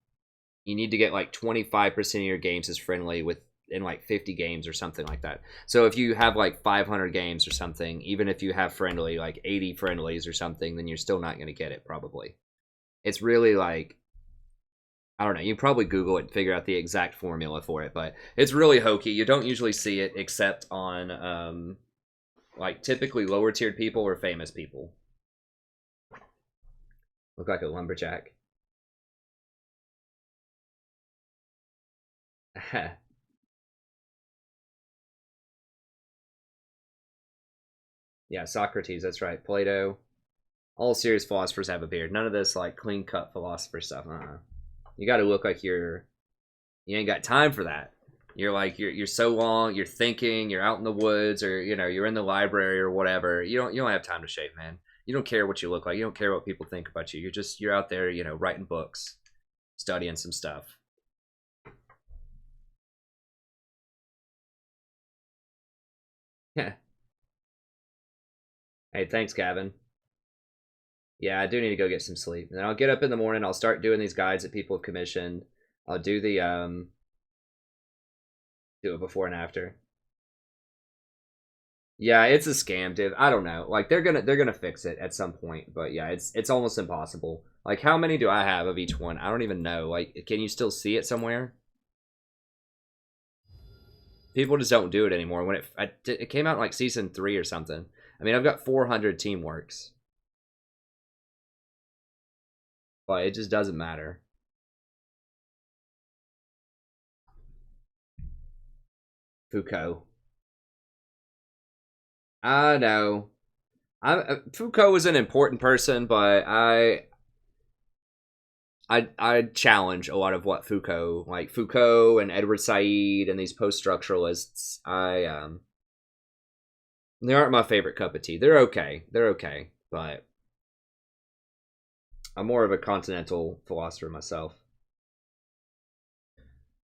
you need to get like 25% of your games as friendly in like 50 games or something like that. So if you have like 500 games or something, even if you have friendly, like 80 friendlies or something, then you're still not going to get it probably. It's really like, I don't know, you can probably Google it and figure out the exact formula for it, but it's really hokey. You don't usually see it except on like typically lower tiered people or famous people. Look like a lumberjack. Yeah, Socrates, that's right. Plato. All serious philosophers have a beard. None of this like clean cut philosopher stuff. You got to look like you ain't got time for that. You're like you're so long. You're thinking. You're out in the woods, or you know, you're in the library or whatever. You don't have time to shave, man. You don't care what you look like. You don't care what people think about you. You're out there, you know, writing books, studying some stuff. Yeah. Hey, thanks, Gavin. Yeah, I do need to go get some sleep. And then I'll get up in the morning. I'll start doing these guides that people have commissioned. I'll do the do it before and after. Yeah, it's a scam, dude. I don't know. Like they're gonna fix it at some point, but yeah, it's almost impossible. Like how many do I have of each one? I don't even know. Like, can you still see it somewhere? People just don't do it anymore. When it came out in like season 3 or something. I mean, I've got 400 teamworks, but it just doesn't matter. Foucault. I know. Foucault was an important person, but I challenge a lot of what Foucault, like Foucault and Edward Said and these post-structuralists. They aren't my favorite cup of tea. They're okay, but I'm more of a continental philosopher myself.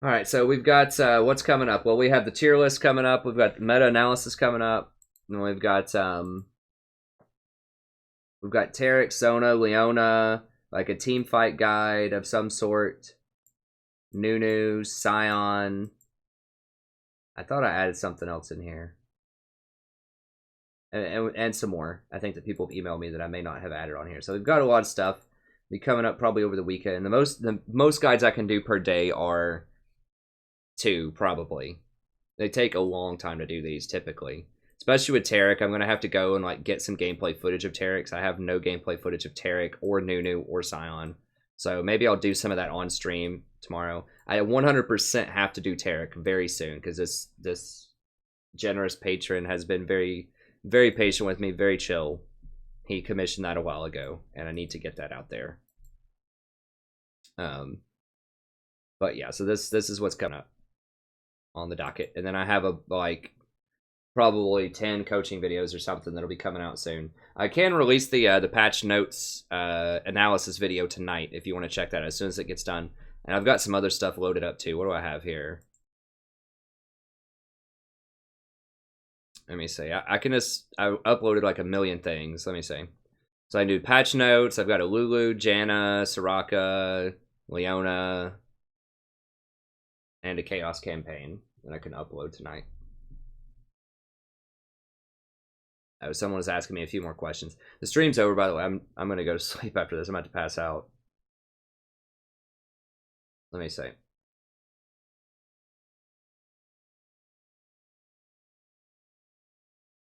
All right, so we've got what's coming up. Well, we have the tier list coming up. We've got meta-analysis coming up. And we've got Tarek, Sona, Leona, like a team fight guide of some sort. Nunu, Scion. I thought I added something else in here. And some more. I think that people have emailed me that I may not have added on here. So we've got a lot of stuff. Be coming up probably over the weekend. The most guides I can do per day are 2, probably. They take a long time to do these, typically. Especially with Tarek, I'm going to have to go and like get some gameplay footage of Tarek, because I have no gameplay footage of Tarek or Nunu or Scion. So maybe I'll do some of that on stream tomorrow. I 100% have to do Tarek very soon, because this generous patron has been very, very patient with me, very chill. He commissioned that a while ago, and I need to get that out there. But yeah, so this is what's coming up on the docket. And then I have probably 10 coaching videos or something that'll be coming out soon. I can release the patch notes analysis video tonight if you want to check that as soon as it gets done. And I've got some other stuff loaded up too. What do I have here? Let me see. I uploaded like a million things. Let me see. So I do patch notes. I've got a Lulu, Janna, Soraka, Leona, and a Chaos campaign that I can upload tonight. Oh, someone was asking me a few more questions. The stream's over, by the way. I'm gonna go to sleep after this. I'm about to pass out. Let me see.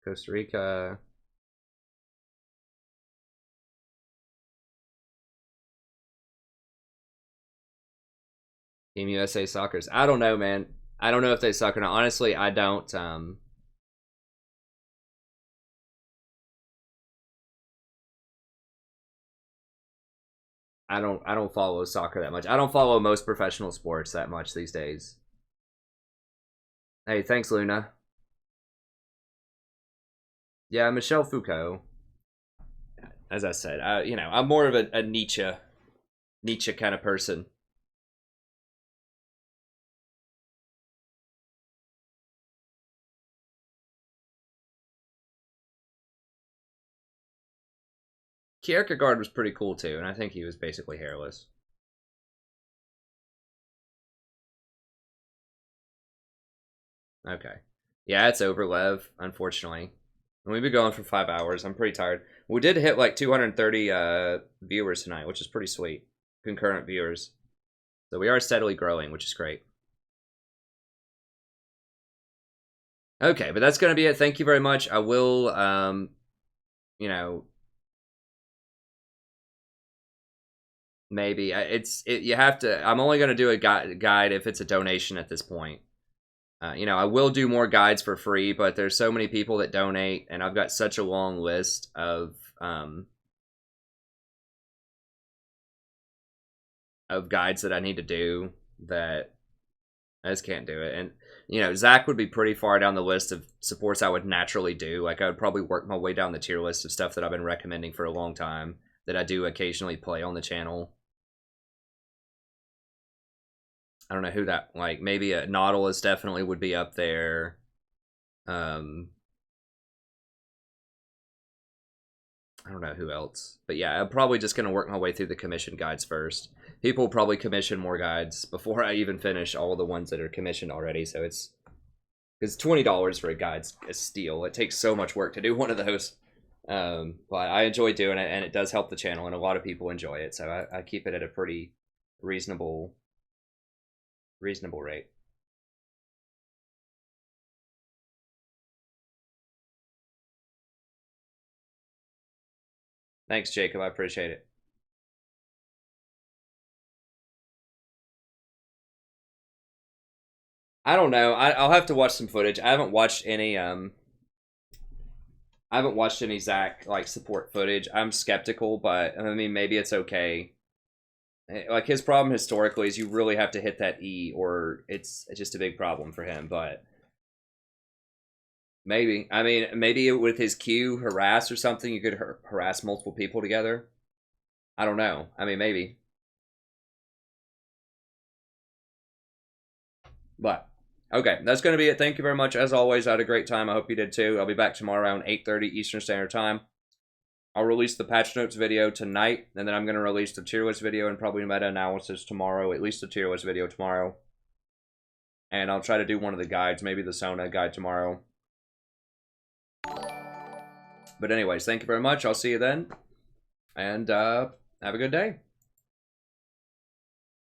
Costa Rica. Team USA Soccer's. I don't know, man. I don't know if they suck or not. Honestly, I don't. I don't follow soccer that much. I don't follow most professional sports that much these days. Hey, thanks, Luna. Yeah, Michel Foucault. As I said, I'm more of a Nietzsche kind of person. Kierkegaard was pretty cool too, and I think he was basically hairless. Okay. Yeah, it's over, Lev, unfortunately. And we've been going for 5 hours. I'm pretty tired. We did hit like 230 viewers tonight, which is pretty sweet. Concurrent viewers. So we are steadily growing, which is great. Okay, but that's going to be it. Thank you very much. I will, maybe you have to. I'm only going to do a guide if it's a donation at this point. I will do more guides for free, but there's so many people that donate, and I've got such a long list of guides that I need to do that I just can't do it. And Zach would be pretty far down the list of supports I would naturally do. Like I would probably work my way down the tier list of stuff that I've been recommending for a long time that I do occasionally play on the channel. I don't know who that, like, maybe a Nautilus definitely would be up there. I don't know who else. But yeah, I'm probably just going to work my way through the commission guides first. People will probably commission more guides before I even finish all the ones that are commissioned already. So it's $20 for a guide's a steal. It takes so much work to do one of those. But I enjoy doing it, and it does help the channel, and a lot of people enjoy it. So I keep it at a pretty reasonable rate. Thanks, Jacob. I appreciate it. I don't know. I'll have to watch some footage. I haven't watched any Zach like support footage. I'm skeptical, but I mean maybe it's okay. Like his problem historically is you really have to hit that E, or it's just a big problem for him. But maybe, I mean, maybe with his Q harass or something, you could harass multiple people together. I don't know. I mean, maybe. But okay, that's going to be it. Thank you very much. As always, I had a great time. I hope you did too. I'll be back tomorrow around 8:30 Eastern Standard Time. I'll release the patch notes video tonight, and then I'm going to release the tier list video and probably meta-analysis tomorrow, at least the tier list video tomorrow. And I'll try to do one of the guides, maybe the Sona guide tomorrow. But anyways, thank you very much. I'll see you then. And have a good day.